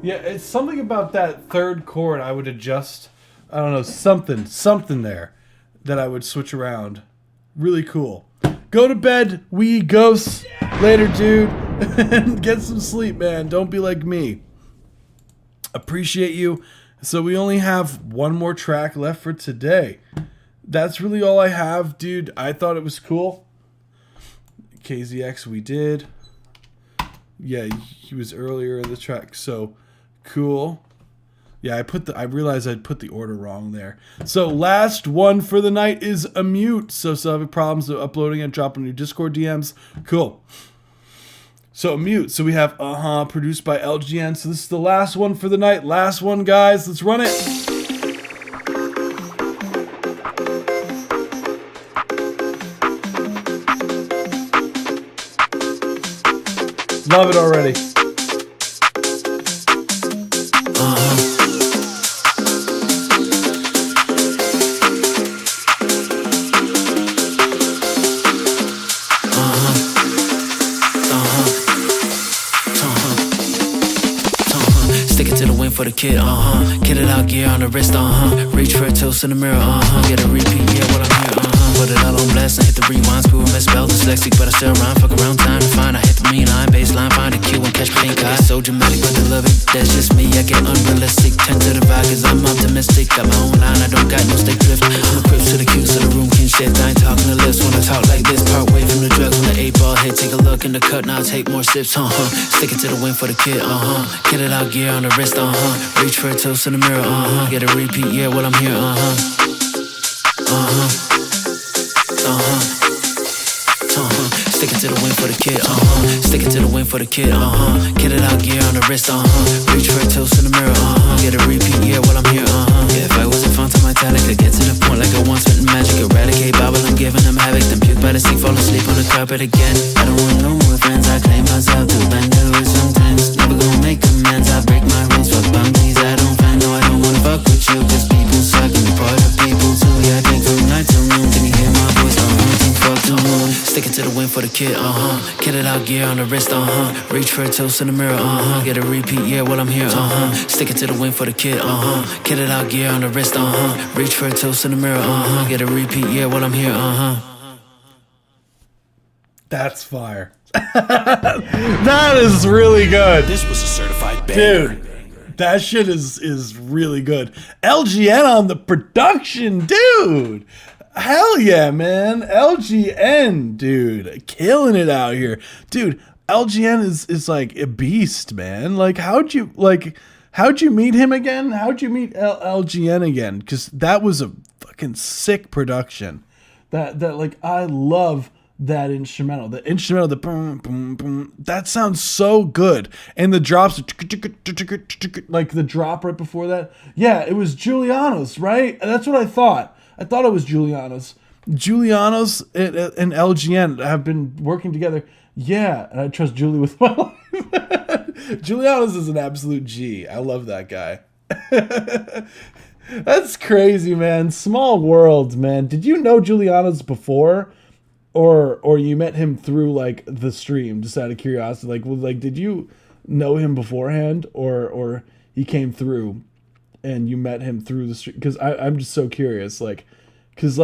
S3: Yeah, it's something about that third chord I would adjust. I don't know, something there that I would switch around. Really cool. Go to bed, we ghosts. Later, dude. And get some sleep, man. Don't be like me. Appreciate you. So we only have one more track left for today. That's really all I have, dude. I thought it was cool. KZX we did. Yeah, he was earlier in the track, so cool. Yeah, I realized I'd put the order wrong there. So last one for the night is a mute. So still having problems with uploading and dropping your Discord DMs. Cool. So a mute. So we have produced by LGN. So this is the last one for the night. Last one, guys. Let's run it. Love it already.
S11: For the kid, get it out, gear on the wrist, reach for a toast in the mirror, get a repeat, yeah, while I'm here, put it all on blast and hit the rewind, screw misspelled dyslexic, but I still rhyme, fuck around, time to find, I hit the mean line, baseline, find a cue and catch pink eye, so dramatic, but they love it, that's just me, I get unrealistic, tend to the vibe, cause I'm optimistic, got my own line, I don't got no stick drift, I'm a crib to the cue, so the room can shit, I ain't talking to lips, when I talk like this, part way from the drugs, when the 8-ball hit, take a look in the cut, now I'll take more sips, stick it to the wind for the kid, get it out, gear on the wrist, reach for a toast in the mirror, get a repeat, yeah, while I'm here, stick it to the wind for the kid, stick it to the wind for the kid, get it out, gear on the wrist, reach for a toast in the mirror, get a repeat, yeah, while I'm here, yeah, if I wasn't found to my talent, could get to the point like I once spitting magic, eradicate Bible, I'm giving them havoc, then puke by the sea, fall asleep on the carpet again, I don't want no more friends, I claim myself to bend the way sometimes, never gonna make amends, I break my rules, fuck boundaries, I don't find, no, I don't wanna fuck with you, cause people suck and you're part of people too, yeah, I drink from night till noon, can you hear my voice, fuck the moon, stick it to the wind for the kid, get it out, gear on the wrist, reach for a toast in the mirror, get a repeat, yeah, while I'm here, stick it to the wind for the kid, get it out, gear on the wrist, reach for a toast in the mirror, get a repeat, yeah, while I'm here,
S3: That's fire. That is really good.
S4: This was a certified banger.
S3: Dude, that shit is really good. LGN on the production, dude. Hell yeah, man. LGN, dude. Killing it out here. Dude, LGN is like a beast, man. Like, how'd you meet him again? How'd you meet LGN again? Because that was a fucking sick production. That like, I love that instrumental. The instrumental, the boom, boom, boom, that sounds so good. And the drops, like the drop right before that. Yeah, it was Giuliano's, right? That's what I thought. I thought it was Giuliano's. Giuliano's and LGN have been working together. Yeah, and I trust Julie with my life. Giuliano's is an absolute G. I love that guy. That's crazy, man. Small world, man. Did you know Giuliano's before? Or you met him through like the stream, just out of curiosity? Like did you know him beforehand, or he came through and you met him through the stream? Because I'm just so curious, because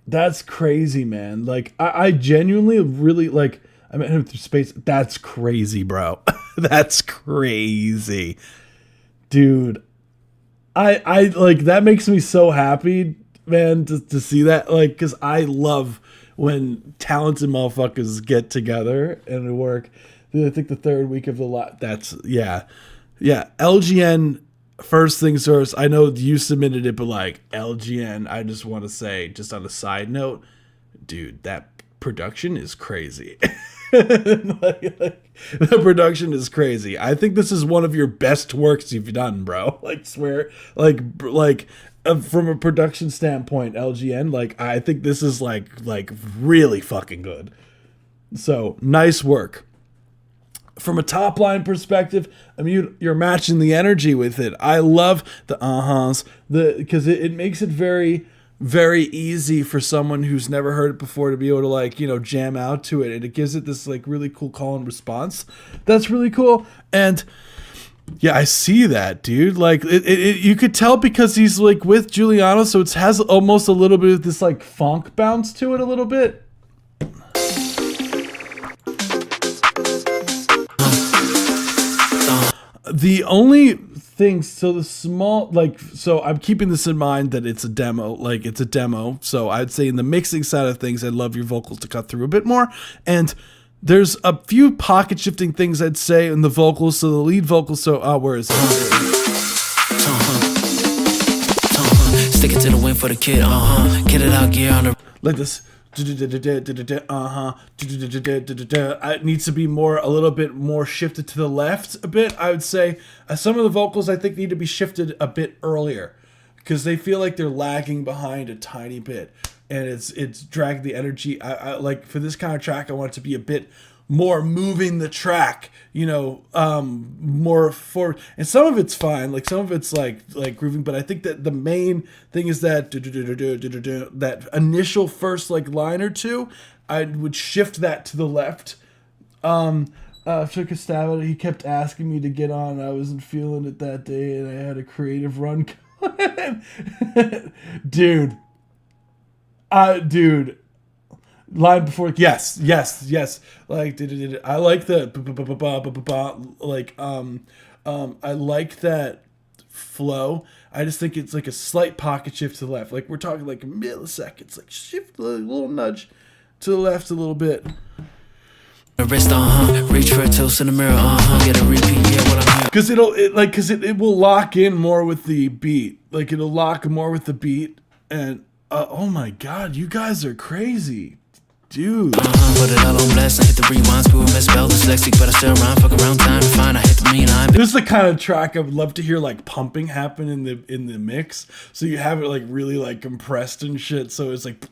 S3: that's crazy, man. Like I genuinely really like, I met him through space. That's crazy, bro. That's crazy, dude. I like, that makes me so happy, man, to see that, like, because I love when talented motherfuckers get together and work. I think the third week of the lot. That's yeah. LGN, first things first. I know you submitted it, but like LGN, I just want to say, just on a side note, dude, that production is crazy. like, the production is crazy. I think this is one of your best works you've done, bro. Like, swear, like from a production standpoint, LGN, like, I think this is like really fucking good. So nice work. From a top line perspective, I mean, you're matching the energy with it. I love the uh-huhs, because it makes it very, very easy for someone who's never heard it before to be able to, like, you know, jam out to it, and it gives it this like really cool call and response. That's really cool. And yeah, I see that, dude. Like it you could tell because he's like with Giuliano, so it has almost a little bit of this like funk bounce to it a little bit. The only thing, so the small, like, so I'm keeping this in mind that it's a demo, like it's a demo. So I'd say in the mixing side of things, I'd love your vocals to cut through a bit more. And there's a few pocket shifting things I'd say in the vocals. So the lead vocal, so where is it?
S11: Stick it to the wind for the kid, get it out, gear on the,
S3: like this. It needs to be a little bit more shifted to the left a bit. I would say some of the vocals I think need to be shifted a bit earlier, because they feel like they're lagging behind a tiny bit, and it's dragged the energy. I like, for this kind of track, I want it to be a bit more moving the track, you know, more forward. And some of it's fine, like some of it's like grooving, but I think that the main thing is that that initial first like line or two, I would shift that to the left. Took a stab at it. He kept asking me to get on. I wasn't feeling it that day, and I had a creative run. Dude. Line before, yes. Like, I like the like, I like that flow. I just think it's like a slight pocket shift to the left. Like, we're talking like milliseconds. Like, shift a little nudge to the left a little bit.
S11: the wrist, reach for a toast in the mirror, get a repeat, yeah, what I'm here.
S3: Because it will lock in more with the beat. Like, it'll lock more with the beat, and oh my god, you guys are crazy. Dude.
S11: Put it all on blast, I hit the rewind, screw misspelled, dyslexic, but I still rhyme, fuck around, time to find, I hit the mean, I'm.
S3: This is the kind of track I would love to hear, like, pumping happen in the mix, so you have it, like, really, like, compressed and shit, so it's like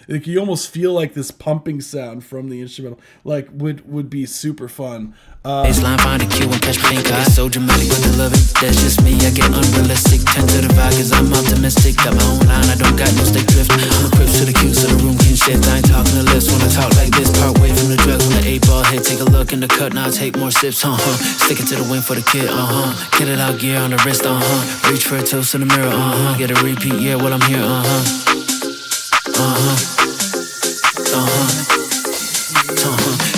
S3: you almost feel like this pumping sound from the instrumental, like, would be super fun.
S11: Baseline, find a cue and catch pink eye. So dramatic, but they love it. That's just me. I get unrealistic. Tend to the vibe, cause I'm optimistic. Got my own line, I don't got no stick drift. I'm a crib to the cue, so the room can shift. I ain't talking to lips when I talk like this. Part way from the drugs when the 8-ball hit. Take a look in the cut, now I take more sips. Stick it to the wind for the kid. Get it out, gear on the wrist. Reach for a toast in the mirror. Get a repeat, yeah, while I'm here.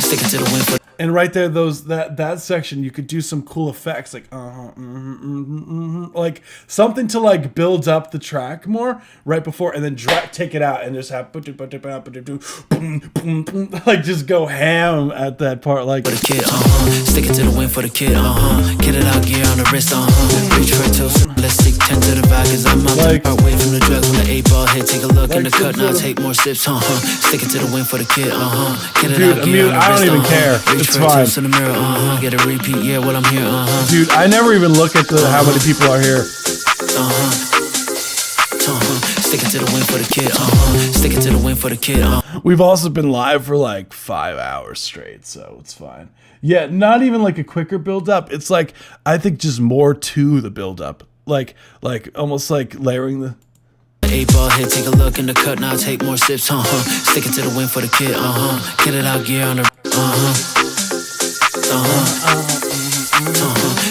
S11: Sticking to the wind for
S3: And right there, that section, you could do some cool effects, like like something to like build up the track more right before, and then take it out and just have like just go ham at that part, like
S11: the kid. Sticking to the wind for the kid. Get it out, gear on the wrist. Reach for a toast. Let's stick 10 to the vibe, cause I'm out
S3: like,
S11: the away from the drugs. When the 8-ball hit, take a look in the cut. Now take more sips. Sticking to the wind for the kid. Get it
S3: dude,
S11: out, gear on the
S3: I don't
S11: wrist.
S3: even care.
S11: Reach
S3: It's
S11: for a
S3: fine.
S11: toast in the mirror. Get a repeat, yeah, while I'm here.
S3: Dude, I never even look at how many people are here.
S11: Sticking to the wind for the kid. Sticking to the wind for the kid.
S3: We've also been live for like 5 hours straight, so it's fine. Yeah, not even like a quicker build up. It's like, I think just more to the build up. Like almost like layering the
S11: 8-ball hit, take a look in the cut. Now take more sips. Sticking to the wind for the kid. Get it out, gear on the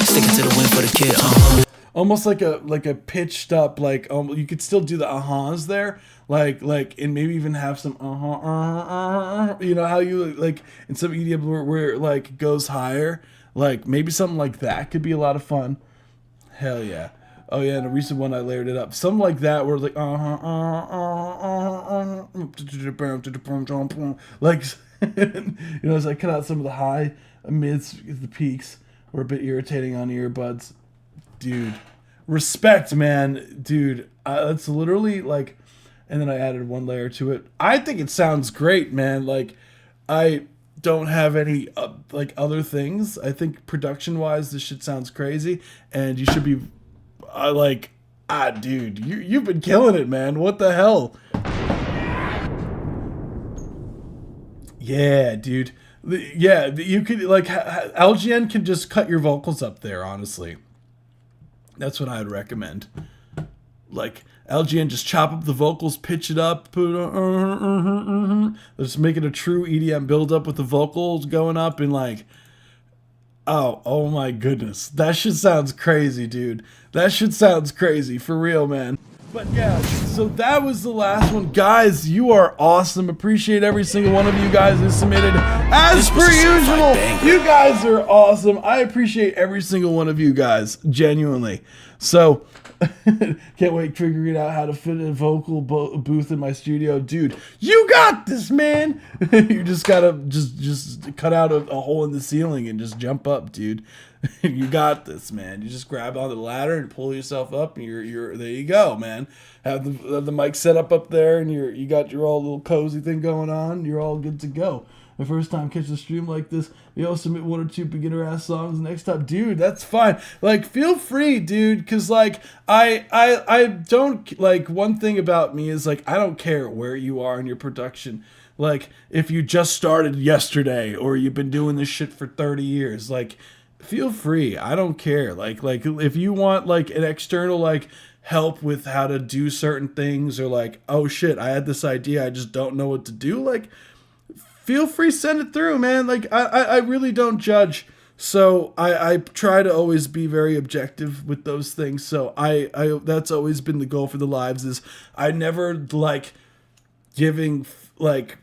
S11: sticking to the wind for the kid.
S3: almost like a pitched up, like you could still do the ahas there, like and maybe even have some you know how you like in some EDM where it like goes higher, like maybe something like that could be a lot of fun. Hell yeah. Oh yeah, and a recent one I layered it up. Something like that where like like you know, as I cut out some of the high, mids, the peaks were a bit irritating on earbuds. Dude, respect, man. Dude, that's literally like, and then I added one layer to it. I think it sounds great, man. Like, I don't have any like other things. I think production wise, this shit sounds crazy, and you should be dude, you've been killing it, man. What the hell? Yeah, dude. Yeah, you could like LGN can just cut your vocals up there. Honestly, that's what I would recommend. Like LGN, just chop up the vocals, pitch it up, just make it a true EDM build up with the vocals going up and like. Oh my goodness. That shit sounds crazy, dude. That shit sounds crazy, for real, man. But yeah, so that was the last one. Guys, you are awesome. Appreciate every single one of you guys who submitted. As per usual, you guys are awesome. I appreciate every single one of you guys, genuinely. So, can't wait figuring out how to fit a vocal booth in my studio. Dude, you got this, man. You just gotta just cut out a hole in the ceiling and just jump up, dude. You got this, man. You just grab onto the ladder and pull yourself up, and you're there. You go, man. Have the mic set up there, and you got your all little cozy thing going on. You're all good to go. The first time catch a stream like this, we all submit 1 or 2 beginner ass songs next time. Dude, that's fine. Like, feel free, dude, because like I don't, like, one thing about me is like I don't care where you are in your production. Like, if you just started yesterday or you've been doing this shit for 30 years, like, feel free. I don't care. Like if you want like an external like help with how to do certain things, or like, oh shit, I had this idea, I just don't know what to do, like, feel free, send it through, man. Like, I really don't judge. So I try to always be very objective with those things. So I that's always been the goal for the lives, is I never like giving like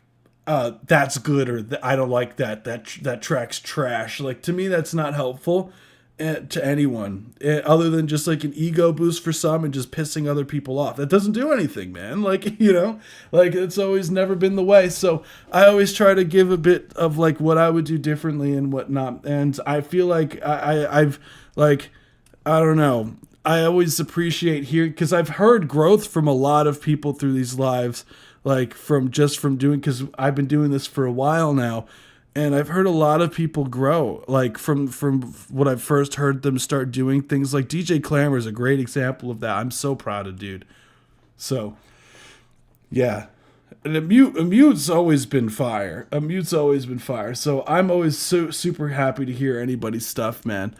S3: that's good, or I don't like that track's trash. Like, to me, that's not helpful to anyone, other than just like an ego boost for some and just pissing other people off. That doesn't do anything, man. Like, you know, like, it's always never been the way. So I always try to give a bit of like what I would do differently and whatnot. And I feel like I've like, I don't know, I always appreciate hearing, because I've heard growth from a lot of people through these lives, like from doing, because I've been doing this for a while now. And I've heard a lot of people grow, like from what I've first heard them start doing things. Like DJ Clamor is a great example of that. I'm so proud of dude. So, yeah. And a mute's always been fire. A mute's always been fire. So I'm always super happy to hear anybody's stuff, man.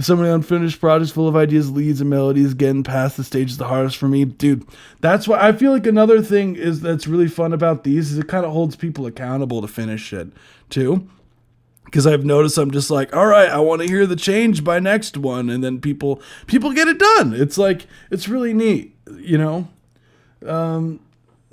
S3: So many unfinished projects full of ideas, leads, and melodies. Getting past the stage is the hardest for me. Dude, that's why I feel like another thing is that's really fun about these is it kind of holds people accountable to finish it, too. Because I've noticed I'm just like, all right, I want to hear the change by next one. And then people get it done. It's like, it's really neat, you know?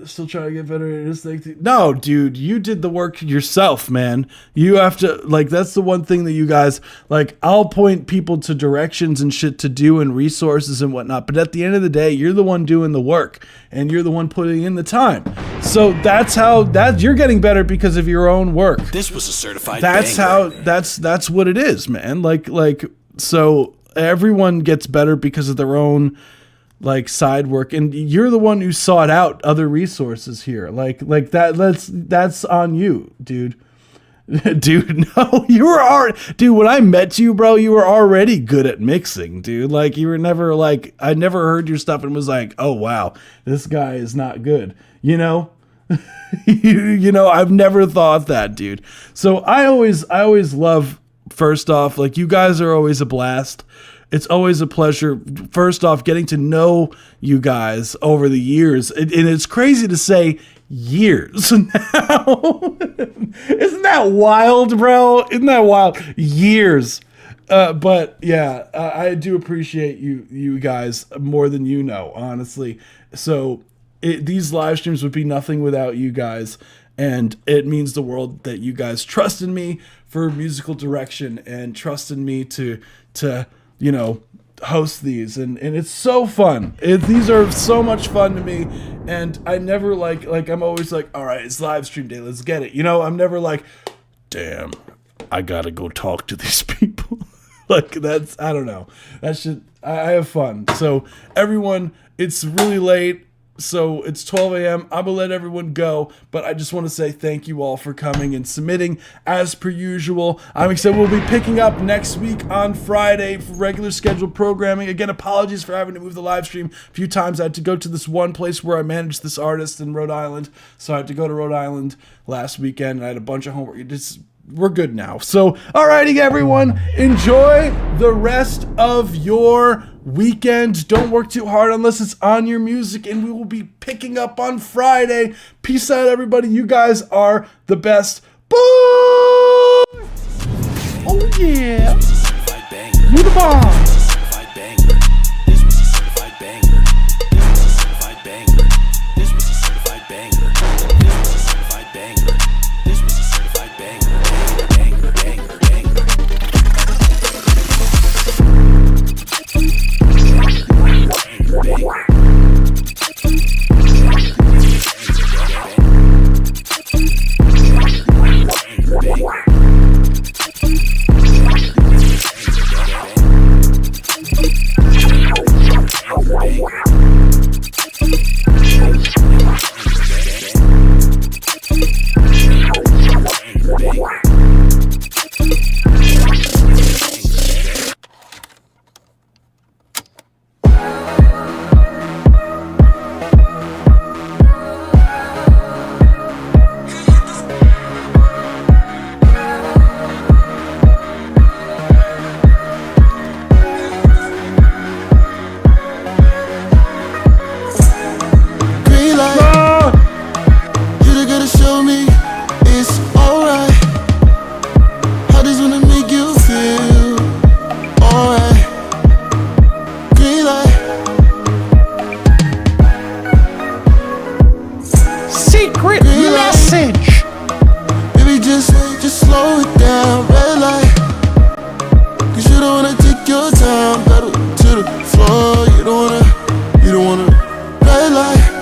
S3: Still trying to get better at this thing. No, dude, you did the work yourself, man. You have to, like, that's the one thing that you guys, like, I'll point people to directions and shit to do and resources and whatnot, but at the end of the day, you're the one doing the work and you're the one putting in the time. So that's how you're getting better because of your own work.
S4: This was a certified
S3: That's
S4: banger.
S3: how that's what it is, man. Like so everyone gets better because of their own like side work, and you're the one who sought out other resources here. Like that's on you, dude. Dude, no, you were already, dude, when I met you, bro, you were already good at mixing, dude. Like, you were never like, I never heard your stuff and was like, oh wow, this guy is not good, you know? you know, I've never thought that, dude. So I always love, first off, like, you guys are always a blast. It's always a pleasure, first off, getting to know you guys over the years. And it's crazy to say years now. Isn't that wild, bro? Isn't that wild? Years. But yeah, I do appreciate you guys more than you know, honestly. So these live streams would be nothing without you guys. And it means the world that you guys trust in me for musical direction and trust in me to you know, host these, and it's so fun. These are so much fun to me, and I never like I'm always like, all right, it's live stream day, let's get it. You know, I'm never like, damn, I gotta go talk to these people. Like, that's, I don't know. That shit, I have fun. So everyone, it's really late. So it's 12 a.m. I'm going to let everyone go, but I just want to say thank you all for coming and submitting as per usual. I'm excited. We'll be picking up next week on Friday for regular scheduled programming. Again, apologies for having to move the live stream a few times. I had to go to this one place where I managed this artist in Rhode Island. So I had to go to Rhode Island last weekend, and I had a bunch of homework. We're good now. So, alrighty, everyone, enjoy the rest of your weekend. Don't work too hard unless it's on your music, and we will be picking up on Friday. Peace out, everybody. You guys are the best. Bye! Oh, yeah. You the bomb.
S6: Secret message.
S1: Baby, just slow it down.